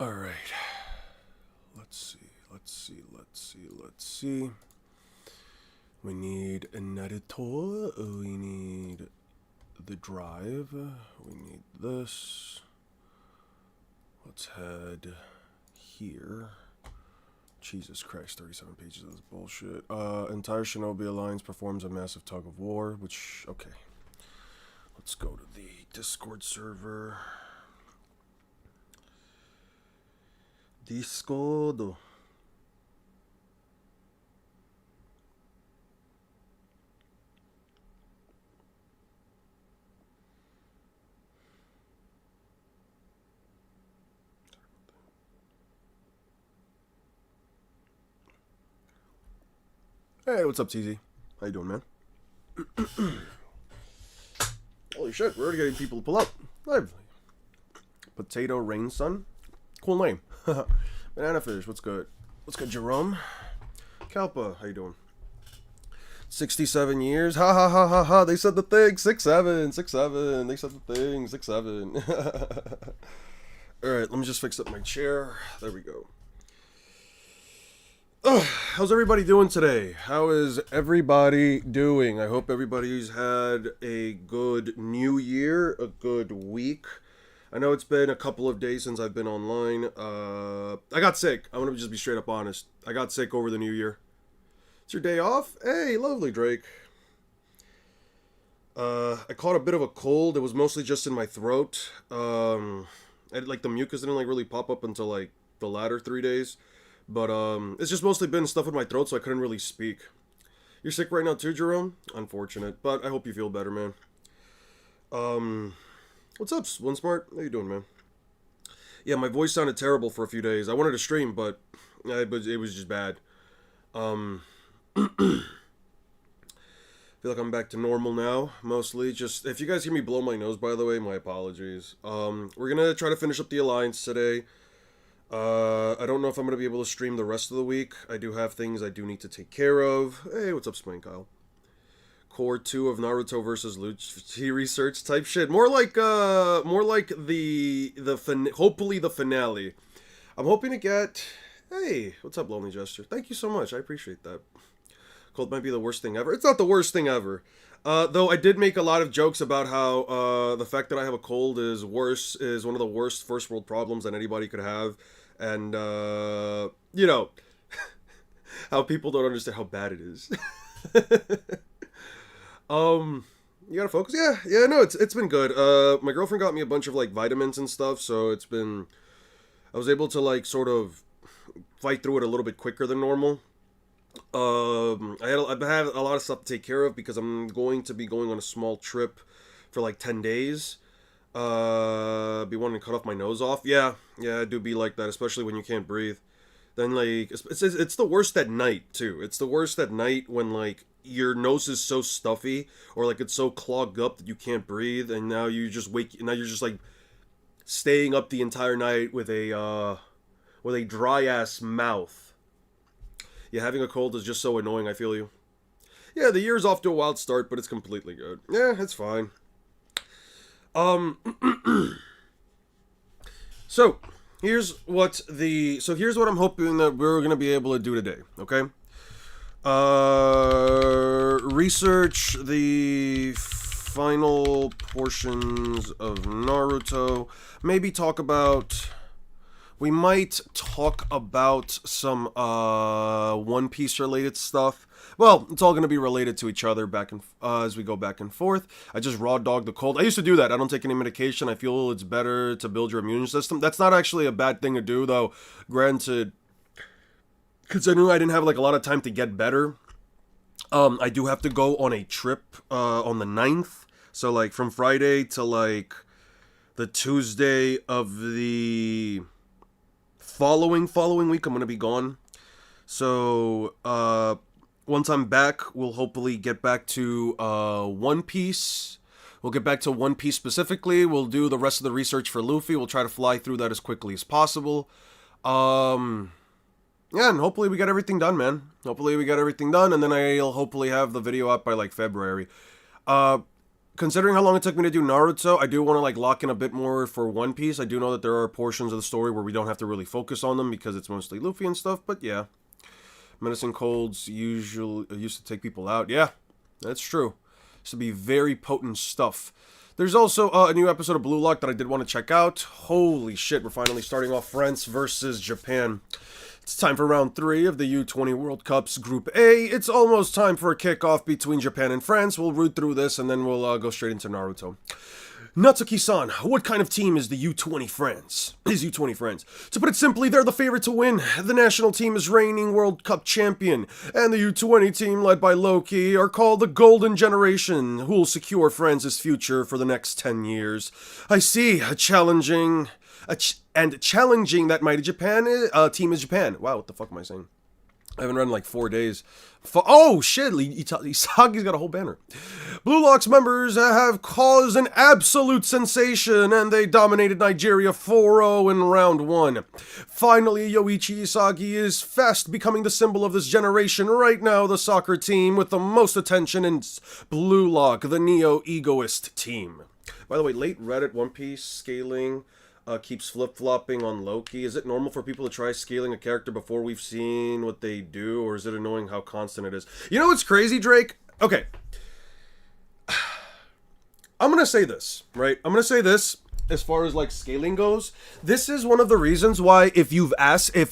Alright. Let's see. We need an editor. We need the drive. We need this. Let's head here. Jesus Christ, 37 pages of this bullshit. Entire Shinobi Alliance performs a massive tug of war, which, okay. Let's go to the Discord server. Discord. Hey, what's up, TZ? How you doing, man? Holy shit, we're already getting people to pull up. Live. Potato Rain Sun? Cool name. Banana Fish, what's good? What's good, Jerome? Kalpa, how you doing? 67 years? Ha ha ha ha ha, they said the thing. 6'7", 6'7", they said the thing. 6'7". Alright, let me just fix up my chair. There we go. How's everybody doing today? How is everybody doing? I hope everybody's had a good new year, a good week. I know it's been a couple of days since I've been online. I got sick. I'm going to just be straight up honest. I got sick over the new year. It's your day off? Hey, lovely, Drake. I caught a bit of a cold. It was mostly just in my throat. Like the mucus didn't like really pop up until like the latter 3 days. But, it's just mostly been stuff in my throat, so I couldn't really speak. You're sick right now too, Jerome? Unfortunate, but I hope you feel better, man. What's up, One Smart? How you doing, man? Yeah, my voice sounded terrible for a few days. I wanted to stream, but it was just bad. Feel like I'm back to normal now, mostly. Just, if you guys hear me blow my nose, by the way, my apologies. We're gonna try to finish up the Alliance today. I don't know if I'm going to be able to stream the rest of the week. I do have things I do need to take care of. Hey, what's up, Spank Kyle? Core 2 of Naruto versus Luffy research type shit. More like hopefully the finale. I'm hoping to get... Hey, what's up, Lonely Jester? Thank you so much. I appreciate that. Cold might be the worst thing ever. It's not the worst thing ever. Though I did make a lot of jokes about how the fact that I have a cold is one of the worst first world problems that anybody could have. And, you know, how people don't understand how bad it is. You gotta focus? Yeah, no, it's been good. My girlfriend got me a bunch of, like, vitamins and stuff, so I was able to, like, sort of fight through it a little bit quicker than normal. I have a lot of stuff to take care of because I'm going to be going on a small trip for like 10 days. Be wanting to cut off my nose off. Yeah, I do be like that, especially when you can't breathe. Then like, it's the worst at night too. It's the worst at night when like your nose is so stuffy or like it's so clogged up that you can't breathe, and now you just now you're just like staying up the entire night with a dry ass mouth. Yeah, having a cold is just so annoying, I feel you. Yeah, the year's off to a wild start, but it's completely good. Yeah, it's fine. So, here's what I'm hoping that we're going to be able to do today, okay? Research the final portions of Naruto. Maybe talk about... We might talk about some One Piece related stuff. Well, it's all going to be related to each other as we go back and forth. I just raw dogged the cold. I used to do that. I don't take any medication. I feel it's better to build your immune system. That's not actually a bad thing to do, though. Granted, because I knew I didn't have like a lot of time to get better. I do have to go on a trip on the 9th. So like from Friday to like the Tuesday of the... following week, I'm gonna be gone. So once I'm back, we'll hopefully get back to One Piece. We'll get back to One Piece specifically. We'll do the rest of the research for Luffy. We'll try to fly through that as quickly as possible. Yeah, and hopefully we get everything done, man. Hopefully we get everything done, and then I'll hopefully have the video up by like February. considering how long it took me to do Naruto, I do want to like lock in a bit more for One Piece. I do know that there are portions of the story where we don't have to really focus on them because it's mostly Luffy and stuff, but yeah. Medicine colds usually used to take people out. Yeah, that's true. Used to be very potent stuff. There's also a new episode of Blue Lock that I did want to check out. Holy shit, we're finally starting off France versus Japan. It's time for round 3 of the U20 World Cup's Group A. It's almost time for a kickoff between Japan and France. We'll root through this and then we'll go straight into Naruto. Natsuki-san, what kind of team is the U20 France? To put it simply, they're the favorite to win. The national team is reigning World Cup champion, and the U20 team, led by Loki, are called the Golden Generation, who will secure France's future for the next 10 years. I see, challenging that mighty team is Japan. Wow, what the fuck am I saying? I haven't read in like 4 days. Oh shit, Isagi's got a whole banner. Blue Lock's members have caused an absolute sensation, and they dominated Nigeria 4-0 in round 1. Finally, Yoichi Isagi is fast becoming the symbol of this generation. Right now, the soccer team with the most attention is Blue Lock, the neo-egoist team. By the way, late Reddit One Piece scaling keeps flip-flopping on Loki. Is it normal for people to try scaling a character before we've seen what they do, or is it annoying how constant it is? You know what's crazy, Drake? Okay. I'm gonna say this, right? I'm gonna say this as far as like scaling goes. This is one of the reasons why, if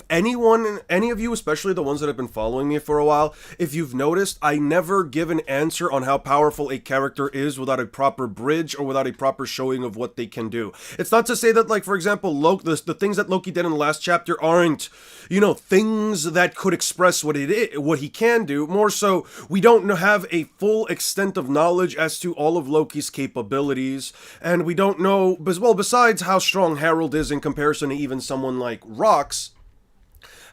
any of you, especially the ones that have been following me for a while, if you've noticed, I never give an answer on how powerful a character is without a proper bridge or without a proper showing of what they can do. It's not to say that, like, for example, the things that Loki did in the last chapter aren't, things that could express what he can do. More so, we don't have a full extent of knowledge as to all of Loki's capabilities, and we don't know, besides how strong Harold is in comparison to even someone like Rox,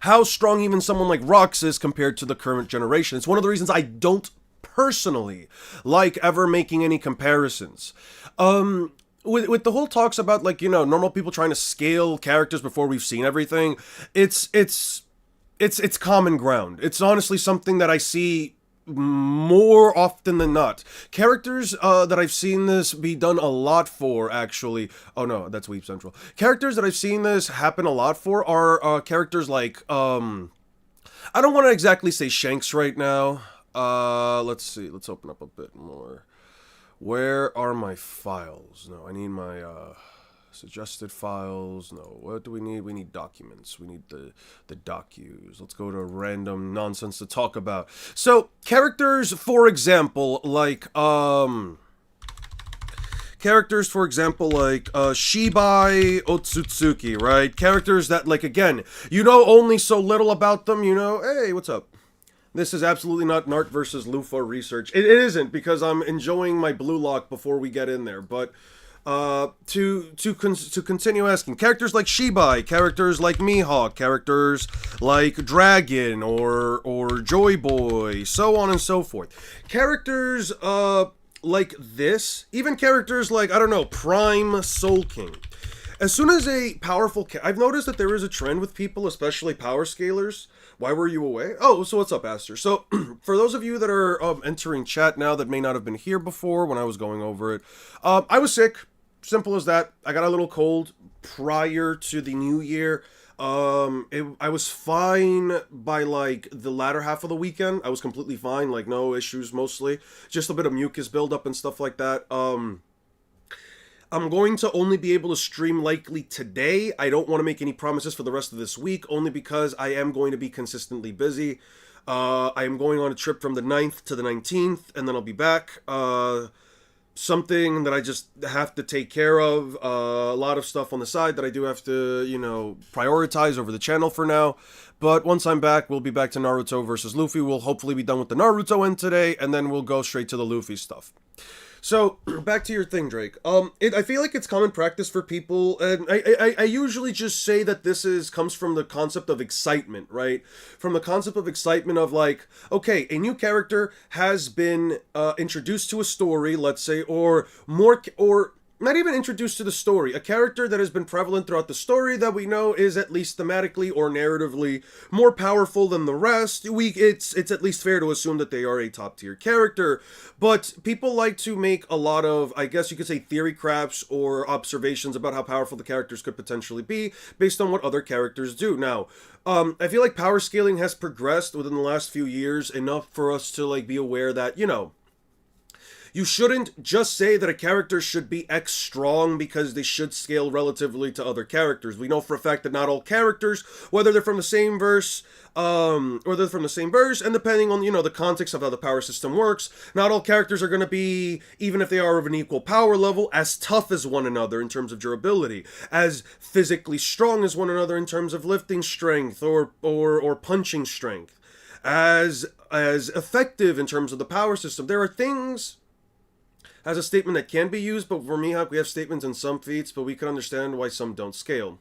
how strong even someone like Rox is compared to the current generation. It's one of the reasons I don't personally like ever making any comparisons. With the whole talks about, like, normal people trying to scale characters before we've seen everything, it's common ground. It's honestly something that I see more often than not. Characters that I've seen this be done a lot for, actually. Oh no, that's Weep Central. Characters that I've seen this happen a lot for are characters like, I don't want to exactly say Shanks right now. Let's see. Let's open up a bit more. Where are my files? No, I need my suggested files. No, what do we need? We need documents. We need the docus. Let's go to random nonsense to talk about. So, characters, for example, like Shibai Otsutsuki, right? Characters that, like, again, only so little about them, hey, what's up? This is absolutely not Nart versus Luffy research. It isn't, because I'm enjoying my Blue Lock before we get in there, but to continue asking, characters like Shibai, characters like Mihawk, characters like Dragon or Joy Boy, so on and so forth. Characters like this, even characters like, I don't know, Prime Soul King. As soon as a powerful I've noticed that there is a trend with people, especially power scalers. Why were you away? Oh, so what's up, Aster? So, for those of you that are entering chat now that may not have been here before when I was going over it, I was sick. Simple as that. I got a little cold prior to the new year. I was fine by, like, the latter half of the weekend. I was completely fine, like, no issues mostly. Just a bit of mucus buildup and stuff like that. I'm going to only be able to stream likely today. I don't want to make any promises for the rest of this week, only because I am going to be consistently busy. I am going on a trip from the 9th to the 19th, and then I'll be back. Something that I just have to take care of. A lot of stuff on the side that I do have to, prioritize over the channel for now. But once I'm back, we'll be back to Naruto versus Luffy. We'll hopefully be done with the Naruto end today, and then we'll go straight to the Luffy stuff. So, back to your thing, Drake. I feel like it's common practice for people, and I usually just say that this comes from the concept of excitement, right? From the concept of excitement of, like, okay, a new character has been introduced to a story, let's say, or not even introduced to the story, a character that has been prevalent throughout the story that we know is at least thematically or narratively more powerful than the rest. It's at least fair to assume that they are a top tier character, but people like to make a lot of, I guess you could say, theory crafts or observations about how powerful the characters could potentially be based on what other characters do. Now, I feel like power scaling has progressed within the last few years enough for us to like be aware that, you know, you shouldn't just say that a character should be X strong because they should scale relatively to other characters. We know for a fact that not all characters, whether they're from the same verse, and depending on, you know, the context of how the power system works, not all characters are going to be, even if they are of an equal power level, as tough as one another in terms of durability, as physically strong as one another in terms of lifting strength or punching strength, as effective in terms of the power system. There are things as a statement that can be used, but for Mihawk, we have statements in some feats, but we can understand why some don't scale.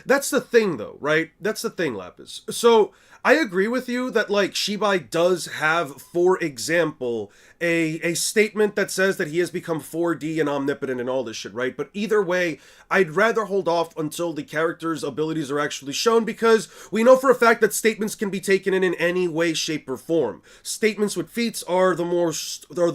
That's the thing, though, right? That's the thing, Lapis. So, I agree with you that, like, Shibai does have, for example, a statement that says that he has become 4D and omnipotent and all this shit, right? But either way, I'd rather hold off until the character's abilities are actually shown, because we know for a fact that statements can be taken in any way, shape, or form. Statements with feats are the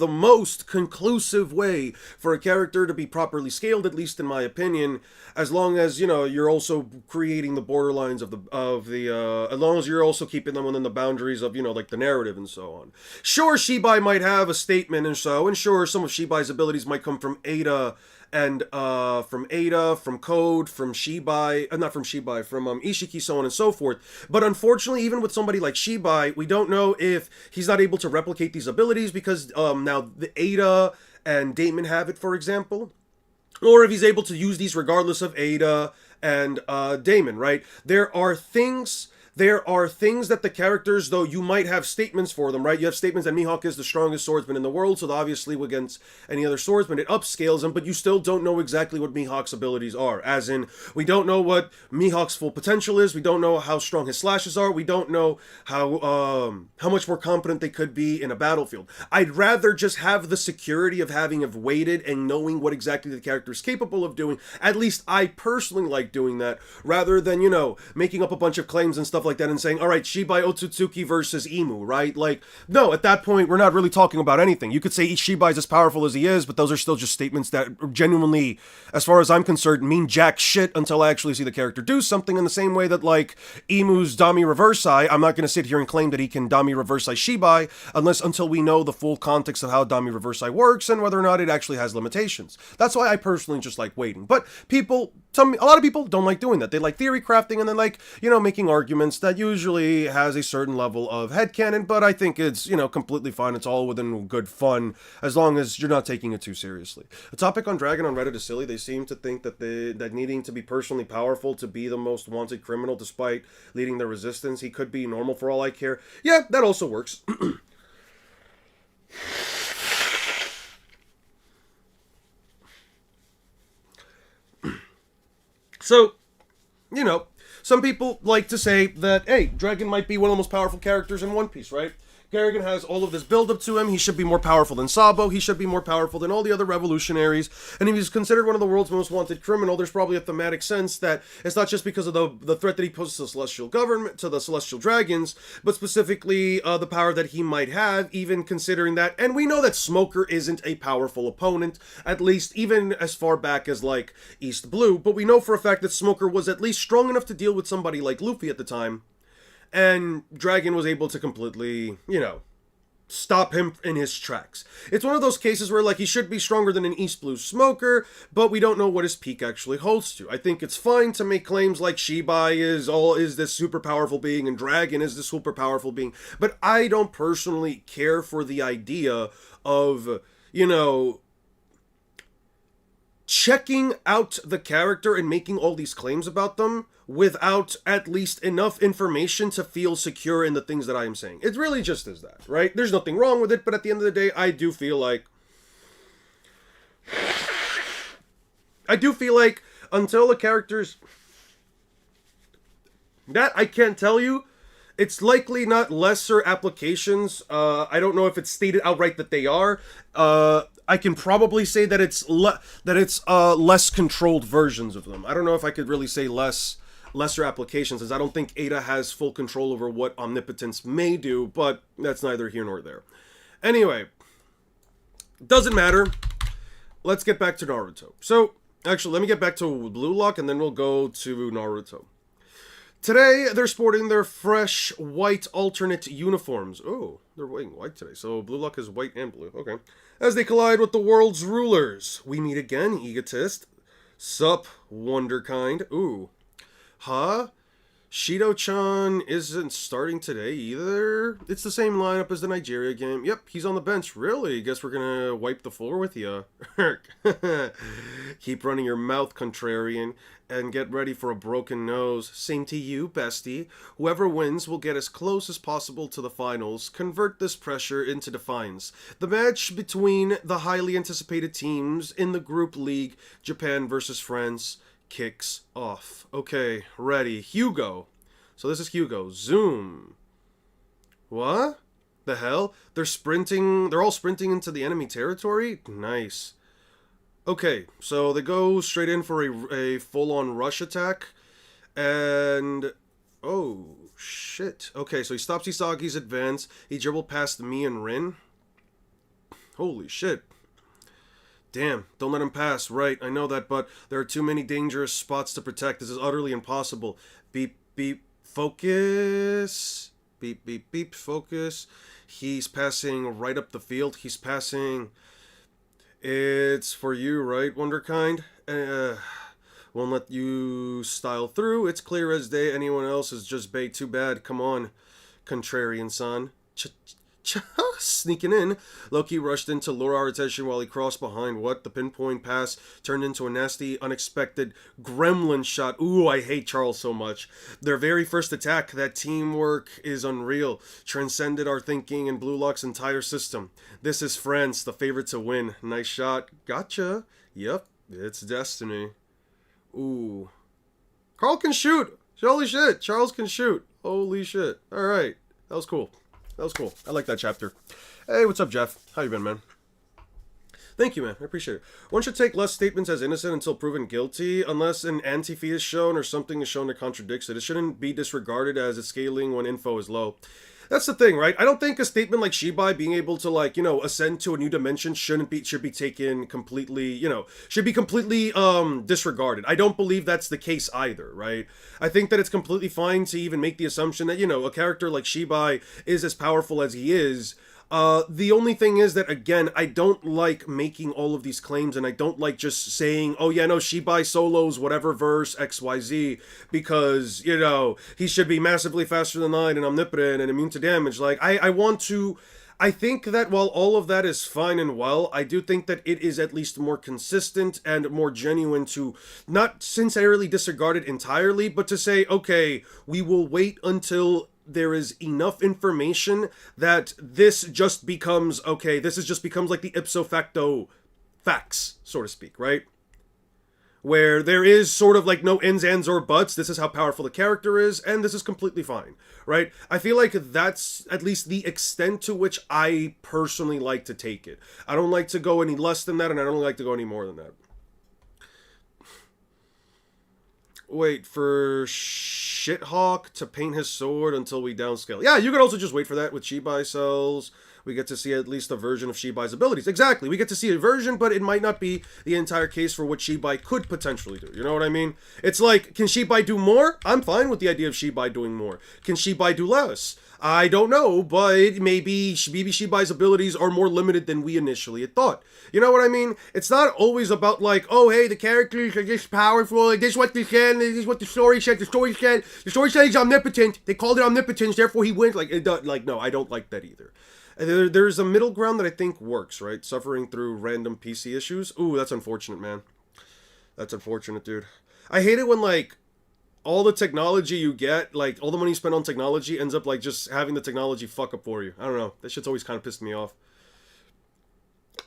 most conclusive way for a character to be properly scaled, at least in my opinion, as long as, you know, you're also creating the borderlines as long as you're also keeping them within the boundaries of, you know, like the narrative and so on. Sure, Shibai might have a statement and sure, some of Shibai's abilities might come from Ada and from Code, from Shibai, from Ishiki, so on and so forth. But unfortunately, even with somebody like Shibai, we don't know if he's not able to replicate these abilities because now the Ada and Damon have it, for example, or if he's able to use these regardless of Ada and Damon, right? There are things that the characters, though you might have statements for them, right? You have statements that Mihawk is the strongest swordsman in the world, so obviously against any other swordsman, it upscales him, but you still don't know exactly what Mihawk's abilities are. As in, we don't know what Mihawk's full potential is, we don't know how strong his slashes are, we don't know how much more competent they could be in a battlefield. I'd rather just have the security of having waited and knowing what exactly the character is capable of doing. At least I personally like doing that, rather than, you know, making up a bunch of claims and stuff like that and saying, all right, Shibai Otsutsuki versus Imu, right? Like, no, at that point, we're not really talking about anything. You could say Shibai's as powerful as he is, but those are still just statements that genuinely, as far as I'm concerned, mean jack shit until I actually see the character do something, in the same way that, like, Imu's Dami Reverse-Eye, I'm not going to sit here and claim that he can Dami Reverse-Eye Shibai until we know the full context of how Dami Reverse-Eye works and whether or not it actually has limitations. That's why I personally just like waiting. But a lot of people don't like doing that. They like theory crafting and they like, you know, making arguments that usually has a certain level of headcanon, but I think it's, you know, completely fine. It's all within good fun, as long as you're not taking it too seriously. The topic on Dragon on Reddit is silly. They seem to think that that needing to be personally powerful to be the most wanted criminal despite leading the resistance, he could be normal for all I care. Yeah, that also works. So, you know, some people like to say that, hey, Dragon might be one of the most powerful characters in One Piece, right? Garrigan has all of this build-up to him. He should be more powerful than Sabo. He should be more powerful than all the other revolutionaries. And if he's considered one of the world's most wanted criminal, there's probably a thematic sense that it's not just because of the threat that he poses to the Celestial Government, to the Celestial Dragons, but specifically the power that he might have, even considering that. And we know that Smoker isn't a powerful opponent, at least even as far back as, like, East Blue. But we know for a fact that Smoker was at least strong enough to deal with somebody like Luffy at the time. And Dragon was able to completely, you know, stop him in his tracks. It's one of those cases where, like, he should be stronger than an East Blue Smoker, but we don't know what his peak actually holds to. I think it's fine to make claims like Shibai is this super powerful being and Dragon is this super powerful being, but I don't personally care for the idea of, you know, checking out the character and making all these claims about them without at least enough information to feel secure in the things that I am saying. It really just is that, right? There's nothing wrong with it, but at the end of the day, I do feel like until the characters that I can't tell you, it's likely not lesser applications. I don't know if it's stated outright that they are. I can probably say that it's less controlled versions of them. I don't know if I could really say lesser applications, as I don't think Ada has full control over what omnipotence may do, but that's neither here nor there. Anyway, doesn't matter. Let's get back to Naruto. So, actually, let me get back to Blue Lock, and then we'll go to Naruto. Today, they're sporting their fresh white alternate uniforms. Oh, they're wearing white today. So Blue Lock is white and blue. Okay. As they collide with the world's rulers. We meet again, egotist. Sup, wonderkind. Ooh. Huh? Shido-chan isn't starting today either? It's the same lineup as the Nigeria game. Yep, he's on the bench. Really? Guess we're gonna wipe the floor with ya. Keep running your mouth, contrarian, and get ready for a broken nose. Same to you, bestie. Whoever wins will get as close as possible to the finals. Convert this pressure into defiance. The match between the highly anticipated teams in the group league, Japan versus France, kicks off. Okay, ready. Hugo. So this is Hugo. Zoom. What? The hell? They're sprinting. They're all sprinting into the enemy territory? Nice. Okay, so they go straight in for a full-on rush attack. And... oh, shit. Okay, so he stops Isagi's advance. He dribbled past me and Rin. Holy shit. Damn, don't let him pass. Right, I know that, but there are too many dangerous spots to protect. This is utterly impossible. Beep, beep, focus. Beep, beep, beep, focus. He's passing right up the field. He's passing... it's for you, right, Wonderkind? Won't let you style through. It's clear as day. Anyone else is just bait. Too bad. Come on, contrarian son. Sneaking in. Loki rushed in to lure our attention while he crossed behind. What? The pinpoint pass turned into a nasty, unexpected gremlin shot. Ooh, I hate Charles so much. Their very first attack, that teamwork is unreal. Transcended our thinking and Blue Lock's entire system. This is France, the favorite to win. Nice shot. Gotcha. Yep, it's destiny. Ooh. Carl can shoot. Holy shit, Charles can shoot. Holy shit. Alright, that was cool. That was cool. I like that chapter. Hey, what's up, Jeff? How you been, man? Thank you, man. I appreciate it. One should take less statements as innocent until proven guilty, unless an anti-fee is shown or something is shown that contradicts it. It shouldn't be disregarded as it's scaling when info is low. That's the thing, right? I don't think a statement like Shibai being able to, like, you know, ascend to a new dimension should be taken completely, you know, should be completely disregarded. I don't believe that's the case either, right? I think that it's completely fine to even make the assumption that, you know, a character like Shibai is as powerful as he is. The only thing is that, again, I don't like making all of these claims, and I don't like just saying, oh yeah, no, Shibai solos whatever verse XYZ, because, you know, he should be massively faster than light and omnipotent and immune to damage. Like, I think that while all of that is fine and well, I do think that it is at least more consistent and more genuine to not sincerely disregard it entirely, but to say, okay, we will wait until there is enough information that this just becomes, okay, this just becomes like the ipso facto facts, so to speak, right? Where there is sort of like no ins, ands, or buts. This is how powerful the character is, and this is completely fine, right? I feel like that's at least the extent to which I personally like to take it. I don't like to go any less than that, and I don't like to go any more than that. Wait for Shithawk to paint his sword until we downscale. Yeah, you could also just wait for that with Shibai cells. We get to see at least a version of Shibai's abilities. Exactly, we get to see a version, but it might not be the entire case for what Shibai could potentially do. You know what I mean? It's like, can Shibai do more? I'm fine with the idea of Shibai doing more. Can Shibai do less? I don't know, but maybe Shibai's abilities are more limited than we initially had thought. You know what I mean? It's not always about like, oh hey, the characters are this powerful, like this is what they said, this is what the story said, the story said he's omnipotent, they called it omnipotence, therefore he wins. Like, no, I don't like that either. There's a middle ground that I think works, right? Suffering through random PC issues. Ooh, that's unfortunate, man. That's unfortunate, dude. I hate it when, like, all the technology you get, like, all the money you spend on technology ends up, like, just having the technology fuck up for you. I don't know. That shit's always kind of pissed me off.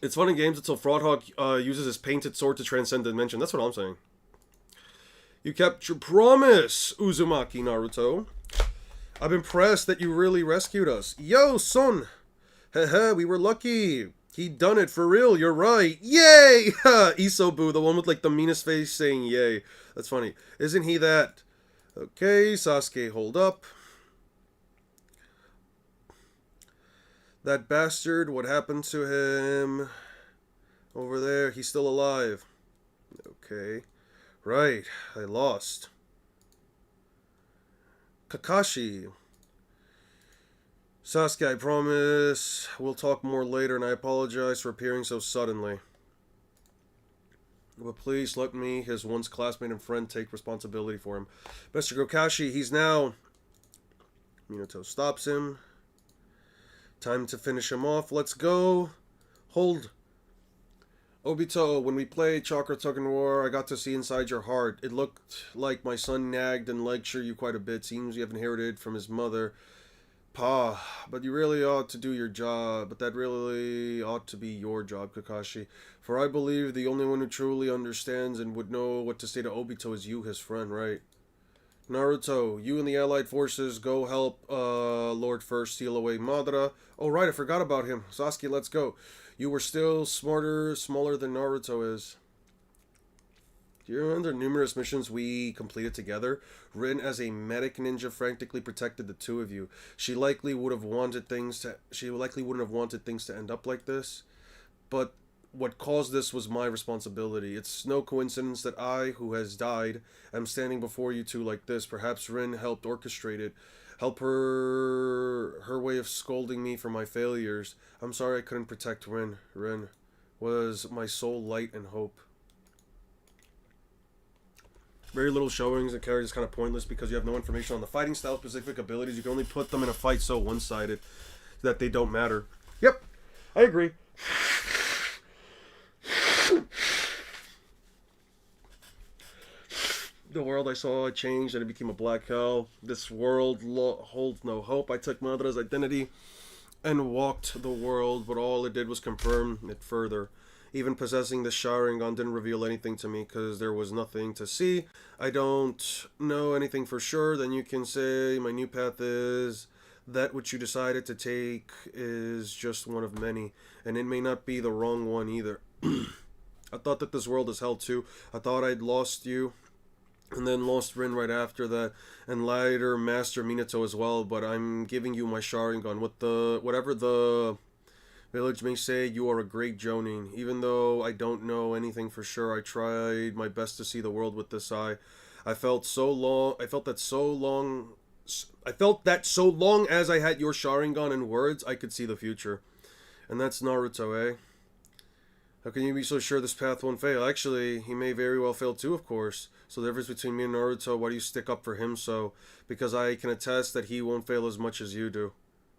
It's fun in games until Fraudhawk uses his painted sword to transcend dimension. That's what I'm saying. You kept your promise, Uzumaki Naruto. I'm impressed that you really rescued us. Yo, son! Haha, we were lucky. He done it for real, you're right. Yay! Isobu, the one with like the meanest face saying yay. That's funny. Isn't he that? Okay, Sasuke, hold up. That bastard, what happened to him? Over there, he's still alive. Okay. Right, I lost. Kakashi. Sasuke, I promise we'll talk more later, and I apologize for appearing so suddenly. But please let me, his once classmate and friend, take responsibility for him. Mr. Kakashi, he's now... Minato stops him. Time to finish him off. Let's go. Hold. Obito, when we played Chakra Tug and War, I got to see inside your heart. It looked like my son nagged and lectured you quite a bit. Seems you have inherited from his mother. Pa, but you really ought to do your job. But that really ought to be your job, Kakashi. For I believe the only one who truly understands and would know what to say to Obito is you, his friend, right? Naruto, you and the allied forces go help Lord First steal away Madara. Oh right, I forgot about him. Sasuke, let's go. You were still smaller than Naruto is. Do you remember the numerous missions we completed together? Rin, as a medic ninja, frantically protected the two of you. She likely would have wanted things to. She likely wouldn't have wanted things to end up like this. But what caused this was my responsibility. It's no coincidence that I, who has died, am standing before you two like this. Perhaps Rin helped orchestrate it. Help her way of scolding me for my failures. I'm sorry I couldn't protect Rin. Rin was my sole light and hope. Very little showings. The character is kind of pointless because you have no information on the fighting style, specific abilities. You can only put them in a fight so one-sided that they don't matter. Yep, I agree. The world I saw changed and it became a black hell. This world holds no hope. I took Madara's identity and walked the world, but all it did was confirm it further. Even possessing the Sharingan didn't reveal anything to me because there was nothing to see. I don't know anything for sure. Then you can say my new path is that which you decided to take is just one of many, and it may not be the wrong one either. I thought that this world is hell too. I thought I'd lost you, and then lost Rin right after that, and later Master Minato as well, but I'm giving you my Sharingan. Whatever the village may say, you are a great Jonin. Even though I don't know anything for sure, I tried my best to see the world with this eye. I felt that so long as I had your Sharingan and words, I could see the future. And that's Naruto, eh? How can you be so sure this path won't fail? Actually, he may very well fail too, of course. So the difference between me and Naruto, why do you stick up for him so? Because I can attest that he won't fail as much as you do.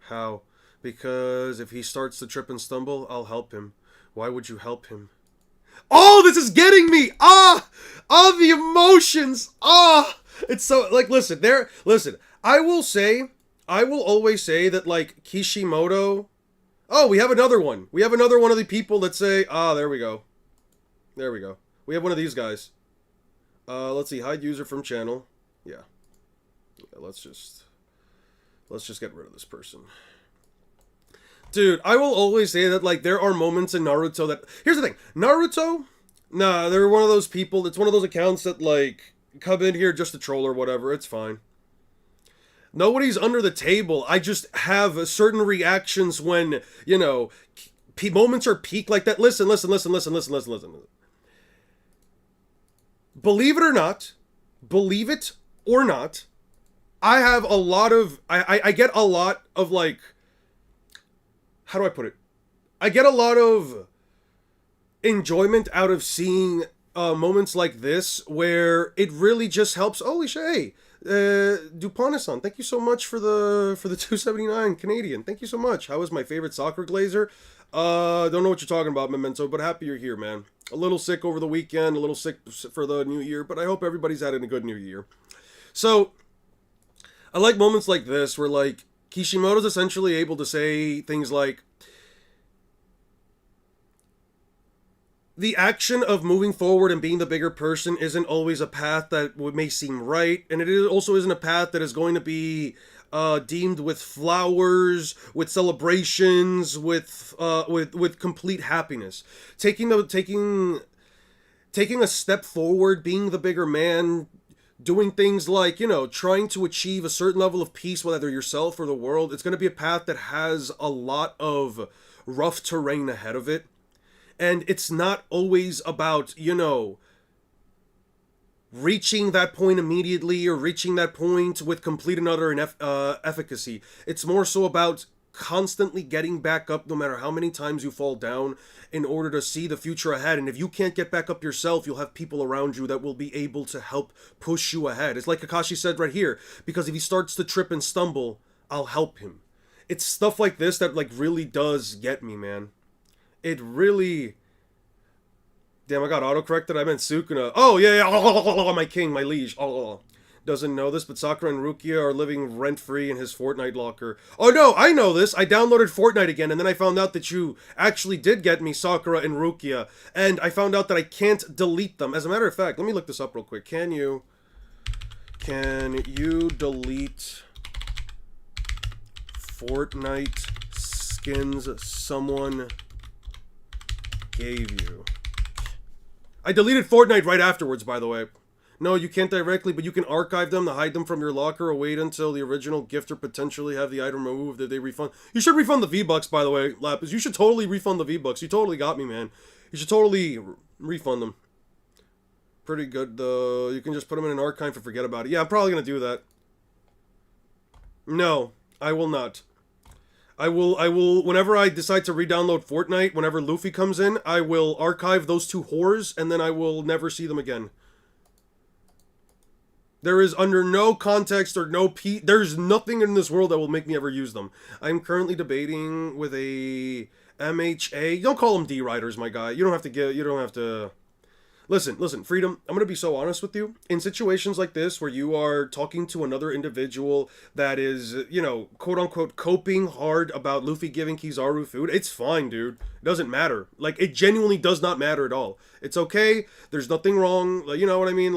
How? Because if he starts to trip and stumble, I'll help him. Why would you help him? Oh, this is getting me! The emotions! It's so, like, listen, I will always say that, like, Kishimoto... Oh, we have another one. We have another one of the people that say, there we go. There we go. We have one of these guys. Let's see, hide user from channel. Yeah, let's just get rid of this person. Dude, I will always say that, like, there are moments in Naruto that... Here's the thing. Naruto, nah, they're one of those people, it's one of those accounts that, like, come in here just to troll or whatever. It's fine. Nobody's under the table. I just have certain reactions when, you know, moments are peak like that. Listen. Believe it or not, I have a lot of... I get a lot of, like... How do I put it? I get a lot of enjoyment out of seeing moments like this where it really just helps. Holy shit, hey, Dupont-san, thank you so much for the 279 Canadian. Thank you so much. How is my favorite soccer glazer? Don't know what you're talking about, Memento, but happy you're here, man. A little sick over the weekend, a little sick for the new year, but I hope everybody's had a good new year. So, I like moments like this where, like, Kishimoto's essentially able to say things like, the action of moving forward and being the bigger person isn't always a path that may seem right, and it also isn't a path that is going to be deemed with flowers, with celebrations, with complete happiness. Taking a step forward, being the bigger man, doing things like, trying to achieve a certain level of peace, whether yourself or the world. It's going to be a path that has a lot of rough terrain ahead of it. And it's not always about, reaching that point immediately or reaching that point with complete and utter efficacy. It's more so about constantly getting back up no matter how many times you fall down in order to see the future ahead. And if you can't get back up yourself, you'll have people around you that will be able to help push you ahead. It's like Kakashi said right here, because if he starts to trip and stumble, I'll help him. It's stuff like this that really does get me, man. It really... Damn, I got autocorrected. I meant Sukuna. Oh, yeah, yeah. My king, my liege. Doesn't know this, but Sakura and Rukia are living rent-free in his Fortnite locker. Oh, no, I know this. I downloaded Fortnite again, and then I found out that you actually did get me Sakura and Rukia. And I found out that I can't delete them. As a matter of fact, let me look this up real quick. Can you delete Fortnite skins someone gave you? I deleted Fortnite right afterwards, by the way. No, you can't directly, but you can archive them to hide them from your locker or wait until the original gifter potentially have the item removed that they refund. You should refund the V-Bucks, by the way, Lapis. You should totally refund the V-Bucks. You totally got me, man. You should totally refund them. Pretty good, though. You can just put them in an archive and forget about it. Yeah, I'm probably going to do that. No, I will not. I will, whenever I decide to re-download Fortnite, whenever Luffy comes in, I will archive those two whores, and then I will never see them again. There is under no context or there's nothing in this world that will make me ever use them. I'm currently debating with a MHA. Don't call them D-Riders, my guy. You don't have to... Listen, Freedom, I'm going to be so honest with you. In situations like this where you are talking to another individual that is, quote-unquote coping hard about Luffy giving Kizaru food, it's fine, dude. It doesn't matter. It genuinely does not matter at all. It's okay. There's nothing wrong. You know what I mean?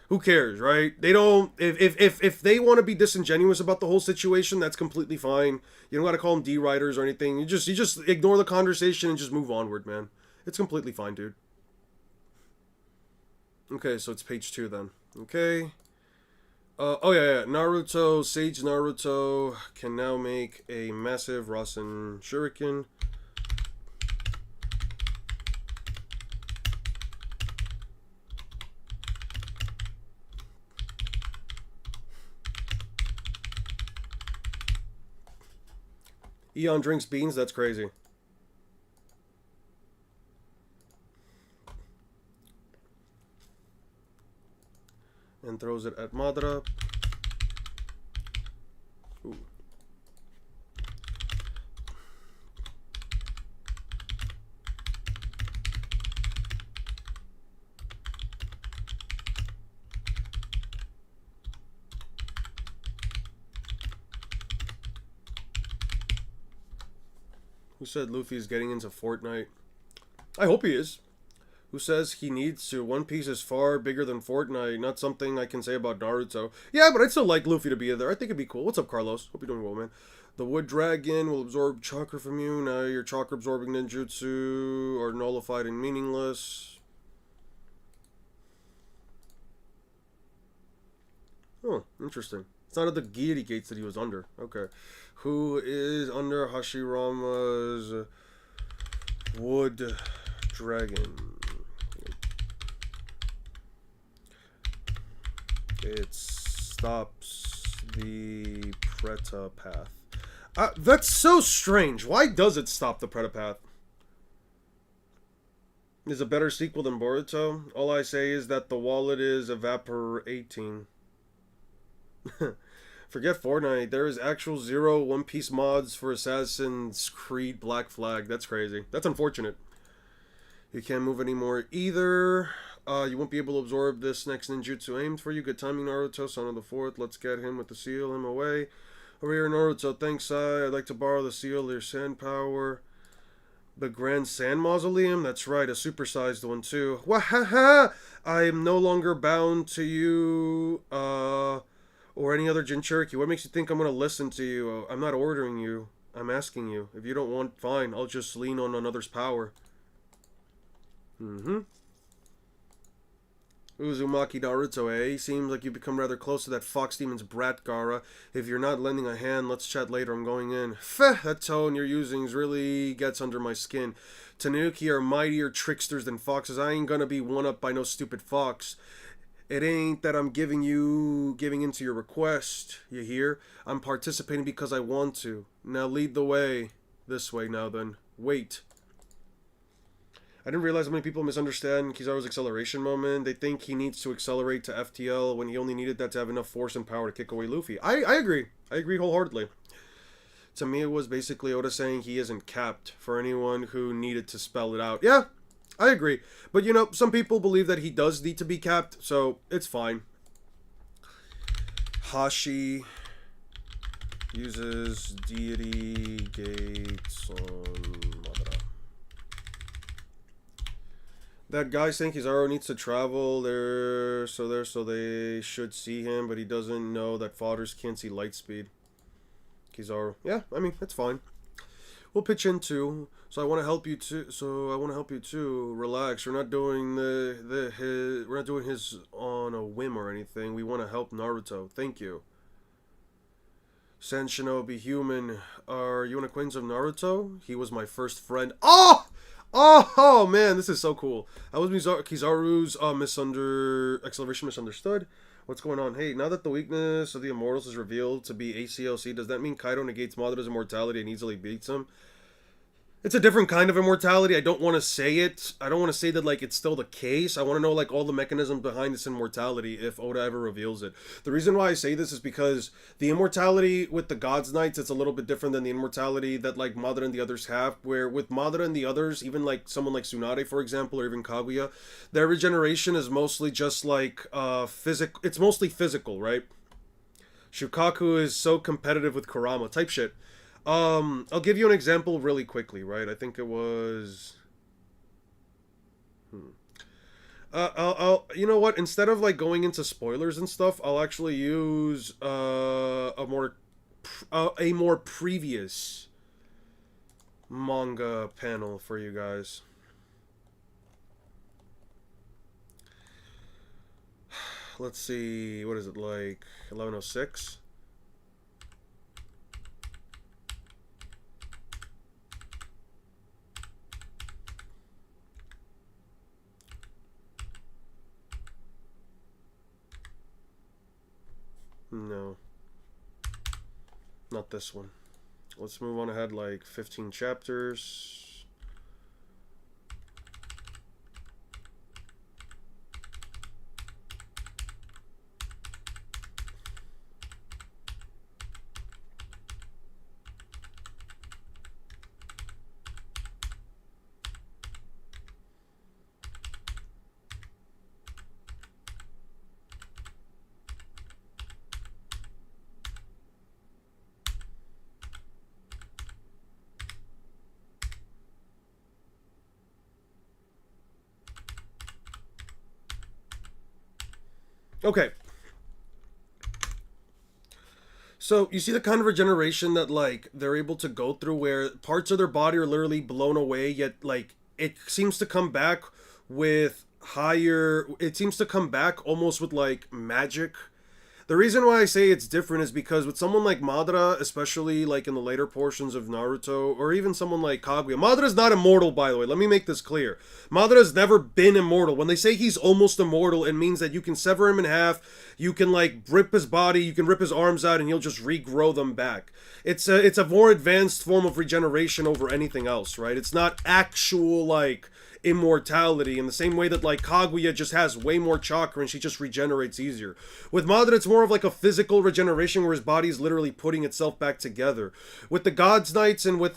Who cares, right? They don't... If they want to be disingenuous about the whole situation, that's completely fine. You don't got to call them D-Riders or anything. You just ignore the conversation and just move onward, man. It's completely fine, dude. Okay, so it's page 2 then. Okay. Oh yeah. Naruto, Sage Naruto can now make a massive Rasen Shuriken. Eon drinks beans? That's crazy. And throws it at Madara. Ooh. Who said Luffy's getting into Fortnite? I hope he is. Who says he needs to? One Piece is far bigger than Fortnite. Not something I can say about Naruto. Yeah, but I'd still like Luffy to be there. I think it'd be cool. What's up, Carlos? Hope you're doing well, man. The Wood Dragon will absorb chakra from you. Now your chakra absorbing ninjutsu are nullified and meaningless. Oh, interesting. It's not at the Deity Gates that he was under. Okay. Who is under Hashirama's Wood Dragon? It stops the Preta path. That's so strange. Why does it stop the Preta path? Is a better sequel than Boruto? All I say is that the wallet is evaporating. Forget Fortnite. There is actual 0 One Piece mods for Assassin's Creed Black Flag. That's crazy. That's unfortunate. You can't move anymore either. You won't be able to absorb this next ninjutsu aimed for you. Good timing, Naruto. Son of the Fourth. Let's get him with the seal. Him away. Over here, Naruto. Thanks, Sai. I'd like to borrow the seal. Your sand power. The Grand Sand Mausoleum? That's right. A supersized one, too. Wahaha! I am no longer bound to you. Or any other Jinchuriki. What makes you think I'm gonna listen to you? I'm not ordering you. I'm asking you. If you don't want, fine. I'll just lean on another's power. Mm-hmm. Uzumaki Naruto, eh? Seems like you've become rather close to that fox demon's brat, Gaara. If you're not lending a hand, let's chat later. I'm going in. Feh, that tone you're using really gets under my skin. Tanuki are mightier tricksters than foxes. I ain't gonna be one-up by no stupid fox. It ain't that I'm giving into your request, you hear? I'm participating because I want to. Now lead the way. This way now then. Wait. I didn't realize how many people misunderstand Kizaru's acceleration moment. They think he needs to accelerate to FTL when he only needed that to have enough force and power to kick away Luffy. I agree. I agree wholeheartedly. To me, it was basically Oda saying he isn't capped for anyone who needed to spell it out. Yeah, I agree. But, you know, some people believe that he does need to be capped, so it's fine. Hashi uses deity gates on Madara. That guy saying Kizaru needs to travel there, so they should see him, but he doesn't know that fathers can't see light speed. Kizaru. Yeah, I mean, that's fine. We'll pitch in too. So I want to help you too. Relax. We're not doing we're not doing his on a whim or anything. We want to help Naruto. Thank you. Sen Shinobi Human. Are you an acquaintance of Naruto? He was my first friend. Oh! Oh man, this is so cool. I was Kizaru's acceleration misunderstood. What's going on? Hey, now that the weakness of the Immortals is revealed to be ACLC, does that mean Kaido negates Madara's immortality and easily beats him? It's a different kind of immortality. I don't want to say it. I don't want to say that, like, it's still the case. I want to know, like, all the mechanisms behind this immortality if Oda ever reveals it. The reason why I say this is because the immortality with the Gods Knights, it's a little bit different than the immortality that, like, Madara and the others have, where with Madara and the others, even, like, someone like Tsunade, for example, or even Kaguya, their regeneration is mostly just, like, physical. It's mostly physical, right? Shukaku is so competitive with Kurama type shit. I'll give you an example really quickly, right? I think it was... you know what? Instead of, like, going into spoilers and stuff, I'll actually use, a more previous manga panel for you guys. Let's see, what is it, like, 1106? No. Not this one. Let's move on ahead, like 15 chapters. Okay. So, you see the kind of regeneration that, like, they're able to go through where parts of their body are literally blown away, yet, like, it seems to come back with higher... It seems to come back almost with, like, magic. The reason why I say it's different is because with someone like Madara, especially, like, in the later portions of Naruto, or even someone like Kaguya... Madara's not immortal, by the way. Let me make this clear. Madara's never been immortal. When they say he's almost immortal, it means that you can sever him in half, you can, like, rip his body, you can rip his arms out, and he'll just regrow them back. It's a more advanced form of regeneration over anything else, right? It's not actual, like... immortality in the same way that, like, Kaguya just has way more chakra and she just regenerates easier. With Madara, it's more of like a physical regeneration where his body's literally putting itself back together. With the Gods Knights and with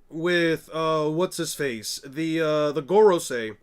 what's his face, the Gorosei,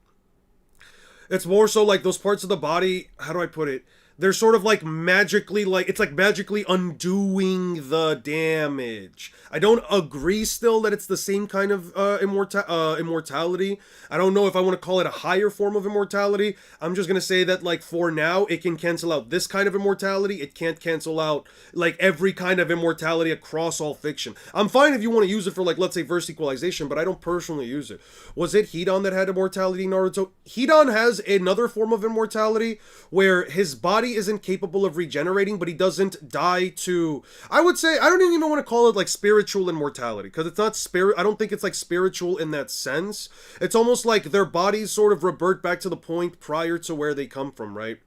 it's more so like those parts of the body, how do I put it, they're sort of like magically, like, it's like magically undoing the damage. I don't agree still that it's the same kind of immortality. I don't know if I want to call it a higher form of immortality. I'm just going to say that, like, for now, it can cancel out this kind of immortality. It can't cancel out, like, every kind of immortality across all fiction. I'm fine if you want to use it for, like, let's say, verse equalization, but I don't personally use it. Was it Hidan that had immortality in Naruto? Hidan has another form of immortality where his body isn't capable of regenerating, but he doesn't die to, I would say, I don't even want to call it like spiritual immortality, because it's not spirit. I don't think it's like spiritual in that sense. It's almost like their bodies sort of revert back to the point prior to where they come from, right?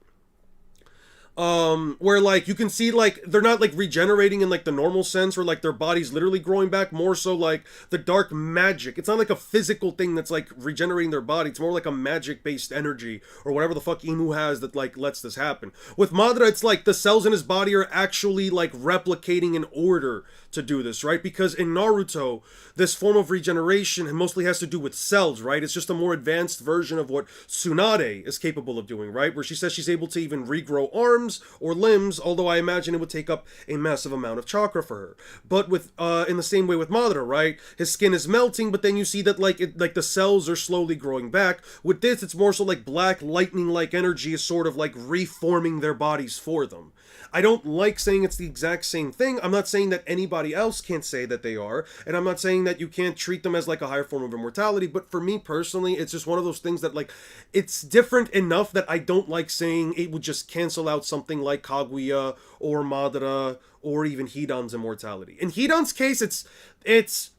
Where, like, you can see, like, they're not, like, regenerating in, like, the normal sense, where, like, their body's literally growing back, more so, like, the dark magic. It's not, like, a physical thing that's, like, regenerating their body. It's more like a magic-based energy, or whatever the fuck Inu has that, like, lets this happen. With Madara, it's, like, the cells in his body are actually, like, replicating in order to do this, right? Because in Naruto, this form of regeneration mostly has to do with cells, right? It's just a more advanced version of what Tsunade is capable of doing, right? Where she says she's able to even regrow arms or limbs, although I imagine it would take up a massive amount of chakra for her. But with in the same way with Madara, right? His skin is melting, but then you see that like the cells are slowly growing back. With this, it's more so like black lightning-like energy is sort of like reforming their bodies for them. I don't like saying it's the exact same thing. I'm not saying that anybody else can't say that they are, and I'm not saying that you can't treat them as like a higher form of immortality, but for me personally, it's just one of those things that, like, it's different enough that I don't like saying it would just cancel out something like Kaguya or Madara or even Hidan's immortality. In Hidan's case, it's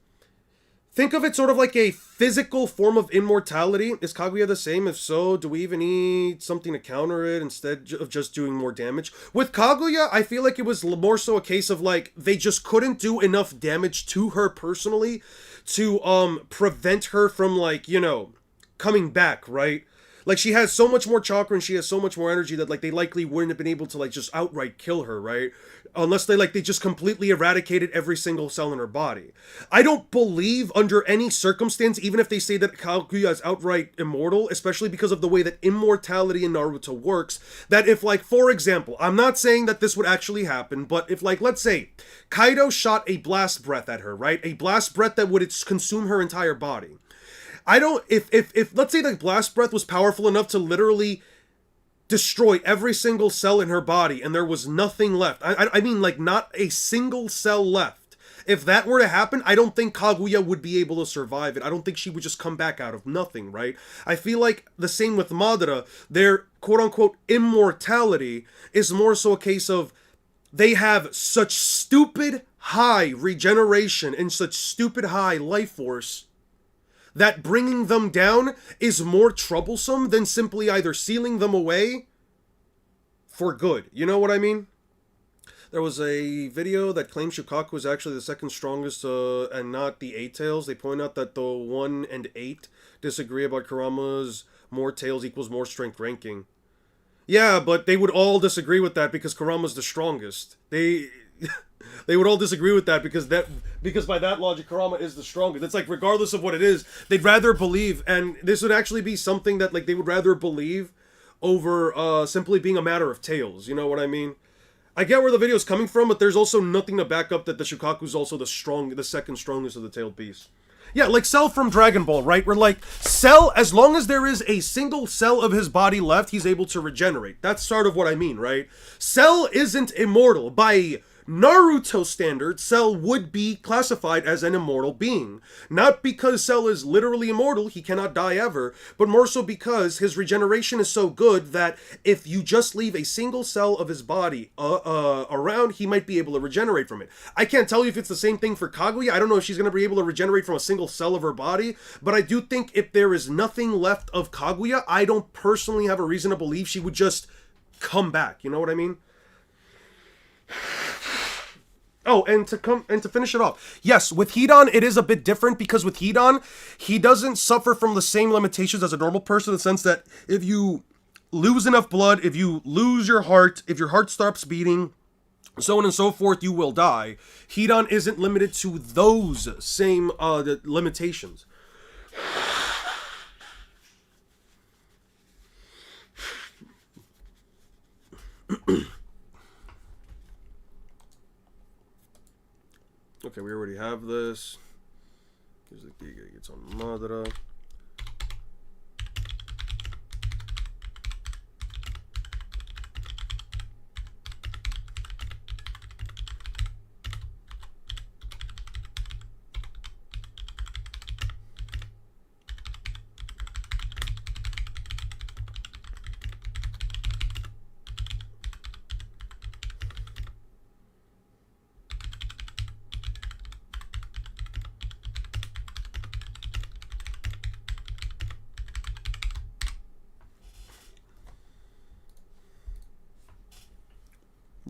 think of it sort of like a physical form of immortality. Is Kaguya the same? If so, do we even need something to counter it instead of just doing more damage? With Kaguya, I feel like it was more so a case of, like, they just couldn't do enough damage to her personally to prevent her from, like, you know, coming back, right? Like, she has so much more chakra and she has so much more energy that, like, they likely wouldn't have been able to, like, just outright kill her, right? Unless they just completely eradicated every single cell in her body. I don't believe under any circumstance, even if they say that Kaguya is outright immortal, especially because of the way that immortality in Naruto works, that if, like, for example, I'm not saying that this would actually happen, but if, like, let's say, Kaido shot a blast breath at her, right? A blast breath that would consume her entire body. I don't, if let's say the blast breath was powerful enough to literally destroy every single cell in her body and there was nothing left. I mean, like, not a single cell left. If that were to happen, I don't think Kaguya would be able to survive it. I don't think she would just come back out of nothing, right? I feel like the same with Madara. Their quote-unquote immortality is more so a case of they have such stupid high regeneration and such stupid high life force that bringing them down is more troublesome than simply either sealing them away for good. You know what I mean? There was a video that claimed Shukaku was actually the second strongest and not the 8 tails. They point out that the 1 and 8 disagree about Kurama's more tails equals more strength ranking. Yeah, but they would all disagree with that because Kurama's the strongest. They would all disagree with that because by that logic, Kurama is the strongest. It's like, regardless of what it is, they'd rather believe, and this would actually be something that, like, they would rather believe over simply being a matter of tails. You know what I mean? I get where the video is coming from, but there's also nothing to back up that the Shukaku's also the second strongest of the tailed beast. Yeah, like Cell from Dragon Ball, right? Where, like, Cell, as long as there is a single cell of his body left, he's able to regenerate. That's sort of what I mean, right? Cell isn't immortal. By Naruto standards, Cell would be classified as an immortal being. Not because Cell is literally immortal, he cannot die ever, but more so because his regeneration is so good that if you just leave a single cell of his body around, he might be able to regenerate from it. I can't tell you if it's the same thing for Kaguya. I don't know if she's going to be able to regenerate from a single cell of her body, but I do think if there is nothing left of Kaguya, I don't personally have a reason to believe she would just come back. You know what I mean? Oh, and to finish it off, yes, with Hidan, it is a bit different because with Hidan, he doesn't suffer from the same limitations as a normal person in the sense that if you lose enough blood, if you lose your heart, if your heart stops beating, so on and so forth, you will die. Hidan isn't limited to those same limitations. Okay, we already have this. Here's the Giga gets on Madara.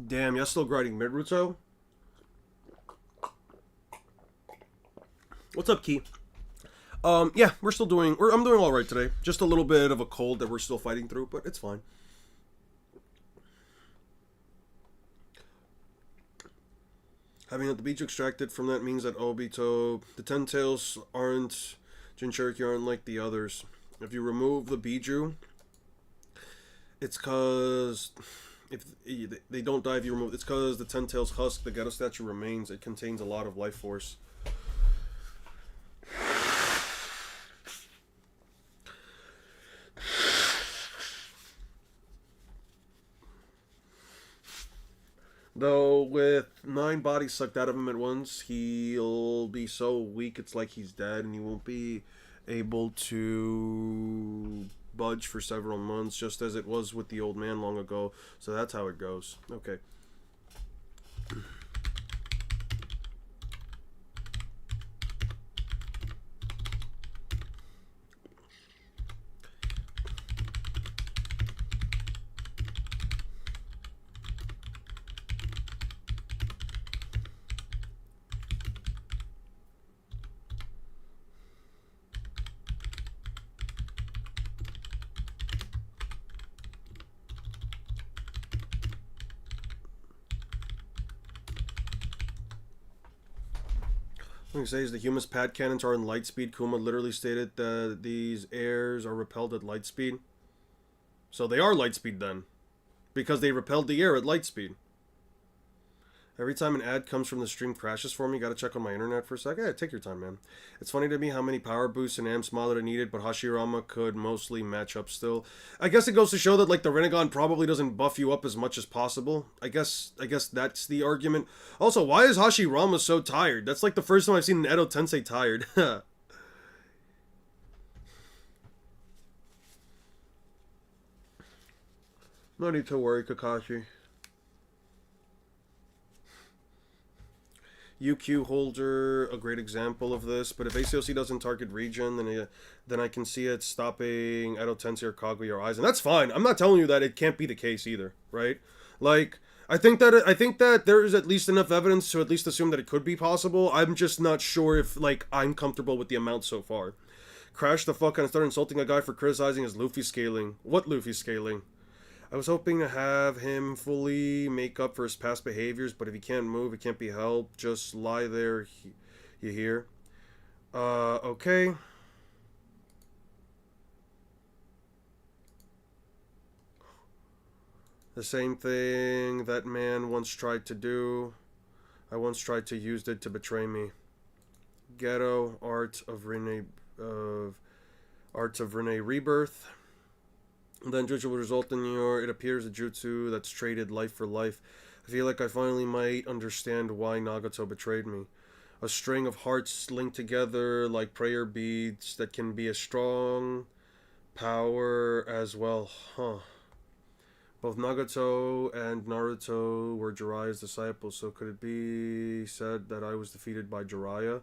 Damn, y'all still grinding Naruto? What's up, Key? Yeah, we're still doing... I'm doing alright today. Just a little bit of a cold that we're still fighting through, but it's fine. Having had the beach extracted from that means that Obito... The Ten Tails aren't... Jinchuriki aren't like the others. If you remove the Biju, it's cause... If they don't die if you remove... It's cause the Ten Tails husk, the Geto statue remains. It contains a lot of life force. Though with 9 bodies sucked out of him at once, he'll be so weak it's like he's dead, and he won't be able to budge for several months, just as it was with the old man long ago. So that's how it goes. Okay. What he says the human's pad cannons are in light speed. Kuma literally stated that these airs are repelled at light speed. So they are light speed then, because they repelled the air at light speed. Every time an ad comes from the stream crashes for me, gotta check on my internet for a sec. Yeah, take your time, man. It's funny to me how many power boosts and amps Madara needed, but Hashirama could mostly match up still. I guess it goes to show that, like, the Rinnegan probably doesn't buff you up as much as possible. I guess that's the argument. Also, why is Hashirama so tired? That's like the first time I've seen an Edo Tensei tired. No need to worry, Kakashi. UQ holder, a great example of this, but if ACOC doesn't target region, then I can see it stopping Edo Tensei or Kaguya or Aizen. That's fine. I'm not telling you that it can't be the case either, right? Like, I think that there is at least enough evidence to at least assume that it could be possible. I'm just not sure if, like, I'm comfortable with the amount so far. Crash the fuck and start insulting a guy for criticizing his Luffy scaling. What Luffy scaling? I was hoping to have him fully make up for his past behaviors, but if he can't move, it can't be helped. Just lie there, you hear? Okay. The same thing that man once tried to do. I once tried to use it to betray me. Ghetto, Art of Rene Rebirth. Then jutsu will result in it appears a jutsu that's traded life for life. I feel like I finally might understand why Nagato betrayed me. A string of hearts linked together like prayer beads that can be a strong power as well. Huh. Both Nagato and Naruto were Jiraiya's disciples, so could it be said that I was defeated by Jiraiya?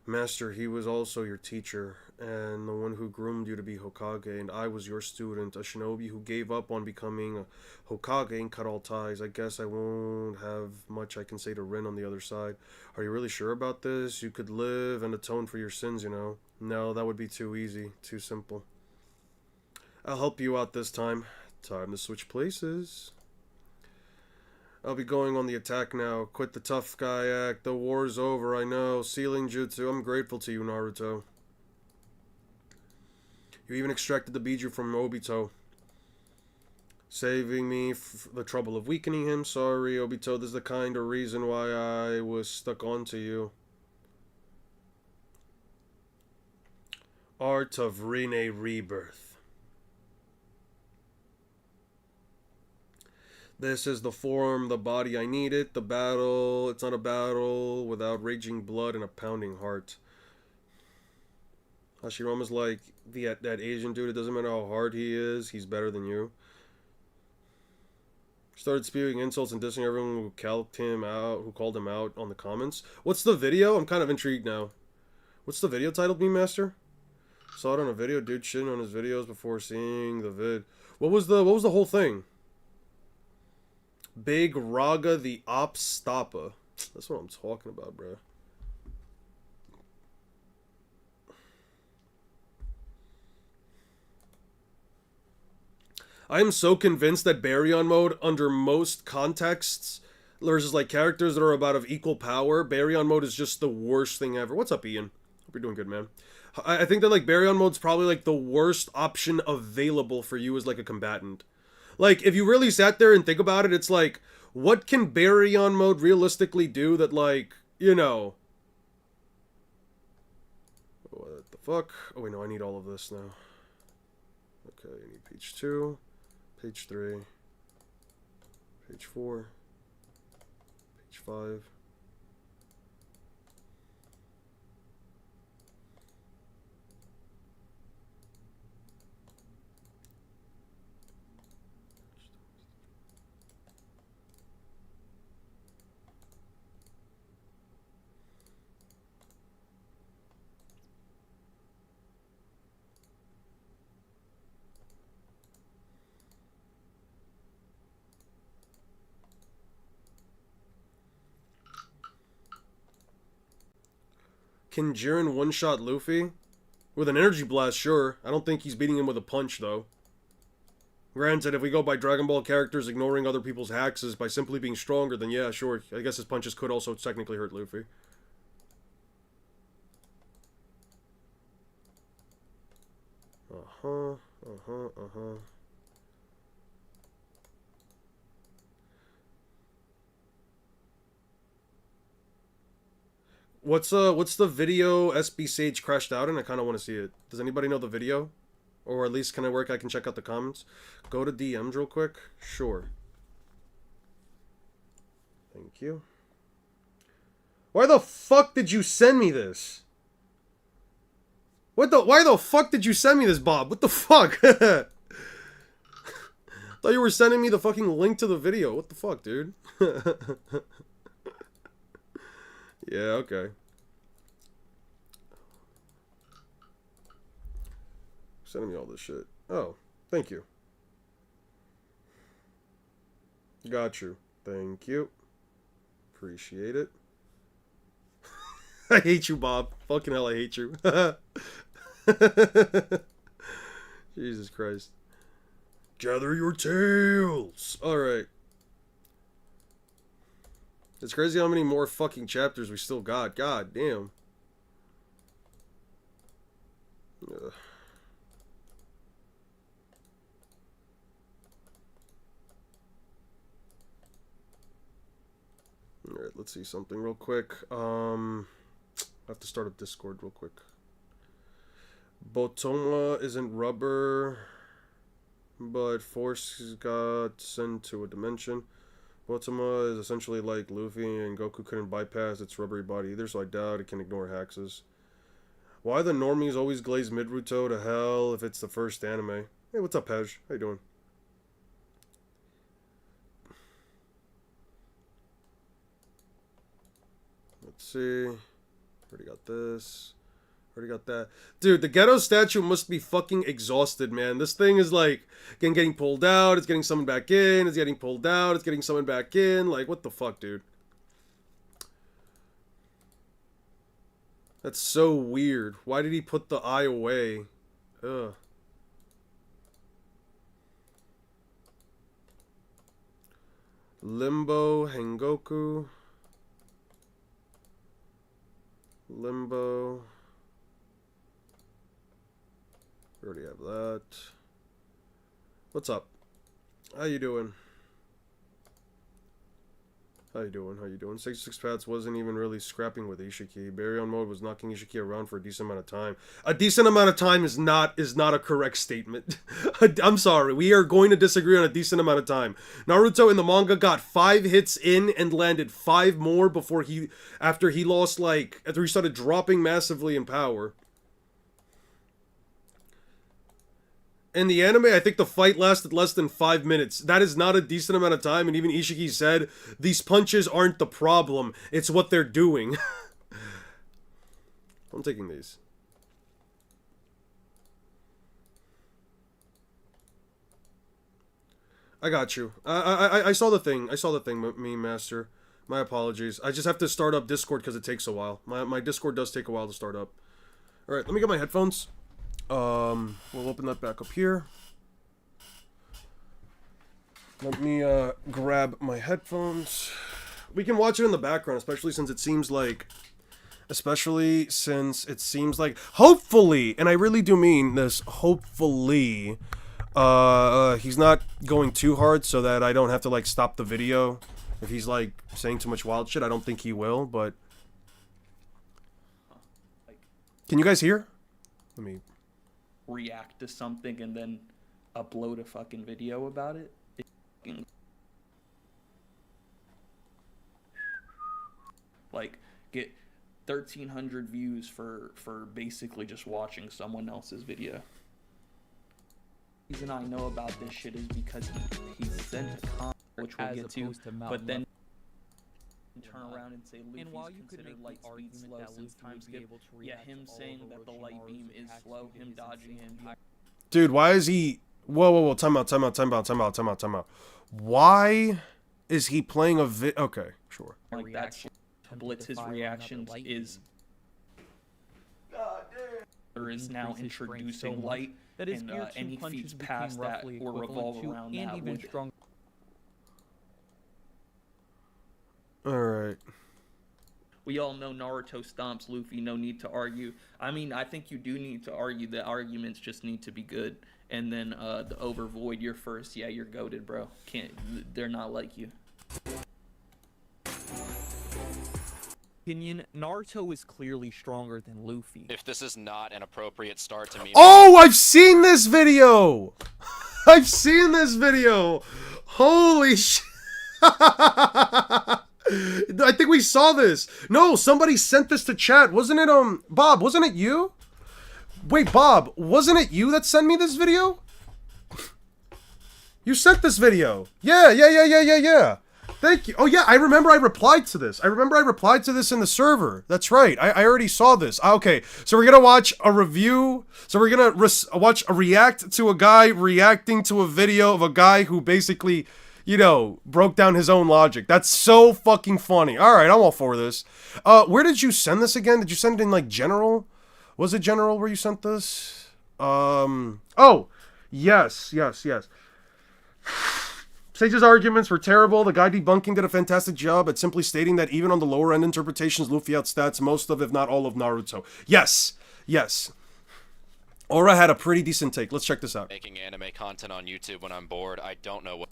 Master, he was also your teacher, and the one who groomed you to be Hokage, and I was your student, a shinobi who gave up on becoming a Hokage and cut all ties. I guess I won't have much I can say to Rin on the other side. Are you really sure about this? You could live and atone for your sins, you know. No, that would be too easy, too simple. I'll help you out this time. Time to switch places. I'll be going on the attack now. Quit the tough guy act. The war's over, I know. Sealing jutsu. I'm grateful to you, Naruto. You even extracted the Biju from Obito. Saving me the trouble of weakening him. Sorry, Obito, this is the kind of reason why I was stuck onto you. Art of Rene Rebirth. This is the form, the body I needed. The battle, it's not a battle without raging blood and a pounding heart. Hashirama's like, that Asian dude, it doesn't matter how hard he is, he's better than you. Started spewing insults and dissing everyone who called him out on the comments. What's the video? I'm kind of intrigued now. What's the video titled, Beam Master? Saw it on a video, dude shitting on his videos before seeing the vid. What was the whole thing? Big Raga the Op Stoppa. That's what I'm talking about, bro. I am so convinced that Baryon mode, under most contexts, there's like characters that are about of equal power. Baryon mode is just the worst thing ever. What's up, Ian? Hope you're doing good, man. I think that like Baryon mode's probably like the worst option available for you as like a combatant. Like, if you really sat there and think about it, it's like, what can Baryon mode realistically do that, like, you know... What the fuck? Oh, wait, no, I need all of this now. Okay, I need page 2, page 3, page 4, page 5... Can Jiren one-shot Luffy? With an energy blast, sure. I don't think he's beating him with a punch, though. Granted, if we go by Dragon Ball characters ignoring other people's hacks by simply being stronger, then yeah, sure. I guess his punches could also technically hurt Luffy. What's the video SB Sage crashed out in? I kind of want to see it. Does anybody know the video? Or at least I can check out the comments. Go to DMs real quick. Sure. Thank you. Why the fuck did you send me this? Why the fuck did you send me this, Bob? What the fuck? Thought you were sending me the fucking link to the video. What the fuck, dude? Yeah, okay. Sending me all this shit. Oh, thank you. Got you. Thank you. Appreciate it. I hate you, Bob. Fucking hell, I hate you. Jesus Christ. Gather your tails. Alright. It's crazy how many more fucking chapters we still got. God damn. Ugh. Alright, let's see something real quick. I have to start up Discord real quick. Botoma isn't rubber, but force got sent to a dimension. Botoma is essentially like Luffy, and Goku couldn't bypass its rubbery body either, so I doubt it can ignore Haxes. Why the normies always glaze Midruto to hell if it's the first anime? Hey, what's up, Pej? How you doing? Let's see. Already got this. Already got that. Dude, the ghetto statue must be fucking exhausted, man. This thing is like getting pulled out, it's getting summoned back in, it's getting pulled out, it's getting summoned back in. Like, what the fuck, dude? That's so weird. Why did he put the eye away? Ugh. Limbo, Hengoku. Limbo. We already have that. What's up? How you doing? How you doing? How you doing? 66 Pats wasn't even really scrapping with Ishiki. Barry on mode was knocking Ishiki around for a decent amount of time. A decent amount of time is not a correct statement. I'm sorry. We are going to disagree on a decent amount of time. Naruto in the manga got 5 hits in and landed 5 more before after he started dropping massively in power. In the anime, I think the fight lasted less than 5 minutes. That is not a decent amount of time, and even Ishiki said, these punches aren't the problem, it's what they're doing. I'm taking these. I got you. I saw the thing. I saw the thing, meme master. My apologies. I just have to start up Discord because it takes a while. My Discord does take a while to start up. Alright, let me get my headphones. We'll open that back up here. Let me grab my headphones. We can watch it in the background, especially since it seems like hopefully, and I really do mean this, hopefully he's not going too hard so that I don't have to like stop the video if he's like saying too much wild shit. I don't think he will, but can you guys hear? Let me react to something and then upload a fucking video about it. Like, get 1,300 views for basically just watching someone else's video. The reason I know about this shit is because he sent a comment, which we'll get to, but then turn around and say Luffy's considered light speed slow since time skip. Yeah, him saying that the light beam is slow, him dodging it. Dude, why is he... Whoa, time out. Why is he playing a Okay, sure. Like, that's Blitz, his reactions is... There is now introducing light, and any feats past that or revolve around that would... Alright. We all know Naruto stomps Luffy, no need to argue. I mean, I think you do need to argue. The arguments just need to be good. And then the over Void, you're first. Yeah, you're goated, bro. They're not like you. Opinion, Naruto is clearly stronger than Luffy. If this is not an appropriate start to me... Oh, I've seen this video! I've seen this video! Holy shit! I think we saw this. No, somebody sent this to chat. Wasn't it, Bob, wasn't it you? Wait, Bob, wasn't it you that sent me this video? You sent this video. Yeah. Thank you. Oh, yeah, I remember I replied to this. I remember I replied to this in the server. That's right. I already saw this. Okay, so we're gonna watch a review. So we're gonna watch a react to a guy reacting to a video of a guy who basically... you know, broke down his own logic. That's so fucking funny. Alright, I'm all for this. Where did you send this again? Did you send it in, like, General? Was it General where you sent this? Oh! Yes. Sage's arguments were terrible. The guy debunking did a fantastic job at simply stating that even on the lower end interpretations, Luffy outstats most of, if not all of, Naruto. Yes. Aura had a pretty decent take. Let's check this out. Making anime content on YouTube when I'm bored, I don't know what...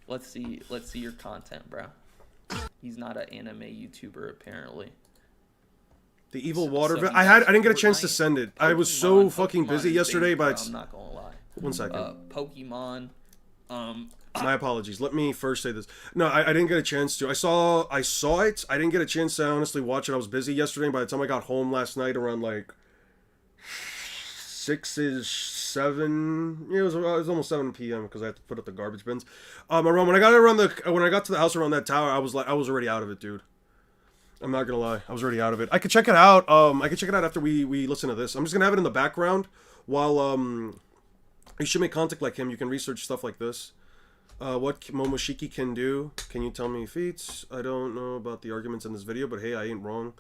Let's see your content, bro. He's not an anime YouTuber, apparently. The evil water... I didn't get a chance to send it. I was so fucking busy yesterday, but... I'm not gonna lie. 1 second. Pokemon... My apologies. Let me first say this. No, I didn't get a chance to. I saw it. I didn't get a chance to honestly watch it. I was busy yesterday. By the time I got home last night around like 7. Yeah, it was almost 7 p.m. because I had to put up the garbage bins. Around when I got to the house around that tower, I was already out of it, dude. I'm not gonna lie, I was already out of it. I could check it out. I could check it out after we listen to this. I'm just gonna have it in the background while you should make contact like him. You can research stuff like this. What Momoshiki can do. Can you tell me feats? I don't know about the arguments in this video, but hey, I ain't wrong.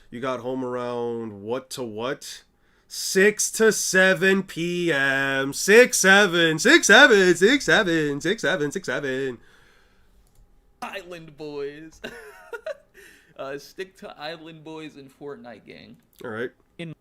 You got home around what to what? 6 to 7 p.m. 6, 7. Island Boys. Stick to Island Boys and Fortnite gang. Alright. In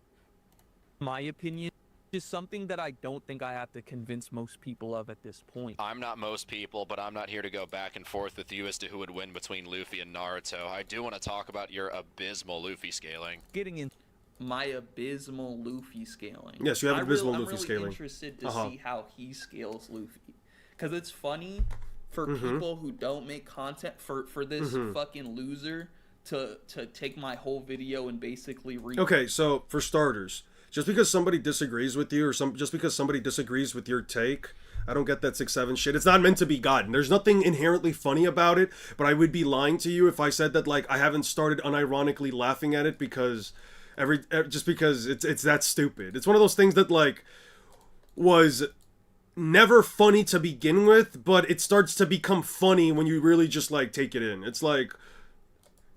my opinion, Just something that I don't think I have to convince most people of at this point. I'm not most people, but I'm not here to go back and forth with you as to who would win between Luffy and Naruto. I do want to talk about your abysmal Luffy scaling. Getting in. My abysmal Luffy scaling. Yes, you have abysmal Luffy I'm really scaling. interested to see how he scales Luffy, because it's funny for people who don't make content for this fucking loser to take my whole video and basically Okay, so for starters, just because somebody disagrees with you, or just because somebody disagrees with your take, I don't get that 6-7 shit. It's not meant to be gotten. There's nothing inherently funny about it, but I would be lying to you if I said that, like, I haven't started unironically laughing at it because just because it's that stupid. It's one of those things that, like, was never funny to begin with, but it starts to become funny when you really just, like, take it in. It's like,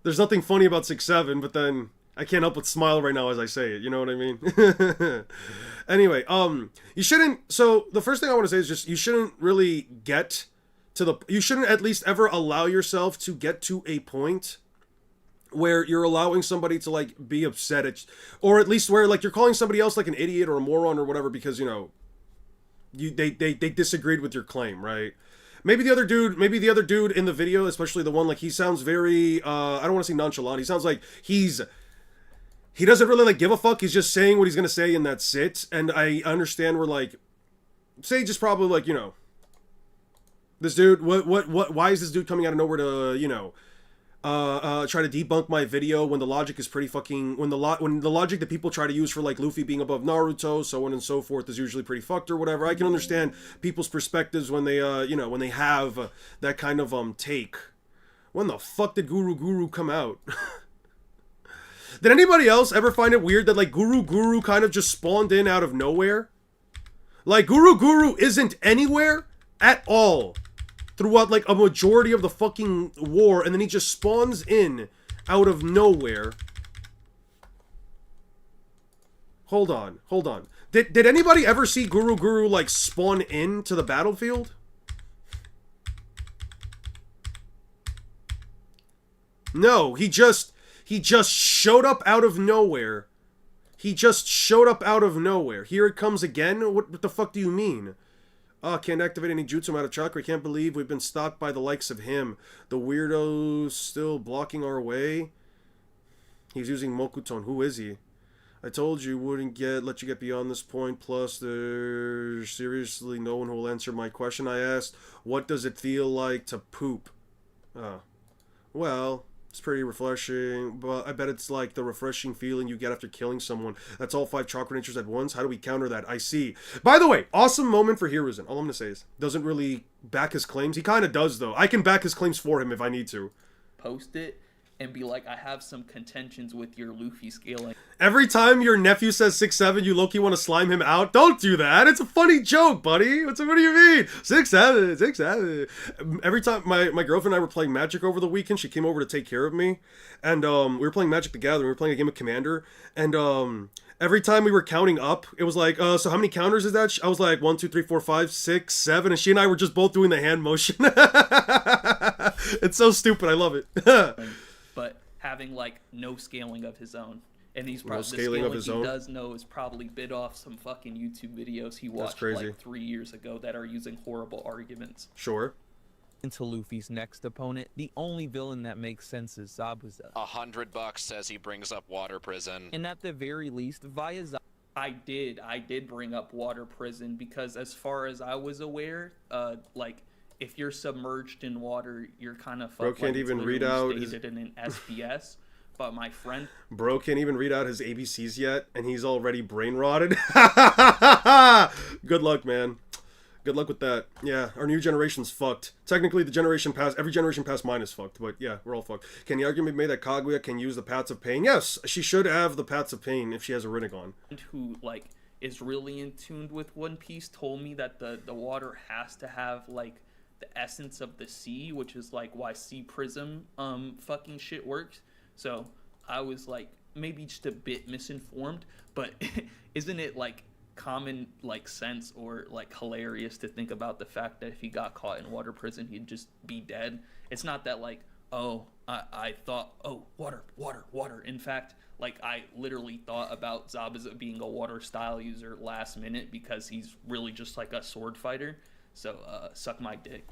there's nothing funny about 6-7, but then I can't help but smile right now as I say it, you know what I mean? Anyway, you shouldn't, so the first thing I want to say is just, you shouldn't really get to you shouldn't at least ever allow yourself to get to a point where you're allowing somebody to, like, be upset at, or at least where, like, you're calling somebody else, like, an idiot or a moron or whatever because, you know, they disagreed with your claim, right? Maybe the other dude in the video, especially the one, like, he sounds very, I don't want to say nonchalant. He sounds like he doesn't really, like, give a fuck. He's just saying what he's gonna say and that's it. And I understand we're, like, say just probably, like, you know, this dude, why is this dude coming out of nowhere to, you know, try to debunk my video when the logic is pretty fucking, when the logic that people try to use for, like, Luffy being above Naruto, so on and so forth, is usually pretty fucked or whatever. I can understand people's perspectives when they, you know, when they have that kind of, take. When the fuck did Guru come out? Did anybody else ever find it weird that, like, Guru kind of just spawned in out of nowhere? Like, Guru isn't anywhere at all throughout, like, a majority of the fucking war, and then he just spawns in out of nowhere. Hold on. Did anybody ever see Guru, like, spawn in to the battlefield? No, he just showed up out of nowhere. Here it comes again? What the fuck do you mean? Can't activate any jutsu, I'm out of chakra. Can't believe we've been stalked by the likes of him. The weirdo's still blocking our way. He's using Mokuton. Who is he? I told you wouldn't let you get beyond this point. Plus, there's seriously no one who will answer my question. I asked, what does it feel like to poop? Well, it's pretty refreshing, but I bet it's like the refreshing feeling you get after killing someone. That's all 5 chakra natures at once. How do we counter that? I see. By the way, awesome moment for Hiruzen. All I'm going to say is, doesn't really back his claims. He kind of does, though. I can back his claims for him if I need to. Post it and be like, I have some contentions with your Luffy scaling. Every time your nephew says 6-7, you low-key want to slime him out. Don't do that. It's a funny joke, buddy. What do you mean? 6-7. Every time my girlfriend and I were playing Magic over the weekend, she came over to take care of me. And we were playing Magic the Gathering. We were playing a game of Commander. And every time we were counting up, it was like, so how many counters is that? I was like, 1, 2, 3, 4, 5, 6, 7. And she and I were just both doing the hand motion. It's so stupid. I love it. But having, like, no scaling of his own. And he's probably, No the scaling of his he own? does know is probably bit off some fucking YouTube videos he watched like 3 years ago that are using horrible arguments. Sure. Into Luffy's next opponent, the only villain that makes sense is Zabuza. $100 says he brings up water prison. And at the very least, via I did bring up water prison because as far as I was aware, like, if you're submerged in water, you're kind of fucked. Bro can't like even read out stated in an SPS. But my friend... Bro can't even read out his ABCs yet, and he's already brain rotted. Good luck, man. Good luck with that. Yeah, our new generation's fucked. Technically, every generation past mine is fucked, but yeah, we're all fucked. Can the argument be made that Kaguya can use the Paths of Pain? Yes, she should have the Paths of Pain if she has a Rinnegan. Who, like, is really in tune with One Piece told me that the water has to have, like, the essence of the sea, which is, like, why Sea Prism fucking shit works. So I was, like, maybe just a bit misinformed, but isn't it, like, common, like, sense or, like, hilarious to think about the fact that if he got caught in water prison, he'd just be dead? It's not that, like, oh, I thought, oh, water, water, water. In fact, like, I literally thought about Zabuza being a water style user last minute because he's really just like a sword fighter. So, suck my dick.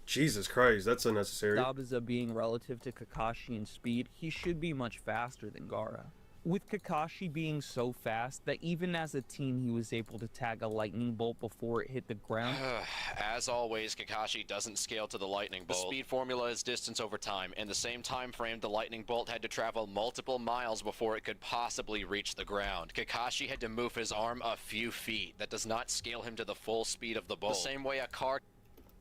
Jesus Christ, that's unnecessary. Zabuza being relative to Kakashi in speed, he should be much faster than Gaara. With Kakashi being so fast that even as a teen he was able to tag a lightning bolt before it hit the ground. As always, Kakashi doesn't scale to the lightning bolt. The speed formula is distance over time. In the same time frame, the lightning bolt had to travel multiple miles before it could possibly reach the ground. Kakashi had to move his arm a few feet. That does not scale him to the full speed of the bolt. The same way a car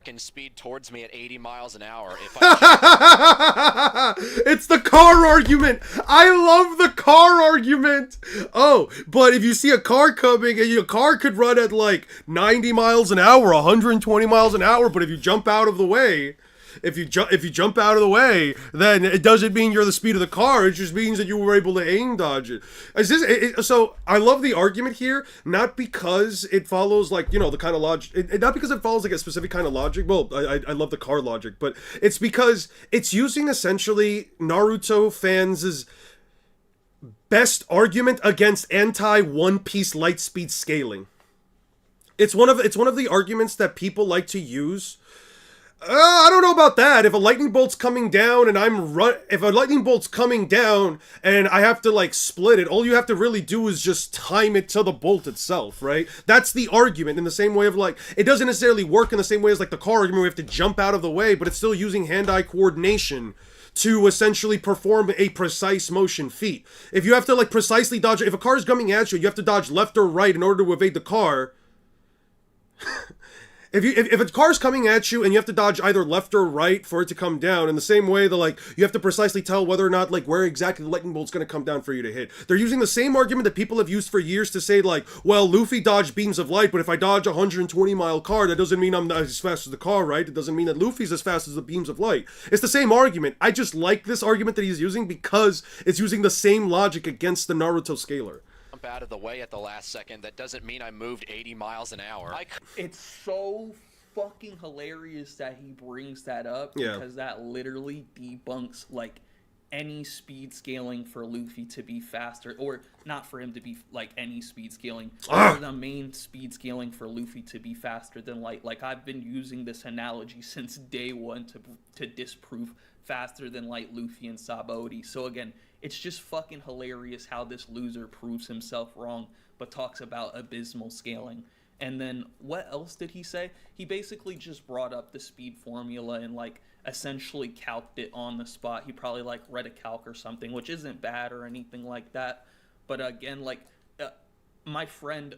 can speed towards me at 80 miles an hour if I It's the car argument. I love the car argument. Oh, but if you see a car coming and your car could run at like 90 miles an hour, 120 miles an hour, but if you jump out of the way, if you jump out of the way, then it doesn't mean you're the speed of the car. It just means that you were able to aim dodge it. So I love the argument here, not because it follows like, you know, the kind of logic, not because it follows like a specific kind of logic. Well, I love the car logic, but it's because it's using essentially Naruto fans' best argument against anti-One Piece light speed scaling. It's one of the arguments that people like to use. I don't know about that. If a lightning bolt's coming down and if a lightning bolt's coming down and I have to like split it, all you have to really do is just time it to the bolt itself, right? That's the argument. In the same way of like, it doesn't necessarily work in the same way as like the car argument. We have to jump out of the way, but it's still using hand-eye coordination to essentially perform a precise motion feat. If you have to like precisely dodge, if a car is coming at you, you have to dodge left or right in order to evade the car. If a car's coming at you and you have to dodge either left or right for it to come down, in the same way that like you have to precisely tell whether or not like where exactly the lightning bolt's gonna come down for you to hit. They're using the same argument that people have used for years to say like, well, Luffy dodged beams of light, but if I dodge a 120-mile car, that doesn't mean I'm not as fast as the car, right? It doesn't mean that Luffy's as fast as the beams of light. It's the same argument. I just like this argument that he's using because it's using the same logic against the Naruto scaler. out of the way at the last second, that doesn't mean I moved 80 miles an hour. It's so fucking hilarious that he brings that up, because that literally debunks like any speed scaling for Luffy to be faster, or not for him to be like any speed scaling, or the main speed scaling for Luffy to be faster than light. Like, I've been using this analogy since day one to disprove faster than light Luffy and Sabaody. So again, it's just fucking hilarious how this loser proves himself wrong, but talks about abysmal scaling. And then what else did he say? He basically just brought up the speed formula and like essentially calced it on the spot. He probably like read a calc or something, which isn't bad or anything like that. But again, like my friend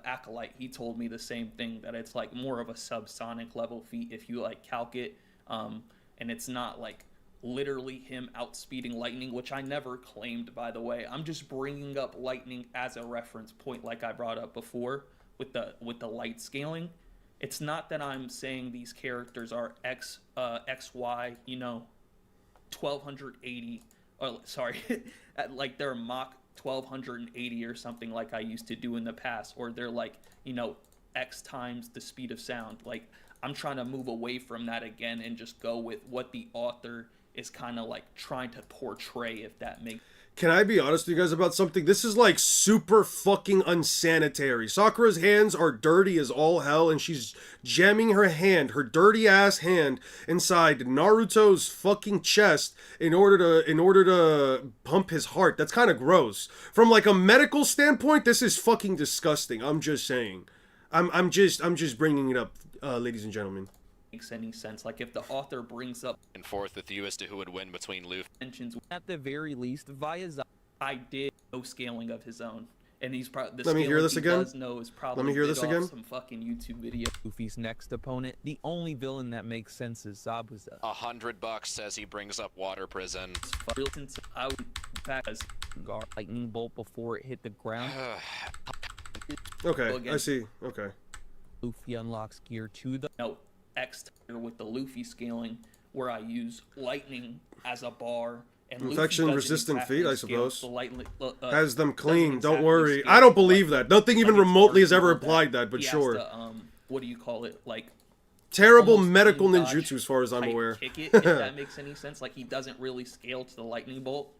Acolyte, he told me the same thing, that it's like more of a subsonic level feat if you like calc it, and it's not like literally him outspeeding lightning, which I never claimed, by the way. I'm just bringing up lightning as a reference point, like I brought up before with the light scaling. It's not that I'm saying these characters are XY, 1280, or sorry, like they're Mach 1280 or something like I used to do in the past, or they're like, X times the speed of sound. Like, I'm trying to move away from that again and just go with what the author is kind of like trying to portray, if that makes. Can I be honest with you guys about something? This is like super fucking unsanitary. Sakura's hands are dirty as all hell, and she's jamming her dirty ass hand inside Naruto's fucking chest in order to pump his heart. That's kind of gross. From like a medical standpoint, this is fucking disgusting. I'm just saying. I'm just bringing it up, ladies and gentlemen. Makes any sense. Like, if the author brings up and forth with you as to who would win between Luffy. At the very least, via I did no scaling of his own, and he's probably. Let me hear this again. Let me hear this again. Some fucking YouTube video. Luffy's next opponent, the only villain that makes sense is Zabuza. $100 says he brings up water prison. I would as lightning bolt before it hit the ground. Okay, I see. Okay. Luffy unlocks gear 2. X tier with the Luffy scaling, where I use lightning as a bar, and infection resistant feat, I suppose. Has them doesn't clean. Don't exactly worry. scale, I don't believe that. Nothing even like, it's remotely has ever arguable applied that, but he sure. has to, what do you call it? Like, terrible almost medical clean dodge ninjutsu as far as I'm type aware. kick it, if that makes any sense. Like, he doesn't really scale to the lightning bolt.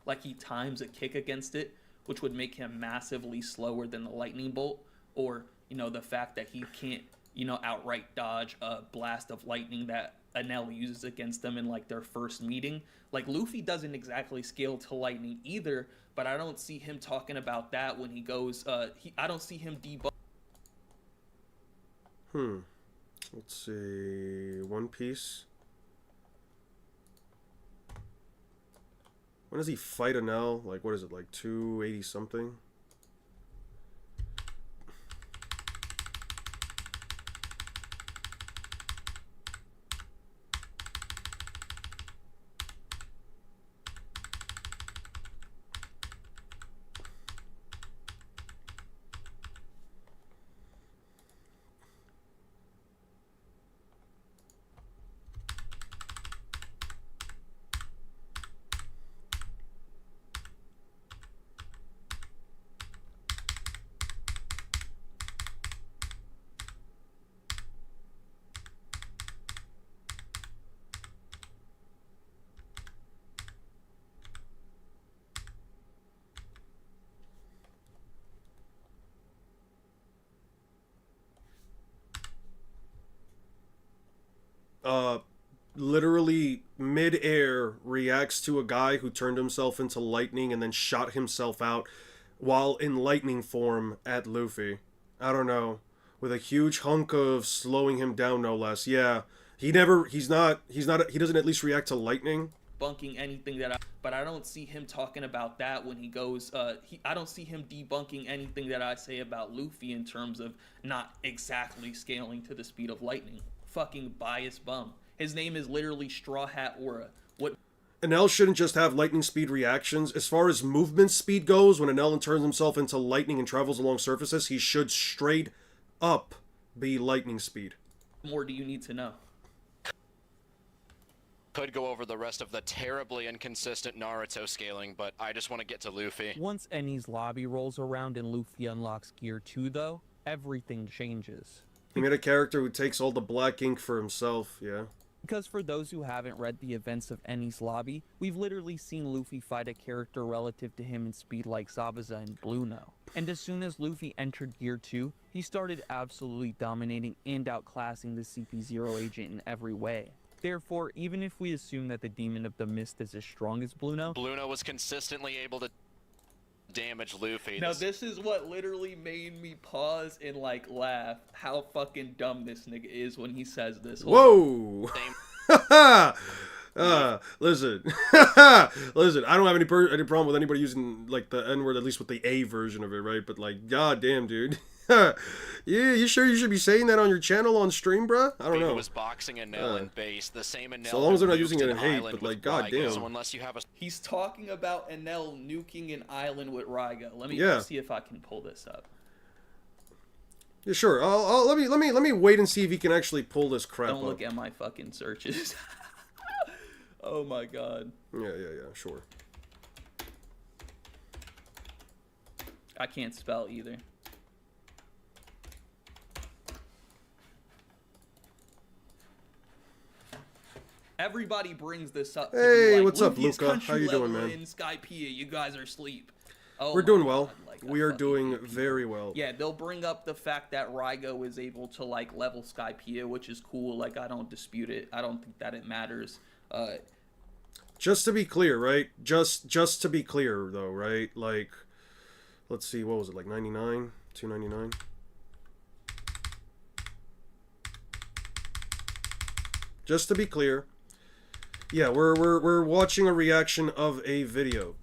Like, he times a kick against it, which would make him massively slower than the lightning bolt. Or, you know, the fact that he can't, you know, outright dodge a blast of lightning that Enel uses against them in, like, their first meeting. Like, Luffy doesn't exactly scale to lightning either, but I don't see him talking about that when he goes, I don't see him debunk. Let's see. One Piece. When does he fight Enel? Like, what is it, like 280 something? Literally mid-air reacts to a guy who turned himself into lightning and then shot himself out while in lightning form at Luffy. I don't know. With a huge hunk of slowing him down, no less. Yeah. He doesn't at least react to lightning. Debunking anything but I don't see him talking about that when he goes, I don't see him debunking anything that I say about Luffy in terms of not exactly scaling to the speed of lightning. Fucking biased bum. His name is literally Straw Hat Aura. What? Enel shouldn't just have lightning speed reactions. As far as movement speed goes, when Enel turns himself into lightning and travels along surfaces, he should straight up be lightning speed. More do you need to know? Could go over the rest of the terribly inconsistent Naruto scaling, but I just want to get to Luffy. Once Eni's lobby rolls around and Luffy unlocks Gear 2, though, everything changes. He made a character who takes all the black ink for himself, yeah. Because for those who haven't read the events of Eni's lobby, we've literally seen Luffy fight a character relative to him in speed like Zabuza and Blueno. And as soon as Luffy entered Gear 2, he started absolutely dominating and outclassing the CP0 agent in every way. Therefore, even if we assume that the Demon of the Mist is as strong as Blueno was consistently able to damage Luffy. Now this is what literally made me pause and like laugh how fucking dumb this nigga is when he says this. Whoa! Listen, listen. I don't have any problem with anybody using like the N-word, at least with the A version of it, right? But like, goddamn, dude. Yeah, you sure you should be saying that on your channel on stream, bruh? I don't know. Was boxing Enel in base, the same Enel. So long as they're not using it in hate, but like, goddamn. So unless you have a... He's talking about Enel nuking an island with Raiga. Let me see if I can pull this up. Yeah, sure. Let me wait and see if he can actually pull this crap up. Don't look at my fucking searches. Oh my god. Yeah, sure. I can't spell either. Everybody brings this up. Hey, like, what's up, Luca? How you doing, man? In Skypiea, you guys are asleep. Oh, we're doing well. Like, we are doing very well. Yeah, they'll bring up the fact that Raiga was able to like level Skypiea, which is cool. Like, I don't dispute it. I don't think that it matters. Just to be clear, right? Just to be clear, though, right? Like, let's see, what was it, like 99, 299? Just to be clear. Yeah, we're watching a reaction of a video.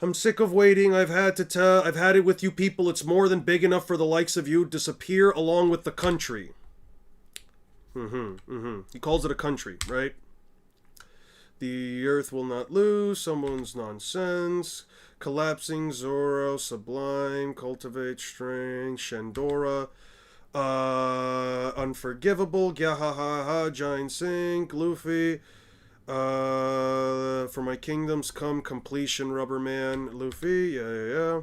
I'm sick of waiting. I've had it with you people. It's more than big enough for the likes of you. Disappear along with the country. He calls it a country, right? The earth will not lose. Someone's nonsense. Collapsing Zoro, Sublime, Cultivate Strength, Shandora. Unforgivable, Gyahahaha, Giant Sink, Luffy, For My Kingdoms Come, Completion, Rubberman, Luffy, yeah.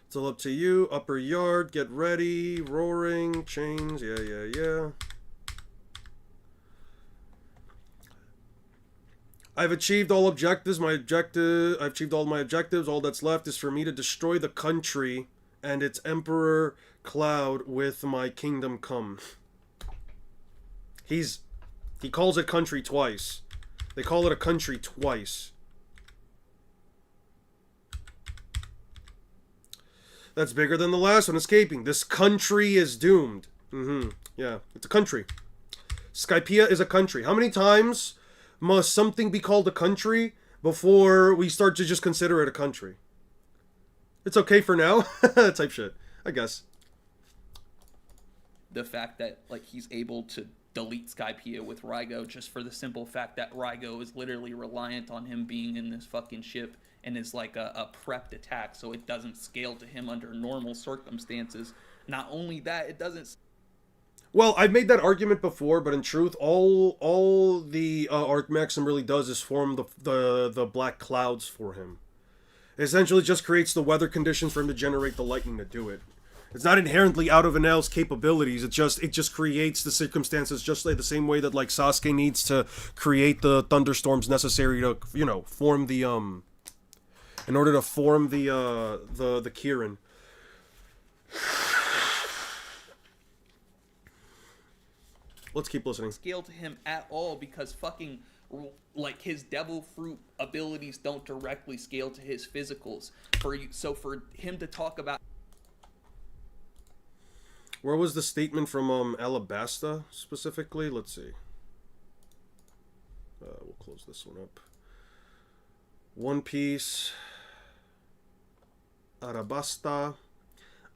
It's all up to you. Upper yard, get ready. Roaring, chains, yeah. I've achieved all objectives. I've achieved all my objectives. All that's left is for me to destroy the country and its emperor Cloud with my kingdom come. He calls it country twice. They call it a country twice. That's bigger than the last one, escaping. This country is doomed. Yeah, it's a country. Skypiea is a country. How many times must something be called a country before we start to just consider it a country? It's okay for now? Type shit, I guess. The fact that, like, he's able to delete Skypiea with Raigo just for the simple fact that Raigo is literally reliant on him being in this fucking ship and is like a prepped attack, so it doesn't scale to him under normal circumstances. Not only that, it doesn't... Well, I've made that argument before, but in truth, all the Arc Maxim really does is form the black clouds for him. It essentially just creates the weather conditions for him to generate the lightning to do it. It's not inherently out of an L's capabilities. It just creates the circumstances, just like the same way that like Sasuke needs to create the thunderstorms necessary to, you know, form the in order to form the Kirin. Let's keep listening. Scale to him at all because fucking, like, his devil fruit abilities don't directly scale to his physicals. So for him to talk about... Where was the statement from Alabasta specifically? Let's see. We'll close this one up. One Piece. Alabasta.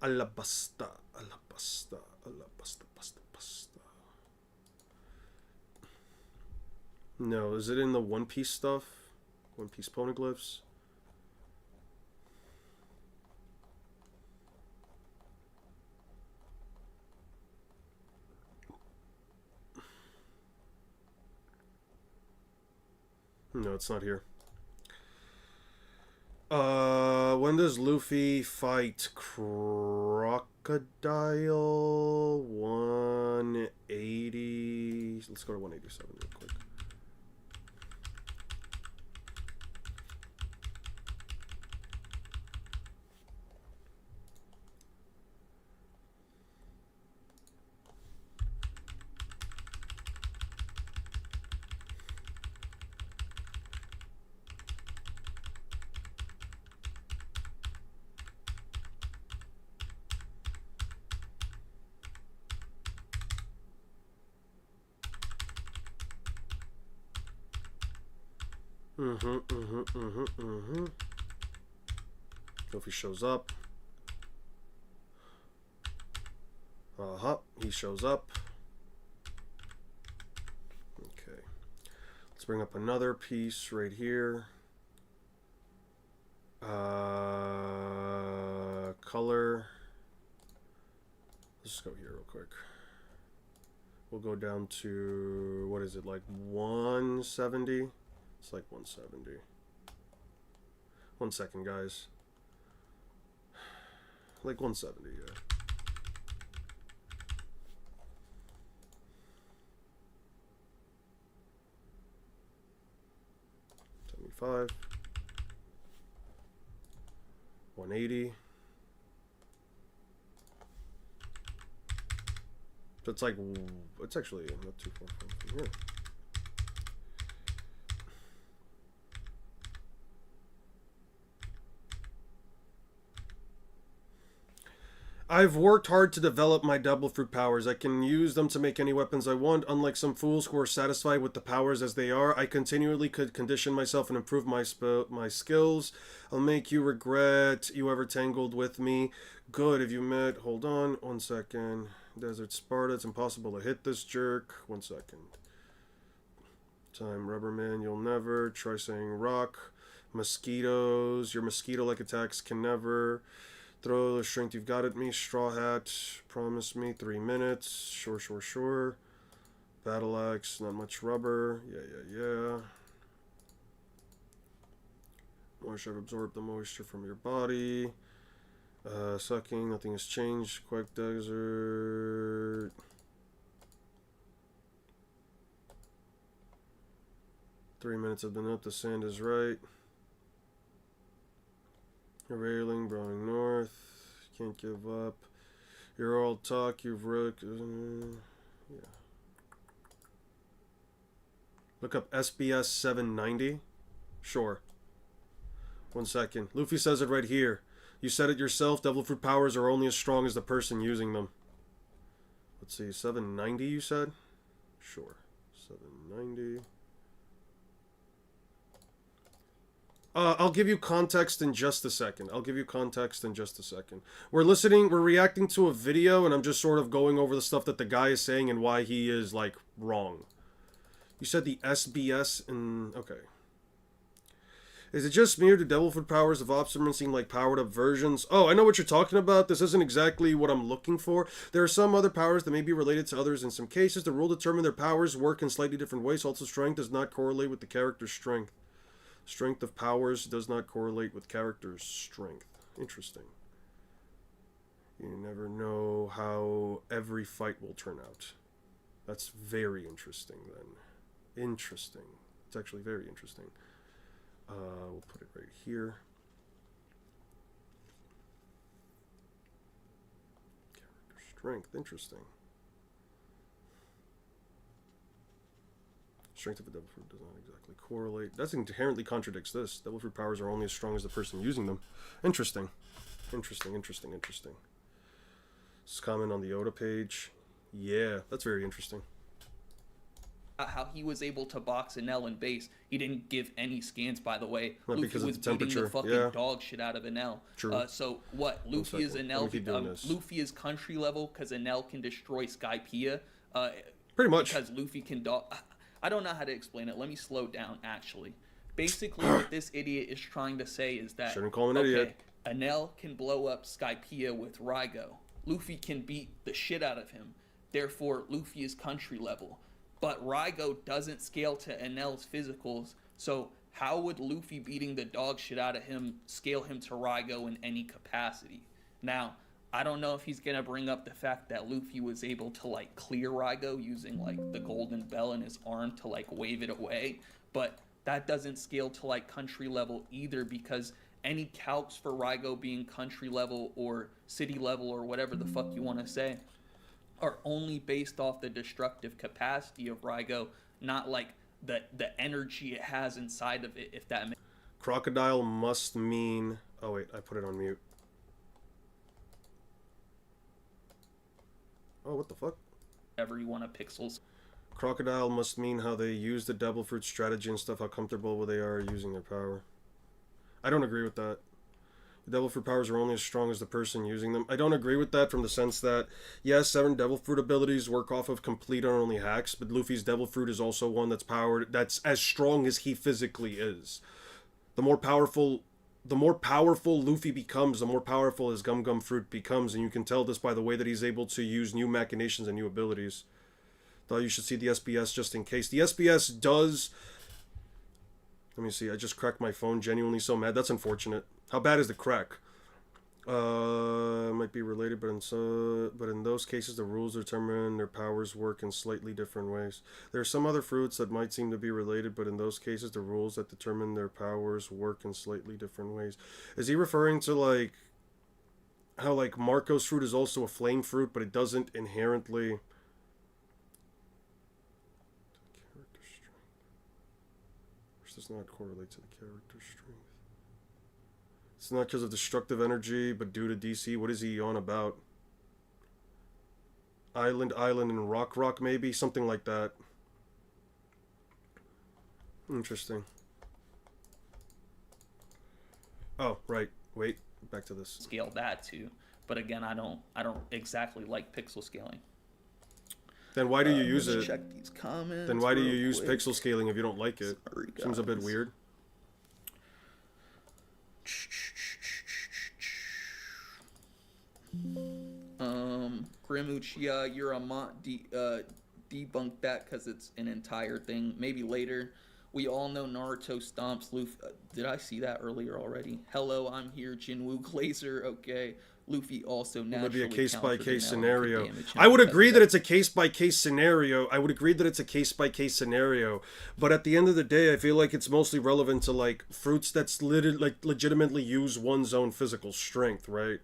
Alabasta. Alabasta. Alabasta. Basta. No, is it in the One Piece stuff? One Piece poneglyphs? No, it's not here. When does Luffy fight Crocodile? 180. Let's go to 187 real quick. Luffy shows up. He shows up. Okay. Let's bring up another piece right here. Color. Let's just go here real quick. We'll go down to, what is it, like 170? It's like 170. 1 second, guys. Like 170, yeah. $75. 180. So it's like, it's actually not too far from here. I've worked hard to develop my double fruit powers. I can use them to make any weapons I want. Unlike some fools who are satisfied with the powers as they are, I continually could condition myself and improve my skills. I'll make you regret you ever tangled with me. Good, if you met... Hold on, 1 second. Desert Sparta, it's impossible to hit this jerk. 1 second. Time, Rubberman, you'll never. Try saying rock. Mosquitoes, your mosquito-like attacks can never... Throw the strength you've got at me. Straw Hat. Promise me 3 minutes. Sure. Battle Axe. Not much rubber. Yeah. Moisture. Absorb the moisture from your body. Sucking, nothing has changed. Quick Desert. Three minutes have been up. The sand is right. Railing, Browning North. Can't give up. You're all talk. You've wrote. Yeah. Look up SBS 790. Sure. 1 second. Luffy says it right here. You said it yourself. Devil fruit powers are only as strong as the person using them. Let's see. 790 you said? Sure. 790. I'll give you context in just a second. We're reacting to a video, and I'm just sort of going over the stuff that the guy is saying and why he is, like, wrong. You said the SBS and... Okay. Is it just me, or do devil fruit powers of Observant seem like powered-up versions? Oh, I know what you're talking about. This isn't exactly what I'm looking for. There are some other powers that may be related to others in some cases. The rule determines their powers work in slightly different ways. Also, strength does not correlate with the character's strength. Strength of powers does not correlate with character's strength. Interesting. You never know how every fight will turn out. That's very interesting, then. Interesting. It's actually very interesting. We'll put it right here. Character strength. Interesting. Strength of a devil fruit does not exactly correlate. That inherently contradicts this. Devil fruit powers are only as strong as the person using them. Interesting. Interesting. This comment on the Oda page. Yeah, that's very interesting. How he was able to box Enel in base. He didn't give any scans, by the way. Not Luffy because of was the temperature. beating the fucking Yeah. dog shit out of Enel. True. So what? Luffy is Enel. Luffy is country level because Enel can destroy Skypiea. Pretty much. Because Luffy can dog. I don't know how to explain it. Let me slow down. Actually, basically, what this idiot is trying to say is that Shouldn't call him an idiot. Enel can blow up Skypiea with Raigo. Luffy can beat the shit out of him. Therefore, Luffy is country level. But Raigo doesn't scale to Enel's physicals, so how would Luffy beating the dog shit out of him scale him to Raigo in any capacity? Now, I don't know if he's going to bring up the fact that Luffy was able to, like, clear Raigo using, like, the golden bell in his arm to, like, wave it away, but that doesn't scale to, like, country level either, because any calcs for Raigo being country level or city level or whatever the fuck you want to say are only based off the destructive capacity of Raigo, not like the energy it has inside of it, if that makes sense. Crocodile must mean... Oh wait, I put it on mute. Oh, what the fuck? Whatever you want to pixels. Crocodile must mean how they use the devil fruit strategy and stuff, how comfortable they are using their power. I don't agree with that. The devil fruit powers are only as strong as the person using them. I don't agree with that from the sense that, yes, 7 devil fruit abilities work off of complete or only hacks, but Luffy's devil fruit is also one that's powered, that's as strong as he physically is. The more powerful Luffy becomes, the more powerful his Gum Gum fruit becomes, and you can tell this by the way that he's able to use new machinations and new abilities. Thought you should see the SBS just in case. The SBS does... Let me see, I just cracked my phone, genuinely so mad. That's unfortunate. How bad is the crack? Might be related, but in those cases, the rules determine their powers work in slightly different ways. There are some other fruits that might seem to be related, but in those cases, the rules that determine their powers work in slightly different ways. Is he referring to, like, how, like, Marco's fruit is also a flame fruit, but it doesn't inherently... Character strength. Which does not correlate to the character strength. It's not because of destructive energy, but due to DC. What is he on about? Island, and Rock, maybe? Something like that. Interesting. Oh, right. Wait. Back to this. Scale that too. But again, I don't exactly like pixel scaling. Then why do you use it? Check these comments. Then why do you use pixel scaling if you don't like it? Sorry, Seems a bit guys. weird. Grimuchia, Yuramont debunk that because it's an entire thing. Maybe later. We all know Naruto stomps Luffy. Did I see that earlier already? Hello, I'm here, Jinwoo Glazer. Okay. Luffy also It naturally would be a case-by-case countered Enel and scenario. could damage him I would because agree of that it's a case-by-case scenario. I would agree that it's a case-by-case scenario. But at the end of the day, I feel like it's mostly relevant to, like, fruits that's legitimately use one's own physical strength, right?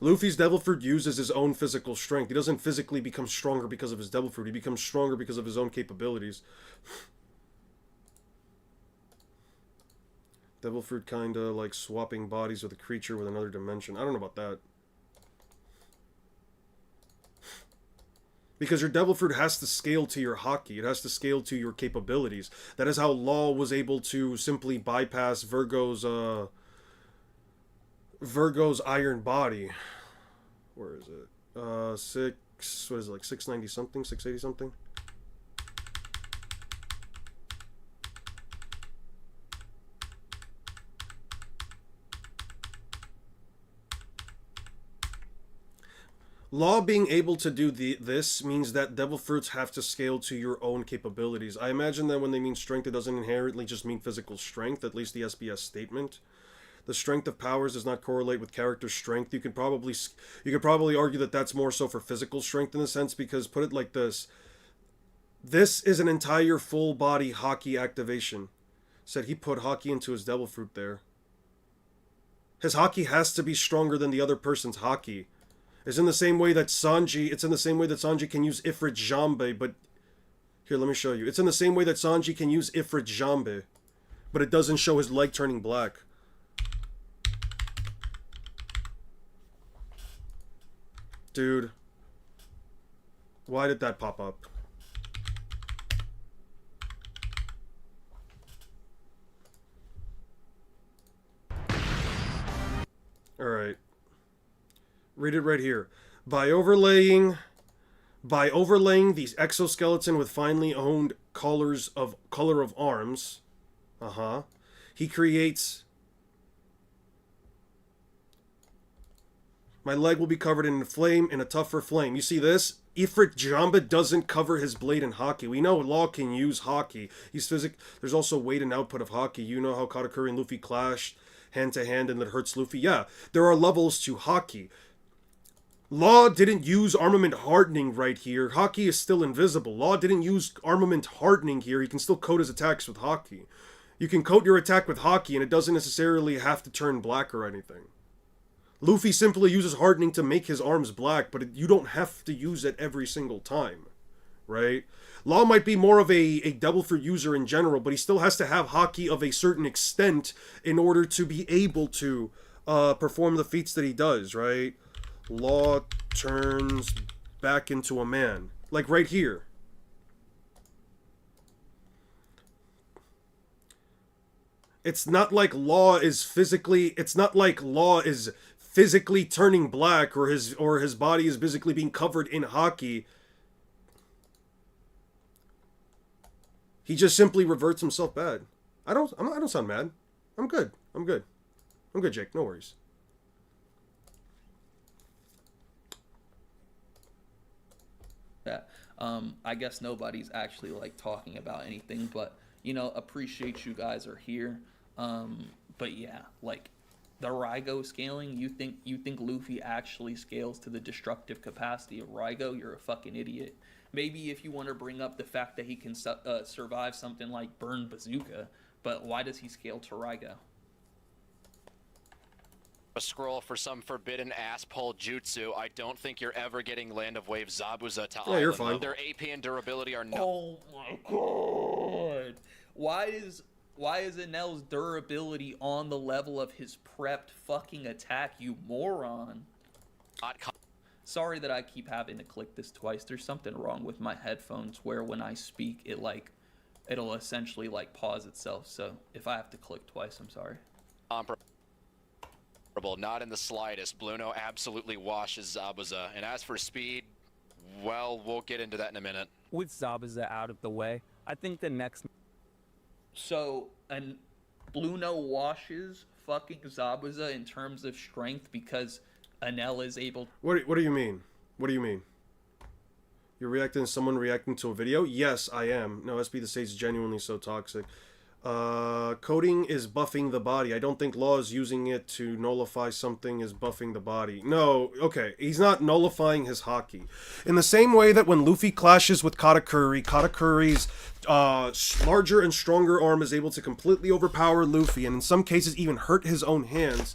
Luffy's devil fruit uses his own physical strength. He doesn't physically become stronger because of his devil fruit. He becomes stronger because of his own capabilities. Devil fruit kinda like swapping bodies with a creature with another dimension. I don't know about that. Because your devil fruit has to scale to your Haki. It has to scale to your capabilities. That is how Law was able to simply bypass Virgo's iron body. Where is it? What is it, like 690 something? 680 something? Law being able to do this means that devil fruits have to scale to your own capabilities. I imagine that when they mean strength, it doesn't inherently just mean physical strength, at least the SBS statement. The strength of powers does not correlate with character strength. You could probably argue that that's more so for physical strength in a sense, because put it like this. This is an entire full body Haki activation. Said he put Haki into his devil fruit there. His Haki has to be stronger than the other person's Haki. It's in the same way that Sanji can use Ifrit Jambe, but... Here, let me show you. It's in the same way that Sanji can use Ifrit Jambe, but it doesn't show his leg turning black. Dude. Why did that pop up? Alright. Read it right here. By overlaying the exoskeleton with finely honed color of arms, he creates... My leg will be covered in a tougher flame. You see this? Ifrit Jamba doesn't cover his blade in Haki. We know Law can use Haki. There's also weight and output of Haki. You know how Katakuri and Luffy clashed hand to hand and that hurts Luffy? Yeah, there are levels to Haki. Law didn't use armament hardening right here. Haki is still invisible. Law didn't use armament hardening here. He can still coat his attacks with Haki. You can coat your attack with Haki and it doesn't necessarily have to turn black or anything. Luffy simply uses hardening to make his arms black, but you don't have to use it every single time, right? Law might be more of a devil fruit user in general, but he still has to have Haki of a certain extent in order to be able to perform the feats that he does, right? Law turns back into a man. Like right here. It's not like Law is physically turning black or his body is physically being covered in Haki. He just simply reverts himself bad. I don't sound mad. I'm good, Jake. No worries. that. I guess nobody's actually like talking about anything, but you know, appreciate you guys are here. But yeah, like the Raigo scaling, you think Luffy actually scales to the destructive capacity of Raigo? You're a fucking idiot. Maybe if you want to bring up the fact that he can survive something like Burn Bazooka, but why does he scale to Raigo? A scroll for some forbidden ass pull jutsu. I don't think you're ever getting Land of Wave Zabuza to Island. You're fine. Their AP and durability are no. Oh my god! Why is Enel's durability on the level of his prepped fucking attack, you moron? Sorry that I keep having to click this twice. There's something wrong with my headphones where when I speak, it'll essentially like pause itself. So if I have to click twice, I'm sorry. Not in the slightest. Bluno absolutely washes Zabuza. And as for speed, well, we'll get into that in a minute. With Zabuza out of the way, I think the next... So, and Bluno washes fucking Zabuza in terms of strength because Enel is able... What do you mean? What do you mean? You're reacting to someone reacting to a video? Yes, I am. No, SB the Stage is genuinely so toxic. Coding is buffing the body. I don't think Law is using it to nullify something is buffing the body. No, okay, he's not nullifying his Haki. In the same way that when Luffy clashes with Katakuri, Katakuri's larger and stronger arm is able to completely overpower Luffy, and in some cases even hurt his own hands.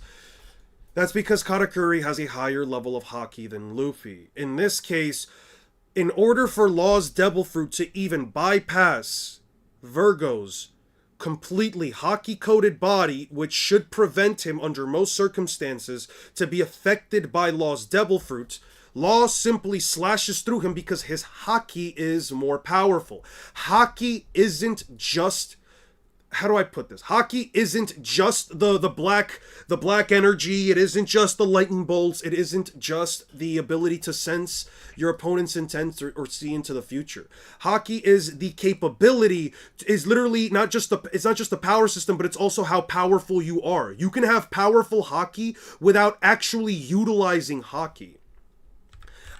That's because Katakuri has a higher level of Haki than Luffy. In this case, in order for Law's Devil Fruit to even bypass Virgo's completely Haki-coated body, which should prevent him under most circumstances to be affected by Law's Devil Fruit, Law simply slashes through him because his Haki is more powerful. Haki isn't just... How do I put this? Haki isn't just the black energy. It isn't just the lightning bolts. It isn't just the ability to sense your opponent's intent or see into the future. Haki is the capability, is literally not just the power system, but it's also how powerful you are. You can have powerful Haki without actually utilizing Haki.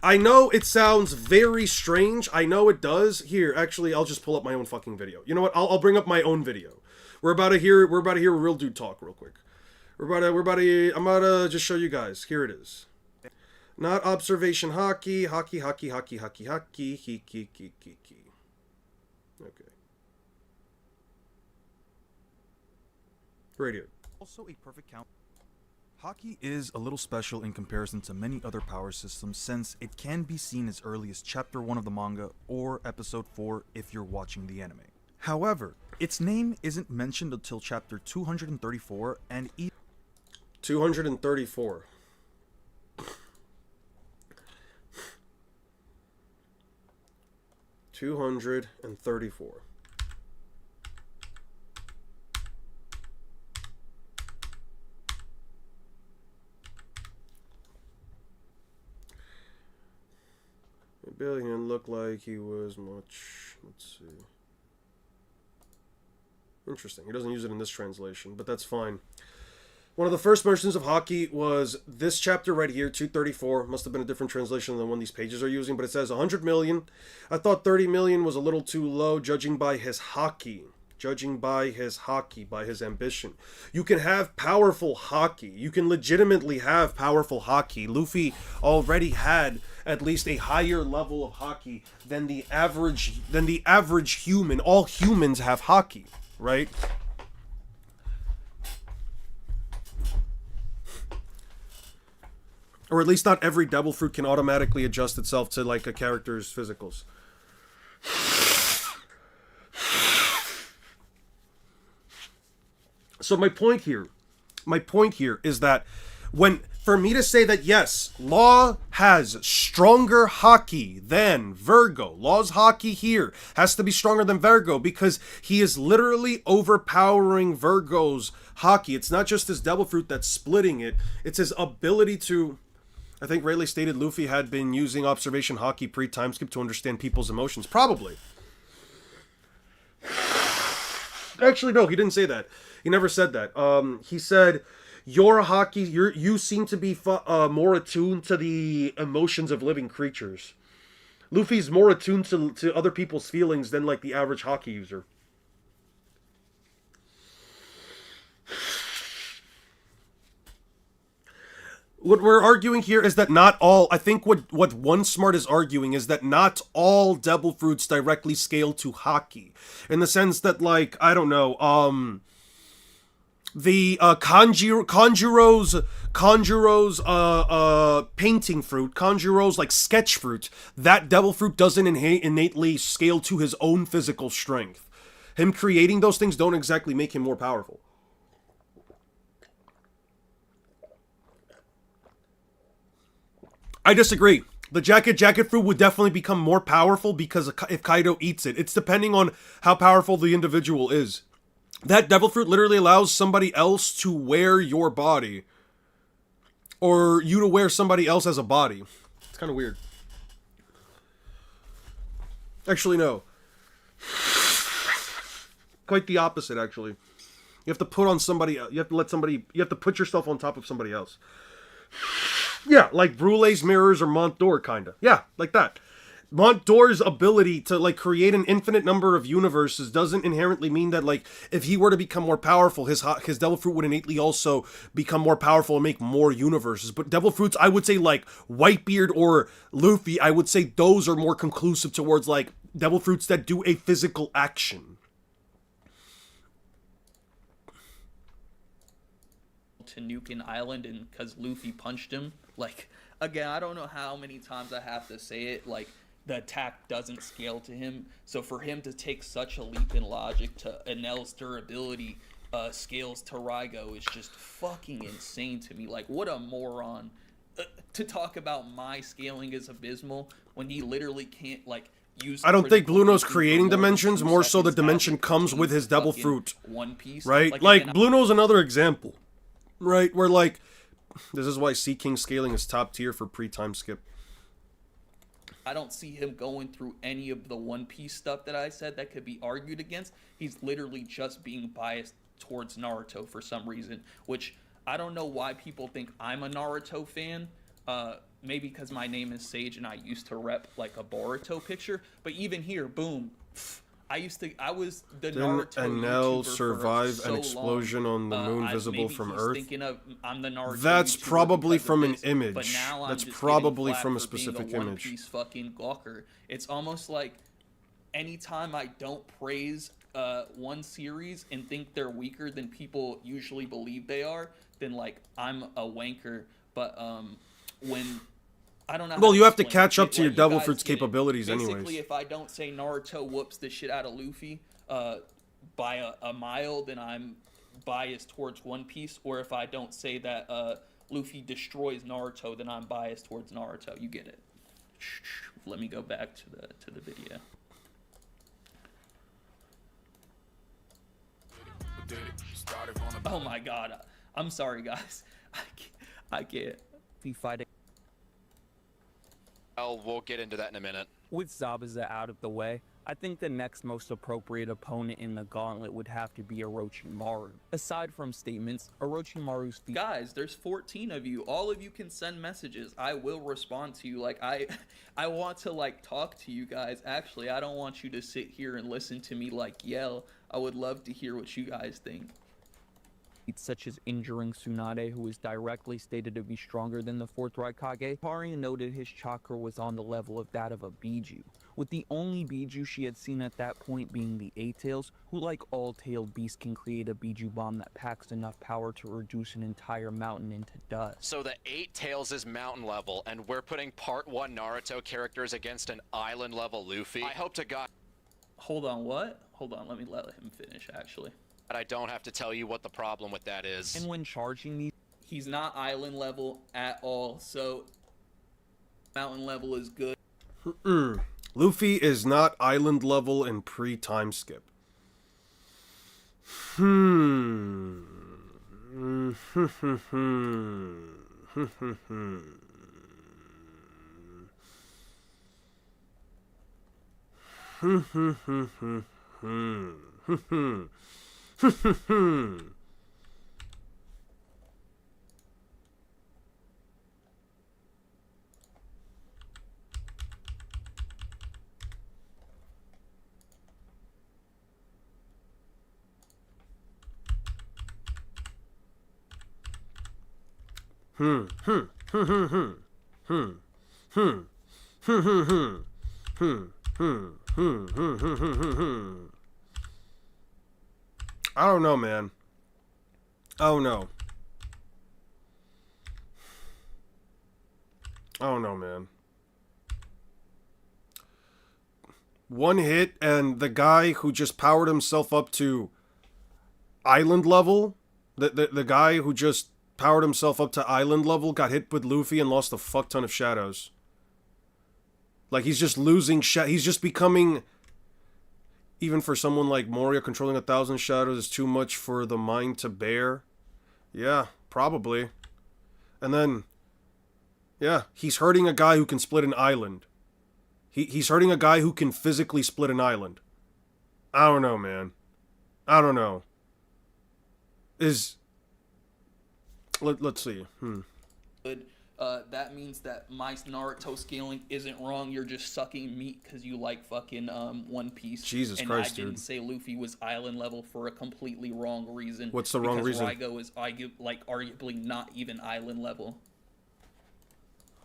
I know it sounds very strange. I know it does. Here, actually, I'll just pull up my own fucking video. You know what? I'll bring up my own video. We're about to hear a real dude talk real quick. I'm about to just show you guys. Here it is. Not observation Haki. Okay. Radio. Also a perfect count. Haki is a little special in comparison to many other power systems since it can be seen as early as chapter 1 of the manga or episode 4 if you're watching the anime. However, its name isn't mentioned until chapter 234 and 234. Billion looked like he was much. Let's see. Interesting. He doesn't use it in this translation, but that's fine. One of the first mentions of Haki was this chapter right here, 234. Must have been a different translation than one these pages are using, but it says 100 million. I thought 30 million was a little too low, judging by his Haki. By his ambition. You can have powerful Haki. You can legitimately have powerful Haki. Luffy already had at least a higher level of Haki than the average human. All humans have Haki, right? Or at least not every Devil Fruit can automatically adjust itself to like a character's physicals. So my point here is that for me to say that yes, Law has stronger Haki than Virgo. Law's Haki here has to be stronger than Virgo because he is literally overpowering Virgo's Haki. It's not just his Devil Fruit that's splitting it, it's his ability to... I think Rayleigh stated Luffy had been using observation Haki pre-timeskip to understand people's emotions. Probably. Actually, no, he didn't say that. He never said that. He said, your Haki, you seem to be more attuned to the emotions of living creatures. Luffy's more attuned to other people's feelings than, like, the average Haki user. What we're arguing here is that not all... I think what One Smart is arguing is that not all Devil Fruits directly scale to Haki. In the sense that, like, I don't know, the Kanjuro's painting fruit, Kanjuro's, like, sketch fruit, that Devil Fruit doesn't innately scale to his own physical strength. Him creating those things don't exactly make him more powerful. I disagree. The jacket fruit would definitely become more powerful because if Kaido eats it. It's depending on how powerful the individual is. That Devil Fruit literally allows somebody else to wear your body. Or you to wear somebody else as a body. It's kind of weird. Actually, no. Quite the opposite, actually. You have to put on somebody... You have to put yourself on top of somebody else. Yeah, like Brule's mirrors or Mont d'Or, kinda. Yeah, like that. Mont Door's ability to, like, create an infinite number of universes doesn't inherently mean that, like, if he were to become more powerful, his Devil Fruit would innately also become more powerful and make more universes. But Devil Fruits, I would say, like, Whitebeard or Luffy, I would say those are more conclusive towards, like, Devil Fruits that do a physical action. To Nukin Island, and because Luffy punched him, like, again, I don't know how many times I have to say it, like, the attack doesn't scale to him. So for him to take such a leap in logic to Enel's durability scales to Raigo is just fucking insane to me. Like, what a moron. To talk about my scaling is abysmal when he literally can't, like, use... I don't think Blue Nose's critical creating thinking for more than dimensions, 2 more so the seconds dimension as it comes with pertains his to Devil fucking Fruit. One Piece. Right? Like, Like, again, Blue Nose another example. Right? Where, like, this is why Sea King scaling is top tier for pre-time skip. I don't see him going through any of the One Piece stuff that I said that could be argued against. He's literally just being biased towards Naruto for some reason, which I don't know why people think I'm a Naruto fan. Maybe because my name is Sage and I used to rep, like, a Boruto picture. But even here, boom. I was the Naruto Enel YouTuber survive for so an explosion long. on the moon I- visible maybe from he's Earth. thinking of, I'm the Naruto That's YouTuber probably because of from an this, image. but now I'm That's just probably getting from a flack for being specific One image. Piece fucking gawker. It's almost like anytime I don't praise one series and think they're weaker than people usually believe they are, then, like, I'm a wanker. But when I don't know. Well, how you have to explain it. catch up to your You Devil guys Fruit's get it. capabilities Basically, anyways. if I don't say Naruto whoops the shit out of Luffy by a mile, then I'm biased towards One Piece. Or if I don't say that Luffy destroys Naruto, then I'm biased towards Naruto. You get it. Let me go back to the video. Oh my god. I'm sorry, guys. I can't. Be fighting Well, we'll get into that in a minute. with Zabuza out of the way. I think the next most appropriate opponent in the gauntlet would have to be Orochimaru. Aside from statements, Orochimaru's feat Guys, there's 14 of you. All of you can send messages. I will respond to you. Like, I want to, like, talk to you guys. Actually, I don't want you to sit here and listen to me, like, yell. I would love to hear what you guys think. such as injuring Tsunade, who is directly stated to be stronger than the fourth Raikage. Paria noted his chakra was on the level of that of a Biju, with the only Biju she had seen at that point being the A-Tails, who, like all tailed beasts, can create a Biju bomb that packs enough power to reduce an entire mountain into dust. So the 8 Tails is mountain level, and we're putting part 1 Naruto characters against an island level Luffy? I hope to God Hold on, what? Hold on, let him finish, actually. I don't have to tell you what the problem with that is. And when charging these, He's not island level at all, so mountain level is good. Luffy is not island level in pre-time skip. I don't know, man. Oh no. Oh no, man. One hit and the guy who just powered himself up to island level, the guy who just powered himself up to island level got hit with Luffy and lost a fuck ton of shadows. Like, he's just losing he's just becoming, even for someone like Moria, controlling 1,000 shadows is too much for the mind to bear. Yeah, probably. And then, yeah, he's hurting a guy who can split an island. He's hurting a guy who can physically split an island. I don't know, man. I don't know. Let's see. Good that means that my Naruto scaling isn't wrong. You're just sucking meat because you like fucking One Piece. Jesus and Christ, I didn't dude. say Luffy was island level for a completely wrong reason. What's the wrong reason? Because Raigo is arguably not even island level.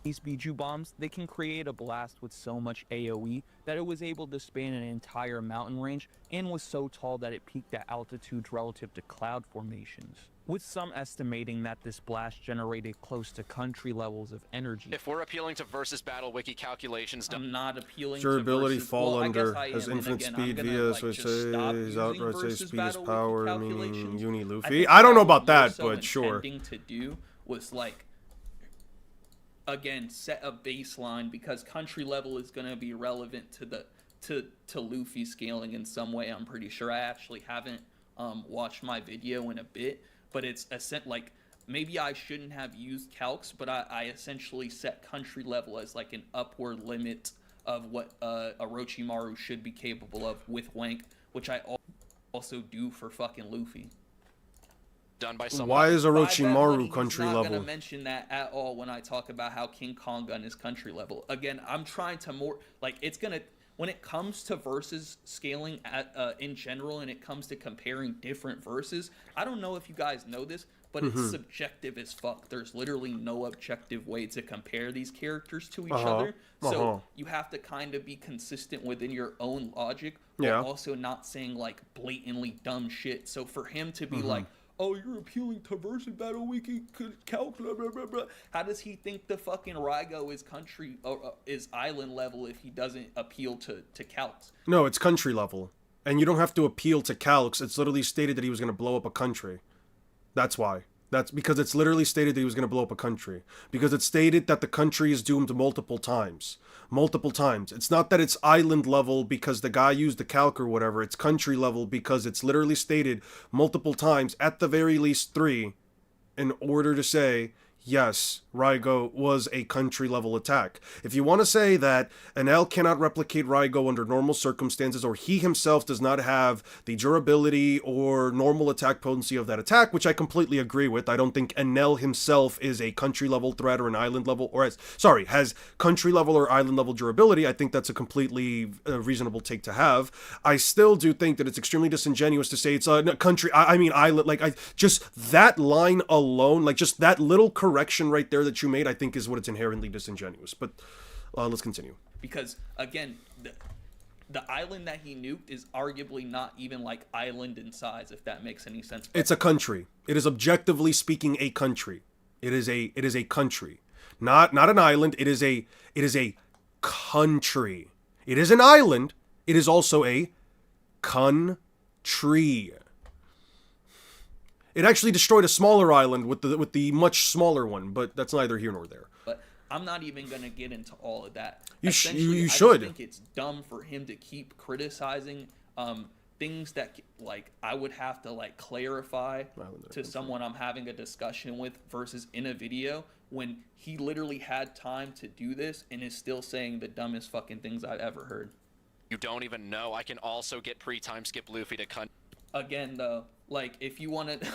These Biju bombs, they can create a blast with so much AoE that it was able to span an entire mountain range and was so tall that it peaked at altitudes relative to cloud formations, with some estimating that this blast generated close to country levels of energy. If we're appealing to versus battle wiki calculations, I'm not appealing Durability to versus, fall well, under I has am, and infinite again, speed I'm gonna, via, like, so it just stop says using outright say versus speed is battle wiki power, meaning calculations. Uni I Luffy. think I don't know what about I'm that, more so but sure. intending to do was like, again, set a baseline, because country level is going to be relevant to the to Luffy scaling in some way. I'm pretty sure. I actually haven't watched my video in a bit, but it's like, maybe I shouldn't have used calcs, but I essentially set country level as like an upward limit of what Orochimaru should be capable of with Wank, which I also do for fucking Luffy. done by someone. Why is But I bet Orochimaru Money country is not level? gonna mention that at all when I talk about how King Kong Gun is country level. Again, I'm trying to more like, it's gonna, when it comes to versus scaling at in general, and it comes to comparing different verses, I don't know if you guys know this, but it's subjective as fuck. There's literally no objective way to compare these characters to each other. So you have to kind of be consistent within your own logic, but also not saying like blatantly dumb shit. So for him to be like, oh, you're appealing to versus battle wiki calc, blah, blah, blah, blah. How does he think the fucking Raigo is country is island level if he doesn't appeal to calcs? No, it's country level. And you don't have to appeal to calcs. It's literally stated that he was going to blow up a country. That's why. That's because it's literally stated that he was going to blow up a country. Because it's stated that the country is doomed multiple times. Multiple times. It's not that it's island level because the guy used the calc or whatever. It's country level because it's literally stated multiple times, at the very least 3, in order to say, yes, Raigo was a country level attack. If you want to say that an L cannot replicate Raigo under normal circumstances, or he himself does not have the durability or normal attack potency of that attack, which I completely agree with. I don't think Enel himself is a country level threat or an island level, or has country level or island level durability. I think that's a completely reasonable take to have. I still do think that it's extremely disingenuous to say it's a country, I mean island, like just that line alone, like just that little correction right there that you made, I think is what it's inherently disingenuous. But let's continue. Because again, the island that he nuked is arguably not even like island in size, if that makes any sense. It's a country. It is objectively speaking a country. It is a country. Not an island. It is a country. It is an island. It is also a country. It actually destroyed a smaller island with the much smaller one, but that's neither here nor there. But I'm not even gonna get into all of that. You Essentially, should. I just think it's dumb for him to keep criticizing things that like I would have to like clarify to someone I'm having a discussion with versus in a video, when he literally had time to do this and is still saying the dumbest fucking things I've ever heard. You don't even know. I can also get pre-time skip Luffy to Again, though, like, if you want to...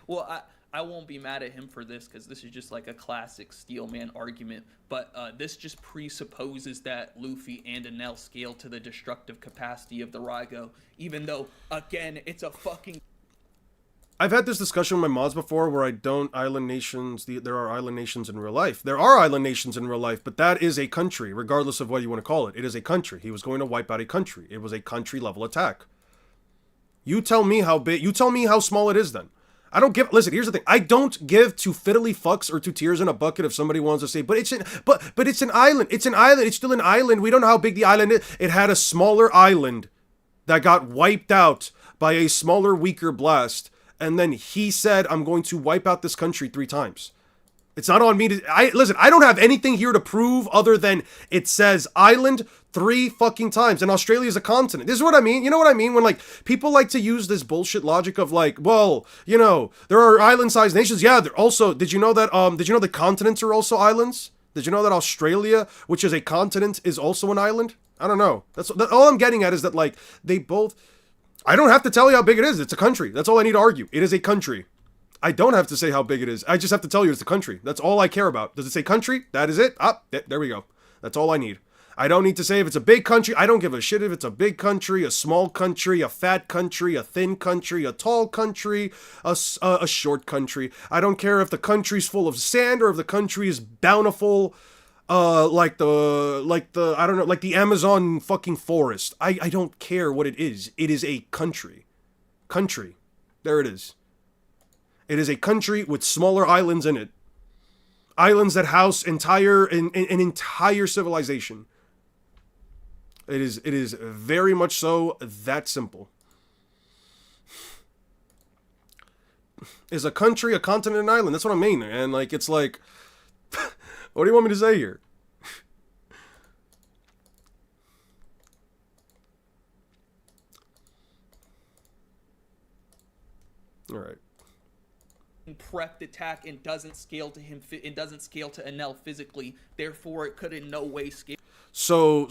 well, I won't be mad at him for this, because this is just like a classic Steelman argument, but this just presupposes that Luffy and Enel scale to the destructive capacity of the Raigo, even though, again, it's a fucking... I've had this discussion with my mods before where I don't island nations, there are island nations in real life. There are island nations in real life, but that is a country, regardless of what you want to call it. It is a country. He was going to wipe out a country. It was a country level attack. You tell me how big, you tell me how small it is then. I don't give, listen, here's the thing. I don't give two fiddly fucks or two tears in a bucket if somebody wants to say, but it's an island. It's an island. It's still an island. We don't know how big the island is. It had a smaller island that got wiped out by a smaller, weaker blast. And then he said, I'm going to wipe out this country 3 times. It's not on me to, listen, I don't have anything here to prove other than it says island 3 fucking times, and Australia is a continent. This is what I mean. You know what I mean? When, like, people like to use this bullshit logic of, like, well, you know, there are island-sized nations. Yeah, they're also, did you know that the continents are also islands? Did you know that Australia, which is a continent, is also an island? I don't know. All I'm getting at is that, like, they both, I don't have to tell you how big it is. It's a country. That's all I need to argue. It is a country. I don't have to say how big it is. I just have to tell you it's a country. That's all I care about. Does it say country? That is it. There we go. That's all I need. I don't need to say if it's a big country. I don't give a shit if it's a big country, a small country, a fat country, a thin country, a tall country, a short country. I don't care if the country's full of sand or if the country is bountiful, like the I don't know, like the Amazon fucking forest. I don't care what it is. It is a country. Country. There it is. It is a country with smaller islands in it. Islands that house an entire civilization. It is very much so that simple. Is a country, a continent, an island? That's what I mean. And like, it's like, what do you want me to say here? All right. Prepped attack and doesn't scale to him. It doesn't scale to Enel physically. Therefore, it could in no way scale. So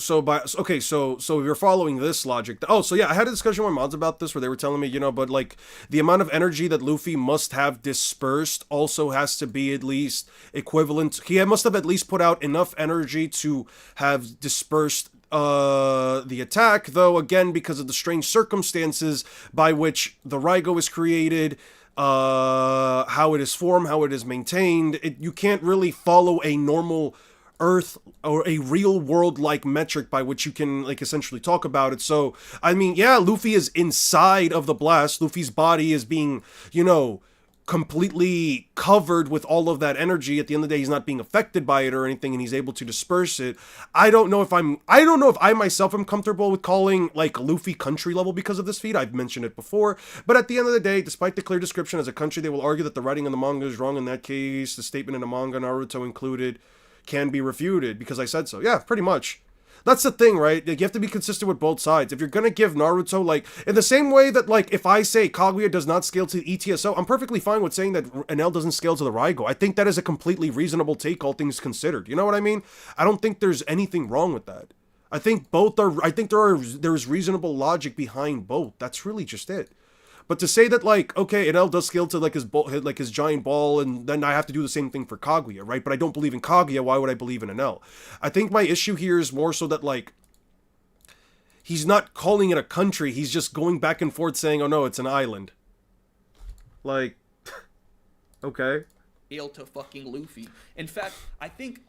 Scale to fucking Luffy. In fact, I think,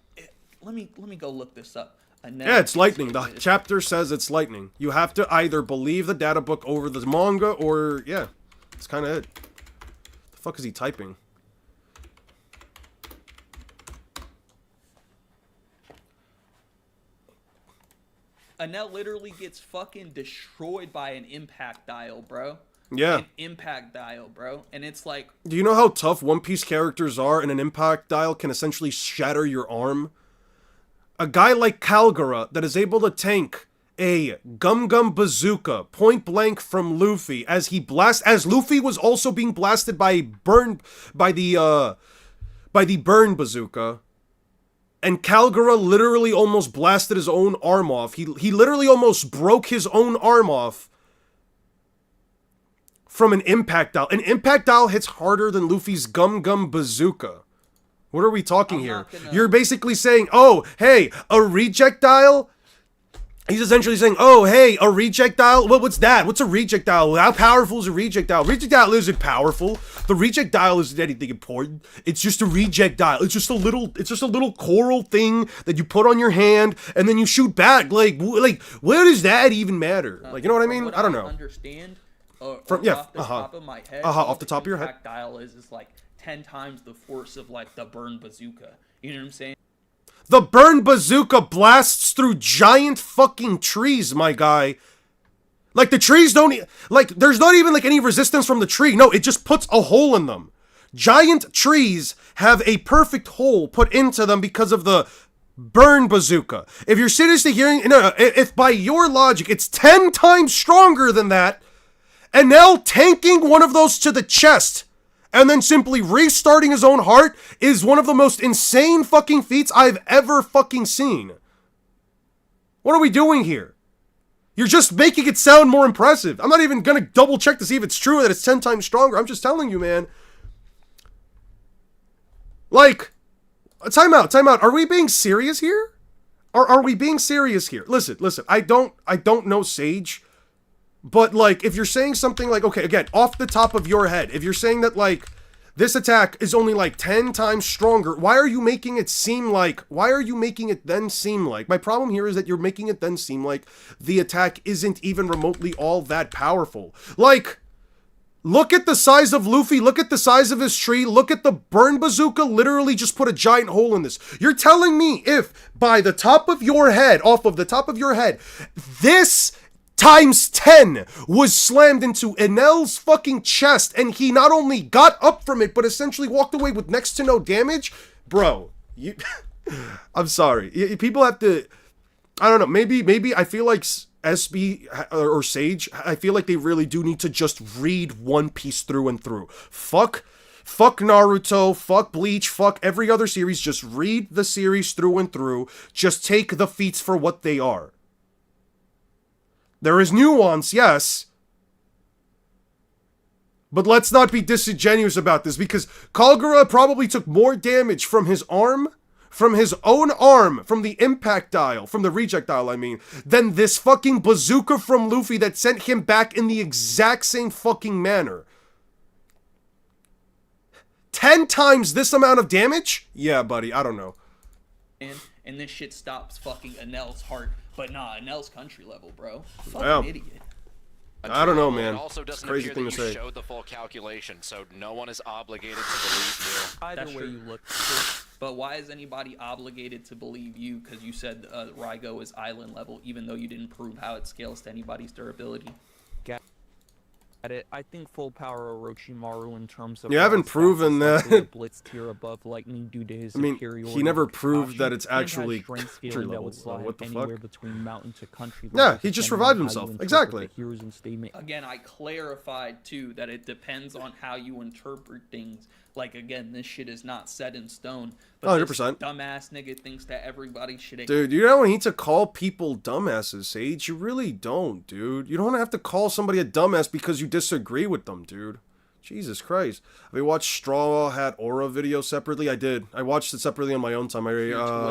let me go look this up. Yeah, it's lightning. The chapter says it's lightning. You have to either believe the data book over the manga, or, yeah, that's kind of it. The fuck is he typing? Enel literally gets fucking destroyed by an impact dial, bro. Yeah. An impact dial, bro. And it's like... Do you know how tough One Piece characters are, and an impact dial can essentially shatter your arm? A guy like Kalgara that is able to tank a Gum Gum Bazooka point blank from Luffy as Luffy was also being blasted by the burn bazooka, and Kalgara literally almost blasted his own arm off. He literally almost broke his own arm off from an impact dial. An impact dial hits harder than Luffy's Gum Gum Bazooka. What are we talking here? You're basically saying, oh, hey, a reject dial? He's essentially saying, oh, hey, a reject dial? What's that? What's a reject dial? How powerful is a reject dial? Reject dial isn't powerful. The reject dial isn't anything important. It's just a reject dial. It's just a little coral thing that you put on your hand and then you shoot back. Like where does that even matter? Like, you know what I mean? I don't know. Understand? Off the top of my head. Off the top of your head. Impact dial is like 10 times the force of like the burn bazooka. You know what I'm saying? The burn bazooka blasts through giant fucking trees, my guy. Like, the trees don't... Like, there's not even, like, any resistance from the tree. No, it just puts a hole in them. Giant trees have a perfect hole put into them because of the burn bazooka. If you're seriously hearing... No, if by your logic it's 10 times stronger than that, and now tanking one of those to the chest... and then simply restarting his own heart is one of the most insane fucking feats I've ever fucking seen. What are we doing here? You're just making it sound more impressive. I'm not even gonna double check to see if it's true that it's 10 times stronger. I'm just telling you, man. Like, time out. Are we being serious here? Are we being serious here? Listen. I don't know Sage, but like, if you're saying something like, okay, again, off the top of your head, if you're saying that like this attack is only like 10 times stronger, why are you making it then seem like? My problem here is that you're making it then seem like the attack isn't even remotely all that powerful. Like, look at the size of Luffy, look at the size of his tree, look at the burn bazooka, literally just put a giant hole in this. You're telling me if, by the top of your head, off of the top of your head, this times 10 was slammed into Enel's fucking chest, and he not only got up from it, but essentially walked away with next to no damage? Bro, you... I'm sorry. People have to... I don't know, maybe I feel like SB or Sage, I feel like they really do need to just read One Piece through and through. Fuck Naruto, fuck Bleach, fuck every other series. Just read the series through and through. Just take the feats for what they are. There is nuance, yes. But let's not be disingenuous about this, because Kagura probably took more damage from his arm, from his own arm, from the impact dial, from the reject dial, I mean, than this fucking bazooka from Luffy that sent him back in the exact same fucking manner. 10 times this amount of damage? Yeah, buddy, I don't know. And this shit stops fucking Enel's heart. But nah, Enel's country level, bro. Fucking Yeah. idiot. I don't know, man. It also It's a doesn't crazy appear thing that to you say. showed the full calculation, so no one is obligated to believe you. Either That's way true. you look, But why is anybody obligated to believe you? Because you said Raigo is island level, even though you didn't prove how it scales to anybody's durability. at it. I think full power Orochimaru in terms of You haven't stats proven is that. likely a blitz tier above lightning due to his I mean, superiority. he never to proved Kakashi, that it's and has actually strength country scaling that level. would slide What the anywhere fuck? between mountain to country Yeah, level, he just depending on revived how you himself. interpret Exactly. the Hiruzen statement. Again, I clarified too that it depends on how you interpret things. Like, again, this shit is not set in stone. But 100%. this dumbass nigga thinks that everybody should. Dude, you don't need to call people dumbasses, Sage. You really don't, dude. You don't have to call somebody a dumbass because you disagree with them, dude. Jesus Christ. Have you watched Straw Hat Aura video separately? I did. I watched it separately on my own time. I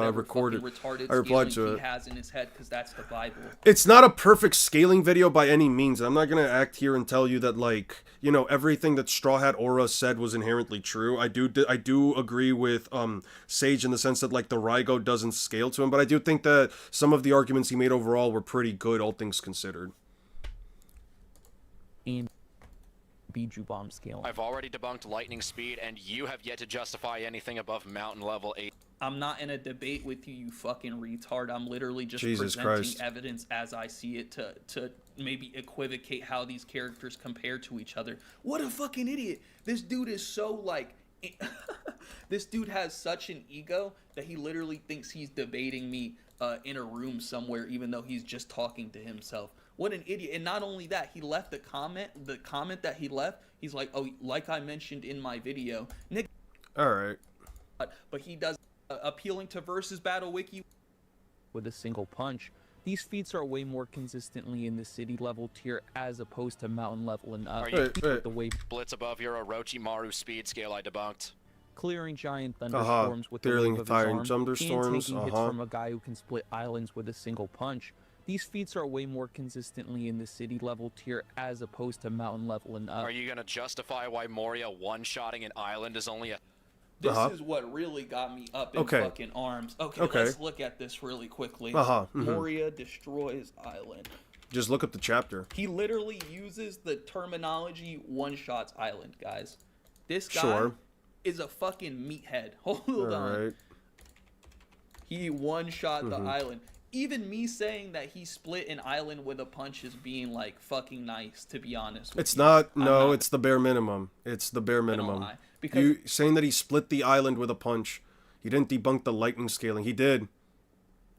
recorded. I replied to it. He has in his head, because that's the Bible. It's not a perfect scaling video by any means. I'm not going to act here and tell you that, like, you know, everything that Straw Hat Aura said was inherently true. I do agree with Sage in the sense that, like, the Raigo doesn't scale to him, but I do think that some of the arguments he made overall were pretty good, all things considered. And Biju bomb scale. I've already debunked lightning speed, and you have yet to justify anything above mountain level 8. I'm not in a debate with you, you fucking retard. I'm literally just Jesus presenting Christ. evidence as I see it to maybe equivocate how these characters compare to each other. What a fucking idiot. This dude is so, like... this dude has such an ego that he literally thinks he's debating me in a room somewhere, even though he's just talking to himself. What an idiot. And not only that, he left the comment that he left, he's like, oh, like I mentioned in my video, Nick. Alright. But he does appealing to versus battle wiki with a single punch. These feats are way more consistently in the city level tier as opposed to mountain level and up. Are you- With the wave Splits above your Orochimaru speed scale I debunked. clearing giant thunderstorms with the Clearing wave of his fire arm, thunderstorms, and taking hits from a guy who can split islands with a single punch. These feats are way more consistently in the city level tier as opposed to mountain level and up. Are you gonna justify why Moria one-shotting an island is only a... This is what really got me up in fucking arms. Okay, let's look at this really quickly. Moria destroys island. Just look up the chapter. He literally uses the terminology one-shots island, guys. This guy is a fucking meathead. Hold on. He one-shot the island. Even me saying that he split an island with a punch is being, like, fucking nice, to be honest with It's you. not, no, it's the bare minimum. It's the bare minimum. lie. Because You saying that he split the island with a punch. He didn't debunk the lightning scaling. He did.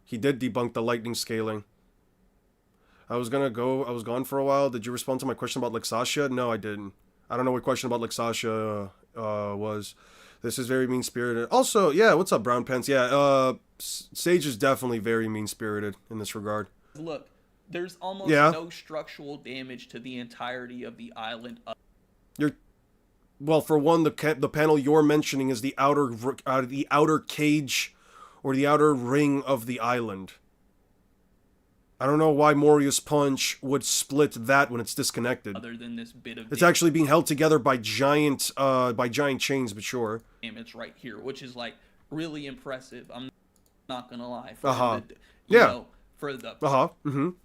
He did debunk the lightning scaling. I was gone for a while. Did you respond to my question about Lexasha? No, I didn't. I don't know what question about Lexasha was. This is very mean-spirited. Also, yeah, what's up, Brown Pants? Yeah, Sage is definitely very mean-spirited in this regard. look, there's almost no structural damage to the entirety of the island. well, for one, the panel you're mentioning is the outer cage, or the outer ring of the island. I don't know why Moria's punch would split that when it's disconnected. Other than this bit of It's actually being held together by giant chains, but sure. damage right here, which is like really impressive. I'm not gonna lie. Yeah. For the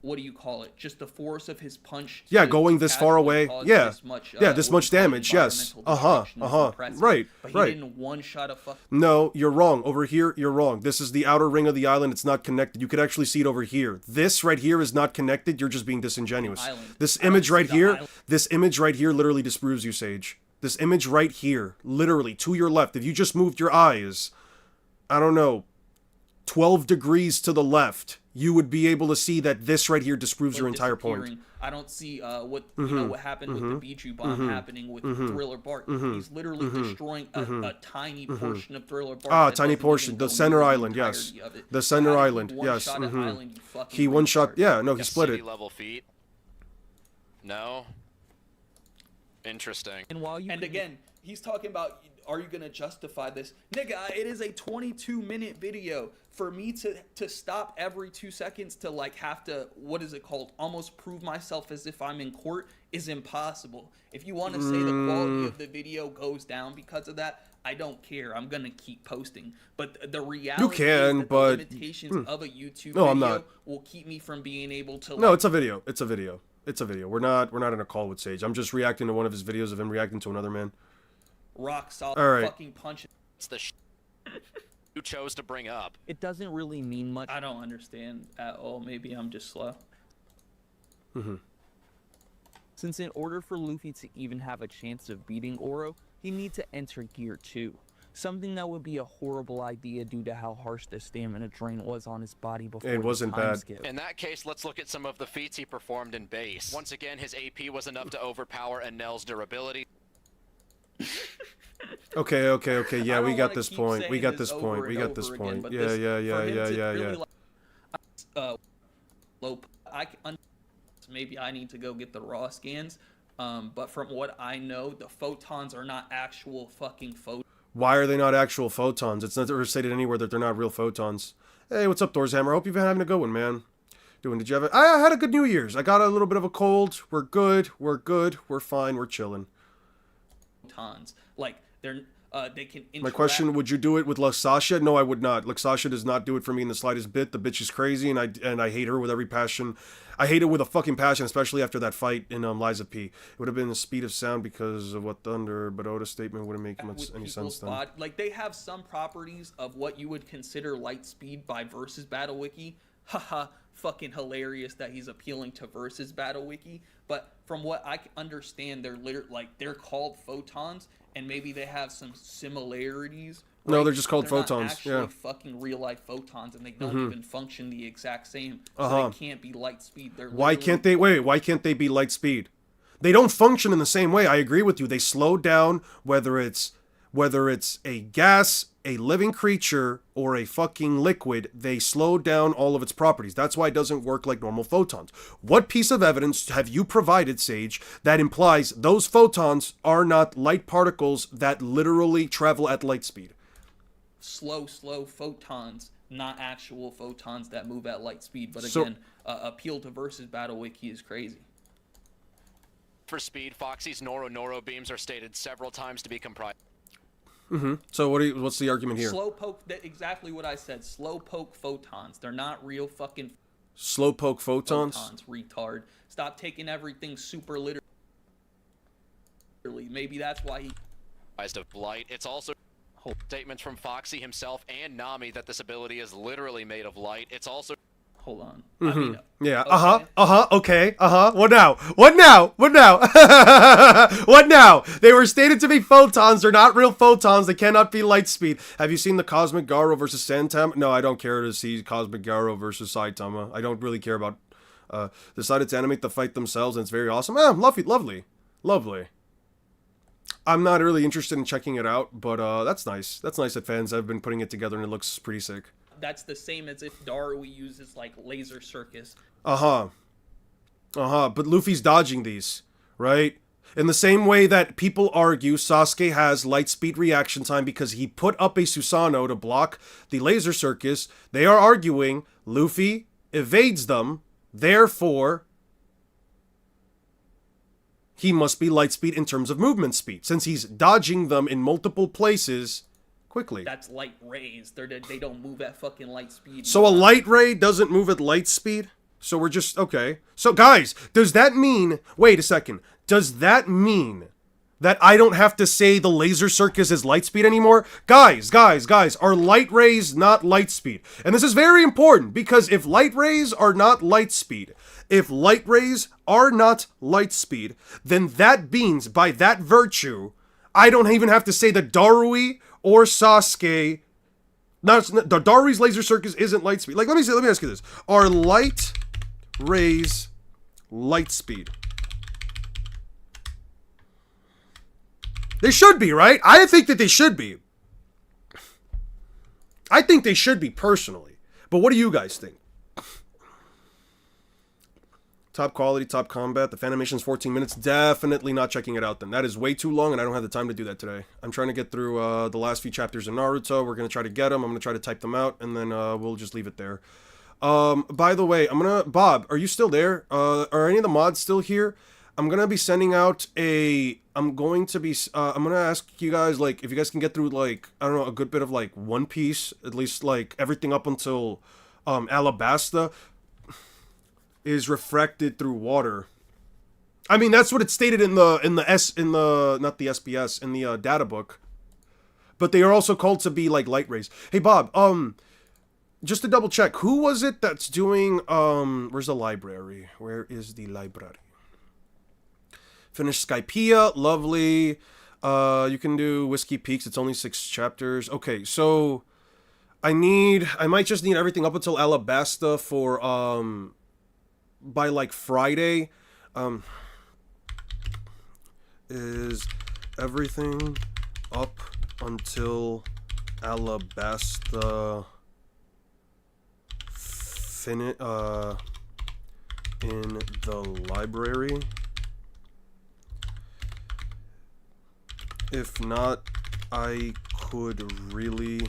what do you call it? Just the force of his punch. Yeah, going this far away. Yeah. This much what damage. Yes. Right. But Right. he didn't one shot a fuck. No, you're wrong. Over here, you're wrong. This is the outer ring of the island. It's not connected. You could actually see it over here. This right here is not connected. You're just being disingenuous. This image right here, literally disproves you, Sage. This image right here, literally to your left. If you just moved your eyes, I don't know, 12 degrees to the left, you would be able to see that this right here disproves your entire point. I don't see what what happened with the Bijou bomb happening with Thriller Bark. He's literally destroying a tiny portion of Thriller Bark. Ah, tiny portion. The center island, yes. The center island, yes. He one shot. Yeah, no, he split it. Level feat. No. Interesting. And again, he's talking about, are you gonna justify this? Nigga, it is a 22-minute video. For me to stop every 2 seconds to like have to, what is it called, almost prove myself as if I'm in court is impossible. If you want to say the quality of the video goes down because of that, I don't care. I'm gonna keep posting. But the reality is that the limitations of a YouTube video will keep me from being able to. No, it's a video. It's a video. It's a video. We're not in a call with Sage. I'm just reacting to one of his videos of him reacting to another man. Rock solid fucking punch. It's the you chose to bring up. It doesn't really mean much. I don't understand at all. Maybe I'm just slow. Since in order for Luffy to even have a chance of beating Oro, he needs to enter Gear 2. Something that would be a horrible idea due to how harsh the stamina drain was on his body before it wasn't the time bad. skip. In that case, let's look at some of the feats he performed in base. Once again, his AP was enough to overpower Enel's durability. Okay. Yeah, we got this point. We got this point. Yeah. Maybe I need to go get the raw scans. But from what I know, the photons are not actual fucking photons. Why are they not actual photons? It's never stated anywhere that they're not real photons. Hey, what's up, Dorshammer? I hope you've been having a good one, man. Did you have I had a good New Year's. I got a little bit of a cold. We're good. We're fine. We're chilling. Photons. Like, they can interact. My question, would you do it with Luxasha? No, I would not. Luxasha does not do it for me in the slightest bit. The bitch is crazy, and I hate her with every passion. I hate it with a fucking passion, especially after that fight in Liza P. It would have been the speed of sound because of what Thunder, but Oda's statement wouldn't make any sense then. Like, they have some properties of what you would consider light speed by Versus Battle Wiki. Haha, fucking hilarious that he's appealing to Versus Battle Wiki. But from what I understand, they're called photons, and maybe they have some similarities. Right? No, they're just called photons. Not actually fucking real life photons, and they don't even function the exact same. So they can't be light speed. Why can't they be light speed? They don't function in the same way. I agree with you. They slow down whether it's a gas, a living creature, or a fucking liquid. They slow down all of its properties. That's why it doesn't work like normal photons. What piece of evidence have you provided, Sage, that implies those photons are not light particles that literally travel at light speed? Slow photons, not actual photons that move at light speed. But again, appeal to Versus Battle Wiki is crazy. For speed, Foxy's Noro beams are stated several times to be comprised. So what's the argument here? Slowpoke, exactly what I said. Slowpoke photons. They're not real fucking slowpoke photons. Retard. Stop taking everything super literally. Maybe that's why he of light. It's also statements from Foxy himself and Nami that this ability is literally made of light. It's also hold on. I mean, yeah. Okay. What now? What now? They were stated to be photons. They're not real photons. They cannot be light speed. Have you seen the Cosmic Garo versus Santama? No, I don't care to see Cosmic Garo versus Saitama. I don't really care about. Decided to animate the fight themselves, and it's very awesome. Lovely. I'm not really interested in checking it out, but that's nice. That's nice that fans have been putting it together, and it looks pretty sick. That's the same as if Darui uses like laser circus. But Luffy's dodging these, right? In the same way that people argue Sasuke has light speed reaction time because he put up a Susanoo to block the laser circus, they are arguing Luffy evades them, therefore he must be light speed in terms of movement speed, since he's dodging them in multiple places quickly. That's light rays. They don't move at fucking light speed. So a light ray doesn't move at light speed? So we're just, okay. So guys, does that mean, wait a second, does that mean that I don't have to say the laser circus is light speed anymore? Guys, are light rays not light speed? And this is very important, because if light rays are not light speed, then that means, by that virtue, I don't even have to say that Darui or Sasuke, the Darui's laser circus isn't light speed. Like, let me ask you this. Are light rays light speed? They should be, right? I think that they should be. I think they should be, personally. But what do you guys think? Top quality, top combat. The fan animation is 14 minutes. Definitely not checking it out then. That is way too long, and I don't have the time to do that today. I'm trying to get through the last few chapters of Naruto. We're going to try to get them. I'm going to try to type them out, and then we'll just leave it there. By the way, Bob, are you still there? Are any of the mods still here? I'm going to be sending out I'm going to ask you guys, like, if you guys can get through, like, I don't know, a good bit of, like, One Piece, at least, like, everything up until, Alabasta is refracted through water. I mean, that's what it stated in the not the SBS, in the data book. But they are also called to be, like, light rays. Hey, Bob, just to double check, who was it that's doing, where's the library? Where is the library? Finish Skypiea, lovely. You can do Whiskey Peaks, it's only 6 chapters. Okay, so I might just need everything up until Alabasta for, by like Friday. Is everything up until Alabasta in the library? If not, I could really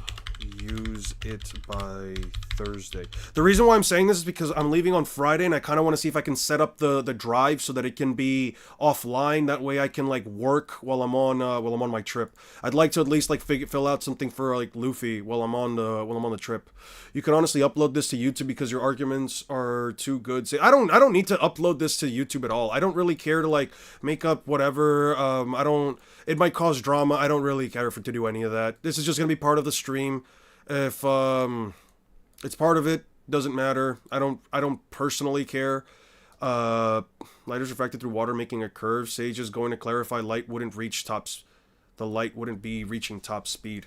use it by Thursday. The reason why I'm saying this is because I'm leaving on Friday, and I kind of want to see if I can set up the drive so that it can be offline. That way I can, like, work while I'm on my trip. I'd like to at least, like, fill out something for, like, Luffy while I'm on the trip. You can honestly upload this to YouTube because your arguments are too good. See, I don't need to upload this to YouTube at all. I don't really care to, like, make up whatever. It might cause drama. I don't really care to do any of that. This is just gonna be part of the stream. If it's part of it, doesn't matter. I don't personally care. Light is refracted through water, making a curve. Sage is going to clarify light wouldn't reach tops. The light wouldn't be reaching top speed.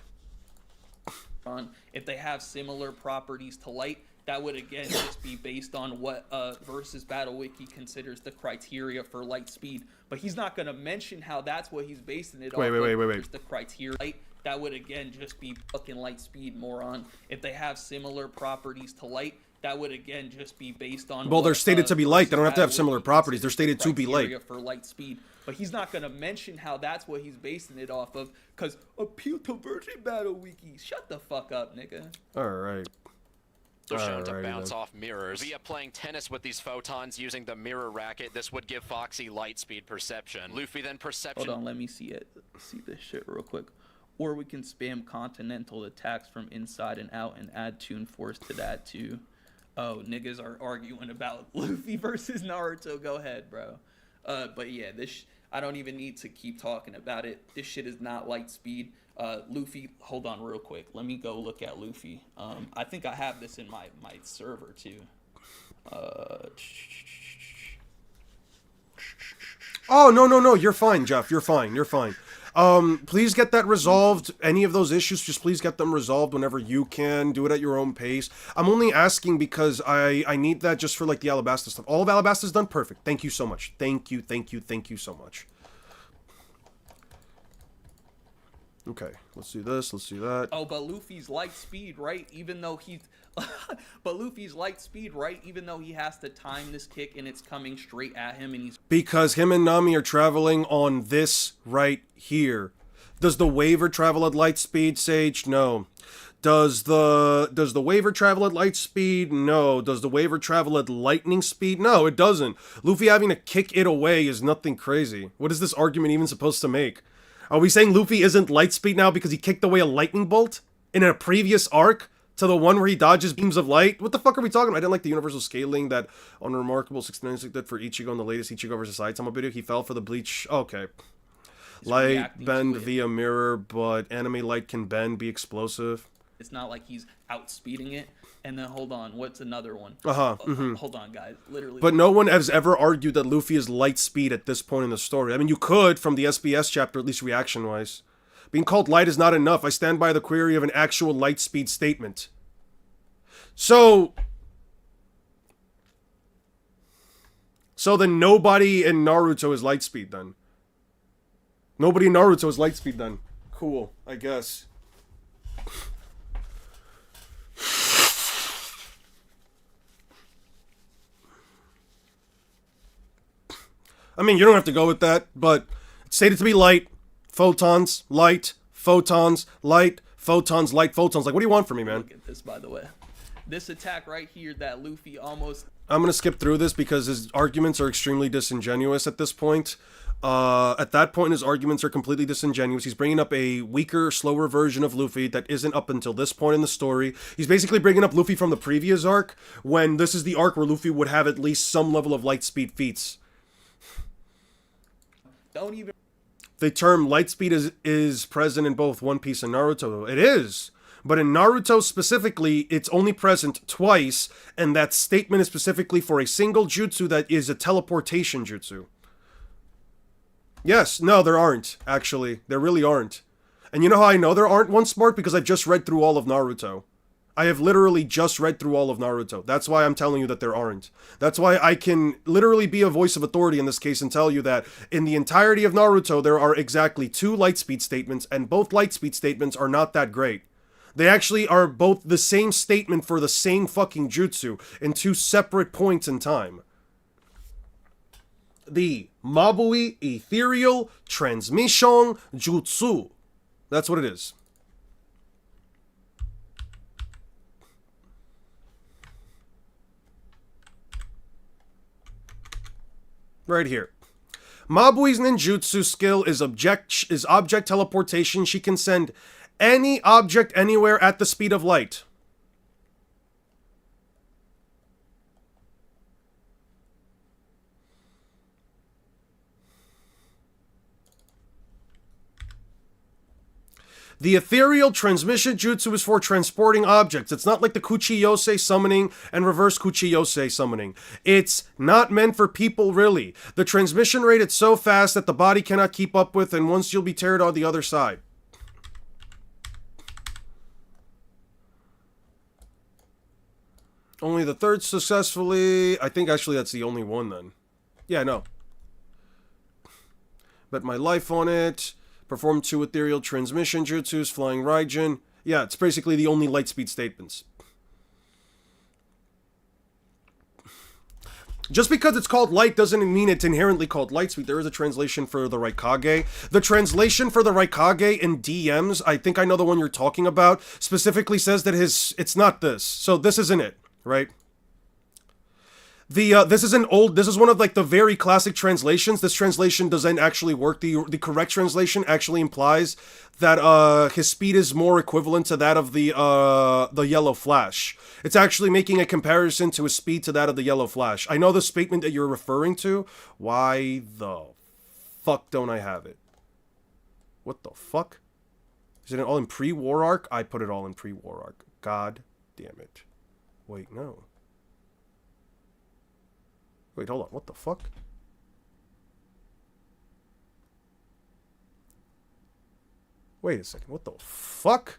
If they have similar properties to light, that would again just be based on what Versus Battle Wiki considers the criteria for light speed. But he's not going to mention how that's what he's basing it on. Wait. The criteria. That would again just be fucking light speed, moron. If they have similar properties to light, that would again just be based on. Well, they're stated to be light. They don't have to have similar properties. They're stated to be light. For light speed. But he's not going to mention how that's what he's basing it off of, because appeal to Versus Battle Wiki. Shut the fuck up, nigga. Alright. Shown to bounce off mirrors. Via playing tennis with these photons using the mirror racket, this would give Foxy light speed perception. Luffy then perception. Hold on, let me see this shit real quick. Or we can spam continental attacks from inside and out and add Toon Force to that too. Oh, niggas are arguing about Luffy versus Naruto. Go ahead, bro. But yeah, I don't even need to keep talking about it. This shit is not light speed. Luffy, hold on real quick. Let me go look at Luffy. I think I have this in my server too. Oh, no. You're fine, Jeff. You're fine. Please get that resolved. Any of those issues, just please get them resolved whenever you can. Do it at your own pace. I'm only asking because I need that just for, like, the Alabasta stuff. All of Alabasta's done? Perfect. Thank you so much. Thank you so much. Okay, let's do this, let's do that. Oh, but Luffy's light speed, right? Even though he's... but Luffy's light speed, right? Even though he has to time this kick and it's coming straight at him and he's... Because him and Nami are traveling on this right here. Does the Waver travel at light speed, Sage? No. Does the Waver travel at light speed? No. Does the Waver travel at lightning speed? No, it doesn't. Luffy having to kick it away is nothing crazy. What is this argument even supposed to make? Are we saying Luffy isn't light speed now because he kicked away a lightning bolt in a previous arc to the one where he dodges beams of light? What the fuck are we talking about? I didn't like the universal scaling that Unremarkable 69 did for Ichigo in the latest Ichigo vs. Saitama video. He fell for the bleach. Okay. Light bend via mirror, but anime light can bend, be explosive. It's not like he's outspeeding it. And then, hold on, what's another one? Hold on, guys. Literally. But no one has ever argued that Luffy is light speed at this point in the story. I mean, you could from the SBS chapter, at least reaction-wise. Being called light is not enough. I stand by the query of an actual light speed statement. So then nobody in Naruto is light speed then. Nobody in Naruto is light speed then. Cool, I guess. I mean, you don't have to go with that, but it's stated to be light, photons, light, photons, light, photons, light, photons. Like, what do you want from me, man? Look at this, by the way. This attack right here that Luffy almost... I'm going to skip through this because his arguments are extremely disingenuous at this point. At that point, his arguments are completely disingenuous. He's bringing up a weaker, slower version of Luffy that isn't up until this point in the story. He's basically bringing up Luffy from the previous arc, when this is the arc where Luffy would have at least some level of light speed feats. Don't even... The term light speed is present in both One Piece and Naruto. It is. But in Naruto specifically, it's only present twice, and that statement is specifically for a single jutsu that is a teleportation jutsu. Yes, no, there aren't, actually. There really aren't. And you know how I know there aren't, one smart? Because I've just read through all of Naruto. I have literally just read through all of Naruto. That's why I'm telling you that there aren't. That's why I can literally be a voice of authority in this case and tell you that in the entirety of Naruto, there are exactly 2 lightspeed statements, and both lightspeed statements are not that great. They actually are both the same statement for the same fucking jutsu in 2 separate points in time. The Mabui Ethereal Transmission Jutsu. That's what it is. Right here. Mabui's ninjutsu skill is object teleportation. She can send any object anywhere at the speed of light. The ethereal transmission jutsu is for transporting objects. It's not like the Kuchiyose summoning and reverse Kuchiyose summoning. It's not meant for people, really. The transmission rate is so fast that the body cannot keep up with, and once you'll be teared on the other side. Only the third successfully... I think actually that's the only one then. Yeah, no. Bet my life on it. Perform 2 ethereal transmission jutsus, flying Raijin. Yeah, it's basically the only lightspeed statements. Just because it's called light doesn't mean it's inherently called lightspeed. There is a translation for the Raikage. The translation for the Raikage in DMs, I think I know the one you're talking about, specifically says that it's not this. So this isn't it, right? This is one of like the very classic translations. This translation doesn't actually work. The correct translation actually implies that his speed is more equivalent to that of the Yellow Flash. It's actually making a comparison to his speed to that of the Yellow Flash. I know the statement that you're referring to. Why the fuck don't I have it? What the fuck? Is it all in pre-war arc? I put it all in pre-war arc. God damn it. Wait, no. Wait, hold on. What the fuck? Wait a second. What the fuck?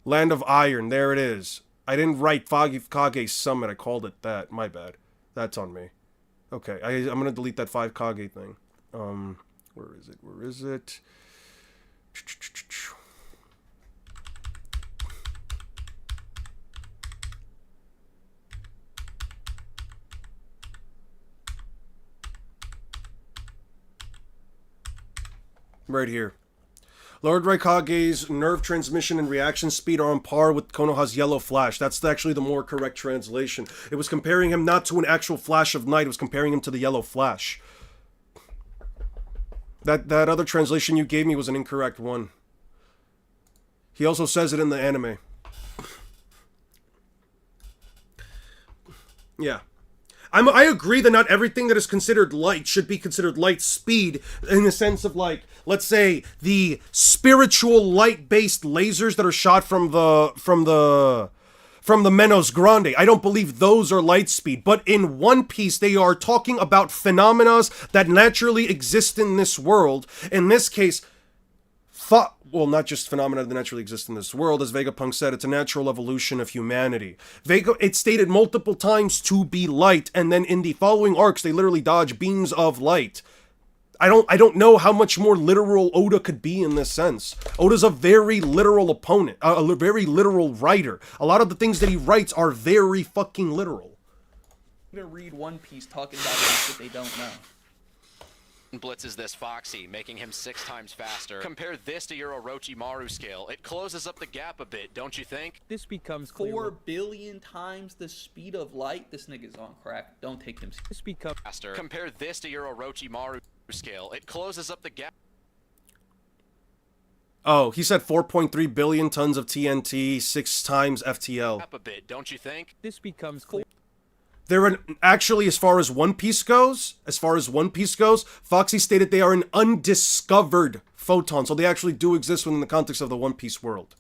Land of Iron. There it is. I didn't write Kage Summit. I called it that. My bad. That's on me. Okay. I'm going to delete that 5 Kage thing. Where is it? Where is it? Right here. Lord Raikage's nerve transmission and reaction speed are on par with Konoha's yellow flash. That's actually the more correct translation. It was comparing him not to an actual flash of night, it was comparing him to the yellow flash. That other translation you gave me was an incorrect one. He also says it in the anime. Yeah. I agree that not everything that is considered light should be considered light speed in the sense of, like, let's say the spiritual light-based lasers that are shot from the Menos Grande. I don't believe those are light speed, but in One Piece they are talking about phenomena that naturally exist in this world. In this case, well, not just phenomena that naturally exist in this world. As Vegapunk said, it's a natural evolution of humanity. It's stated multiple times to be light, and then in the following arcs, they literally dodge beams of light. I don't know how much more literal Oda could be in this sense. Oda's a very literal opponent, a very literal writer. A lot of the things that he writes are very fucking literal. I'm gonna read One Piece talking about things that they don't know. Blitzes this Foxy, making him 6 times faster. Compare this to your Orochimaru scale. It closes up the gap a bit, don't you think? This becomes clear. 4 billion times the speed of light. This nigga's on crack. Don't take him. This becomes faster. Compare this to your Orochimaru scale. It closes up the gap. Oh, he said 4.3 billion tons of TNT, 6 times FTL. A bit, don't you think? This becomes clear. Actually, as far as One Piece goes, Foxy stated they are an undiscovered photon, so they actually do exist within the context of the One Piece world.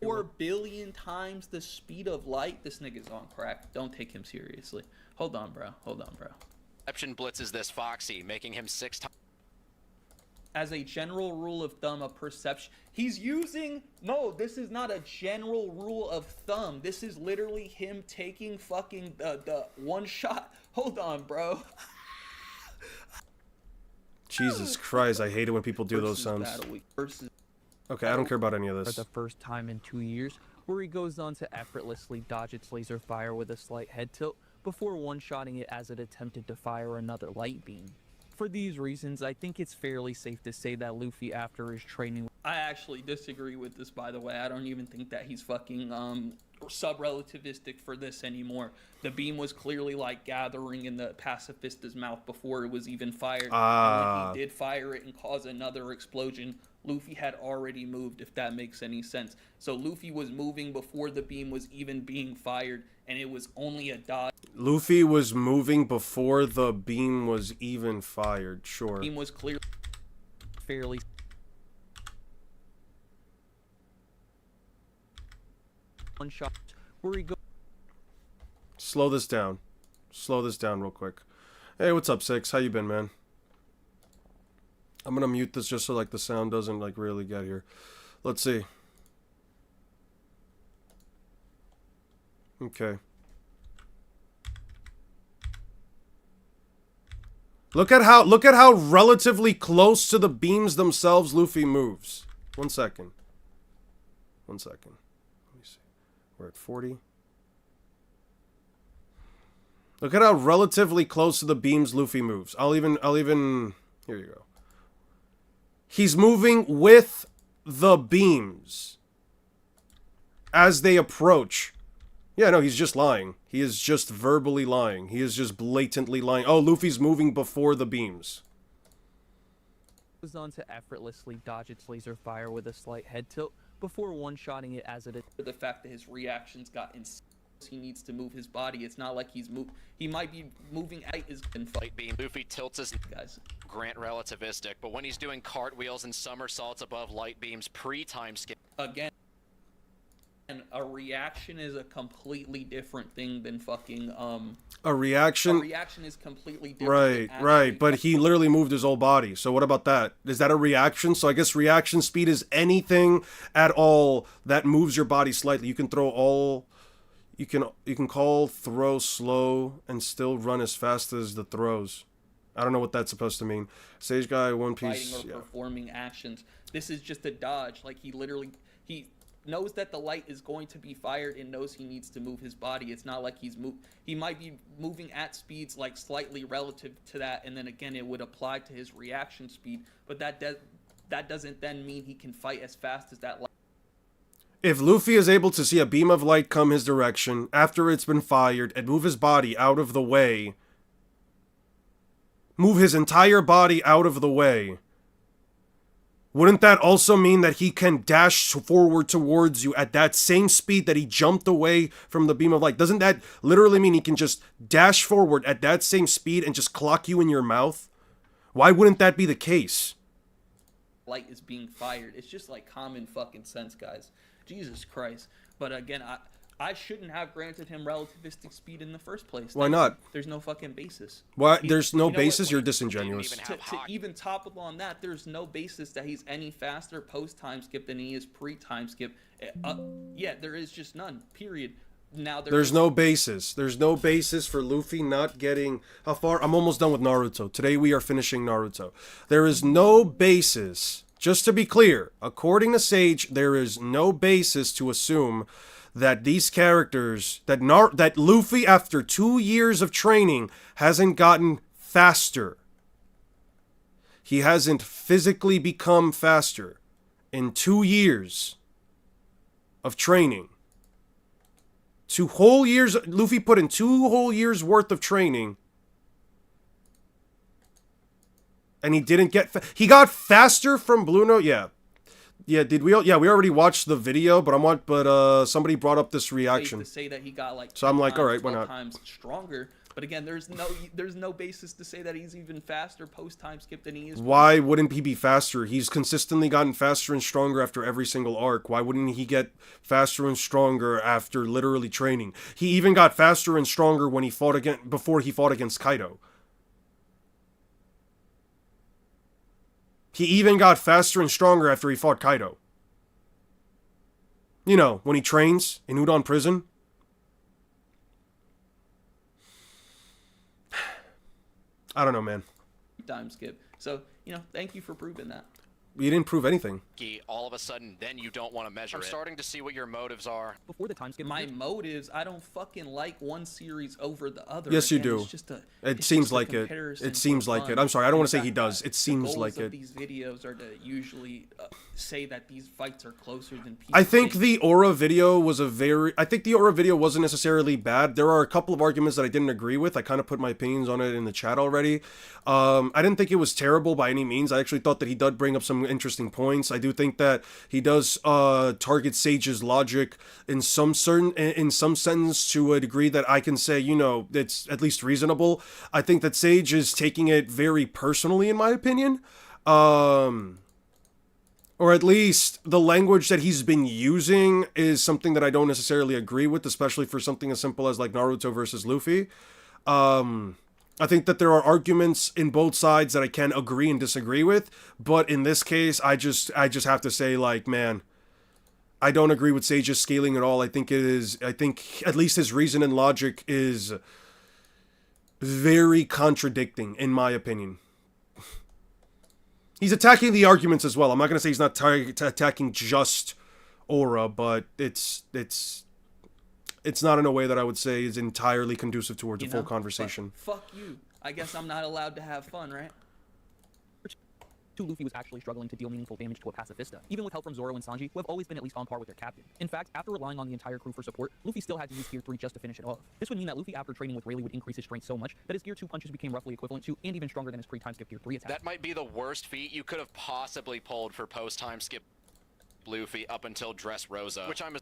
4 billion times the speed of light. This nigga's on crack. Don't take him seriously. Hold on, bro. Perception blitzes this Foxy, making him 6 times. As a general rule of thumb, a perception. He's using. No, this is not a general rule of thumb. This is literally him taking fucking the one shot. Hold on, bro. Jesus Christ, I hate it when people do those sounds. Okay, I don't care about any of For this. the first time in 2 years, where he goes on to effortlessly dodge its laser fire with a slight head tilt before one-shotting it as it attempted to fire another light beam. For these reasons, I think it's fairly safe to say that Luffy, after his training... I actually disagree with this, by the way. I don't even think that he's fucking sub-relativistic for this anymore. The beam was clearly, like, gathering in the Pacifista's mouth before it was even fired. And when he did fire it and cause another explosion, Luffy had already moved, if that makes any sense. So Luffy was moving before the beam was even being fired, and it was only a dodge. Luffy was moving before the beam was even fired, sure. Beam was clear. Fairly... One shot where he goes... Slow this down. Slow this down real quick. Hey, what's up, Six? How you been, man? I'm gonna mute this just so, like, the sound doesn't, like, really get here. Let's see. Okay. Look at how relatively close to the beams themselves Luffy moves. 1 second. 1 second. Let me see. We're at 40. Look at how relatively close to the beams Luffy moves. I'll even here you go. He's moving with the beams as they approach. Yeah, no, he's just lying. He is just verbally lying. He is just blatantly lying. Oh, Luffy's moving before the beams. Goes on to effortlessly dodge its laser fire with a slight head tilt before one-shotting it as it... The fact that his reactions got insane. He needs to move his body. It's not like he's he might be moving at his light beam. Luffy tilts his guys. Grant relativistic, but when he's doing cartwheels and somersaults above light beams pre-time skip. Again, and a reaction is a completely different thing than fucking A reaction? A reaction is completely different. Right, but he literally moved his whole body. So what about that? Is that a reaction? So I guess reaction speed is anything at all that moves your body slightly. You can throw all... You can call throw slow and still run as fast as the throws. I don't know what that's supposed to mean. Sage Guy, One Piece. Fighting or performing actions. This is just a dodge. Like he knows that the light is going to be fired and knows he needs to move his body. It's not like he might be moving at speeds like slightly relative to that, and then again it would apply to his reaction speed, but that doesn't then mean he can fight as fast as that light. If Luffy is able to see a beam of light come his direction after it's been fired and move his body out of the way, move his entire body out of the way, wouldn't that also mean that he can dash forward towards you at that same speed that he jumped away from the beam of light? Doesn't that literally mean he can just dash forward at that same speed and just clock you in your mouth? Why wouldn't that be the case? Light is being fired. It's just like common fucking sense, guys. Jesus Christ. But again, I shouldn't have granted him relativistic speed in the first place. Why not? There's no fucking basis. Why? There's no basis? You're disingenuous. To even topple on that, there's no basis that he's any faster post-time skip than he is pre-time skip. Yeah, there is just none. Period. Now there's no basis. There's no basis for Luffy not getting... How far? I'm almost done with Naruto. Today we are finishing Naruto. There is no basis... Just to be clear, according to Sage, there is no basis to assume that these characters, that Luffy, after 2 years of training, hasn't gotten faster. He hasn't physically become faster in 2 years of training. 2 whole years, Luffy put in 2 whole years worth of training. And he didn't get... He got faster from Blue Note? Yeah. Yeah, did we... Yeah, we already watched the video, but somebody brought up this reaction. To say that he got like... So I'm like, all right, why not? Times stronger. But again, there's no basis to say that he's even faster post-time skip than he is... Why wouldn't he be faster? He's consistently gotten faster and stronger after every single arc. Why wouldn't he get faster and stronger after literally training? He even got faster and stronger when he fought before he fought against Kaido. He even got faster and stronger after he fought Kaido. You know, when he trains in Udon Prison. I don't know, man. Time skip. So, thank you for proving that. You didn't prove anything. All of a sudden, then you don't want to measure it. I'm starting to see what your motives are. Before the time skip. My motives, I don't fucking like one series over the other. Yes, you do. It's just it seems like it. It seems like it. I'm sorry, I don't want to say he does. It seems like it. These videos are to usually say that these fights are closer than people I think the Aura video was I think the Aura video wasn't necessarily bad. There are a couple of arguments that I didn't agree with. I kind of put my opinions on it in the chat already. I didn't think it was terrible by any means. I actually thought that he did bring up some interesting points. I do think that he does target Sage's logic in some sense to a degree that I can say, it's at least reasonable. I think that Sage is taking it very personally, in my opinion. Or at least the language that he's been using is something that I don't necessarily agree with, especially for something as simple as like Naruto versus Luffy. I think that there are arguments in both sides that I can agree and disagree with, but in this case, I just have to say, like, man, I don't agree with Sage's scaling at all. I think at least his reason and logic is very contradicting, in my opinion. He's attacking the arguments as well. I'm not going to say he's not attacking just Aura, but it's not in a way that I would say is entirely conducive towards a full conversation. Fuck you. I guess I'm not allowed to have fun, right? Luffy was actually struggling to deal meaningful damage to a Pacifista, even with help from Zoro and Sanji, who have always been at least on par with their captain. In fact, after relying on the entire crew for support, Luffy still had to use Gear 3 just to finish it off. This would mean that Luffy, after training with Rayleigh, would increase his strength so much that his Gear 2 punches became roughly equivalent to, and even stronger than his pre-time skip Gear 3 attack. That might be the worst feat you could have possibly pulled for post-time skip Luffy up until Dressrosa, which I'm...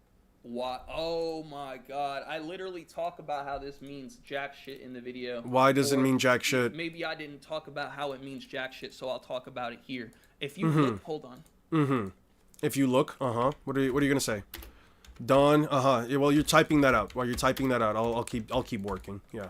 What? Oh my god. I literally talk about how this means jack shit in the video. Why does it mean jack shit? Maybe I didn't talk about how it means jack shit, so I'll talk about it here. If you look, hold on. If you look, What are you gonna say? Dawn, Yeah, well, you're typing that out. While you're typing that out, I'll keep working. Yeah,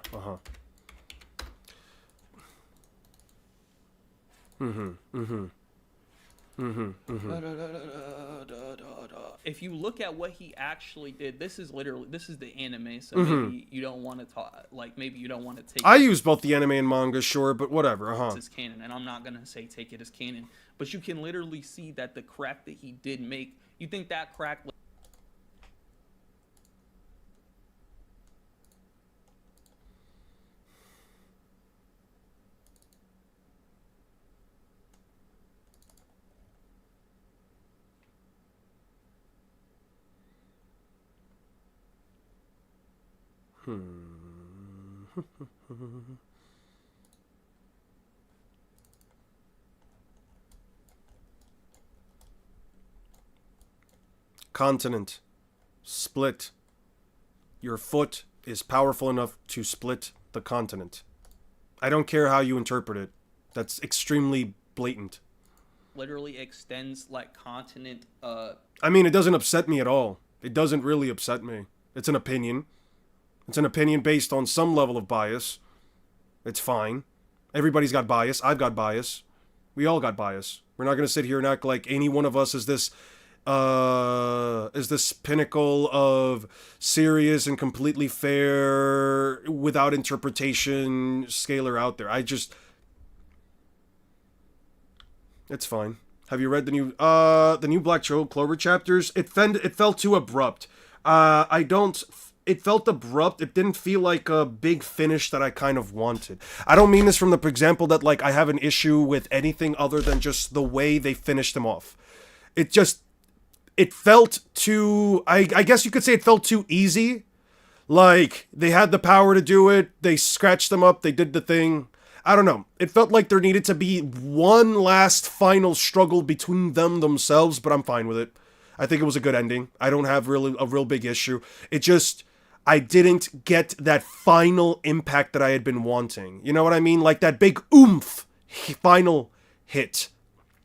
If you look at what he actually did, this is the anime, so maybe you don't want to talk, like, maybe you don't want to take... I use both the anime and manga, sure, but whatever, It's canon, and I'm not going to say take it as canon, but you can literally see that the crack that he did make, you think that crack Continent. Split. Your foot is powerful enough to split the continent. I don't care how you interpret it. That's extremely blatant. Literally extends like continent. I mean, it doesn't upset me at all. It doesn't really upset me. It's an opinion. It's an opinion based on some level of bias. It's fine. Everybody's got bias. I've got bias. We all got bias. We're not going to sit here and act like any one of us is this pinnacle of serious and completely fair, without interpretation scalar out there. It's fine. Have you read the new Black Clover chapters? It felt too abrupt. It felt abrupt. It didn't feel like a big finish that I kind of wanted. I don't mean this from the example that, like, I have an issue with anything other than just the way they finished them off. It felt too, I guess you could say it felt too easy. Like, they had the power to do it, they scratched them up, they did the thing. I don't know. It felt like there needed to be one last final struggle between them themselves, but I'm fine with it. I think it was a good ending. I don't have really a real big issue. It just, I didn't get that final impact that I had been wanting. You know what I mean? Like that big oomph final hit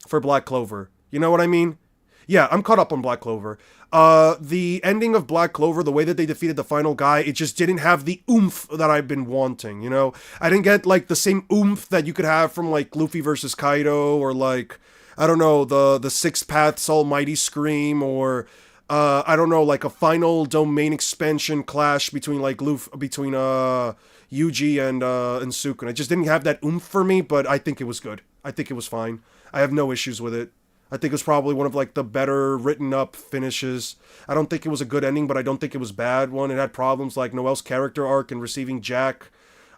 for Black Clover. You know what I mean? Yeah, I'm caught up on Black Clover. The ending of Black Clover, the way that they defeated the final guy, it just didn't have the oomph that I've been wanting, you know? I didn't get, like, the same oomph that you could have from, like, Luffy versus Kaido, or, like, I don't know, the Six Paths Almighty Scream, or, I don't know, like, a final domain expansion clash between, like, Yuji and Sukuna. It just didn't have that oomph for me, but I think it was good. I think it was fine. I have no issues with it. I think it was probably one of, like, the better written up finishes. I don't think it was a good ending, but I don't think it was bad one. It had problems like Noel's character arc and receiving Jack,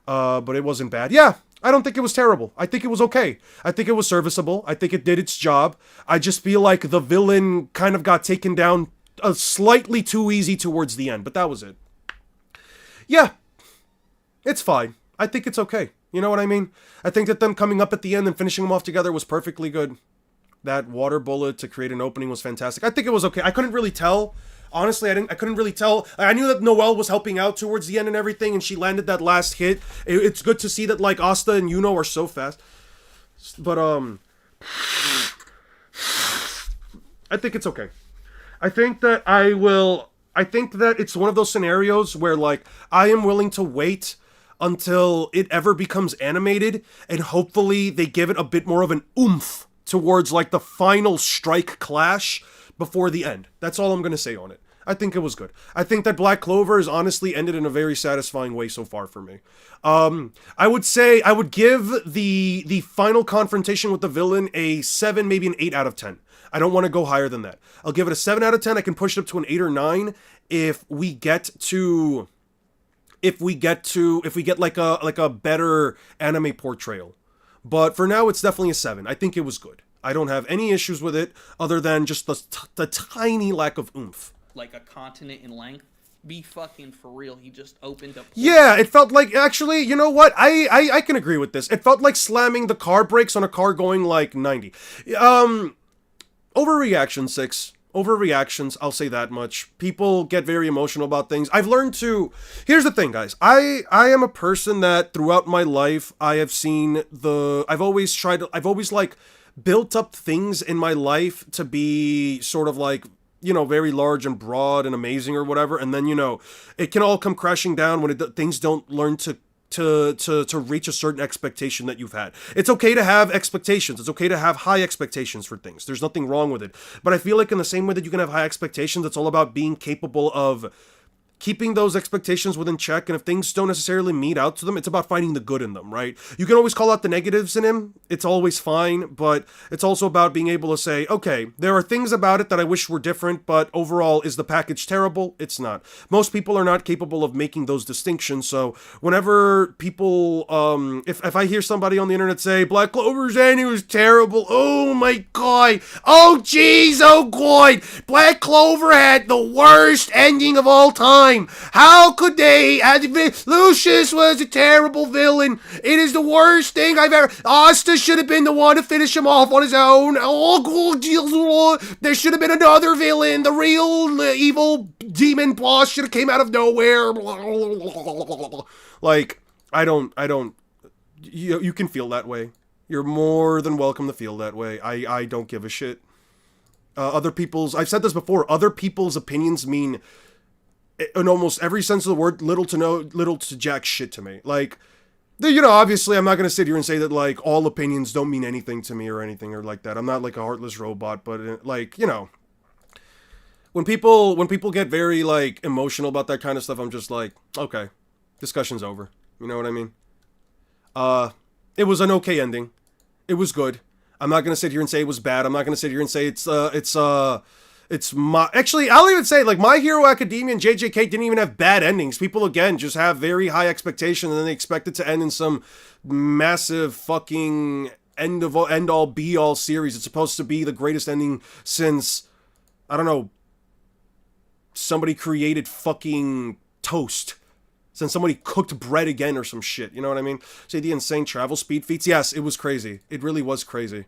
but it wasn't bad. Yeah, I don't think it was terrible. I think it was okay. I think it was serviceable. I think it did its job. I just feel like the villain kind of got taken down slightly too easy towards the end, but that was it. Yeah, it's fine. I think it's okay. You know what I mean? I think that them coming up at the end and finishing them off together was perfectly good. That water bullet to create an opening was fantastic. I think it was okay. I couldn't really tell. Honestly, I couldn't really tell. I knew that Noelle was helping out towards the end and everything, and she landed that last hit. It's good to see that, like, Asta and Yuno are so fast. But, I think it's okay. I think that it's one of those scenarios where, like, I am willing to wait until it ever becomes animated, and hopefully they give it a bit more of an oomph towards, like, the final strike clash before the end. That's all I'm gonna say on it. I think it was good. I think that Black Clover has honestly ended in a very satisfying way so far for me. I would say I would give the final confrontation with the villain a 7, maybe an 8 out of 10. I don't want to go higher than that. I'll give it a 7 out of 10. I can push it up to an 8 or 9 if we get like a better anime portrayal. But for now, it's definitely a 7. I think it was good. I don't have any issues with it, other than just the tiny lack of oomph. Like a continent in length. Be fucking for real. He just opened up. Yeah, it felt like, actually, you know what? I can agree with this. It felt like slamming the car brakes on a car going like 90. Overreaction, 6. Overreactions, I'll say that much. People get very emotional about things. I've learned to... Here's the thing, guys. I am a person that throughout my life, I have seen I've always like built up things in my life to be sort of like, you know, very large and broad and amazing or whatever. And then, you know, it can all come crashing down when things don't learn to reach a certain expectation that you've had. It's okay to have expectations. It's okay to have high expectations for things. There's nothing wrong with it. But I feel like in the same way that you can have high expectations, it's all about being capable of keeping those expectations within check, and if things don't necessarily meet out to them, it's about finding the good in them, right? You can always call out the negatives in him, it's always fine, but it's also about being able to say, okay, there are things about it that I wish were different, but overall, is the package terrible? It's not. Most people are not capable of making those distinctions, so whenever people, if I hear somebody on the internet say, Black Clover's ending was terrible, oh my god, oh jeez, oh god, Black Clover had the worst ending of all time, time. How could they? Lucius was a terrible villain. It is the worst thing I've ever. Asta should have been the one to finish him off on his own. There should have been another villain. The real evil demon boss should have came out of nowhere. Like, I don't. You can feel that way. You're more than welcome to feel that way. I don't give a shit. Other people's, I've said this before, other people's opinions mean, in almost every sense of the word, little to jack shit to me. Like, you know, obviously I'm not going to sit here and say that, like, all opinions don't mean anything to me or anything or like that. I'm not like a heartless robot, but, like, you know, when people get very, like, emotional about that kind of stuff, I'm just like, okay, discussion's over. You know what I mean? It was an okay ending. It was good. I'm not gonna sit here and say it was bad. I'm not gonna sit here and say actually, I'll even say, like, My Hero Academia and JJK didn't even have bad endings. People, again, just have very high expectations and then they expect it to end in some massive fucking end all be all series. It's supposed to be the greatest ending since, I don't know, somebody created fucking toast. Since somebody cooked bread again or some shit, you know what I mean? Say the insane travel speed feats. Yes, it was crazy. It really was crazy.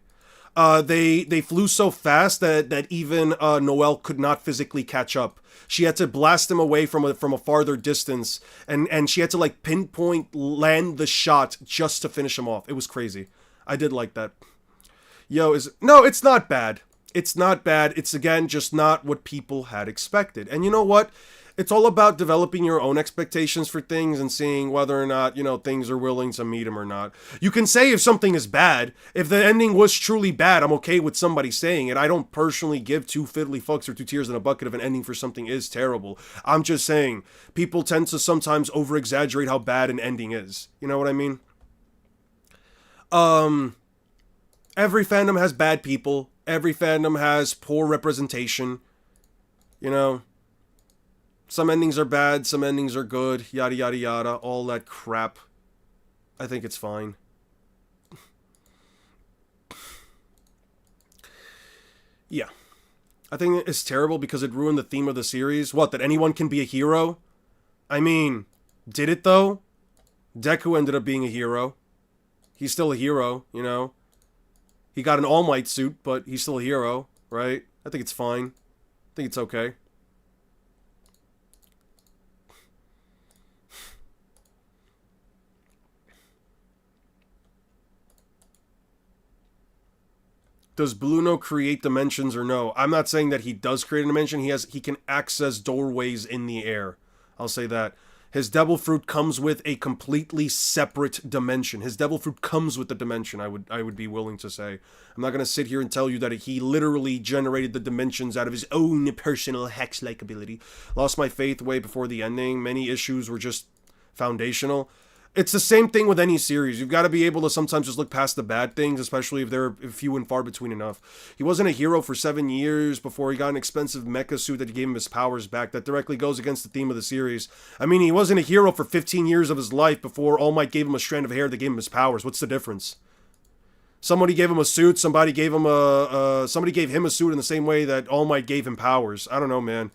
They flew so fast that even Noelle could not physically catch up. She had to blast him away from a farther distance, and she had to, like, pinpoint land the shot just to finish him off. It was crazy. I did like that. No, it's not bad. It's not bad. It's, again, just not what people had expected. And you know what? It's all about developing your own expectations for things and seeing whether or not, you know, things are willing to meet them or not. You can say if something is bad. If the ending was truly bad, I'm okay with somebody saying it. I don't personally give two fiddly fucks or two tears in a bucket if an ending for something is terrible. I'm just saying, people tend to sometimes over-exaggerate how bad an ending is. You know what I mean? Every fandom has bad people. Every fandom has poor representation. You know? Some endings are bad, some endings are good, yada yada yada, all that crap. I think it's fine. Yeah. I think it's terrible because it ruined the theme of the series. What, that anyone can be a hero? I mean, did it though? Deku ended up being a hero. He's still a hero, you know? He got an All Might suit, but he's still a hero, right? I think it's fine. I think it's okay. Does Bluno create dimensions or no? I'm not saying that he does create a dimension. He can access doorways in the air. I'll say that. His Devil Fruit comes with a completely separate dimension. His Devil Fruit comes with the dimension, I would be willing to say. I'm not going to sit here and tell you that he literally generated the dimensions out of his own personal hex-like ability. Lost my faith way before the ending. Many issues were just foundational. It's the same thing with any series. You've got to be able to sometimes just look past the bad things, especially if they're few and far between enough. He wasn't a hero for 7 years before he got an expensive mecha suit that gave him his powers back. That directly goes against the theme of the series. I mean, he wasn't a hero for 15 years of his life before All Might gave him a strand of hair that gave him his powers. What's the difference? Somebody gave him a suit, somebody gave him a suit in the same way that All Might gave him powers. I don't know, man.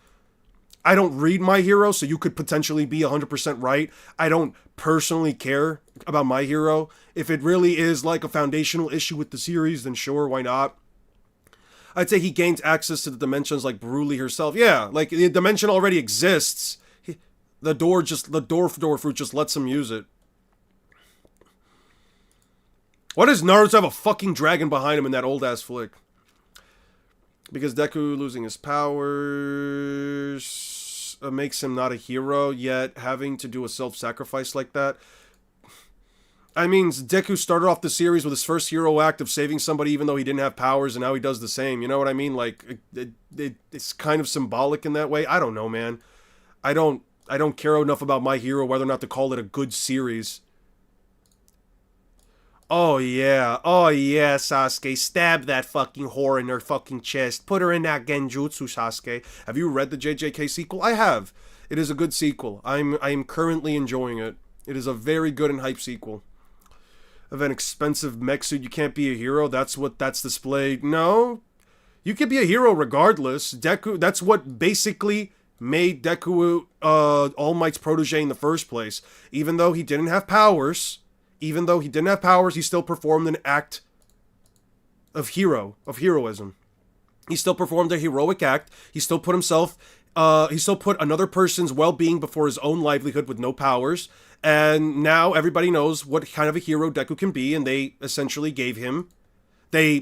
I don't read My Hero, so you could potentially be 100% right. I don't personally care about My Hero. If it really is like a foundational issue with the series, then sure, why not? I'd say he gains access to the dimensions like Broly herself. Yeah, like the dimension already exists. The door fruit just lets him use it. Why does Naruto have a fucking dragon behind him in that old ass flick? Because Deku losing his powers makes him not a hero, yet having to do a self-sacrifice like that. I mean, Deku started off the series with his first hero act of saving somebody even though he didn't have powers, and now he does the same. You know what I mean? Like, it's kind of symbolic in that way. I don't know, man. I don't care enough about My Hero whether or not to call it a good series. Oh yeah, Sasuke, stab that fucking whore in her fucking chest. Put her in that genjutsu, Sasuke. Have you read the JJK sequel? I have. It is a good sequel. I am currently enjoying it. It is a very good and hype sequel. Of an expensive mech suit, you can't be a hero. That's displayed. No, you can be a hero regardless. Deku. That's what basically made Deku All Might's protege in the first place. Even though he didn't have powers, he still performed an act of heroism. He still performed a heroic act. He still put another person's well-being before his own livelihood with no powers. And now everybody knows what kind of a hero Deku can be, and they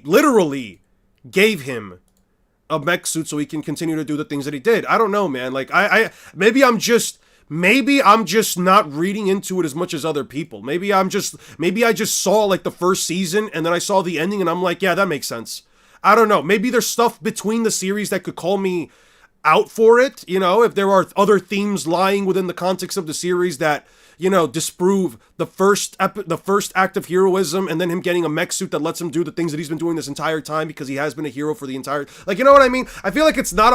literally gave him a mech suit so he can continue to do the things that he did. I don't know, man. Like, maybe I'm just not reading into it as much as other people. Maybe I just saw, like, the first season, and then I saw the ending, and I'm like, yeah, that makes sense. I don't know. Maybe there's stuff between the series that could call me out for it, you know, if there are other themes lying within the context of the series that, you know, disprove the first act of heroism, and then him getting a mech suit that lets him do the things that he's been doing this entire time because he has been a hero for the entire, like, you know what I mean? I feel like it's not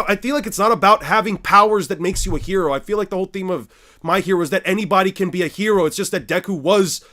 about having powers that makes you a hero. I feel like the whole theme of My Hero is that anybody can be a hero. It's just that Deku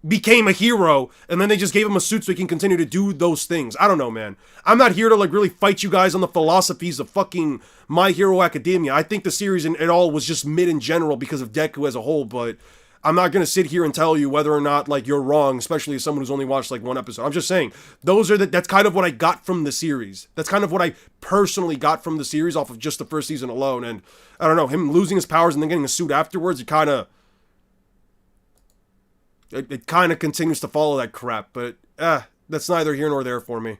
became a hero, and then they just gave him a suit so he can continue to do those things. I don't know, man. I'm not here to, like, really fight you guys on the philosophies of fucking My Hero Academia. I think the series in it all was just mid in general because of Deku as a whole, but I'm not gonna sit here and tell you whether or not, like, you're wrong, especially as someone who's only watched, like, one episode. I'm just saying, that's kind of what I got from the series. That's kind of what I personally got from the series off of just the first season alone, and I don't know, him losing his powers and then getting a suit afterwards, it kind of continues to follow that crap, but that's neither here nor there for me.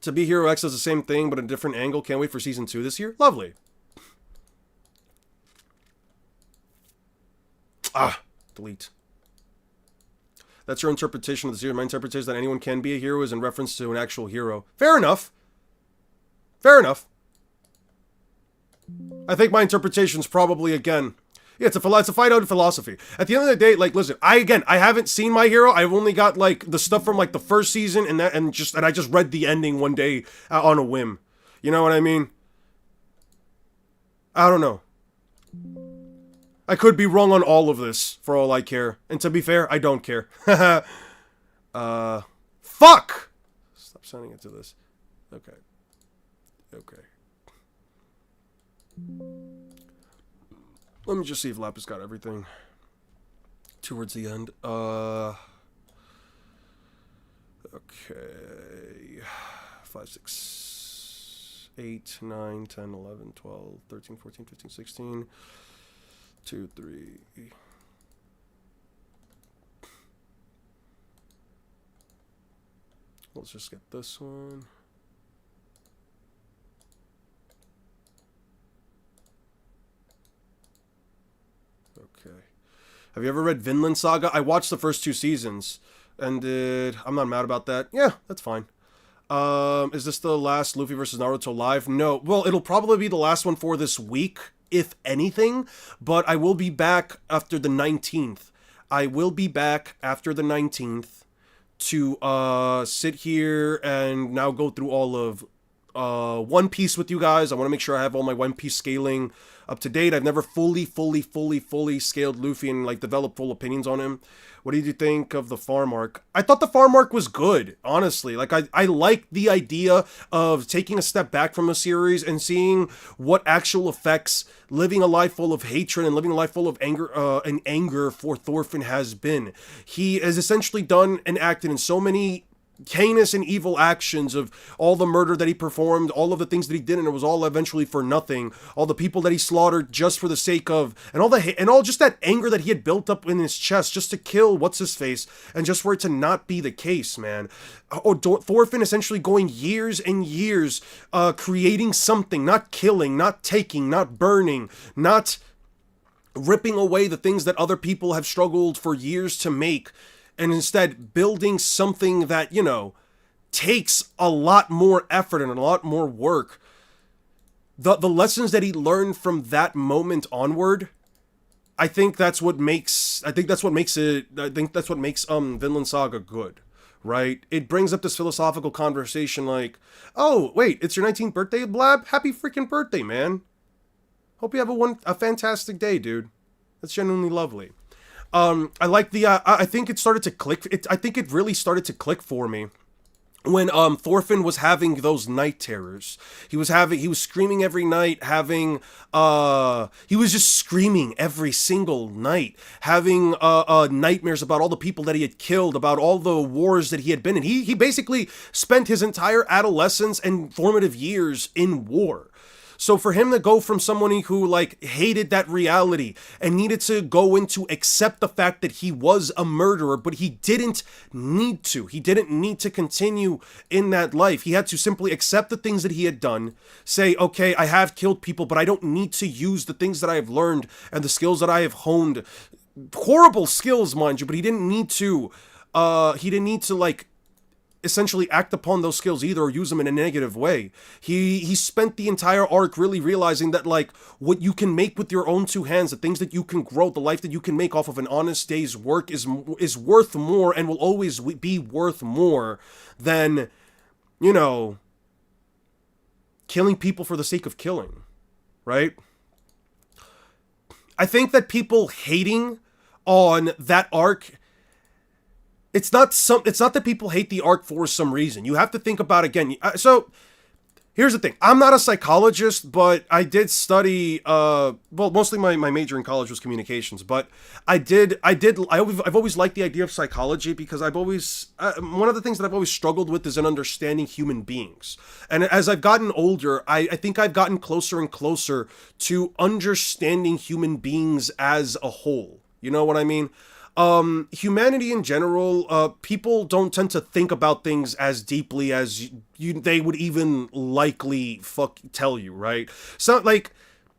To Be Hero X does the same thing, but a different angle. Can't wait for season 2 this year. Lovely. Delete. That's your interpretation of the series. My interpretation is that anyone can be a hero is in reference to an actual hero. Fair enough. Fair enough. I think my interpretation's probably, again, yeah, it's a fight out of philosophy. At the end of the day, like, listen, I haven't seen My Hero. I've only got, like, the stuff from, like, the first season, and I just read the ending one day on a whim. You know what I mean? I don't know. I could be wrong on all of this, for all I care. And to be fair, I don't care. Fuck! Stop sending it to this. Okay. Let me just see if Lapis got everything towards the end. Okay. 5, 6, 8, 9, 10, 11, 12, 13, 14, 15, 16. 2, 3. Let's just get this one. Okay. Have you ever read Vinland Saga? I watched the first 2 seasons. I'm not mad about that. Yeah, that's fine. Is this the last Luffy versus Naruto live? No. Well, it'll probably be the last one for this week, if anything. But I will be back after the 19th. To sit here and now go through all of One Piece with you guys. I want to make sure I have all my One Piece scaling up to date. I've never fully scaled Luffy and, like, developed full opinions on him. What did you think of the farm arc? I thought the farm arc was good, honestly. Like, I like the idea of taking a step back from a series and seeing what actual effects living a life full of hatred and living a life full of anger for Thorfinn has been. He has essentially done and acted in so many heinous and evil actions of all the murder that he performed, all of the things that he did, and it was all eventually for nothing. All the people that he slaughtered just for the sake of, and all just that anger that he had built up in his chest just to kill what's-his-face, and just for it to not be the case, man. Thorfinn essentially going years and years, creating something, not killing, not taking, not burning, not ripping away the things that other people have struggled for years to make, and instead building something that, you know, takes a lot more effort and a lot more work. The lessons that he learned from that moment onward, I think that's what makes Vinland Saga good, right? It brings up this philosophical conversation like, oh, wait, it's your 19th birthday, Blab? Happy freaking birthday, man. Hope you have a fantastic day, dude. That's genuinely lovely. I like the, I think it started to click. I think it really started to click for me when Thorfinn was having those night terrors. He was screaming every night, he was just screaming every single night, having nightmares about all the people that he had killed, about all the wars that he had been in. He basically spent his entire adolescence and formative years in war. So for him to go from someone who like hated that reality and needed to go into accept the fact that he was a murderer, but he didn't need to. He didn't need to continue in that life. He had to simply accept the things that he had done, say, okay, I have killed people, but I don't need to use the things that I have learned and the skills that I have honed. Horrible skills, mind you, but he didn't need to like essentially act upon those skills either or use them in a negative way. He spent the entire arc really realizing that like what you can make with your own two hands, the things that you can grow, the life that you can make off of an honest day's work is worth more and will always be worth more than, you know, killing people for the sake of killing, right? I think that people hating on that arc, it's not that people hate the arc for some reason. You have to think about, again, so here's the thing. I'm not a psychologist, but I did study, well, mostly my major in college was communications, but I've always liked the idea of psychology because I've always, one of the things that I've always struggled with is in understanding human beings. And as I've gotten older, I think I've gotten closer and closer to understanding human beings as a whole. You know what I mean? Humanity in general, people don't tend to think about things as deeply as they would even likely tell you, right? So, like,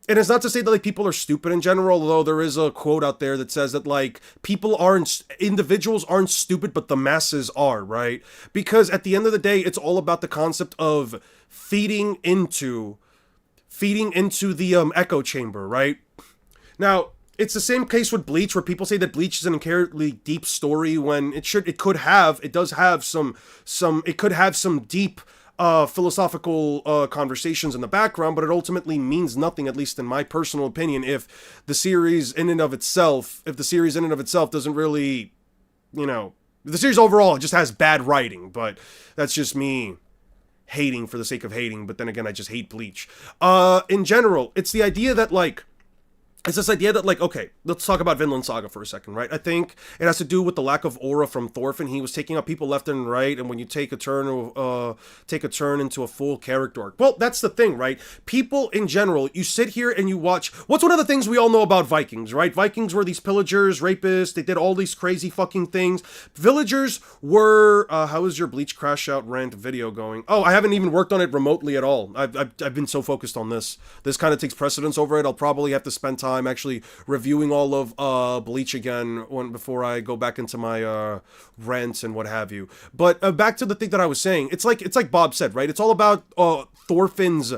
and it's not to say that, like, people are stupid in general, although there is a quote out there that says that, like, individuals aren't stupid, but the masses are, right? Because at the end of the day, it's all about the concept of feeding into the, echo chamber, right? Now, it's the same case with Bleach, where people say that Bleach is an inherently deep story when it could have some deep philosophical conversations in the background, but it ultimately means nothing, at least in my personal opinion, if the series in and of itself doesn't really, you know, the series overall just has bad writing, but that's just me hating for the sake of hating, but then again, I just hate Bleach. In general, it's this idea that, like, okay, let's talk about Vinland Saga for a second, right? I think it has to do with the lack of aura from Thorfinn. He was taking out people left and right, and when you take a turn into a full character arc. Well, that's the thing, right? People in general, you sit here and you watch. What's one of the things we all know about Vikings, right? Vikings were these pillagers, rapists. They did all these crazy fucking things. Villagers were. How is your Bleach Crash Out rant video going? Oh, I haven't even worked on it remotely at all. I've been so focused on this. This kind of takes precedence over it. I'll probably have to spend time actually reviewing all of Bleach again before I go back into my rants and what have you. But back to the thing that I was saying, it's like Bob said, right? It's all about Thorfinn's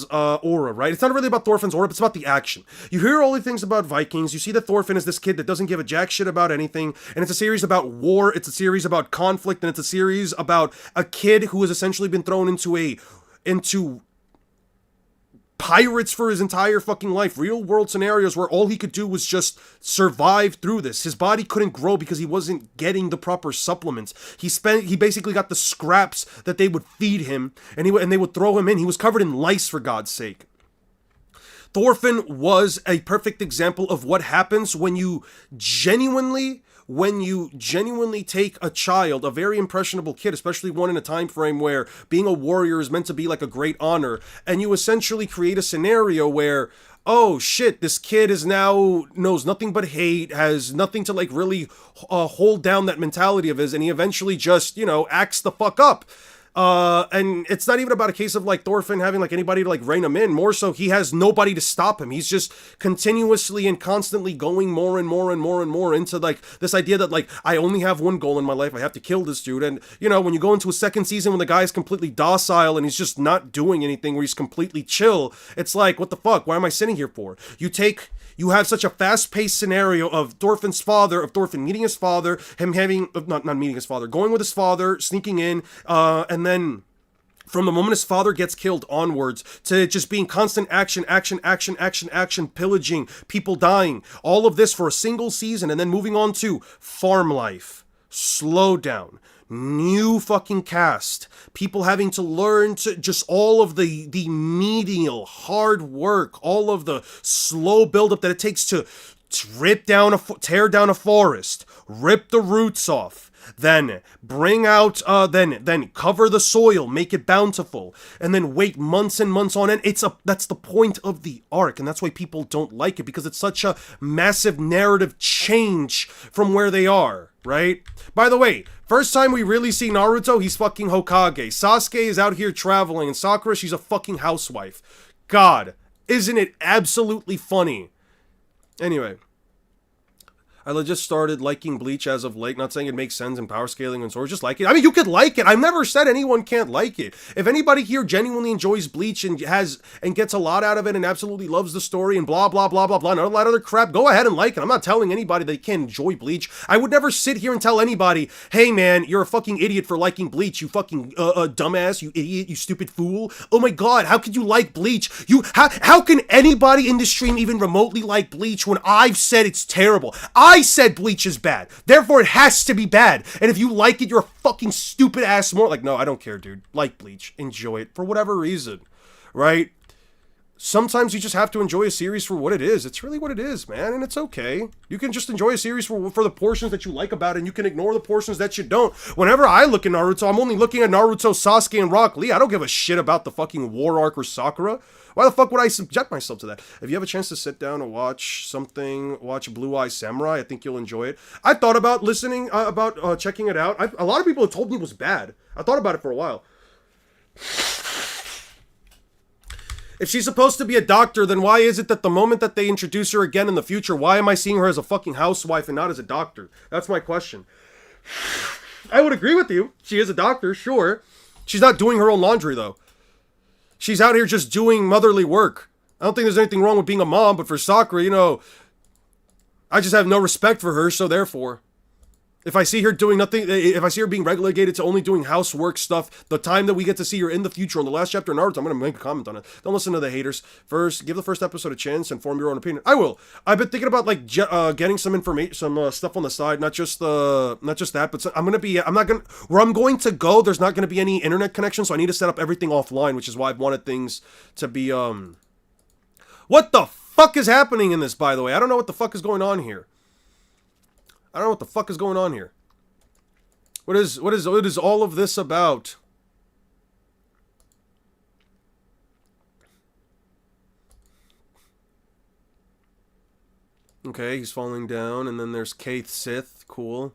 aura, right? It's not really about Thorfinn's aura, but it's about the action. You hear all the things about Vikings, you see that Thorfinn is this kid that doesn't give a jack shit about anything, and it's a series about war, it's a series about conflict, and it's a series about a kid who has essentially been thrown into pirates for his entire fucking life, real world scenarios where all he could do was just survive through this. His body couldn't grow because he wasn't getting the proper supplements. He basically got the scraps that they would feed him, and they would throw him in. He was covered in lice, for God's sake. Thorfinn was a perfect example of what happens when you genuinely take a child, a very impressionable kid, especially one in a time frame where being a warrior is meant to be like a great honor, and you essentially create a scenario where, oh shit, this kid knows nothing but hate, has nothing to like really hold down that mentality of his, and he eventually just, acts the fuck up. And it's not even about a case of like Thorfinn having like anybody to like rein him in. More so, he has nobody to stop him. He's just continuously and constantly going more and more and more and more into like this idea that like, I only have one goal in my life. I have to kill this dude. And when you go into a second season when the guy is completely docile and he's just not doing anything, where he's completely chill, it's like, what the fuck? Why am I sitting here for? You have such a fast-paced scenario of Thorfinn meeting his father, him having, not meeting his father, going with his father, sneaking in, and then from the moment his father gets killed onwards to just being constant action, pillaging, people dying, all of this for a single season, and then moving on to farm life, slow down, new fucking cast, people having to learn to just all of the medial hard work, all of the slow buildup that it takes to tear down a forest, rip the roots off, then bring out, then cover the soil, make it bountiful, and then wait months and months on end. That's the point of the arc, and that's why people don't like it, because it's such a massive narrative change from where they are, right? By the way, first time we really see Naruto, he's fucking Hokage. Sasuke is out here traveling, and Sakura, she's a fucking housewife. God, isn't it absolutely funny? Anyway, I just started liking Bleach as of late. Not saying it makes sense in power scaling and swords, just like it. I mean, you could like it. I've never said anyone can't like it. If anybody here genuinely enjoys Bleach and gets a lot out of it and absolutely loves the story and blah, blah, blah, blah, blah, and a lot of other crap, go ahead and like it. I'm not telling anybody they can't enjoy Bleach. I would never sit here and tell anybody, hey man, you're a fucking idiot for liking Bleach, you fucking dumbass, you idiot, you stupid fool. Oh my god, how could you like Bleach? How can anybody in this stream even remotely like Bleach when I've said it's terrible? I said Bleach is bad, therefore it has to be bad, and if you like it, you're a fucking stupid ass more. Like, no, I don't care, dude. Like Bleach, enjoy it for whatever reason, right? Sometimes you just have to enjoy a series for what it is. It's really what it is, man, and it's okay. You can just enjoy a series for the portions that you like about it, and you can ignore the portions that you don't. Whenever I look at Naruto, I'm only looking at Naruto, Sasuke, and Rock Lee. I don't give a shit about the fucking War Arc or Sakura. Why the fuck would I subject myself to that? If you have a chance to sit down and watch Blue Eye Samurai, I think you'll enjoy it. I thought about checking it out. A lot of people have told me it was bad. I thought about it for a while. If she's supposed to be a doctor, then why is it that the moment that they introduce her again in the future, why am I seeing her as a fucking housewife and not as a doctor? That's my question. I would agree with you. She is a doctor, sure. She's not doing her own laundry, though. She's out here just doing motherly work. I don't think there's anything wrong with being a mom, but for Sakura, you know, I just have no respect for her, so therefore, if I see her doing nothing, if I see her being relegated to only doing housework stuff, the time that we get to see her in the future on the last chapter of Naruto, I'm going to make a comment on it. Don't listen to the haters. First, give the first episode a chance and form your own opinion. I will. I've been thinking about like getting some information, some stuff on the side, not just that, but where I'm going to go, there's not going to be any internet connection, so I need to set up everything offline, which is why I've wanted things to be, what the fuck is happening in this, by the way? I don't know what the fuck is going on here. I don't know what the fuck is going on here. What is all of this about? Okay, he's falling down, and then there's Kaith Sith, cool.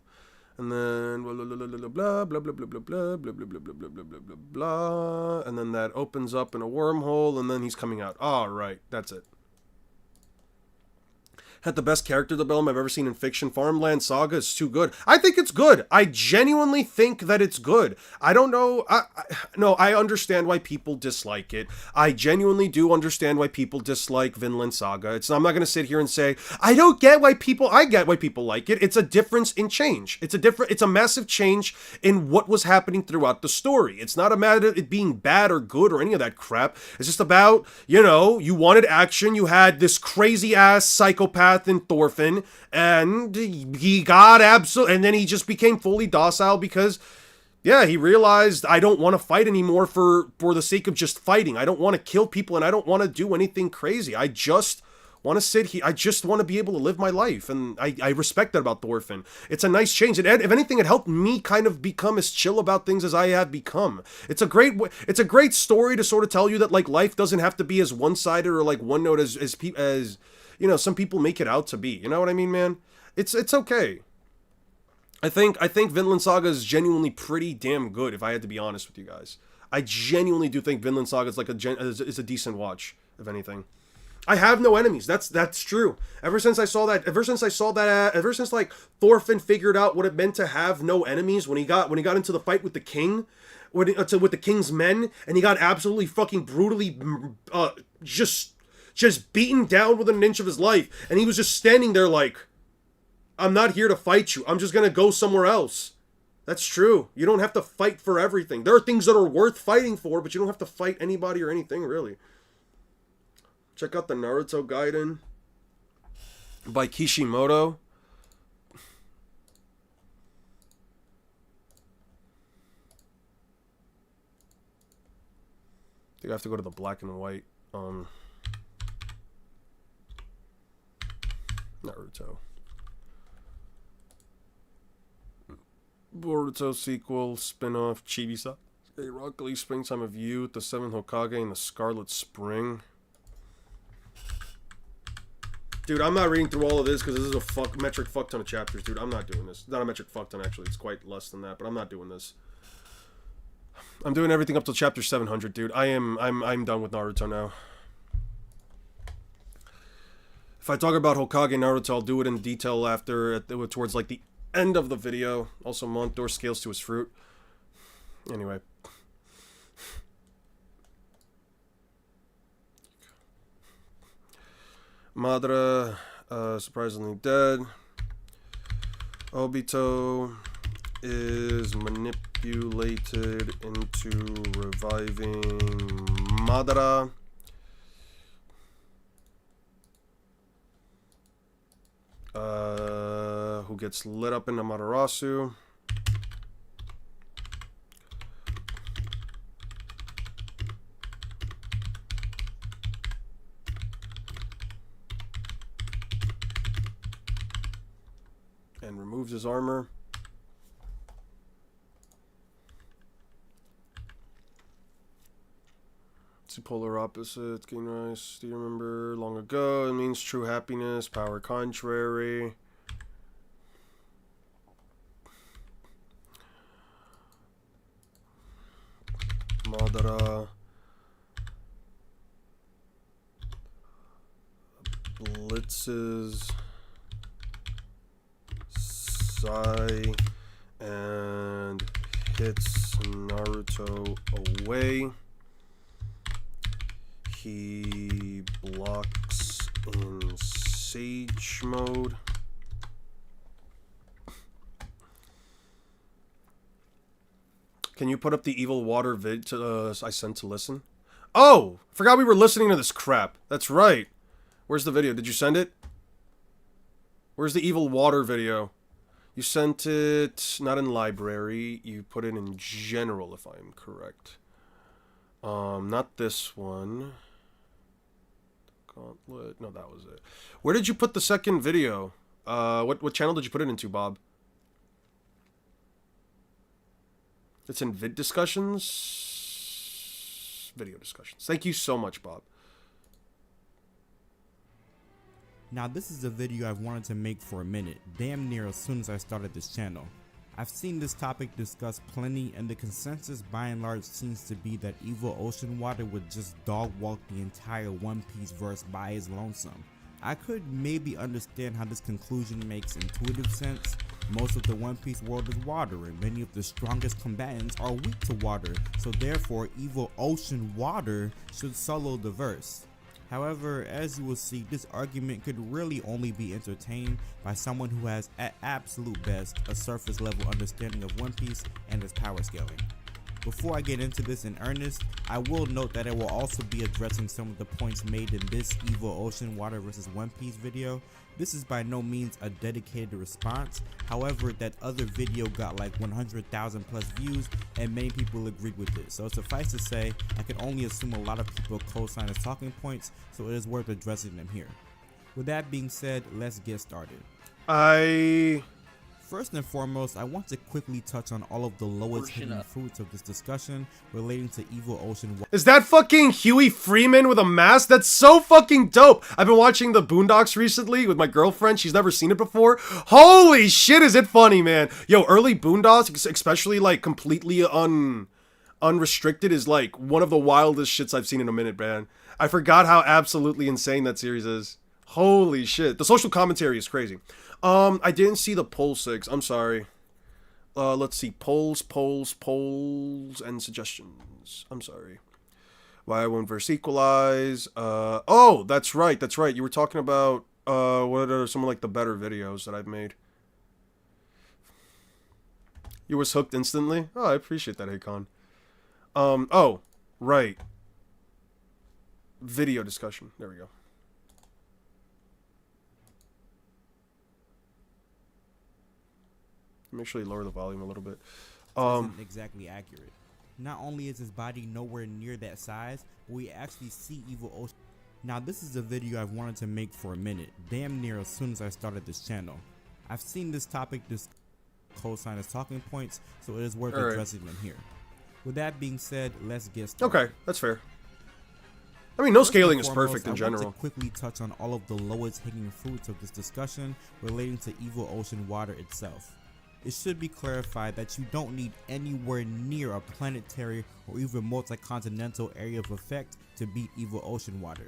And then blah blah blah blah blah blah blah blah blah blah blah blah blah blah blah blah blah, and then that opens up in a wormhole, and then he's coming out. All right, that's it. Had the best character development I've ever seen in fiction. Vinland Saga is too good. I think it's good. I genuinely think that it's good. I don't know. I understand why people dislike it. I genuinely do understand why people dislike Vinland Saga. I'm not going to sit here and say, I get why people like it. It's a difference in change. It's a massive change in what was happening throughout the story. It's not a matter of it being bad or good or any of that crap. It's just about, you wanted action. You had this crazy ass psychopath in Thorfinn, and he got and then he just became fully docile because, yeah, he realized, I don't want to fight anymore for the sake of just fighting. I don't want to kill people, and I don't want to do anything crazy. I just want to sit here. I just want to be able to live my life, and I respect that about Thorfinn. It's a nice change. If anything, it helped me kind of become as chill about things as I have become. It's a great story to sort of tell you that, like, life doesn't have to be as one-sided or like one note as some people make it out to be. You know what I mean, man? It's okay. I think Vinland Saga is genuinely pretty damn good, if I had to be honest with you guys. I genuinely do think Vinland Saga is like is a decent watch, if anything. I have no enemies. That's true. Ever since like Thorfinn figured out what it meant to have no enemies when he got into the fight with the king, with the king's men, and he got absolutely fucking brutally just beaten down within an inch of his life, and he was just standing there like, I'm not here to fight you. I'm just gonna go somewhere else. That's true. You don't have to fight for everything. There are things that are worth fighting for, but you don't have to fight anybody or anything, really. Check out the Naruto Gaiden by Kishimoto. have to go to the black and white. Naruto. Boruto sequel, spin-off, Chibi-sa. Rock Lee, Springtime of Youth, the Seventh Hokage, and the Scarlet Spring. Dude, I'm not reading through all of this because this is a metric fuck ton of chapters, dude. I'm not doing this. Not a metric fuck ton, actually. It's quite less than that, but I'm not doing this. I'm doing everything up to chapter 700, dude. I'm done with Naruto now. If I talk about Hokage Naruto, I'll do it in detail after, towards like the end of the video. Also, Montdor scales to his fruit. Anyway. Madara, surprisingly dead. Obito is manipulated into reviving Madara. Who gets lit up in Amaterasu. And removes his armor. Two polar opposites, gain rise. Do you remember long ago? It means true happiness, power contrary. Madara blitzes Sai and hits Naruto away. He blocks in Sage mode. Can you put up the evil water vid to I sent to listen? Oh! Forgot we were listening to this crap. That's right. Where's the video? Did you send it? Where's the evil water video? You sent it not in library. You put it in general, if I'm correct. Not this one. Gauntlet. No, that was it. Where did you put the second video? What channel did you put it into, Bob? It's in vid discussions? Video discussions. Thank you so much, Bob. Now this is a video I've wanted to make for a minute, damn near as soon as I started this channel. I've seen this topic discussed plenty, and the consensus by and large seems to be that evil ocean water would just dog walk the entire One Piece verse by his lonesome. I could maybe understand how this conclusion makes intuitive sense. Most of the One Piece world is water, and many of the strongest combatants are weak to water, so therefore evil ocean water should solo the verse. However, as you will see, this argument could really only be entertained by someone who has, at absolute best, a surface level understanding of One Piece and its power scaling. Before I get into this in earnest, I will note that I will also be addressing some of the points made in this Evil Ocean Water vs One Piece video. This is by no means a dedicated response, however that other video got like 100,000 plus views and many people agreed with it, so suffice to say, I can only assume a lot of people co-sign as talking points, so it is worth addressing them here. With that being said, let's get started. First and foremost, I want to quickly touch on all of the lowest hidden fruits of this discussion relating to Evil Ocean Water. Is that fucking Huey Freeman with a mask? That's so fucking dope. I've been watching the Boondocks recently with my girlfriend. She's never seen it before. Holy shit, is it funny, man. Yo, early Boondocks, especially like completely unrestricted, is like one of the wildest shits I've seen in a minute, man. I forgot how absolutely insane that series is. Holy shit. The social commentary is crazy. I didn't see the poll 6. I'm sorry. Let's see. Polls, and suggestions. I'm sorry. Why I won't verse equalize. Oh, that's right. That's right. You were talking about, what are some of like the better videos that I've made. You was hooked instantly? Oh, I appreciate that, Akon. Oh, right. Video discussion. There we go. Make sure you lower the volume a little bit. Isn't exactly accurate. Not only is his body nowhere near that size, but we actually see evil ocean. Now this is a video I've wanted to make for a minute, damn near as soon as I started this channel. I've seen this topic co-sign as talking points, so it is worth addressing them here. With that being said, let's get started. Okay, that's fair. I mean, no First scaling and is foremost, perfect in I general. want to quickly touch on all of the lowest hanging fruits of this discussion relating to evil ocean water itself. It should be clarified that you don't need anywhere near a planetary or even multi-continental area of effect to beat evil ocean water.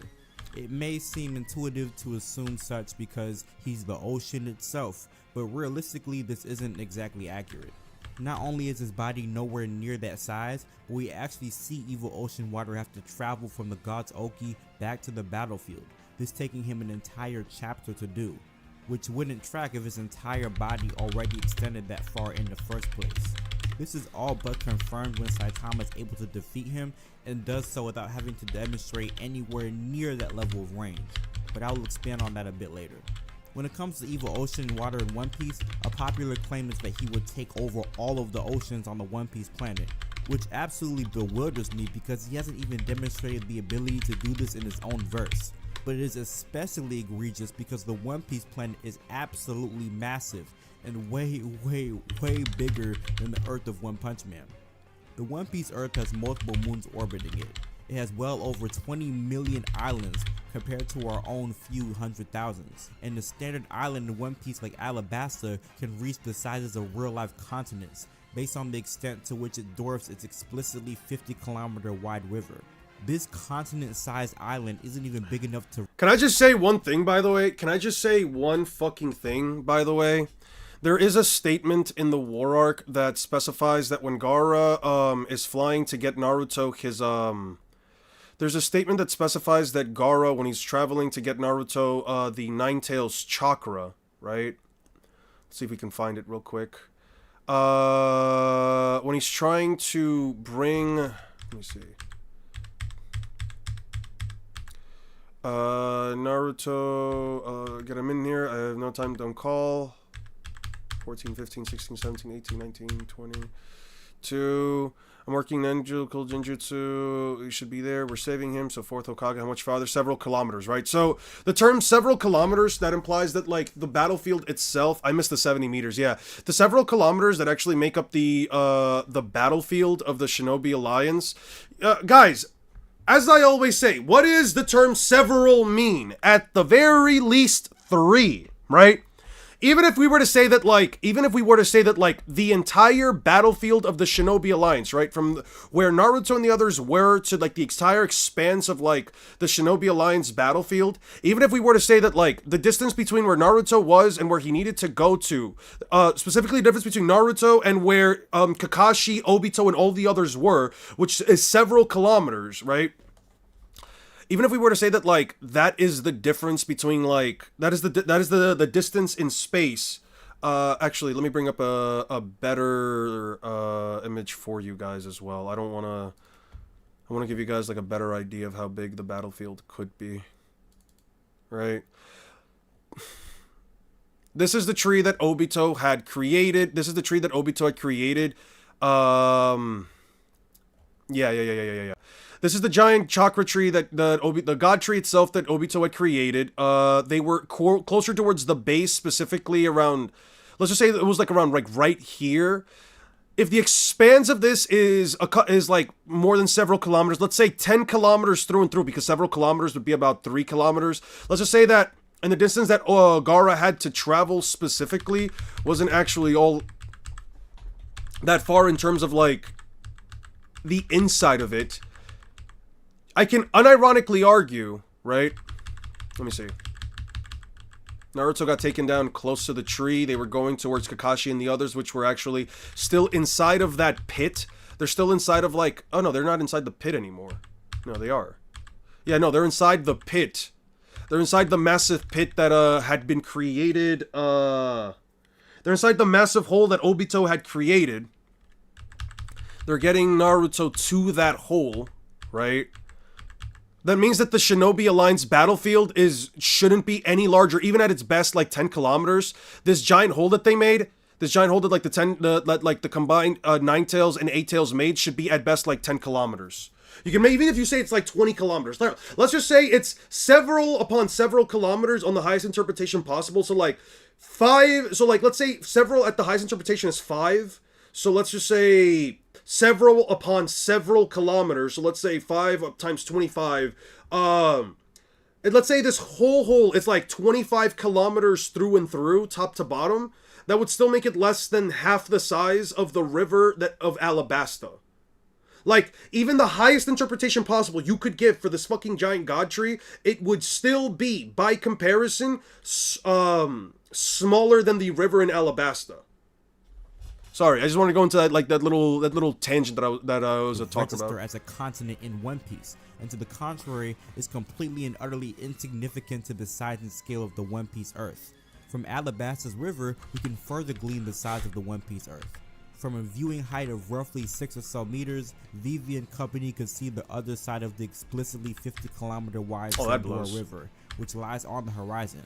It may seem intuitive to assume such because he's the ocean itself, but realistically this isn't exactly accurate. Not only is his body nowhere near that size, but we actually see evil ocean water have to travel from the God's Oki back to the battlefield, this taking him an entire chapter to do, which wouldn't track if his entire body already extended that far in the first place. This is all but confirmed when Saitama is able to defeat him and does so without having to demonstrate anywhere near that level of range, but I will expand on that a bit later. When it comes to evil ocean water in One Piece, a popular claim is that he would take over all of the oceans on the One Piece planet, which absolutely bewilders me because he hasn't even demonstrated the ability to do this in his own verse. But it is especially egregious because the One Piece planet is absolutely massive and way bigger than the Earth of One Punch Man. The One Piece Earth has multiple moons orbiting it. It has well over 20 million islands compared to our own few hundred thousands. And the standard island in One Piece like Alabasta can reach the sizes of real life continents based on the extent to which it dwarfs its explicitly 50-kilometer wide river. This continent-sized island isn't even big enough to... Can I just say one thing, by the way? Can I just say one fucking thing, by the way? There is a statement in the War Arc that specifies that when Gaara is flying to get Naruto his there's a statement that specifies that Gaara, when he's traveling to get Naruto the Nine Tails chakra, right? Let's see if we can find it real quick. When he's trying to bring... Let me see. Naruto, get him in here. I have no time, don't call. 14, 15, 16, 17, 18, 19, 20, 2. I'm working Nenjuku Jinjutsu. He should be there. We're saving him. So fourth Hokage. How much farther? Several kilometers, right? So the term several kilometers, that implies that like the battlefield itself, I missed the 70 meters. Yeah. The several kilometers that actually make up the battlefield of the Shinobi Alliance. Guys, as I always say, what does the term several mean? At the very least 3, right? Even if we were to say that, like, the entire battlefield of the Shinobi Alliance, right, from where Naruto and the others were to, like, the entire expanse of, like, the Shinobi Alliance battlefield, even if we were to say that, like, the distance between where Naruto was and where he needed to go to, specifically the difference between Naruto and where, Kakashi, Obito, and all the others were, which is several kilometers, right? Even if we were to say that, like, that is the difference between, like, that is the distance in space. Actually, let me bring up a better image for you guys as well. I want to give you guys, like, a better idea of how big the battlefield could be. Right? This is the tree that Obito had created. Yeah. This is the giant chakra tree that the god tree itself that Obito had created. They were closer towards the base, specifically around, let's just say it was like around like right here. If the expanse of this is like more than several kilometers, let's say 10 kilometers through and through, because several kilometers would be about 3 kilometers. Let's just say that, and the distance that Gaara had to travel specifically wasn't actually all that far in terms of like the inside of it. I can unironically argue, right? Let me see. Naruto got taken down close to the tree. They were going towards Kakashi and the others, which were actually still inside of that pit. They're still inside of like... Oh, no, they're not inside the pit anymore. No, they are. Yeah, no, they're inside the pit. They're inside the massive pit that had been created. They're inside the massive hole that Obito had created. They're getting Naruto to that hole, right? That means that the Shinobi Alliance battlefield shouldn't be any larger, even at its best, like 10 kilometers. This giant hole that they made, This giant hole that like the combined Nine Tails and Eight Tails made should be at best like 10 kilometers. You can even if you say it's like 20 kilometers. Let's just say it's several upon several kilometers on the highest interpretation possible. So like 5. So like let's say several at the highest interpretation is 5. So let's just say several upon several kilometers. So let's say 5 times 25. And let's say this whole hole is like 25 kilometers through and through, top to bottom. That would still make it less than half the size of the river of Alabasta. Like, even the highest interpretation possible you could give for this fucking giant god tree, it would still be, by comparison, smaller than the river in Alabasta. Sorry, I just want to go into that that little tangent that I was talking about. As a continent in One Piece, and to the contrary, is completely and utterly insignificant to the size and scale of the One Piece Earth. From Alabasta's river, we can further glean the size of the One Piece Earth. From a viewing height of roughly 6 or so meters, Vivi and company could see the other side of the explicitly 50-kilometer wide Pandora River, which lies on the horizon.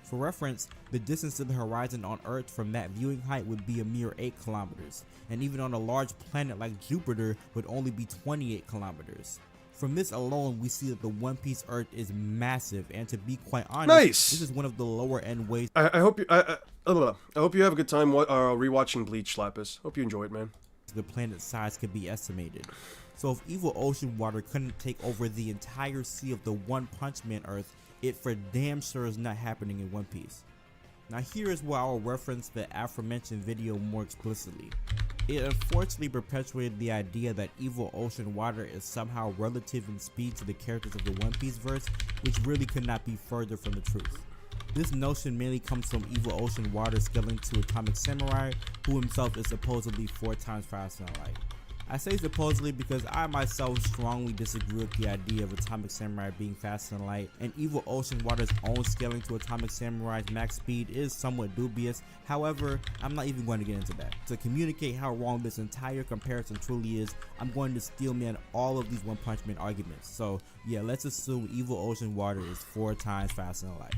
For reference, the distance to the horizon on Earth from that viewing height would be a mere 8 kilometers, and even on a large planet like Jupiter would only be 28 kilometers. From this alone, we see that the One Piece Earth is massive, and to be quite honest, this is one of the lower end ways. I hope you have a good time rewatching Bleach, Lapis. Hope you enjoy it, man. The planet's size could be estimated. So if evil ocean water couldn't take over the entire sea of the One Punch Man Earth, it for damn sure is not happening in One Piece. Now here is where I will reference the aforementioned video more explicitly. It unfortunately perpetuated the idea that evil ocean water is somehow relative in speed to the characters of the One Piece verse, which really could not be further from the truth. This notion mainly comes from evil ocean water scaling to Atomic Samurai, who himself is supposedly 4 times faster than light. I say supposedly because I myself strongly disagree with the idea of Atomic Samurai being faster than light, and Evil Ocean Water's own scaling to Atomic Samurai's max speed is somewhat dubious. However, I'm not even going to get into that. To communicate how wrong this entire comparison truly is, I'm going to steelman all of these One Punch Man arguments. So yeah, let's assume Evil Ocean Water is 4 times faster than light.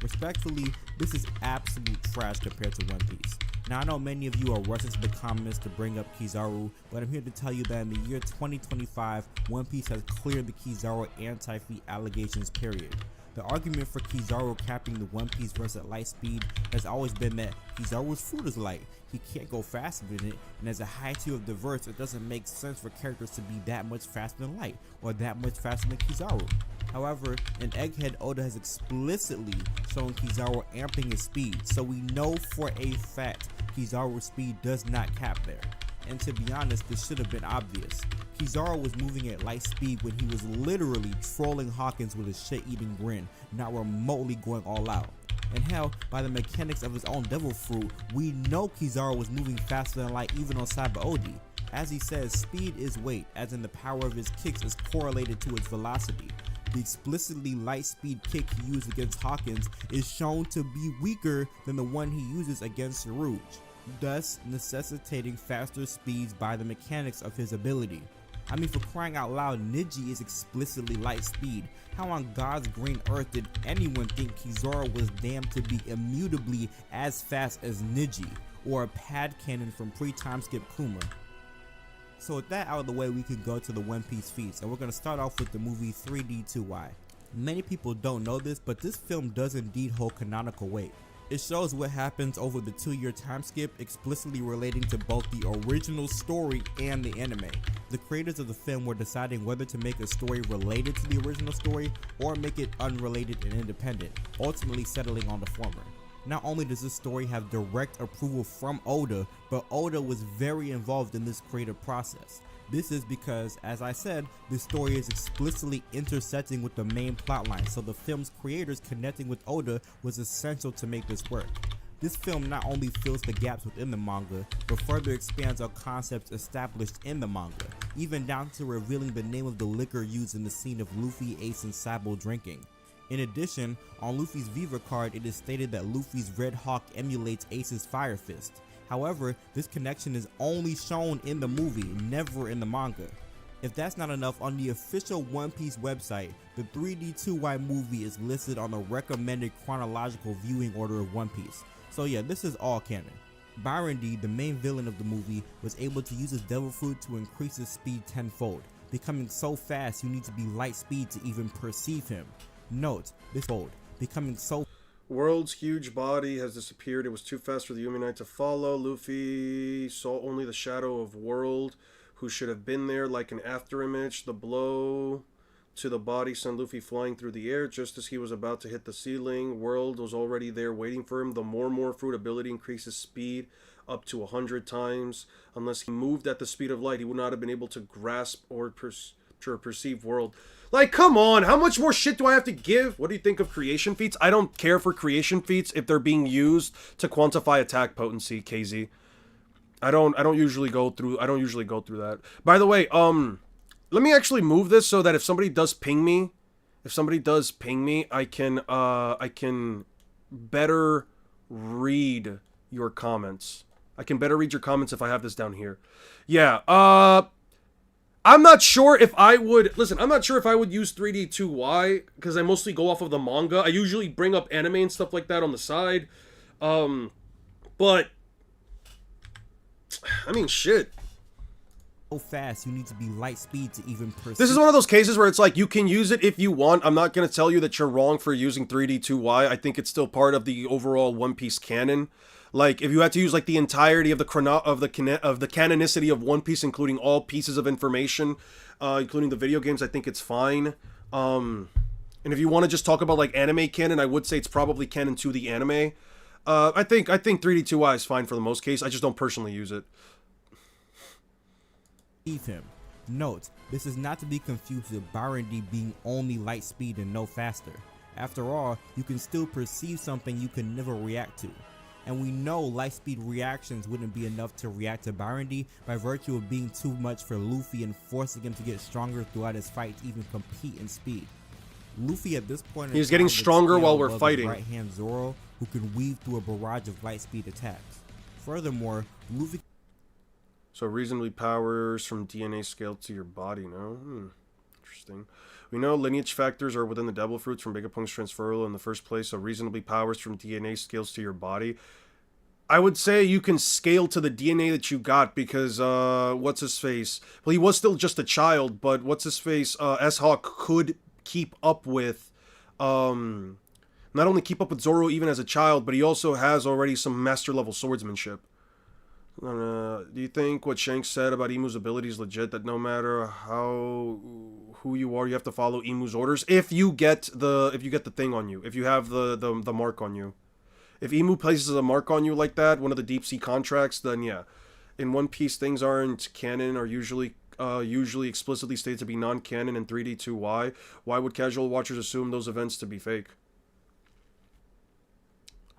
Respectfully, this is absolute trash compared to One Piece. Now I know many of you are rushing to the comments to bring up Kizaru, but I'm here to tell you that in the year 2025, One Piece has cleared the Kizaru anti-feat allegations, period. The argument for Kizaru capping the One Piece verse at light speed has always been that Kizaru's fruit is light, he can't go faster than it, and as a high tier of the verse, it doesn't make sense for characters to be that much faster than light, or that much faster than Kizaru. However, in Egghead, Oda has explicitly shown Kizaru amping his speed, so we know for a fact Kizaru's speed does not cap there. And to be honest, this should have been obvious. Kizaru was moving at light speed when he was literally trolling Hawkins with his shit-eating grin, not remotely going all out. And hell, by the mechanics of his own devil fruit, we know Kizaru was moving faster than light even on Sabaody. As he says, speed is weight, as in the power of his kicks is correlated to its velocity. The explicitly light speed kick he used against Hawkins is shown to be weaker than the one he uses against Sarouge, thus necessitating faster speeds by the mechanics of his ability. I mean, for crying out loud, Niji is explicitly light speed. How on God's green earth did anyone think Kizaru was damned to be immutably as fast as Niji, or a pad cannon from pre-time skip Kuma? So with that out of the way, we can go to the One Piece feats, and we're going to start off with the movie 3D2Y. Many people don't know this, but this film does indeed hold canonical weight. It shows what happens over the 2-year time skip, explicitly relating to both the original story and the anime. The creators of the film were deciding whether to make a story related to the original story or make it unrelated and independent, ultimately settling on the former. Not only does this story have direct approval from Oda, but Oda was very involved in this creative process. This is because, as I said, the story is explicitly intersecting with the main plotline, so the film's creators connecting with Oda was essential to make this work. This film not only fills the gaps within the manga, but further expands on concepts established in the manga, even down to revealing the name of the liquor used in the scene of Luffy, Ace, and Sabo drinking. In addition, on Luffy's Viva card, it is stated that Luffy's Red Hawk emulates Ace's Fire Fist. However, this connection is only shown in the movie, never in the manga. If that's not enough, on the official One Piece website, the 3D2Y movie is listed on the recommended chronological viewing order of One Piece. So yeah, this is all canon. Byron D, the main villain of the movie, was able to use his devil fruit to increase his speed tenfold, becoming so fast you need to be light speed to even perceive him. Note, this fold, becoming so World's huge body has disappeared. It was too fast for the Yumi Knight to follow. Luffy saw only the shadow of World, who should have been there like an afterimage. The blow to the body sent Luffy flying through the air. Just as he was about to hit the ceiling, World was already there waiting for him. The more fruit ability increases speed up to 100 times. Unless he moved at the speed of light, he would not have been able to grasp or perceive World. Like, come on, how much more shit do I have to give? What do you think of creation feats? I don't care for creation feats if they're being used to quantify attack potency, KZ. I don't usually go through that. By the way, let me actually move this so that if somebody does ping me, I can better read your comments. I can better read your comments if I have this down here. Yeah, I'm not sure if I would... Listen, I'm not sure if I would use 3D2Y, because I mostly go off of the manga. I usually bring up anime and stuff like that on the side. But... I mean, shit. so fast you need to be light speed to even perceive. This is one of those cases where it's like, you can use it if you want. I'm not going to tell you that you're wrong for using 3D2Y. I think it's still part of the overall One Piece canon. Like, if you had to use, like, the entirety of the canonicity of One Piece, including all pieces of information, including the video games, I think it's fine. And if you want to just talk about, like, anime canon, I would say it's probably canon to the anime. I think 3D2Y is fine for the most case. I just don't personally use it. Him. Note, this is not to be confused with Byron D being only light speed and no faster. After all, you can still perceive something you can never react to. And we know light speed reactions wouldn't be enough to react to Byron D by virtue of being too much for Luffy and forcing him to get stronger throughout his fight to even compete in speed. Luffy at this point he's getting stronger while we're fighting. Right hand Zoro, who can weave through a barrage of light speed attacks. Furthermore, Luffy... So reasonably powers from DNA scale to your body, no? Interesting. We know lineage factors are within the devil fruits from Vegapunk's transferal in the first place, so reasonably powers from DNA scales to your body. I would say you can scale to the DNA that you got because, what's-his-face? Well, he was still just a child, but what's-his-face? S-Hawk could keep up with, not only keep up with Zoro even as a child, but he also has already some master-level swordsmanship. Do you think what Shanks said about Imu's ability is legit, that no matter who you are, you have to follow Imu's orders if you get the thing on you, if you have the mark on you? If Imu places a mark on you like that, one of the deep sea contracts, then yeah. In One Piece, things aren't canon, are usually explicitly stated to be non-canon in 3D2Y. Why would casual watchers assume those events to be fake?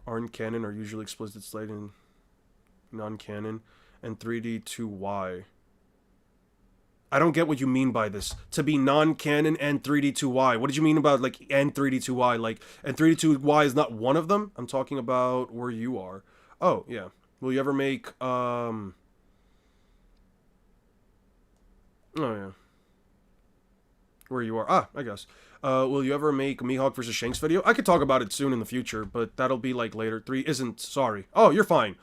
Aren't canon, are usually explicitly stated in non-canon and 3D2Y. I don't get what you mean by this. To be non-canon and 3D2Y. What did you mean about, like, and 3D2Y? Like, and 3D2Y is not one of them? I'm talking about where you are. Oh, yeah. Will you ever make, oh, yeah. Where you are. Ah, I guess. Will you ever make a Mihawk versus Shanks video? I could talk about it soon in the future, but that'll be, like, later. 3 isn't, sorry. Oh, you're fine.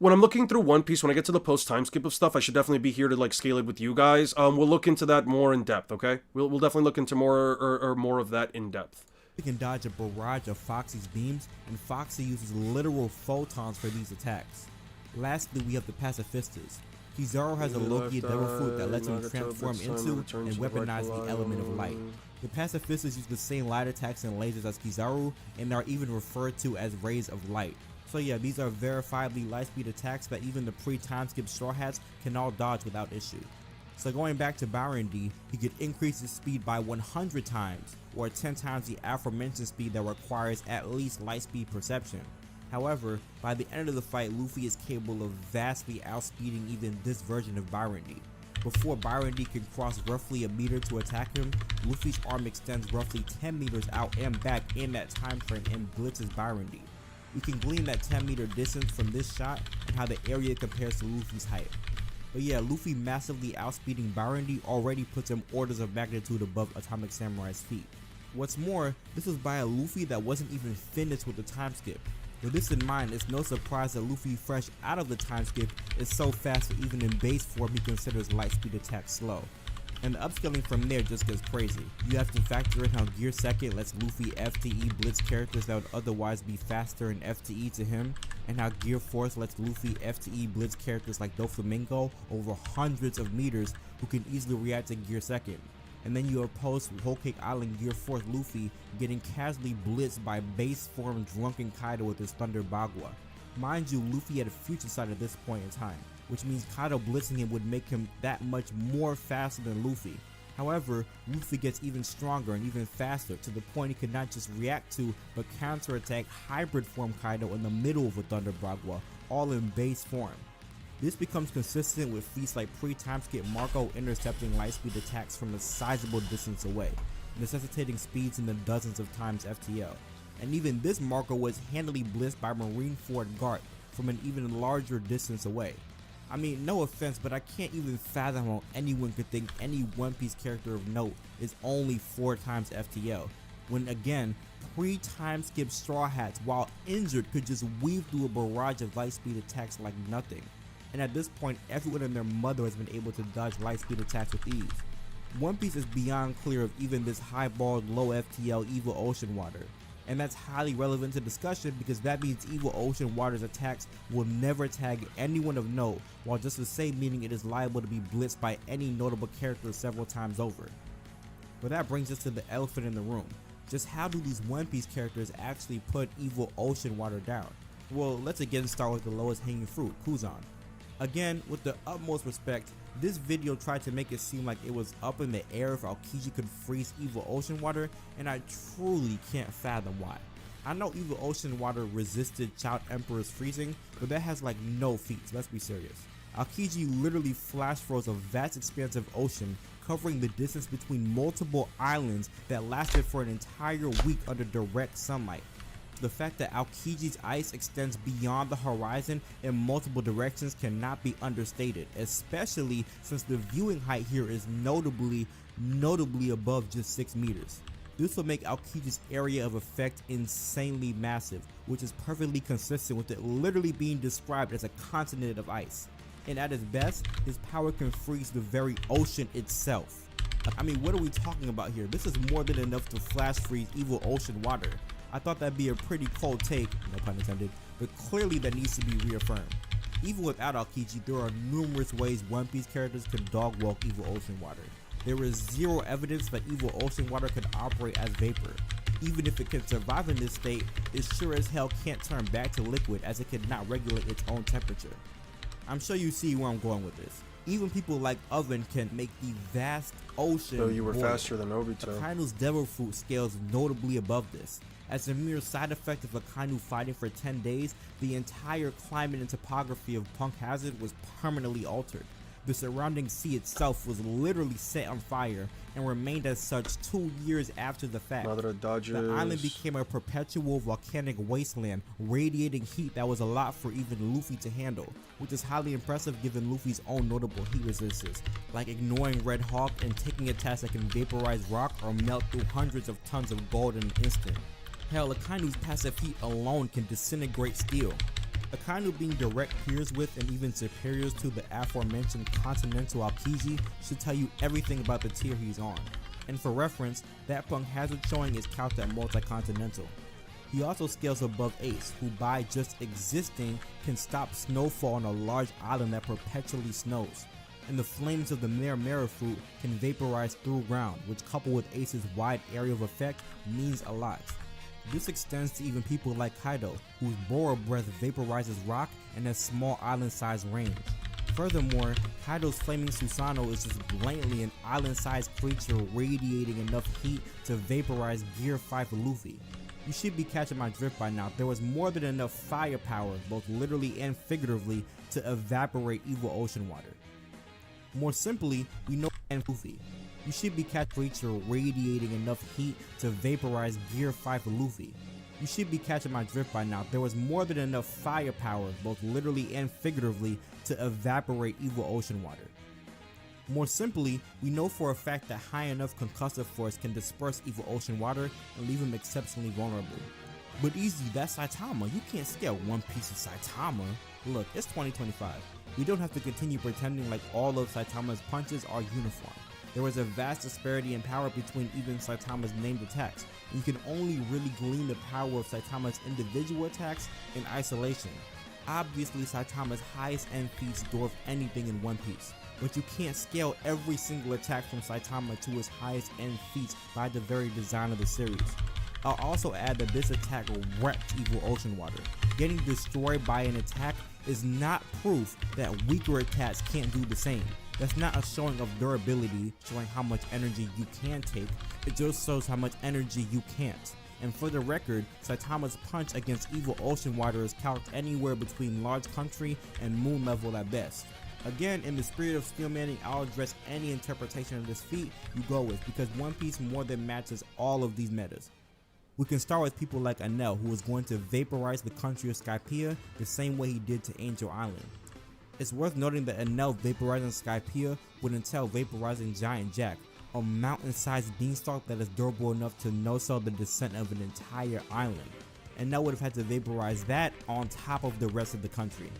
When I'm looking through One Piece, when I get to the post-time skip of stuff, I should definitely be here to, like, scale it with you guys. We'll look into that more in depth, okay? We'll definitely look into more of that in depth. He can dodge a barrage of Foxy's beams, and Foxy uses literal photons for these attacks. Lastly, we have the Pacifistas. Kizaru has a Loki devil fruit that lets him transform into and weaponize the element of light. The Pacifistas use the same light attacks and lasers as Kizaru, and are even referred to as rays of light. So yeah, these are verifiably lightspeed attacks that even the pre-time skip Straw Hats can all dodge without issue. So going back to Byron D, he could increase his speed by 100 times, or 10 times the aforementioned speed that requires at least lightspeed perception. However, by the end of the fight, Luffy is capable of vastly outspeeding even this version of Byron D. Before Byron D can cross roughly a meter to attack him, Luffy's arm extends roughly 10 meters out and back in that time frame and blitzes Byron D. We can glean that 10 meter distance from this shot and how the area compares to Luffy's height. But yeah, Luffy massively outspeeding Byron D already puts him orders of magnitude above Atomic Samurai's feat. What's more, this was by a Luffy that wasn't even finished with the time skip. With this in mind, it's no surprise that Luffy, fresh out of the time skip, is so fast that even in base form he considers light speed attacks slow. And the upscaling from there just gets crazy. You have to factor in how Gear 2nd lets Luffy FTE blitz characters that would otherwise be faster in FTE to him, and how Gear 4th lets Luffy FTE blitz characters like Doflamingo over hundreds of meters who can easily react to Gear 2nd. And then you oppose Whole Cake Island Gear 4th Luffy getting casually blitzed by base form Drunken Kaido with his Thunder Bagua. Mind you, Luffy had a future sight at this point in time, which means Kaido blitzing him would make him that much more faster than Luffy. However, Luffy gets even stronger and even faster to the point he could not just react to but counterattack hybrid form Kaido in the middle of a Thunder Bagua, all in base form. This becomes consistent with feats like pre-time skip Marco intercepting light speed attacks from a sizable distance away, necessitating speeds in the dozens of times FTL. And even this Marco was handily blitzed by Marineford Garp from an even larger distance away. I mean, no offense, but I can't even fathom how anyone could think any One Piece character of note is only 4 times FTL, when again, pre-time skip Straw Hats, while injured, could just weave through a barrage of light speed attacks like nothing. And at this point, everyone and their mother has been able to dodge light speed attacks with ease. One Piece is beyond clear of even this highballed low FTL Evil Ocean Water, and that's highly relevant to discussion because that means Evil Ocean Water's attacks will never tag anyone of note, while just the same meaning it is liable to be blitzed by any notable character several times over. But that brings us to the elephant in the room. Just how do these One Piece characters actually put Evil Ocean Water down? Well, let's again start with the lowest hanging fruit, Kuzan. Again, with the utmost respect, this video tried to make it seem like it was up in the air if Aokiji could freeze Evil Ocean Water, and I truly can't fathom why. I know Evil Ocean Water resisted Child Emperor's freezing, but that has like no feats, let's be serious. Aokiji literally flash froze a vast expanse of ocean, covering the distance between multiple islands that lasted for an entire week under direct sunlight. The fact that Aokiji's ice extends beyond the horizon in multiple directions cannot be understated, especially since the viewing height here is notably above just 6 meters. This will make Aokiji's area of effect insanely massive, which is perfectly consistent with it literally being described as a continent of ice. And at its best, his power can freeze the very ocean itself. I mean, what are we talking about here? This is more than enough to flash freeze Evil Ocean Water. I thought that'd be a pretty cold take, no pun intended, but clearly that needs to be reaffirmed. Even without Aokiji, there are numerous ways One Piece characters can dog walk Evil Ocean Water. There is zero evidence that Evil Ocean Water could operate as vapor. Even if it can survive in this state, it sure as hell can't turn back to liquid as it cannot regulate its own temperature. I'm sure you see where I'm going with this. Even people like Oven can make the vast ocean So you were boil. faster than Obito. Akaino's Devil Fruit scales notably above this. As a mere side effect of Akainu fighting for 10 days, the entire climate and topography of Punk Hazard was permanently altered. The surrounding sea itself was literally set on fire and remained as such 2 years after the fact. Madara dodges. The island became a perpetual volcanic wasteland, radiating heat that was a lot for even Luffy to handle, which is highly impressive given Luffy's own notable heat resistance, like ignoring Red Hawk and taking attacks that can vaporize rock or melt through hundreds of tons of gold in an instant. Hell, Akainu's passive heat alone can disintegrate steel. Akainu being direct peers with and even superiors to the aforementioned Continental Aokiji should tell you everything about the tier he's on. And for reference, that Punk Hazard showing is couched at multi-continental. He also scales above Ace, who by just existing can stop snowfall on a large island that perpetually snows. And the flames of the Mera fruit can vaporize through ground, which coupled with Ace's wide area of effect means a lot. This extends to even people like Kaido, whose Bora breath vaporizes rock and has small island-sized range. Furthermore, Kaido's flaming Susanoo is just blatantly an island-sized creature radiating enough heat to vaporize Gear 5 Luffy. You should be catching my drift by now. There was more than enough firepower, both literally and figuratively, to evaporate Evil Ocean Water. More simply, we know Luffy. You should be catching a creature radiating enough heat to vaporize Gear 5 Luffy. You should be catching my drift by now. There was more than enough firepower, both literally and figuratively, to evaporate Evil Ocean Water. More simply, we know for a fact that high enough concussive force can disperse Evil Ocean Water and leave him exceptionally vulnerable. But easy, that's Saitama. You can't scale One Piece of Saitama. Look, it's 2025. We don't have to continue pretending like all of Saitama's punches are uniform. There was a vast disparity in power between even Saitama's named attacks, and you can only really glean the power of Saitama's individual attacks in isolation. Obviously, Saitama's highest end feats dwarf anything in One Piece, but you can't scale every single attack from Saitama to his highest end feats by the very design of the series. I'll also add that this attack wrecked Evil Ocean Water. Getting destroyed by an attack is not proof that weaker attacks can't do the same. That's not a showing of durability, showing how much energy you can take, it just shows how much energy you can't. And for the record, Saitama's punch against Evil Ocean Water is calced anywhere between large country and moon level at best. Again, in the spirit of steelmanning, I'll address any interpretation of this feat you go with, because One Piece more than matches all of these metas. We can start with people like Enel, who is going to vaporize the country of Skypiea the same way he did to Angel Island. It's worth noting that Enel vaporizing Skypiea would entail vaporizing Giant Jack, a mountain-sized beanstalk that is durable enough to no-sell the descent of an entire island. Enel would have had to vaporize that on top of the rest of the country.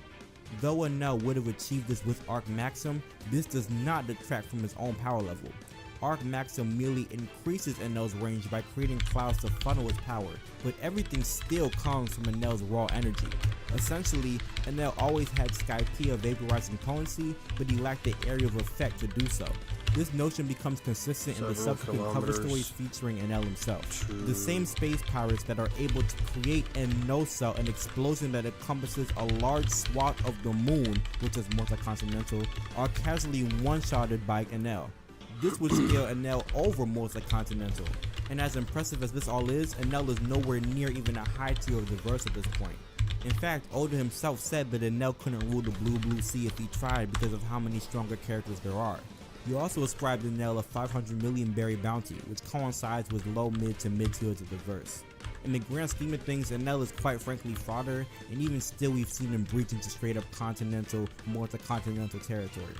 Though Enel would have achieved this with Arc Maxim, this does not detract from his own power level. Arc Maxim merely increases Enel's range by creating clouds to funnel his power, but everything still comes from Enel's raw energy. Essentially, Enel always had Skypiea vaporizing potency, but he lacked the area of effect to do so. This notion becomes consistent in the subsequent cover stories featuring Enel himself. The same space pirates that are able to create and no-sell an explosion that encompasses a large swath of the moon, which is multi-continental, are casually one-shotted by Enel. This would scale Enel over multi-continental, and as impressive as this all is, Enel is nowhere near even a high tier of the verse at this point. In fact, Oda himself said that Enel couldn't rule the Blue Sea if he tried because of how many stronger characters there are. He also ascribed Enel a 500 million berry bounty, which coincides with low mid to mid tiers of the verse. In the grand scheme of things, Enel is quite frankly fodder, and even still we've seen him breach into straight up continental, multi-continental territory.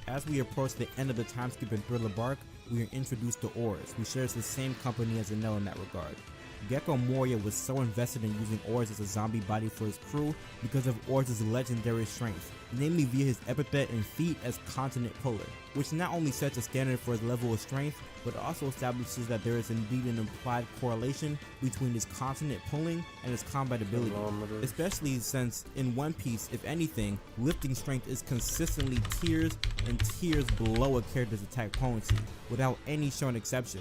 As we approach the end of the time skip in Thriller Bark, we are introduced to Oars, who shares the same company as Enel in that regard. Gecko Moria was so invested in using Oars as a zombie body for his crew because of Oars' legendary strength, namely via his epithet and feat as Continent Puller, which not only sets a standard for his level of strength, but also establishes that there is indeed an implied correlation between his continent pulling and his combat ability, especially since in One Piece, if anything, lifting strength is consistently tiers and tiers below a character's attack potency, without any shown exception.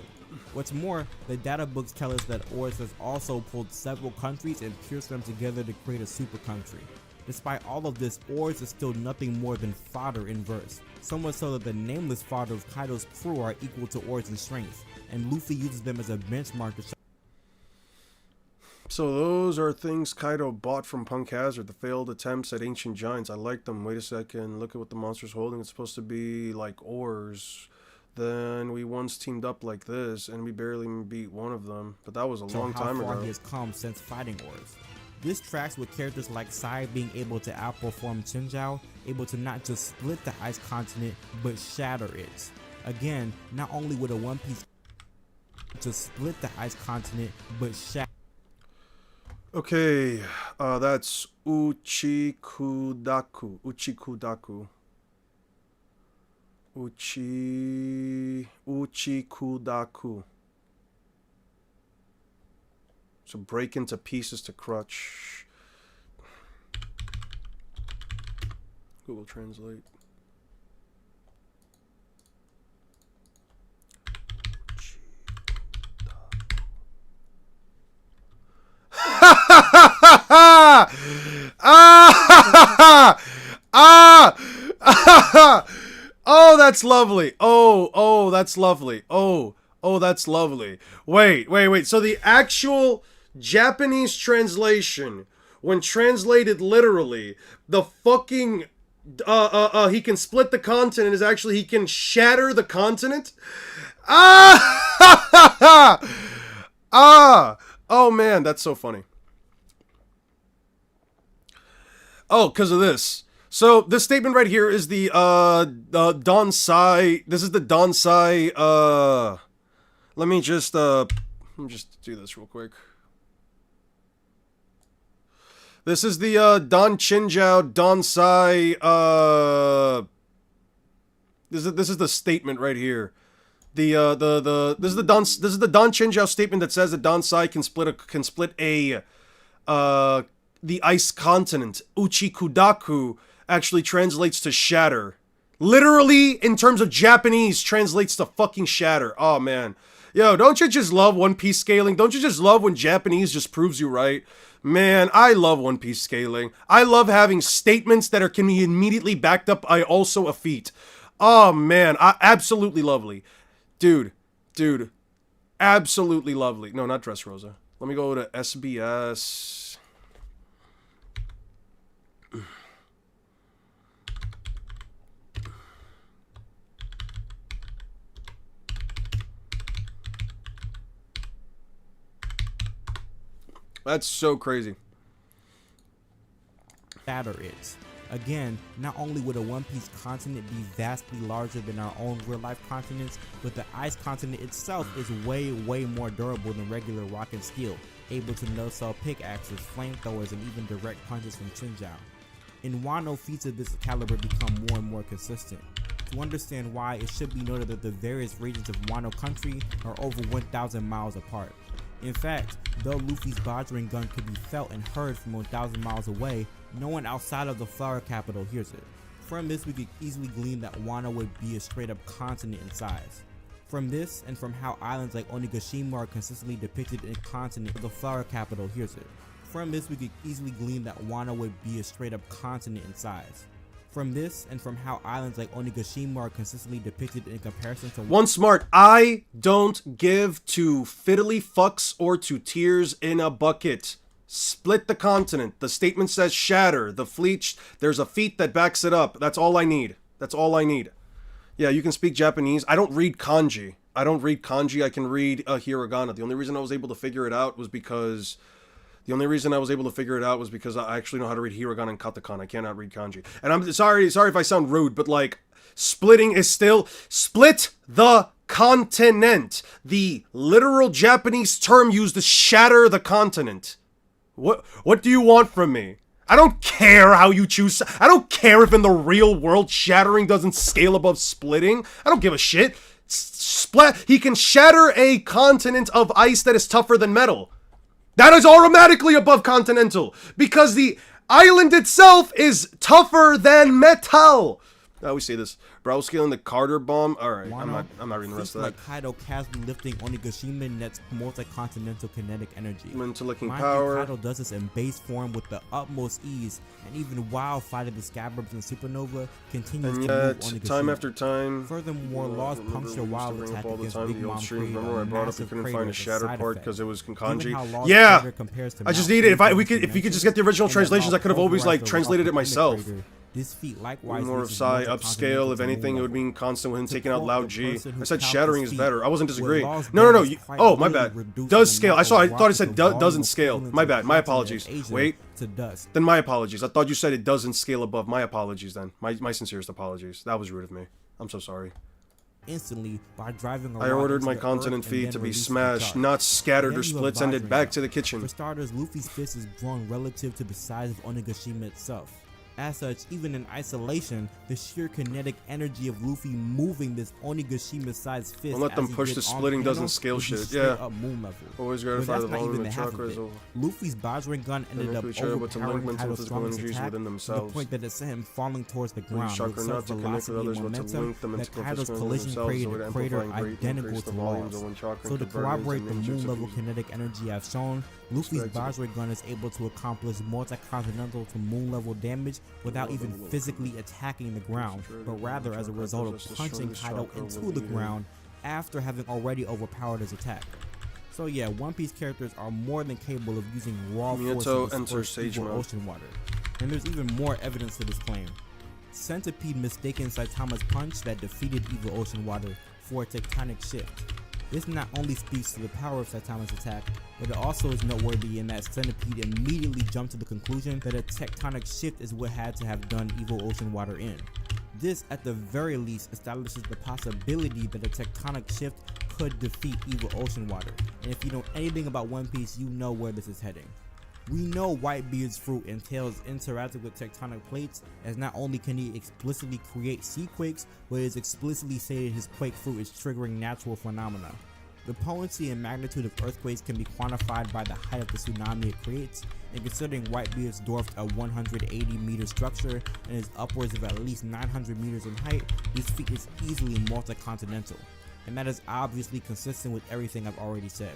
What's more, the data books tell us that Oars has also pulled several countries and pierced them together to create a super country. Despite all of this, Oars is still nothing more than fodder in verse, so much so that the nameless fodder of Kaido's crew are equal to Oars in strength, and Luffy uses them as a benchmark to show. So those are things Kaido bought from Punk Hazard, the failed attempts at ancient giants. I like them. Wait a second, look at what the monster's holding. It's supposed to be like oars. Then we once teamed up like this, and we barely beat one of them. But that was a long time ago. How far he has come since fighting Oars. This tracks with characters like Sai being able to outperform Chinjiao, able to not just split the ice continent, but shatter it. Again, not only would a One Piece just split the ice continent, but shatter. Okay, that's Uchikudaku. Uchikudaku. Uchikudaku. So break into pieces to crutch. Google Translate. Oh, that's lovely. Oh, that's lovely. Oh, that's lovely. Wait. So the actual Japanese translation, when translated literally, the fucking he can split the continent is actually he can shatter the continent. Oh man, that's so funny. Oh, because of this. So this statement right here is the Donsai. This is the Donsai. Let me just do this real quick. This is the Don Chinjiao Donsai. This is the statement right here. This is the Don Chinjiao statement that says that Donsai can split the ice continent. Uchikudaku actually translates to shatter. Literally, in terms of Japanese, translates to fucking shatter. Oh man. Yo, don't you just love One Piece scaling? Don't you just love when Japanese just proves you right? Man, I love One Piece scaling. I love having statements that can be immediately backed up by also a feat. Oh man, absolutely lovely. Dude, absolutely lovely. No, not Dressrosa. Let me go to SBS. That's so crazy. Shatter is. Again, not only would a One Piece continent be vastly larger than our own real-life continents, but the ice continent itself is way more durable than regular rock and steel, able to no-sell pickaxes, flamethrowers, and even direct punches from Chinjiao. In Wano, feats of this caliber become more and more consistent. To understand why, it should be noted that the various regions of Wano country are over 1,000 miles apart. In fact, though Luffy's Bajring gun could be felt and heard from 1,000 miles away, no one outside of the flower capital hears it. From this, we could easily glean that Wano would be a straight up continent in size. From this, and from how islands like Onigashima are consistently depicted in continent, the flower capital hears it. From this, we could easily glean that Wano would be a straight up continent in size. From this, and from how islands like Onigashima are consistently depicted in comparison to One smart, I don't give two fiddly fucks or two tears in a bucket. Split the continent. The statement says shatter. The fleet, there's a feat that backs it up. That's all I need. That's all I need. Yeah, you can speak Japanese. I don't read kanji. I can read hiragana. The only reason I was able to figure it out was because I actually know how to read hiragana and katakana. I cannot read kanji. And I'm sorry if I sound rude, but like, splitting is still split the continent. The literal Japanese term used to shatter the continent. What do you want from me? I don't care how you choose. I don't care if in the real world shattering doesn't scale above splitting. I don't give a shit. He can shatter a continent of ice that is tougher than metal. That is automatically above continental because the island itself is tougher than metal. I always say this. Bro, scaling the Carter bomb. All right, I'm not reading the rest of that. Like Kaido casually lifting Onigashima nets multi-continental kinetic energy. Licking power. Kaido does this in base form with the utmost ease, and even while fighting the Scabbards and Supernova, continues to move Onigashima. Time after time. Furthermore, laws puncture while attack against Big Mom create Remember I brought up you couldn't find a shatter part because it was kanji. Yeah, I just need it. If we could just get the original translations, I could have always like translated it myself. This feat likewise more of Psy upscale. If anything, it would mean constant with him taking out loud G. I said shattering is better. I wasn't disagreeing. No. Oh, my bad. Does scale. I thought it said doesn't scale. My bad. My apologies. Wait. Then my apologies. I thought you said it doesn't scale above. My apologies then. My sincerest apologies. That was rude of me. I'm so sorry. Instantly by driving around. I ordered my continent feed to be smashed, not scattered or split, send it back to the kitchen. For starters, Luffy's fist is grown relative to the size of Onigashima itself. As such, even in isolation, the sheer kinetic energy of Luffy moving this Onigashima-sized fist. Don't let them push the splitting doesn't scale shit. Yeah. Always gratify the volume of chakras. Luffy's Bajring gun ended up overpowering Kaido's strongest attack to the point that it sent him falling towards the ground with such velocity and momentum that Kaido's collision created a crater identical to Law's. So to corroborate the moon-level kinetic energy I've shown, Luffy's Bajring gun is able to accomplish multi-continental to moon-level damage without even physically attacking the ground, but rather as a result of punching Kaido into the ground after having already overpowered his attack. So yeah, One Piece characters are more than capable of using raw force to disperse evil ocean water. And there's even more evidence to this claim. Centipede mistaken Saitama's punch that defeated evil ocean water for a tectonic shift. This not only speaks to the power of Saitama's attack, but it also is noteworthy in that Centipede immediately jumped to the conclusion that a tectonic shift is what had to have done evil ocean water in. This, at the very least, establishes the possibility that a tectonic shift could defeat evil ocean water, and if you know anything about One Piece, you know where this is heading. We know Whitebeard's fruit entails interacting with tectonic plates, as not only can he explicitly create sea quakes, but it is explicitly stated his quake fruit is triggering natural phenomena. The potency and magnitude of earthquakes can be quantified by the height of the tsunami it creates, and considering Whitebeard's dwarfed a 180-meter structure and is upwards of at least 900 meters in height, this feat is easily multi-continental, and that is obviously consistent with everything I've already said.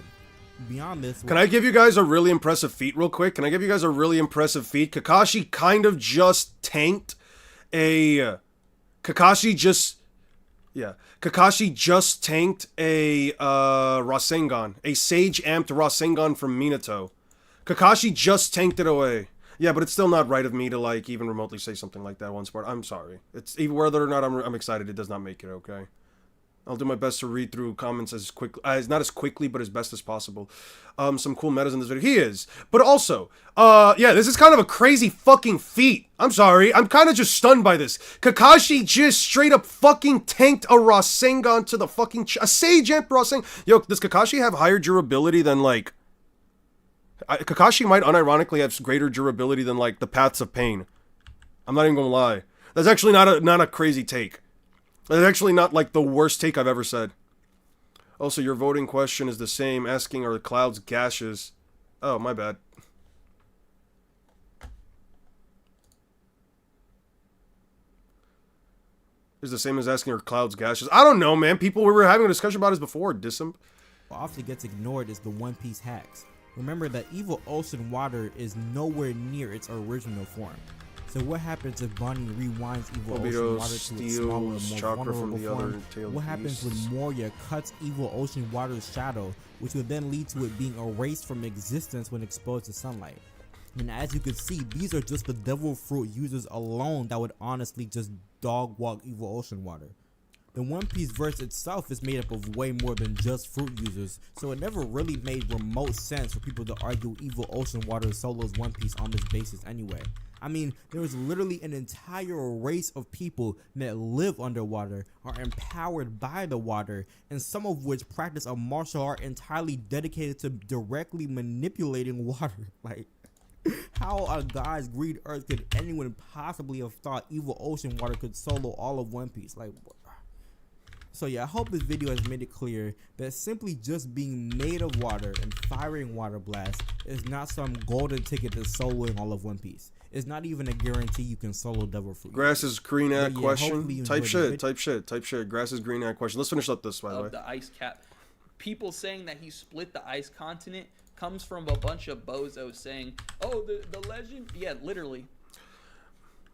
Beyond this, can I give you guys a really impressive feat real quick? Can I give you guys a really impressive feat? Kakashi kind of just tanked a... Kakashi just tanked a Rasengan, a Sage Amped Rasengan from Minato. Kakashi just tanked it away. Yeah, but it's still not right of me to like even remotely say something like that once part. I'm sorry. It's even whether or not I'm excited, it does not make it okay. I'll do my best to read through comments as quickly, not as quickly, but as best as possible. Some cool metas in this video. He is. But also, yeah, this is kind of a crazy fucking feat. I'm sorry. I'm kind of just stunned by this. Kakashi just straight up fucking tanked a Rasengan to the fucking... a Sage Amp Rasengan. Yo, does Kakashi have higher durability than, like... Kakashi might unironically have greater durability than, like, the Paths of Pain. I'm not even gonna lie. That's actually not a crazy take. That's actually not, like, the worst take I've ever said. Also, your voting question is the same, asking are the clouds gaseous? Oh, my bad. Is the same as asking are clouds gaseous? I don't know, man. People, we were having a discussion about this before. Dism. What often gets ignored is the One Piece hacks. Remember that evil ocean water is nowhere near its original form. So what happens if Bonnie rewinds evil ocean water to its smaller, more vulnerable form? What happens when Moria cuts evil ocean water's shadow, which would then lead to it being erased from existence when exposed to sunlight? And as you can see, these are just the devil fruit users alone that would honestly just dog walk evil ocean water. The One Piece verse itself is made up of way more than just fruit users, so it never really made remote sense for people to argue evil ocean water solos One Piece on this basis anyway. I mean, there is literally an entire race of people that live underwater, are empowered by the water, and some of which practice a martial art entirely dedicated to directly manipulating water. Like, how on God's green earth could anyone possibly have thought evil ocean water could solo all of One Piece? Like, so yeah, I hope this video has made it clear that simply just being made of water and firing water blasts is not some golden ticket to soloing all of One Piece. It's not even a guarantee you can solo Devil Fruit. Grass's green ad question. Type shit. Grass's green ad question. Let's finish up this, by the way. The ice cap. People saying that he split the ice continent comes from a bunch of bozos saying, oh, the legend. Yeah, literally.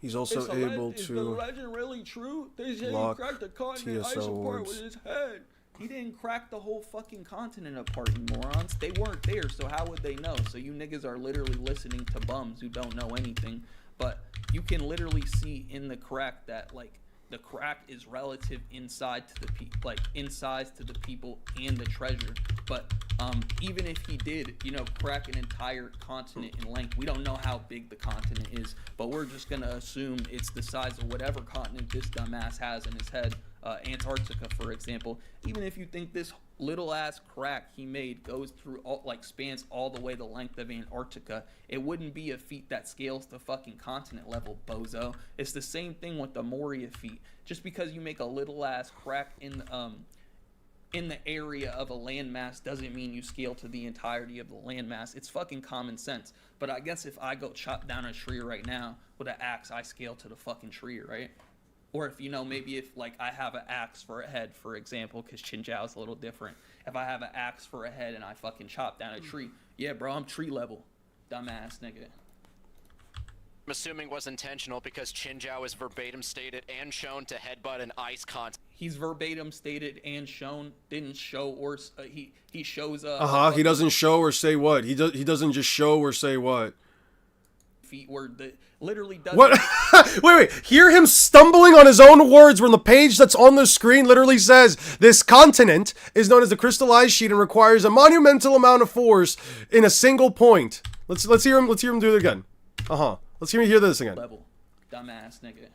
He's also able is to... the legend really true? They say he cracked the continent ice apart with his head. He didn't crack the whole fucking continent apart, you morons. They weren't there, so how would they know? So you niggas are literally listening to bums who don't know anything. But you can literally see in the crack that, like, the crack is relative inside to the inside to the people and the treasure. But even if he did, you know, crack an entire continent in length, we don't know how big the continent is, but we're just gonna assume it's the size of whatever continent this dumbass has in his head. Antarctica, for example. Even if you think this little ass crack he made goes through all, like, spans all the way the length of Antarctica, it wouldn't be a feat that scales to fucking continent level, bozo. It's the same thing with the Moria feat. Just because you make a little ass crack in the area of a landmass doesn't mean you scale to the entirety of the landmass. It's fucking common sense. But I guess if I go chop down a tree right now with an axe, I scale to the fucking tree, right? Or if, you know, maybe if, like, I have an axe for a head, for example, because Chinjiao is a little different. If I have an axe for a head and I fucking chop down a tree, yeah, bro, I'm tree level. Dumbass nigga. I'm assuming was intentional because Chinjiao is verbatim stated and shown to headbutt an ice continent. He's verbatim stated and shown, didn't show or he shows he doesn't show or say what? He doesn't just show or say what? Feet where the literally does what? wait, hear him stumbling on his own words when the page that's on the screen literally says this continent is known as the crystallized sheet and requires a monumental amount of force in a single point. Let's hear him do it again. Let's hear this again. Level. Dumbass nigga.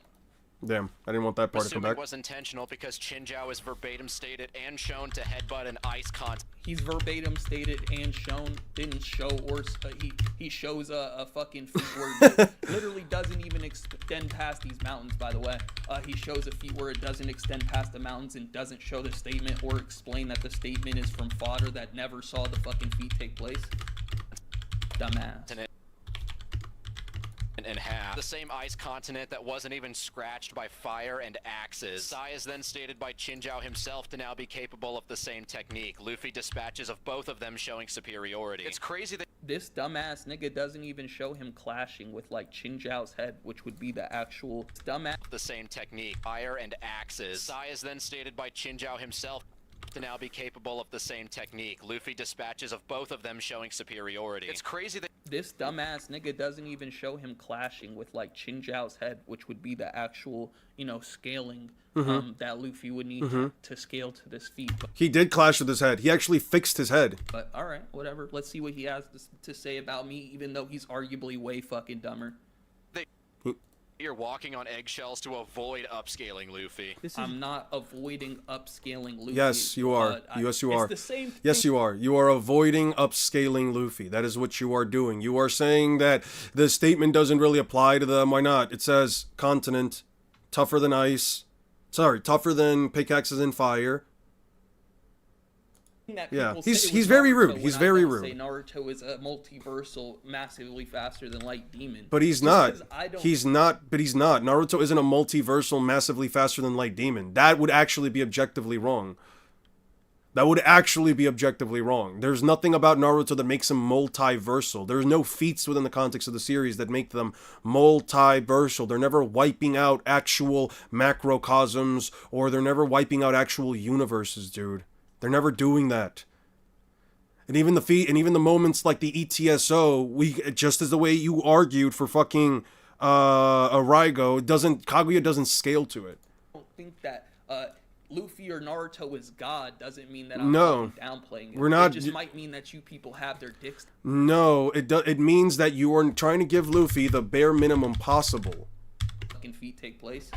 Damn, I didn't want that part to come Assuming back. it was intentional because Chinjiao is verbatim stated and shown to headbutt an ice con. He's verbatim stated and shown, didn't show, or he shows a fucking feat where it literally doesn't even extend past these mountains, by the way. He shows a feat where it doesn't extend past the mountains and doesn't show the statement or explain that the statement is from fodder that never saw the fucking feat take place. Dumbass. In half. The same ice continent that wasn't even scratched by fire and axes. Sai is then stated by Chinjiao himself to now be capable of the same technique. Luffy dispatches of both of them showing superiority. It's crazy that This dumbass nigga doesn't even show him clashing with like Chinjiao's head, which would be the actual dumbass. the same technique, fire and axes. Sai is then stated by Chinjiao himself to now be capable of the same technique. Luffy dispatches of both of them showing superiority. It's crazy that This dumbass nigga doesn't even show him clashing with like Chinjiao's head, which would be the actual, you know, scaling that Luffy would need to scale to this feat. He did clash with his head. He actually fixed his head. But all right, whatever. Let's see what he has to say about me, even though he's arguably way fucking dumber. you're walking on eggshells to avoid upscaling Luffy. I'm not avoiding upscaling Luffy. Yes, you are. Yes, you are. It's the same thing. Yes, you are. You are avoiding upscaling Luffy. That is what you are doing. You are saying that the statement doesn't really apply to them. Why not? It says continent, tougher than ice. Sorry, tougher than pickaxes and fire. That Yeah, people say he's with very Naruto rude. when He's I very don't rude. Say Naruto is a multiversal, massively faster than Light Demon. But he's Just not. 'cause I don't- He's not. But he's not. Naruto isn't a multiversal, massively faster than Light Demon. That would actually be objectively wrong. That would actually be objectively wrong. There's nothing about Naruto that makes him multiversal. There's no feats within the context of the series that make them multiversal. They're never wiping out actual macrocosms, or they're never wiping out actual universes, dude. They're never doing that. And even the moments like the ETSO, just as the way you argued for fucking Raigo, Kaguya doesn't scale to it. I don't think that Luffy or Naruto is God doesn't mean that I'm No. fucking downplaying it. We're not- It just might mean that you people have their dicks. No, it means that you are trying to give Luffy the bare minimum possible. Fucking feet take place.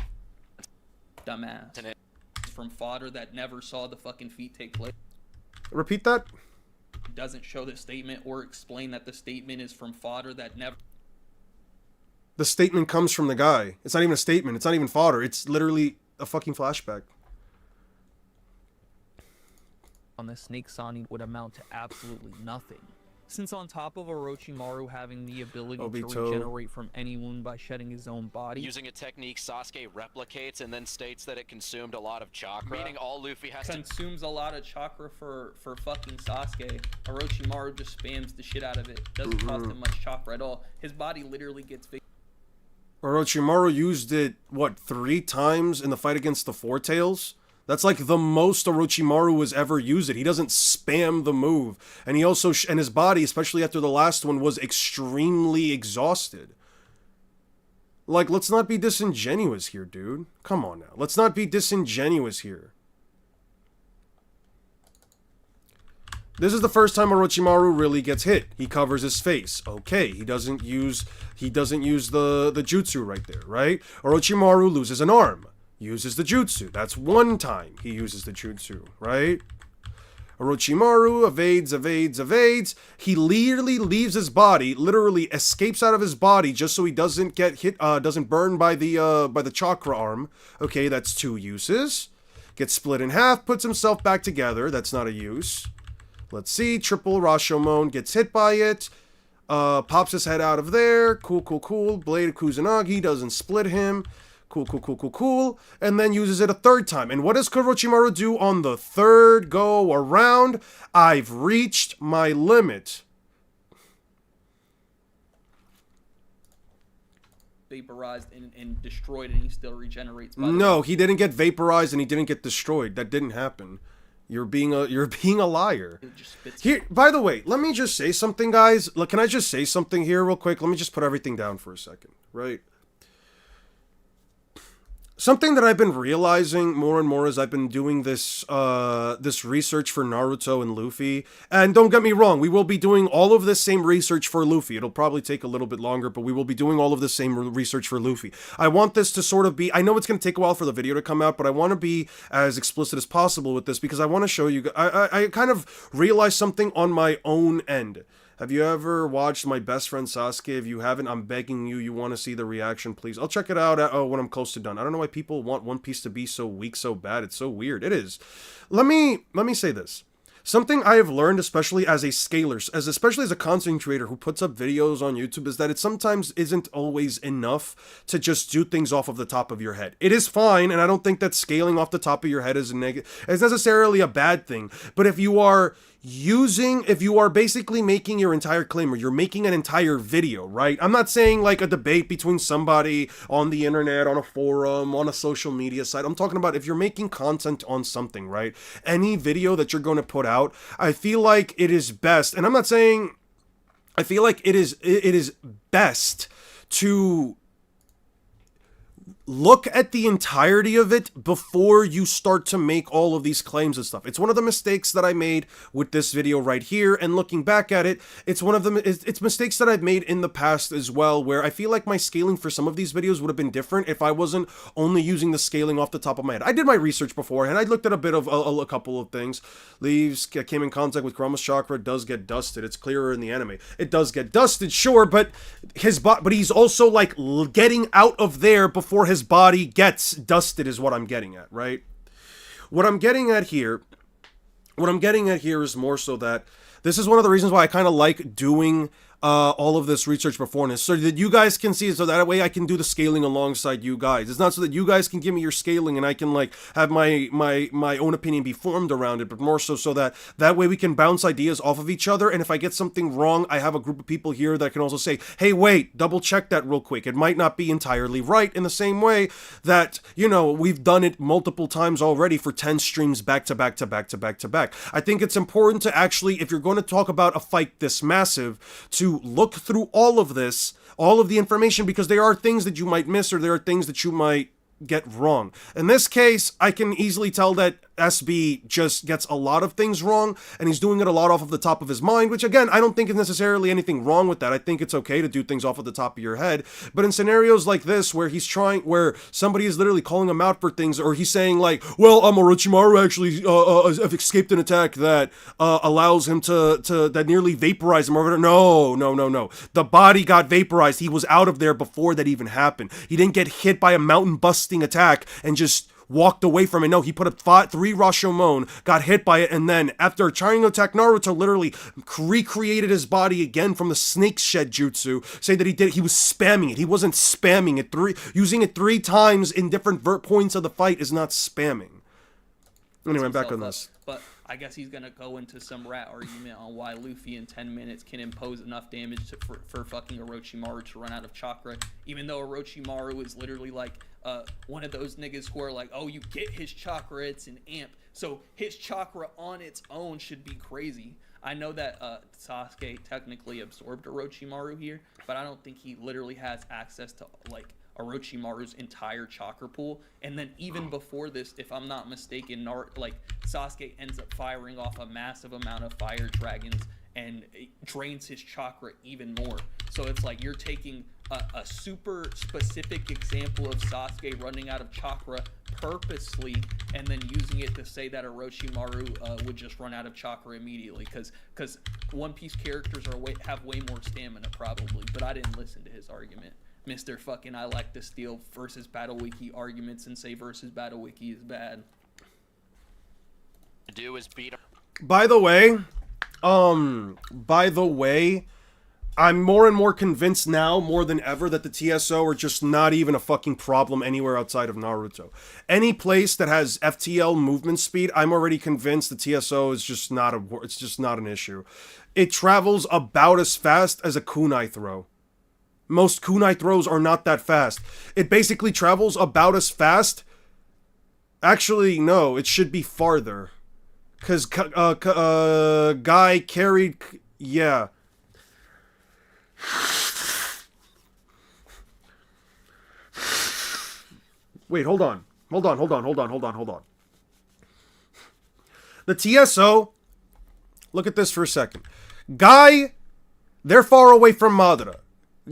Dumbass. And it- It's from fodder that never saw the fucking feet take place. Repeat that? Doesn't show the statement or explain that the statement is from fodder that never. The statement comes from the guy. It's not even a statement. It's not even fodder. It's literally a fucking flashback. On the Snake Sani would amount to absolutely nothing. Since on top of Orochimaru having the ability Obito. to regenerate from any wound by shedding his own body, Using a technique Sasuke replicates and then states that it consumed a lot of chakra, meaning all Luffy has to Consumes a lot of chakra for fucking Sasuke. Orochimaru just spams the shit out of it. Doesn't cost him much chakra at all. His body literally gets big. Orochimaru used it, 3 times in the fight against the Four Tails? That's like the most Orochimaru has ever used it. He doesn't spam the move. And he also, and his body, especially after the last one, was extremely exhausted. Like, let's not be disingenuous here, dude. Come on now. Let's not be disingenuous here. This is the first time Orochimaru really gets hit. He covers his face. Okay, he doesn't use the jutsu right there, right? Orochimaru loses an arm. Uses the jutsu. That's one time he uses the jutsu, right? Orochimaru evades. He literally leaves his body, literally escapes out of his body just so he doesn't get hit, doesn't burn by the chakra arm. Okay, that's 2 uses. Gets split in half, puts himself back together. That's not a use. Let's see, triple Rashomon gets hit by it. Pops his head out of there. Cool. Blade of Kusanagi doesn't split him. Cool. And then uses it a 3rd time. And what does Orochimaru do on the 3rd go around? I've reached my limit. Vaporized and destroyed, and he still regenerates. By the No, way. he didn't get vaporized and he didn't get destroyed. That didn't happen. You're being a liar. It just spits. Here, by the way, let me just say something, guys. Look, can I just say something here real quick? Let me just put everything down for a second, right? Something that I've been realizing more and more as I've been doing this this research for Naruto and Luffy, and don't get me wrong, we will be doing all of this same research for Luffy. It'll probably take a little bit longer, but we will be doing all of this same research for Luffy. I want this to sort of be, I know it's going to take a while for the video to come out, but I want to be as explicit as possible with this because I want to show you, I kind of realized something on my own end. Have you ever watched My Best Friend Sasuke? If you haven't, I'm begging you, you want to see the reaction, please. I'll check it out when I'm close to done. I don't know why people want One Piece to be so weak, so bad. It's so weird. It is. Let me say this. Something I have learned, especially as a scaler, especially as a content creator who puts up videos on YouTube, is that it sometimes isn't always enough to just do things off of the top of your head. It is fine, and I don't think that scaling off the top of your head is necessarily a bad thing. But if you are basically making your entire claim, or you're making an entire video, right? I'm not saying like a debate between somebody on the internet, on a forum, on a social media site. I'm talking about if you're making content on something, right? Any video that you're going to put out, I feel like it is best, and I'm not saying, I feel like it is best to look at the entirety of it before you start to make all of these claims and stuff. It's one of the mistakes that I made with this video right here, and looking back at it, it's one of them. It's mistakes that I've made in the past as well, where I feel like my scaling for some of these videos would have been different if I wasn't only using the scaling off the top of my head. I did my research beforehand. I looked at a bit of a couple of things. Leaves came in contact with Kurama's chakra, does get dusted. It's clearer in the anime. It does get dusted, sure, but he's also like getting out of there before his body gets dusted is what I'm getting at, right? What I'm getting at here is more so that this is one of the reasons why I kind of like doing all of this research beforehand, so that you guys can see it, so that way I can do the scaling alongside you guys. It's not so that you guys can give me your scaling and I can like have my own opinion be formed around it, but more so that way we can bounce ideas off of each other, and if I get something wrong, I have a group of people here that can also say, hey, wait, double check that real quick. It might not be entirely right, in the same way that, you know, we've done it multiple times already for 10 streams back to back to back to back to back. I think it's important to actually, if you're going to talk about a fight this massive, to look through all of this, all of the information, because there are things that you might miss, or there are things that you might get wrong. In this case, I can easily tell that SB just gets a lot of things wrong, and he's doing it a lot off of the top of his mind, which again, I don't think is necessarily anything wrong with that. I think it's okay to do things off of the top of your head, but in scenarios like this, where where somebody is literally calling him out for things, or he's saying like, well, Orochimaru actually have escaped an attack that allows him that nearly vaporized him, or no. The body got vaporized. He was out of there before that even happened. He didn't get hit by a mountain busting attack and just walked away from it. No, he put up 3 Rashomon, got hit by it, and then after trying to attack Naruto, literally recreated his body again from the snake shed jutsu, saying that he was spamming it. He wasn't spamming it. Using it 3 times in different points of the fight is not spamming. Anyway, I'm back on this. But I guess he's gonna go into some rat argument on why Luffy in 10 minutes can impose enough damage for fucking Orochimaru to run out of chakra, even though Orochimaru is literally like one of those niggas who are like, oh, you get his chakra, it's an amp, so his chakra on its own should be crazy. I know that Sasuke technically absorbed Orochimaru here, but I don't think he literally has access to like Orochimaru's entire chakra pool. And then even before this, if I'm not mistaken, Sasuke ends up firing off a massive amount of fire dragons and it drains his chakra even more. So it's like you're taking a super specific example of Sasuke running out of chakra purposely and then using it to say that Orochimaru would just run out of chakra immediately, because One Piece characters have way more stamina probably. But I didn't listen to his argument. Mr. fucking I like to steal versus Battle Wiki arguments and say versus Battle Wiki is bad. Do is beat him. By the way, I'm more and more convinced now, more than ever, that the TSO are just not even a fucking problem anywhere outside of Naruto. Any place that has FTL movement speed, I'm already convinced the TSO is just not an issue. It travels about as fast as a kunai throw. Most kunai throws are not that fast. It basically travels about as fast. Actually, no, it should be farther. Because Guy carried... Yeah. Wait, hold on. Hold on. The TSO, look at this for a second. Guy, they're far away from Madara.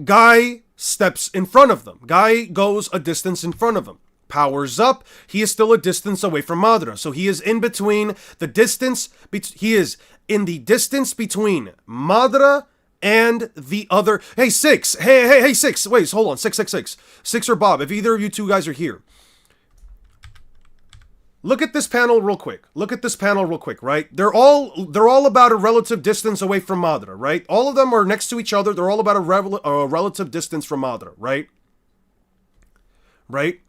Guy steps in front of them. Guy goes a distance in front of them. Powers up, he is still a distance away from Madara. So he is in between the distance, he is in the distance between Madara and the other. Hey, Six. Hey, Six. Wait, hold on. Six. Six or Bob, if either of you two guys are here. Look at this panel real quick. Right? They're all about a relative distance away from Madara, right? All of them are next to each other. They're all about a relative distance from Madara, right? Right?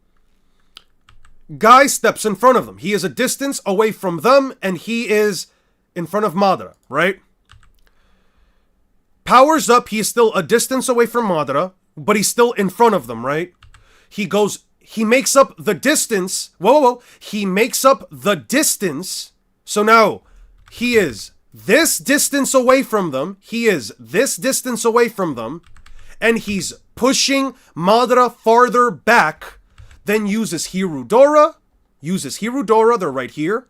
Guy steps in front of them. He is a distance away from them, and he is in front of Madara, right? Powers up, he is still a distance away from Madara, but he's still in front of them, right? He makes up the distance. Whoa. He makes up the distance. So now, he is this distance away from them. And he's pushing Madara farther back. Then uses Hirudora. They're right here.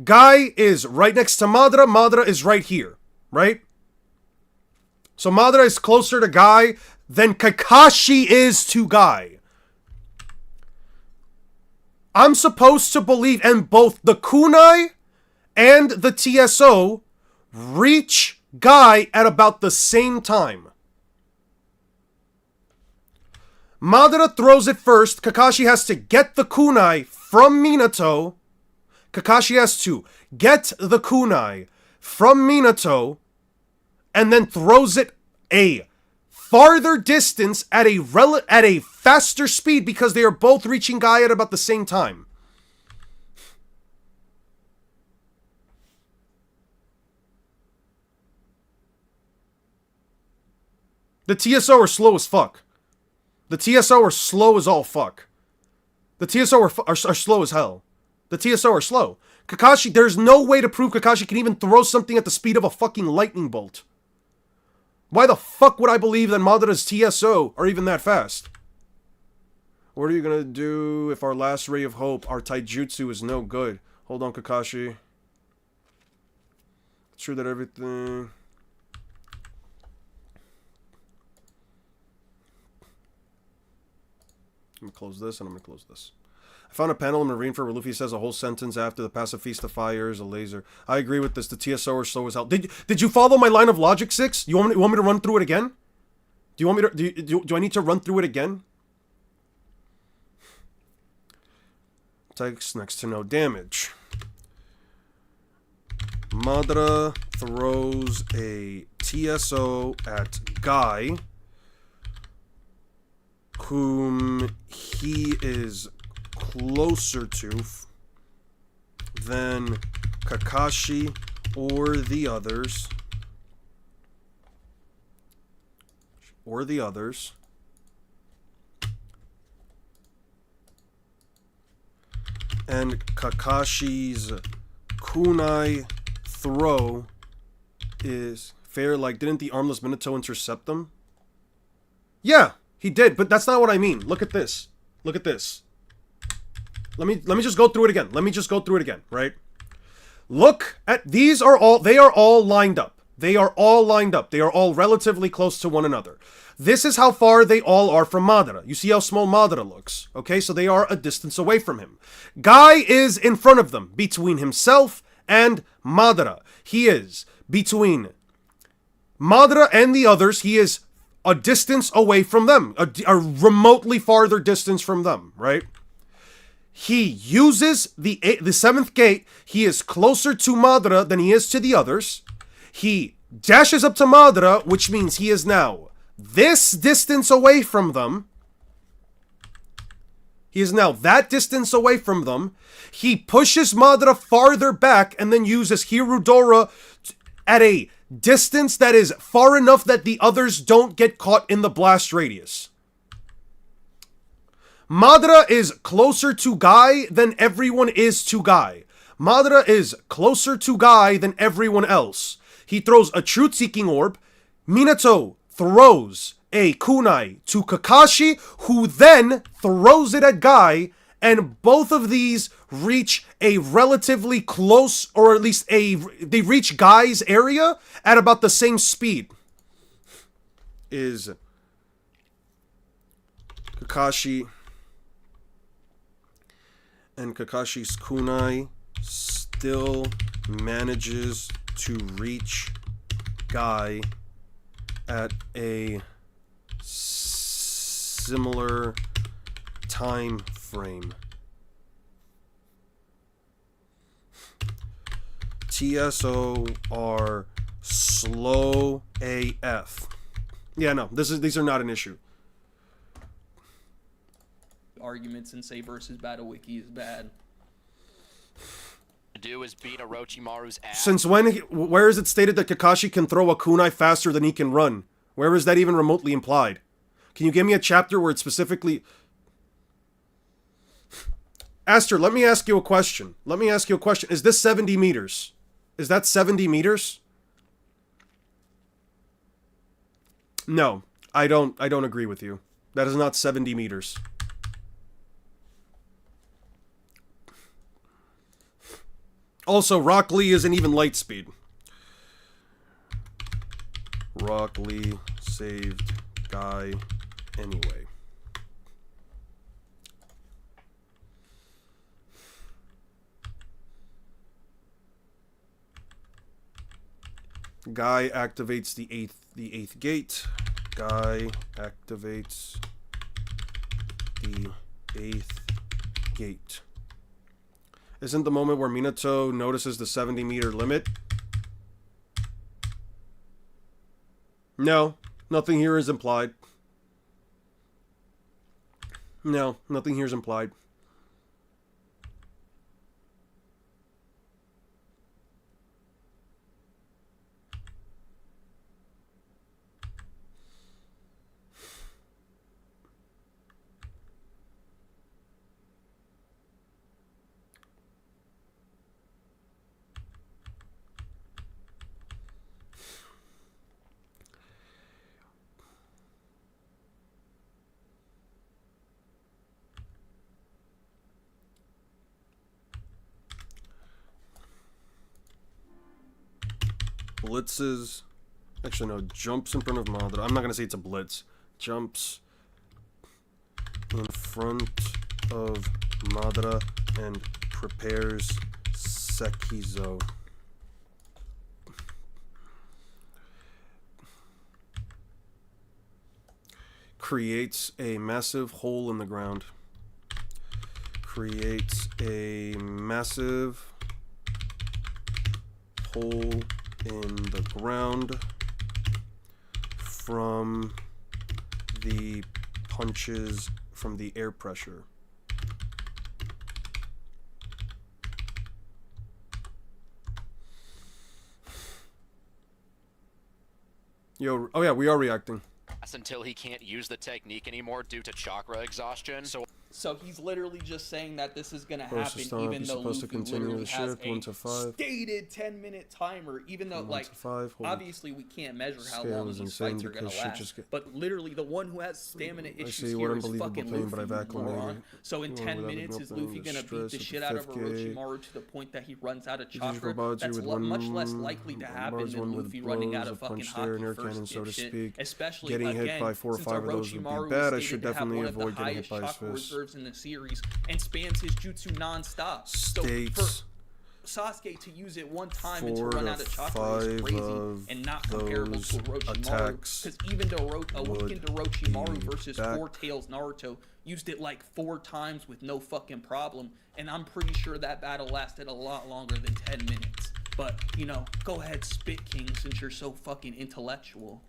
Guy is right next to Madara. Madara is right here. Right? So Madara is closer to Guy than Kakashi is to Guy. I'm supposed to believe, and both the kunai and the TSO reach Guy at about the same time. Madara throws it first. Kakashi has to get the kunai from Minato. And then throws it a farther distance at a faster speed because they are both reaching Guy at about the same time. The TSO are slow as fuck. The TSO are slow as all fuck. The TSO are slow as hell. The TSO are slow. Kakashi, there's no way to prove Kakashi can even throw something at the speed of a fucking lightning bolt. Why the fuck would I believe that Madara's TSO are even that fast? What are you gonna do if our last ray of hope, our taijutsu, is no good? Hold on, Kakashi. It's true that everything... I'm gonna close this and I'm gonna close this. I found a panel in Marine for where Luffy says a whole sentence after the Pacifista fires a laser. I agree with this. The TSO are slow as hell. Did you follow my line of logic, Six? You want me to run through it again? Do you want me to? Do I need to run through it again? Takes next to no damage. Madara throws a TSO at Guy, whom he is closer to than Kakashi or the others. And Kakashi's kunai throw is fair. Like, didn't the armless Minato intercept them? Yeah, he did, but that's not what I mean. Look at this. Look at this. Let me just go through it again. Right? Look at these they are all lined up. They are all relatively close to one another. This is how far they all are from Madara. You see how small Madara looks. Okay, so they are a distance away from him. Guy is in front of them, between himself and Madara. He is between Madara and the others. He is a distance away from them, a remotely farther distance from them, right? He uses the seventh gate. He is closer to Madara than he is to the others. He dashes up to Madara, which means he is now this distance away from them. He is now that distance away from them. He pushes Madara farther back and then uses Hirudora at a distance that is far enough that the others don't get caught in the blast radius. Madara is closer to Guy than everyone is to Guy. Madara is closer to Guy than everyone else. He throws a truth-seeking orb. Minato throws a kunai to Kakashi, who then throws it at Guy, and both of these reach a relatively close, or at least they reach Guy's area at about the same speed. Is Kakashi and Kakashi's kunai still manages to reach Guy at a similar time frame. TSO are slow AF. Yeah, no, these are not an issue. Arguments and say versus Battle Wiki is bad. Do is beat Orochimaru's ass. Since when? Where is it stated that Kakashi can throw a kunai faster than he can run? Where is that even remotely implied? Can you give me a chapter where it specifically... Aster, let me ask you a question. Is this 70 meters? Is that 70 meters? No, I don't agree with you. That is not 70 meters. Also, Rock Lee isn't even light speed. Rock Lee saved Guy anyway. Guy activates the eighth gate. Guy activates the 8th gate. Isn't the moment where Minato notices the 70-meter limit? No, nothing here is implied. No, nothing here is implied. Blitzes. Actually, no. Jumps in front of Madara. I'm not gonna say it's a blitz. Jumps in front of Madara and prepares Sekizo. Creates a massive hole in the ground. Creates a massive hole in the ground from the punches from the air pressure. Yo, oh yeah, we are reacting. Until he can't use the technique anymore due to chakra exhaustion. So he's literally just saying that this is gonna Supposed to happen, stop, even he's though supposed to Luffy continue literally the has shift, a 1 to 5. stated 10-minute timer. Even though, 1 like, to 5, holy obviously we can't measure how scale long is these insane fights are gonna because shit last. just get- But literally, the one who has stamina I issues see what here is unbelievable fucking pain, but Luffy, I've you acclimated. moron. So in You 10 without minutes, is ignoring Luffy the gonna beat stress the of shit out of 5K. Orochimaru to the point that he runs out of chakra? provides you That's with much less likely to happen barge than one with Luffy running out blows of of fucking punched air and air Haki first, cannon, so to dipshit. speak. Especially Getting again, hit by 4 or since 5 of those would be Orochimaru bad. I was should stated to have definitely one of the avoid getting highest hit by his chakra fist. reserves in the series and spams his jutsu non-stop. States So for Sasuke to use it one time and to 4 run to out of chakra is 5 crazy of and not comparable to those Orochimaru. attacks Because even though a would weakened Orochimaru be versus back. Four Tails Naruto used it like 4 times with no fucking problem, and I'm pretty sure that battle lasted a lot longer than 10 minutes. But, you know, go ahead, Spit King, since you're so fucking intellectual.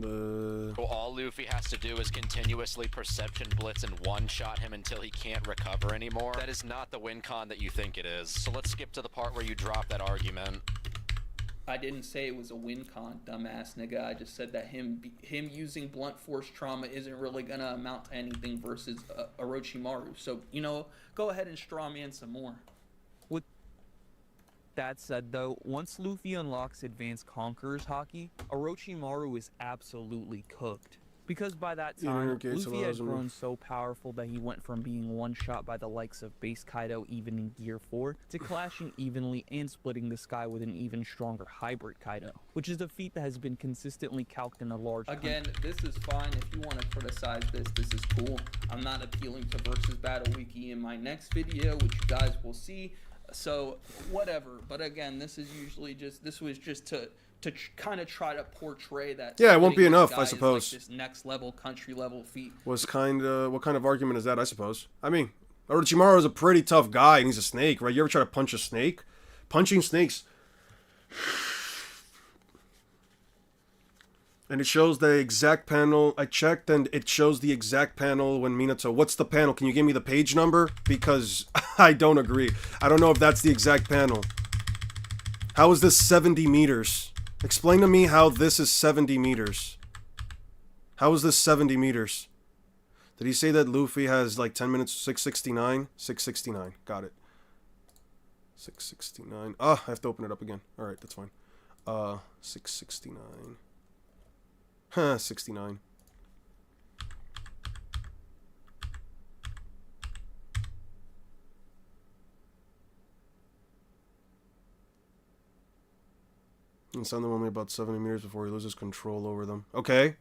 All Luffy has to do is continuously perception blitz and one-shot him until he can't recover anymore. That is not the win con that you think it is. So let's skip to the part where you drop that argument. I didn't say it was a win con, dumbass nigga. I just said that him using blunt force trauma isn't really gonna amount to anything versus Orochimaru. So, you know, go ahead and straw man some more. that said though, once Luffy unlocks Advanced Conqueror's Haki, Orochimaru is absolutely cooked. Because by that time, Gates Luffy had allows him to- grown so powerful that he went from being one-shot by the likes of Base Kaido even in Gear 4, to clashing evenly and splitting the sky with an even stronger hybrid Kaido, which is a feat that has been consistently calced in a large... Again, this is fine. If you want to criticize this is cool. I'm not appealing to Versus Battle Wiki in my next video, which you guys will see. So, whatever. But again, this is usually just... This was just to kind of try to portray that. Yeah, it won't be splitting the enough, sky I is suppose. like this next level, country level feat. What kind of argument is that, I suppose? I mean, Orochimaru is a pretty tough guy, and he's a snake, right? You ever try to punch a snake? Punching snakes. And it shows the exact panel. I checked, and it shows the exact panel when Minato... What's the panel? Can you give me the page number? Because I don't agree. I don't know if that's the exact panel. How is this 70 meters? Explain to me how this is 70 meters. How is this 70 meters? Did he say that Luffy has like 10 minutes? 669? 669. Got it. 669. Ah, I have to open it up again. Alright, that's fine. 669. Huh, 69. And send them only about 70 meters before he loses control over them. Okay.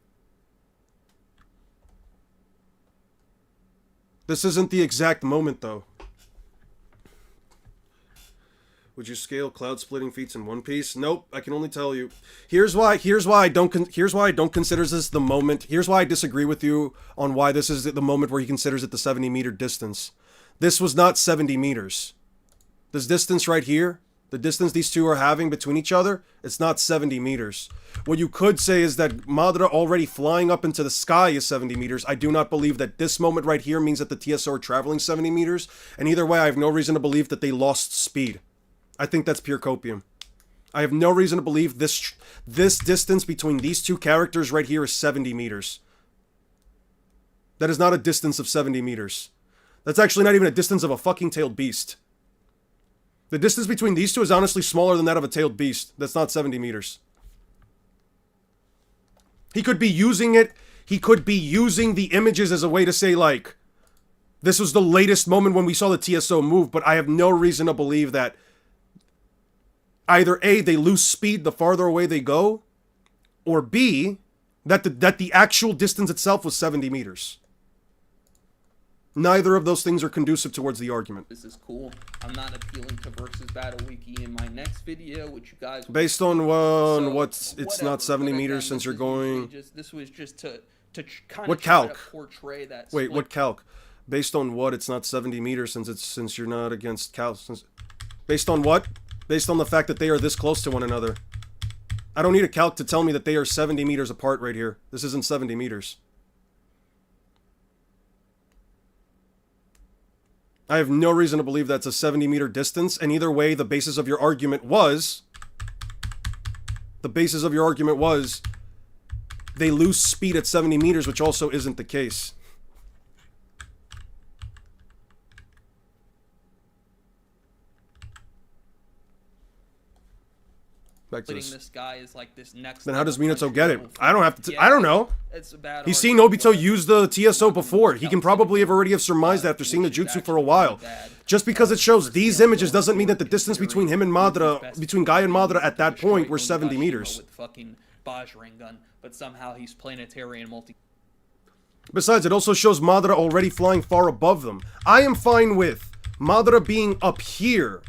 This isn't the exact moment, though. Would you scale cloud splitting feats in One Piece? Nope. I can only tell you. Here's why I don't consider this the moment. Here's why I disagree with you on why this is the moment where he considers it the 70-meter distance. This was not 70 meters. This distance right here, the distance these two are having between each other, it's not 70 meters. What you could say is that Madara already flying up into the sky is 70 meters. I do not believe that this moment right here means that the TSO are traveling 70 meters. And either way, I have no reason to believe that they lost speed. I think that's pure copium. I have no reason to believe this distance between these two characters right here is 70 meters. That is not a distance of 70 meters. That's actually not even a distance of a fucking tailed beast. The distance between these two is honestly smaller than that of a tailed beast. That's not 70 meters. He could be using it. He could be using the images as a way to say, like, this was the latest moment when we saw the TSO move, but I have no reason to believe that either A, they lose speed the farther away they go, or B, that the actual distance itself was 70 meters. Neither of those things are conducive towards the argument. This is cool. I'm not appealing to Versus Battle Wiki in my next video, which you guys... Based on what's... It's not 70 meters since you're going... This was just to kind What of try calc? to portray that... Wait, what calc? Based on what? It's not 70 meters since you're not against calc. Based on what? Based on the fact that they are this close to one another. I don't need a calc to tell me that they are 70 meters apart right here. This isn't 70 meters. I have no reason to believe that's a 70-meter distance, and either way, the basis of your argument was... they lose speed at 70 meters, which also isn't the case. Back to Splitting this. this guy is like this next... Then how does level Minato get it? country I don't have level to... feat. I don't know. It's a bad He's seen argument, Obito but use the TSO not before. gonna He can count probably anything. have already have surmised after seeing the Which is jutsu for a actually while. bad. Just because it shows these Yeah, images well, doesn't mean that the distance between him and Madara, between Guy and Madara at that point were 70 meters. With fucking Bajrang gun, but somehow he's planetary and multi... Besides, it also shows Madara already flying far above them. I am fine with Madara being up here,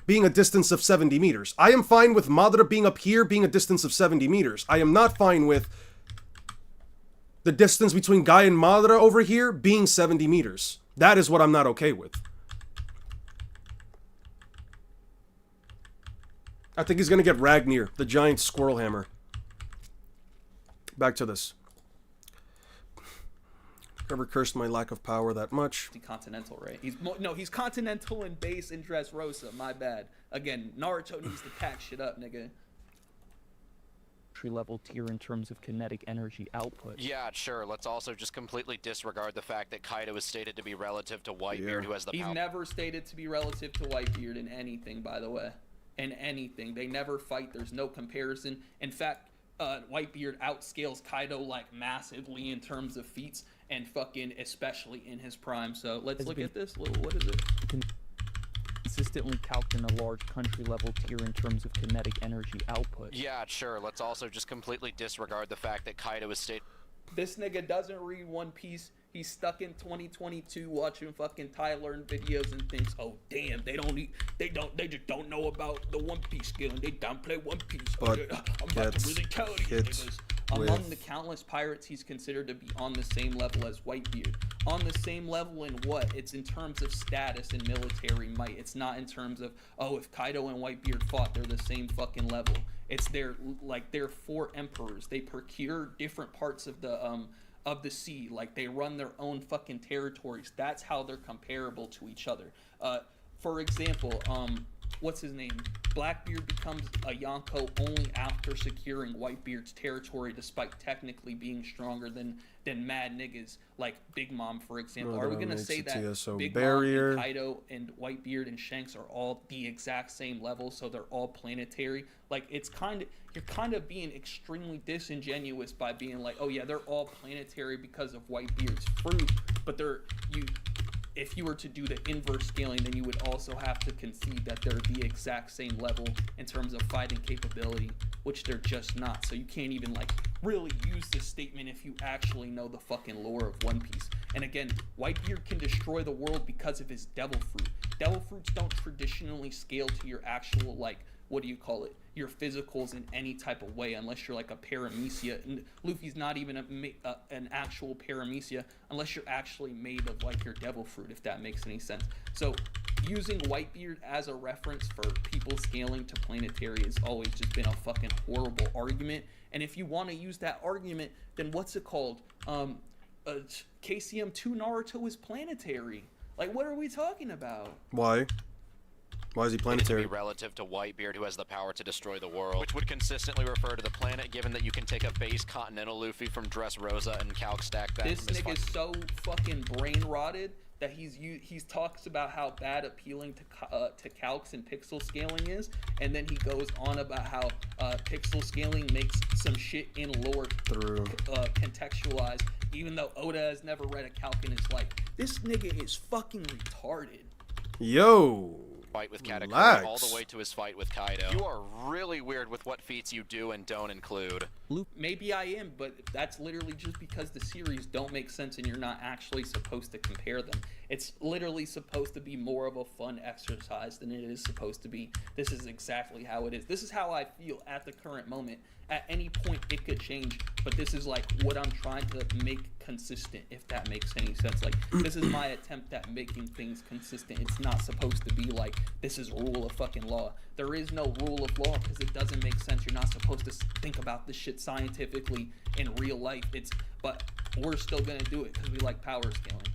being a distance of 70 meters. I am fine with Madara being up here, being a distance of 70 meters. I am not fine with the distance between Guy and Madara over here being 70 meters. That is what I'm not okay with. I think he's gonna get Ragnir, the giant squirrel hammer. Back to this. Never cursed my lack of power that much. Continental, right? He's continental in base in Dressrosa. My bad. Again, Naruto needs to pack shit up, nigga. Level tier in terms of kinetic energy output. Yeah, sure. Let's also just completely disregard the fact that Kaido is stated to be relative to Whitebeard, who has the He's power. never stated to be relative to Whitebeard in anything, by the way. in anything. They never fight. There's no comparison. In fact, Whitebeard outscales Kaido like massively in terms of feats, and fucking especially in his prime. So let's look at this. What is it? Consistently calced in a large country level tier in terms of kinetic energy output. Yeah, sure. Let's also just completely disregard the fact that Kaido is state. This nigga doesn't read One Piece. He's stuck in 2022 watching fucking Tyler and videos and thinks, oh damn, they just don't know about the One Piece skill and they downplay One Piece. But I'm about to really tell you niggas. Among the countless pirates, he's considered to be on the same level as Whitebeard. On the same level in what? It's in terms of status and military might. It's not in terms of, oh, if Kaido and Whitebeard fought, they're the same fucking level. It's they're 4 emperors. They procure different parts of the sea. Like, they run their own fucking territories. That's how they're comparable to each other. For example, what's his name? Blackbeard becomes a Yonko only after securing Whitebeard's territory, despite technically being stronger than mad niggas like Big Mom, for example. Are we gonna say that Big Mom and Kaido and Whitebeard and Shanks are all the exact same level, so they're all planetary? Like, you're kind of being extremely disingenuous by being like, oh yeah, they're all planetary because of Whitebeard's fruit, but if you were to do the inverse scaling, then you would also have to concede that they're the exact same level in terms of fighting capability, which they're just not. So you can't even like really use this statement if you actually know the fucking lore of One Piece. And again, Whitebeard can destroy the world because of his devil fruit. Devil fruits don't traditionally scale to your actual, like, what do you call it, your physicals in any type of way, unless you're like a paramecia. And Luffy's not even an actual paramecia unless you're actually made of like your devil fruit, if that makes any sense. So using Whitebeard as a reference for people scaling to planetary has always just been a fucking horrible argument. And if you want to use that argument, then what's it called? KCM 2 Naruto is planetary. Like, what are we talking about? Why? Why is he planetary? It would be relative to Whitebeard, who has the power to destroy the world, which would consistently refer to the planet, given that you can take a base continental Luffy from Dressrosa and calc stack that. This nigga is so fucking brain rotted that he's talks about how bad appealing to calcs and pixel scaling is, and then he goes on about how pixel scaling makes some shit in lore contextualized, even though Oda has never read a calc in his life. This nigga is fucking retarded. Yo. Fight with Katakuri all the way to his fight with Kaido. You are really weird with what feats you do and don't include. Maybe I am, but that's literally just because the series don't make sense and you're not actually supposed to compare them. It's literally supposed to be more of a fun exercise than it is supposed to be. This is exactly how it is. This is how I feel at the current moment. At any point it could change, but this is like what I'm trying to make consistent, if that makes any sense. Like, this is my attempt at making things consistent. It's not supposed to be like this is rule of fucking law. There is no rule of law because it doesn't make sense. You're not supposed to think about this shit scientifically in real life. But we're still gonna do it because we like power scaling.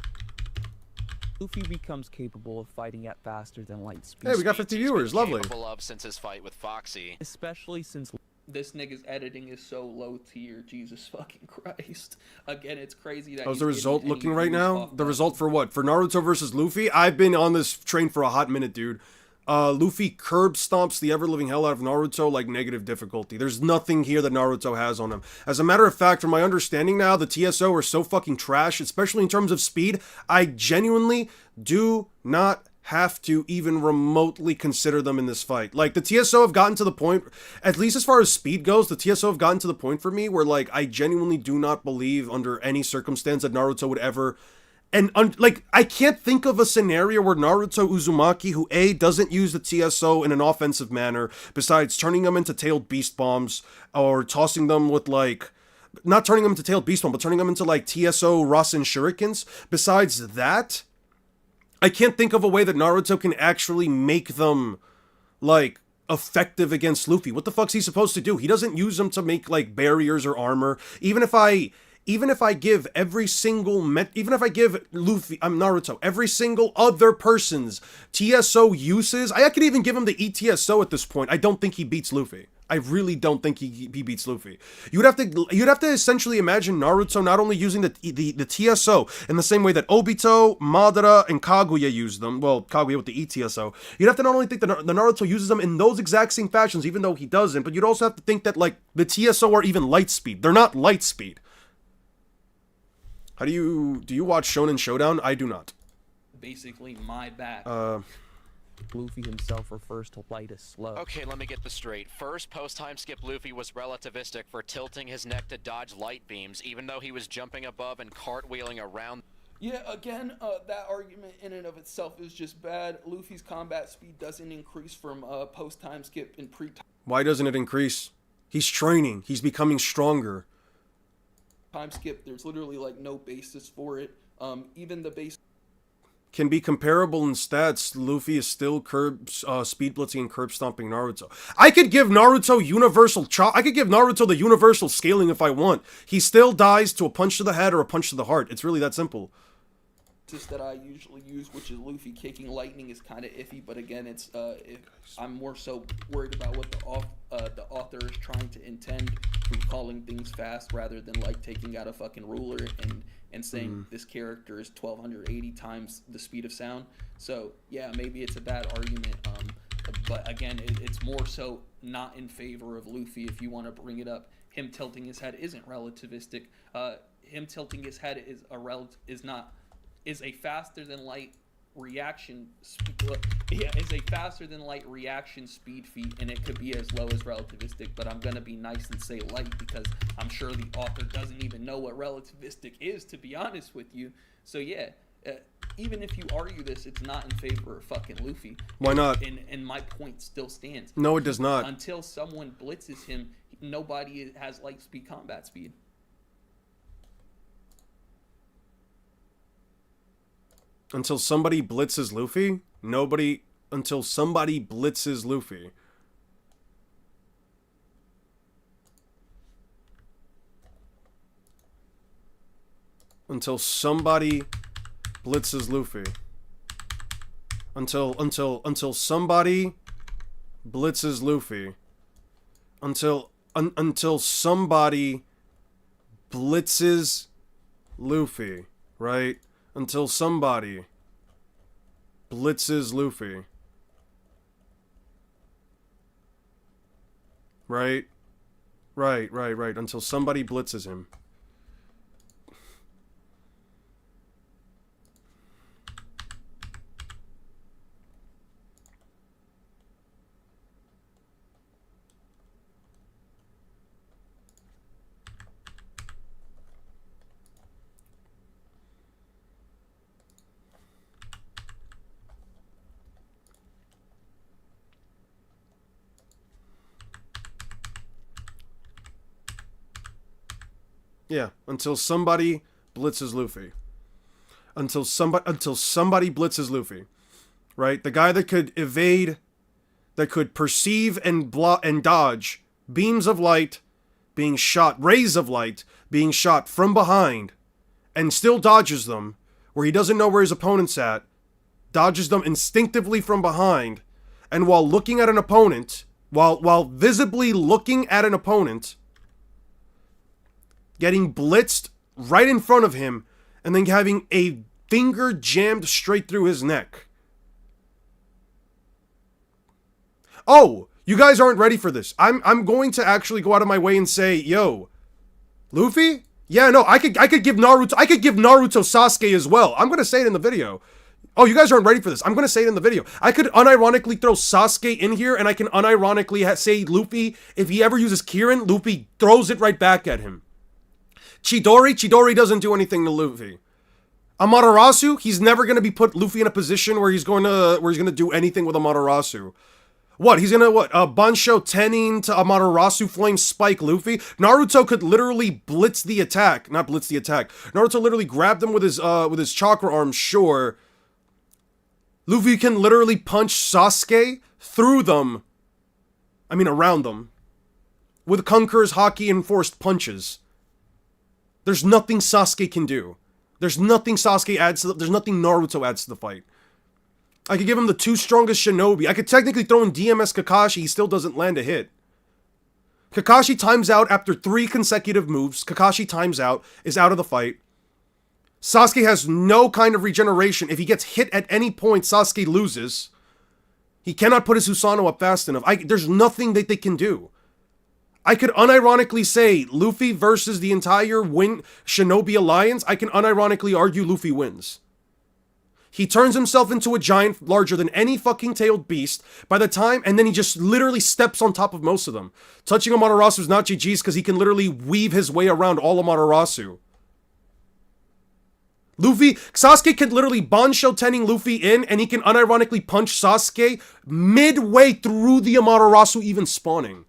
Luffy becomes capable of fighting at faster than light speed. Hey, we got 50 viewers. Lovely. Capable of since his fight with Foxy. Especially since this nigga's editing is so low tier. Jesus fucking Christ. Again, it's crazy that how's the result looking right now? The result for what? For Naruto versus Luffy? I've been on this train for a hot minute, dude. Luffy curb stomps the ever-living hell out of Naruto like negative difficulty. There's nothing here that Naruto has on him. As a matter of fact, from my understanding now, the TSO are so fucking trash, especially in terms of speed, I genuinely do not have to even remotely consider them in this fight. Like, the TSO have gotten to the point, at least as far as speed goes, the TSO have gotten to the point for me where, like, I genuinely do not believe under any circumstance that Naruto would ever... And, like, I can't think of a scenario where Naruto Uzumaki, who A, doesn't use the TSO in an offensive manner, besides turning them into tailed beast bombs, or tossing them with, like... Not turning them into tailed beast bomb, but turning them into, like, TSO Rasen shurikens. Besides that... I can't think of a way that Naruto can actually make them, like, effective against Luffy. What the fuck's he supposed to do? He doesn't use them to make, like, barriers or armor. Even if I even if I give even if I give Luffy, Naruto, every single other person's TSO uses, I could even give him the ETSO at this point. I don't think he beats Luffy. I really don't think he beats Luffy. You'd have to essentially imagine Naruto not only using the TSO in the same way that Obito, Madara, and Kaguya use them. Well, Kaguya with the ETSO. You'd have to not only think that the Naruto uses them in those exact same fashions, even though he doesn't, but you'd also have to think that like the TSO are even light speed. They're not light speed. Do you watch Shonen Showdown? I do not. Basically, my back. Luffy himself refers to light as slow. Okay, let me get this straight. First, post-time skip Luffy was relativistic for tilting his neck to dodge light beams, even though he was jumping above and cartwheeling around. Yeah, again, that argument in and of itself is just bad. Luffy's combat speed doesn't increase from post-time skip and Why doesn't it increase? He's training. He's becoming stronger. Time skip. There's literally like no basis for it. Even the base can be comparable in stats. Luffy is still speed blitzing and curb stomping Naruto. I could give Naruto universal I could give Naruto the universal scaling if I want. He still dies to a punch to the head or a punch to the heart. It's really that simple. That I usually use, which is Luffy kicking lightning, is kind of iffy, but again, it's I'm more so worried about what the author is trying to intend through calling things fast rather than like taking out a fucking ruler and saying this character is 1280 times the speed of sound. So yeah, maybe it's a bad argument, but again, it's more so not in favor of Luffy if you want to bring it up. Him tilting his head isn't relativistic. Him tilting his head is a faster than light reaction speed feat, and it could be as low as relativistic, but I'm gonna be nice and say light because I'm sure the author doesn't even know what relativistic is, to be honest with you. So yeah, even if you argue this, it's not in favor of fucking Luffy. Why not? And my point still stands. No, it does not. Until someone blitzes him, nobody has light speed combat speed. Until somebody blitzes Luffy? Until somebody blitzes Luffy. Until somebody blitzes Luffy. Until somebody blitzes Luffy. Until somebody blitzes Luffy, right? Until somebody blitzes Luffy. Right? Right. Until somebody blitzes him. Yeah, until somebody blitzes Luffy. Until somebody blitzes Luffy. Right? The guy that could evade, that could perceive and block and dodge beams of light being shot, rays of light being shot from behind, and still dodges them, where he doesn't know where his opponent's at, dodges them instinctively from behind, and while looking at an opponent, while visibly looking at an opponent, getting blitzed right in front of him, and then having a finger jammed straight through his neck. Oh, you guys aren't ready for this. I'm going to actually go out of my way and say, yo, Luffy? Yeah, no, I could give Naruto Sasuke as well. I'm gonna say it in the video. Oh, you guys aren't ready for this. I'm gonna say it in the video. I could unironically throw Sasuke in here, and I can unironically say Luffy, if he ever uses Kirin, Luffy throws it right back at him. Chidori doesn't do anything to Luffy. Amaterasu, he's never gonna put Luffy in a position where he's gonna do anything with Amaterasu. What, he's gonna, Bansho Tenin to Amaterasu Flame Spike Luffy? Naruto could literally blitz the attack. Not blitz the attack. Naruto literally grabbed him with his chakra arm, sure. Luffy can literally punch Sasuke through them. I mean, around them. With Conqueror's Haki enforced punches. There's nothing Sasuke can do. There's nothing Sasuke adds to there's nothing Naruto adds to the fight. I could give him the 2 strongest shinobi. I could technically throw in DMS Kakashi, he still doesn't land a hit. Kakashi times out after 3 consecutive moves. Kakashi times out, is out of the fight. Sasuke has no kind of regeneration. If he gets hit at any point, Sasuke loses. He cannot put his Susanoo up fast enough. There's nothing that they can do. I could unironically say Luffy versus the entire Shinobi Alliance. I can unironically argue Luffy wins. He turns himself into a giant larger than any fucking tailed beast by the time, and then he just literally steps on top of most of them. Touching Amaterasu is not GG's because he can literally weave his way around all Amaterasu. Sasuke can literally Bansho Tenning Luffy in, and he can unironically punch Sasuke midway through the Amaterasu even spawning.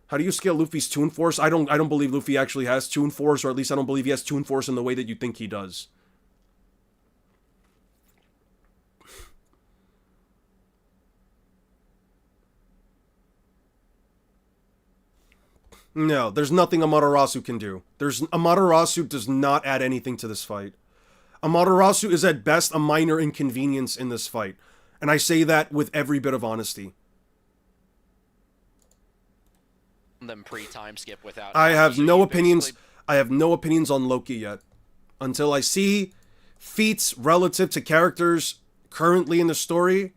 How do you scale Luffy's Toon Force? I don't believe Luffy actually has Toon Force, or at least I don't believe he has Toon Force in the way that you think he does. No, there's nothing Amaterasu can do. Amaterasu does not add anything to this fight. Amaterasu is at best a minor inconvenience in this fight. And I say that with every bit of honesty. Them pre-time skip without I have so no you opinions. basically- I have no opinions on Loki yet. Until I see feats relative to characters currently in the story,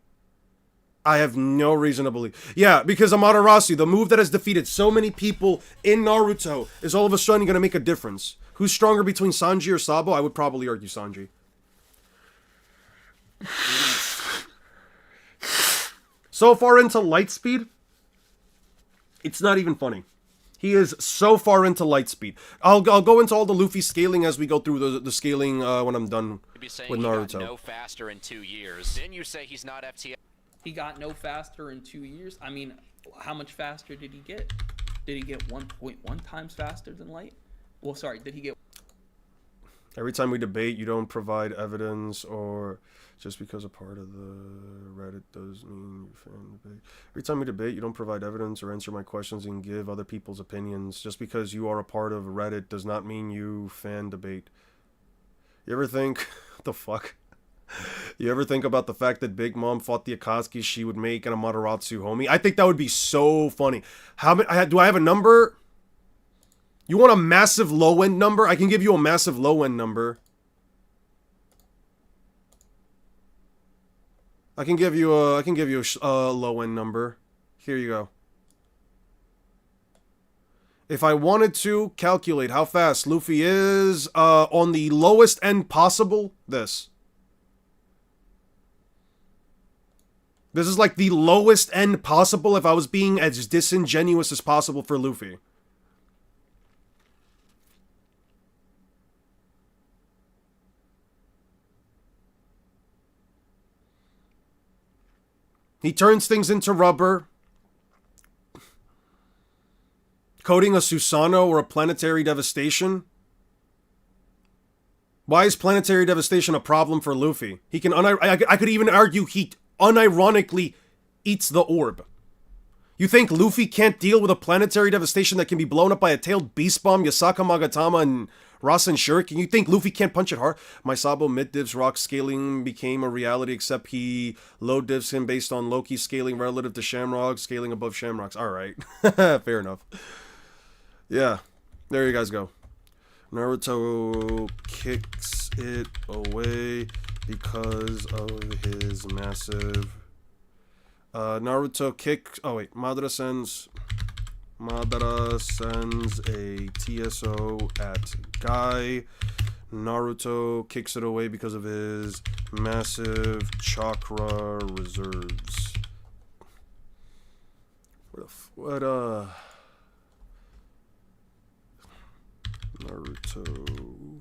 I have no reason to believe. Yeah, because Amaterasu, the move that has defeated so many people in Naruto, is all of a sudden going to make a difference. Who's stronger between Sanji or Sabo? I would probably argue Sanji. So far into Lightspeed, it's not even funny. He is so far into Lightspeed. I'll go into all the Luffy scaling as we go through the scaling when I'm done You'd be saying with he Naruto. got no faster in 2 years. Didn't you say he's not FTL? He got no faster in 2 years. I mean, how much faster did he get? Did he get 1.1 times faster than Light? Well, sorry, did he get... Every time we debate, you don't provide evidence, or just because a part of the Reddit does mean you fan debate. Every time we debate, you don't provide evidence or answer my questions and give other people's opinions. Just because you are a part of Reddit does not mean you fan debate. You ever think... what the fuck? You ever think about the fact that Big Mom fought the Akatsuki she would make an Amaterasu homie? I think that would be so funny. Do I have a number? You want a massive low-end number? I can give you a massive low-end number. I can give you a low-end number. Here you go. If I wanted to calculate how fast Luffy is on the lowest end possible, this is like the lowest end possible if I was being as disingenuous as possible for Luffy. He turns things into rubber. Coding a Susanoo or a planetary devastation. Why is planetary devastation a problem for Luffy? He can I could even argue he unironically eats the orb. You think Luffy can't deal with a planetary devastation that can be blown up by a tailed beast bomb, Yasaka Magatama, and Rasen Shuriken? You think Luffy can't punch it hard? My Sabo mid-divs rock scaling became a reality, except he low-divs him based on Loki scaling relative to Shamrock, scaling above Shamrocks. Alright. Fair enough. Yeah. There you guys go. Naruto kicks it away because of his massive... Naruto kicks... Oh wait, Madara sends a TSO at Guy. Naruto kicks it away because of his massive chakra reserves. Naruto...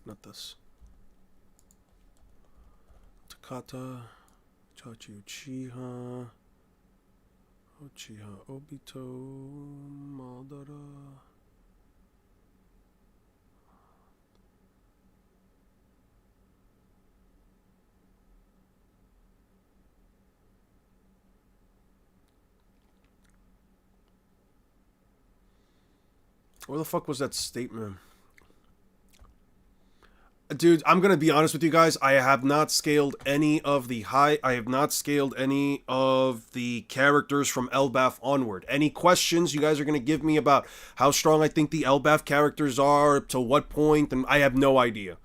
Not this. Kata, Chachi Uchiha, Uchiha Obito, Madara. Where the fuck was that statement? Dude, I'm gonna be honest with you guys. I have not scaled any of the characters from Elbaf onward. Any questions you guys are gonna give me about how strong I think the Elbaf characters are, to what point, and I have no idea.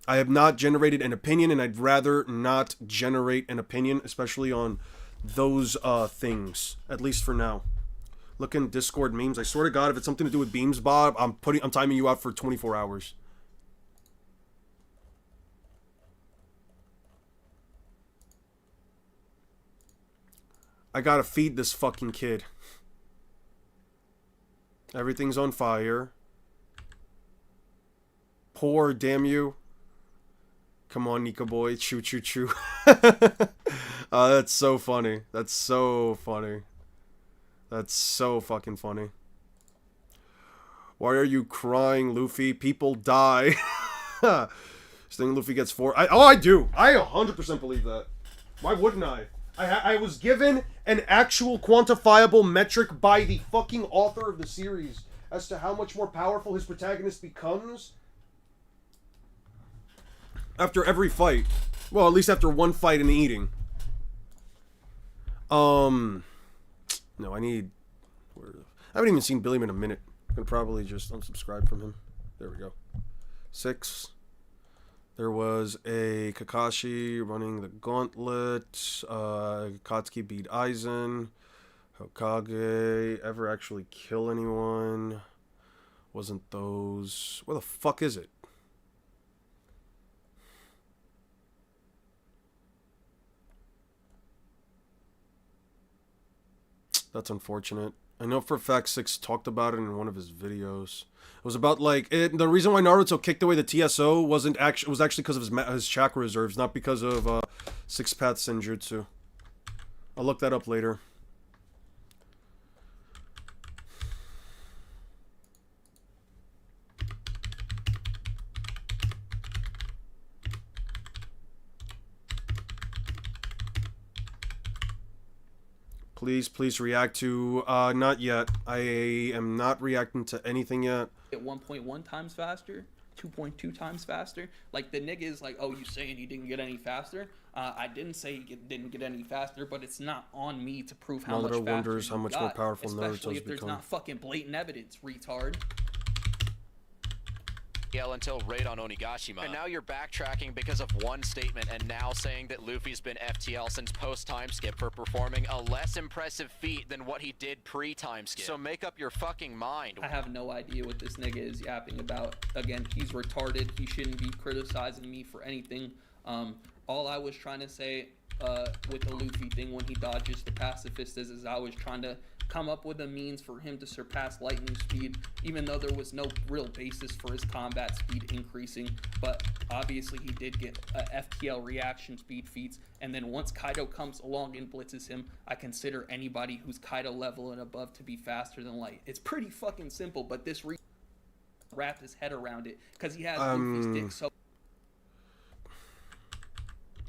I have not generated an opinion, and I'd rather not generate an opinion, especially on those things, at least for now. Look in Discord memes. I swear to God, if it's something to do with beams, Bob, I'm timing you out for 24 hours. I gotta feed this fucking kid. Everything's on fire. Poor, damn you. Come on, Nika boy. Choo choo choo. That's so funny. That's so funny. That's so fucking funny. Why are you crying, Luffy? People die. Saying Luffy gets 4. I do. I 100% believe that. Why wouldn't I? I was given an actual quantifiable metric by the fucking author of the series as to how much more powerful his protagonist becomes after every fight. Well, at least after one fight and eating. No, I haven't even seen Billiam in a minute. I'm gonna probably just unsubscribe from him. There we go. 6. There was a Kakashi running the gauntlet. Katsuki beat Aizen. Hokage ever actually kill anyone? Wasn't those... Where the fuck is it? That's unfortunate. I know for a fact 6 talked about it in one of his videos. It was about like the reason why Naruto kicked away the TSO was actually because of his chakra reserves, not because of 6 path senjutsu. I'll look that up later. Please react to, not yet. I am not reacting to anything yet. At 1.1 times faster, 2.2 times faster. Like, the nigga is like, oh, you saying he didn't get any faster? I didn't say he didn't get any faster, but it's not on me to prove how much faster wonders how much more powerful Naruto's become. Especially if there's not fucking blatant evidence, retard. Until raid on Onigashima. And now you're backtracking because of one statement and now saying that Luffy's been FTL since post-time skip for performing a less impressive feat than what he did pre-time skip. So make up your fucking mind. I have no idea what this nigga is yapping about. Again, he's retarded. He shouldn't be criticizing me for anything. All I was trying to say with the Luffy thing when he dodges the Pacifistas is I was trying to come up with a means for him to surpass lightning speed, even though there was no real basis for his combat speed increasing. But obviously he did get FTL reaction speed feats, and then once Kaido comes along and blitzes him, I consider anybody who's Kaido level and above to be faster than light. It's pretty fucking simple, but this wrapped his head around it because he has Luffy's dick so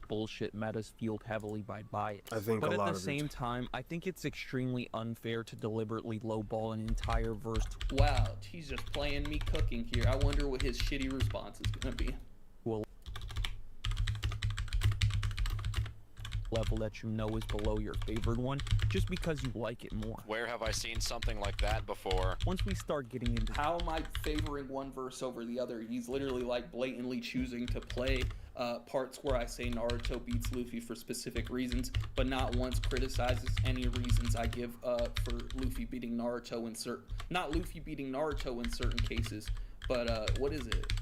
bullshit metas fueled heavily by bias. I think but a lot at the of same time, I think it's extremely unfair to deliberately lowball an entire verse. Wow, he's just playing me cooking here. I wonder what his shitty response is gonna be. To a level that you know is below your favored one, just because you like it more. Where have I seen something like that before? Once we start getting into how am I favoring one verse over the other? He's literally like blatantly choosing to play parts where I say Naruto beats Luffy for specific reasons, but not once criticizes any reasons I give for Luffy beating Naruto in not Luffy beating Naruto in certain cases, but what is it?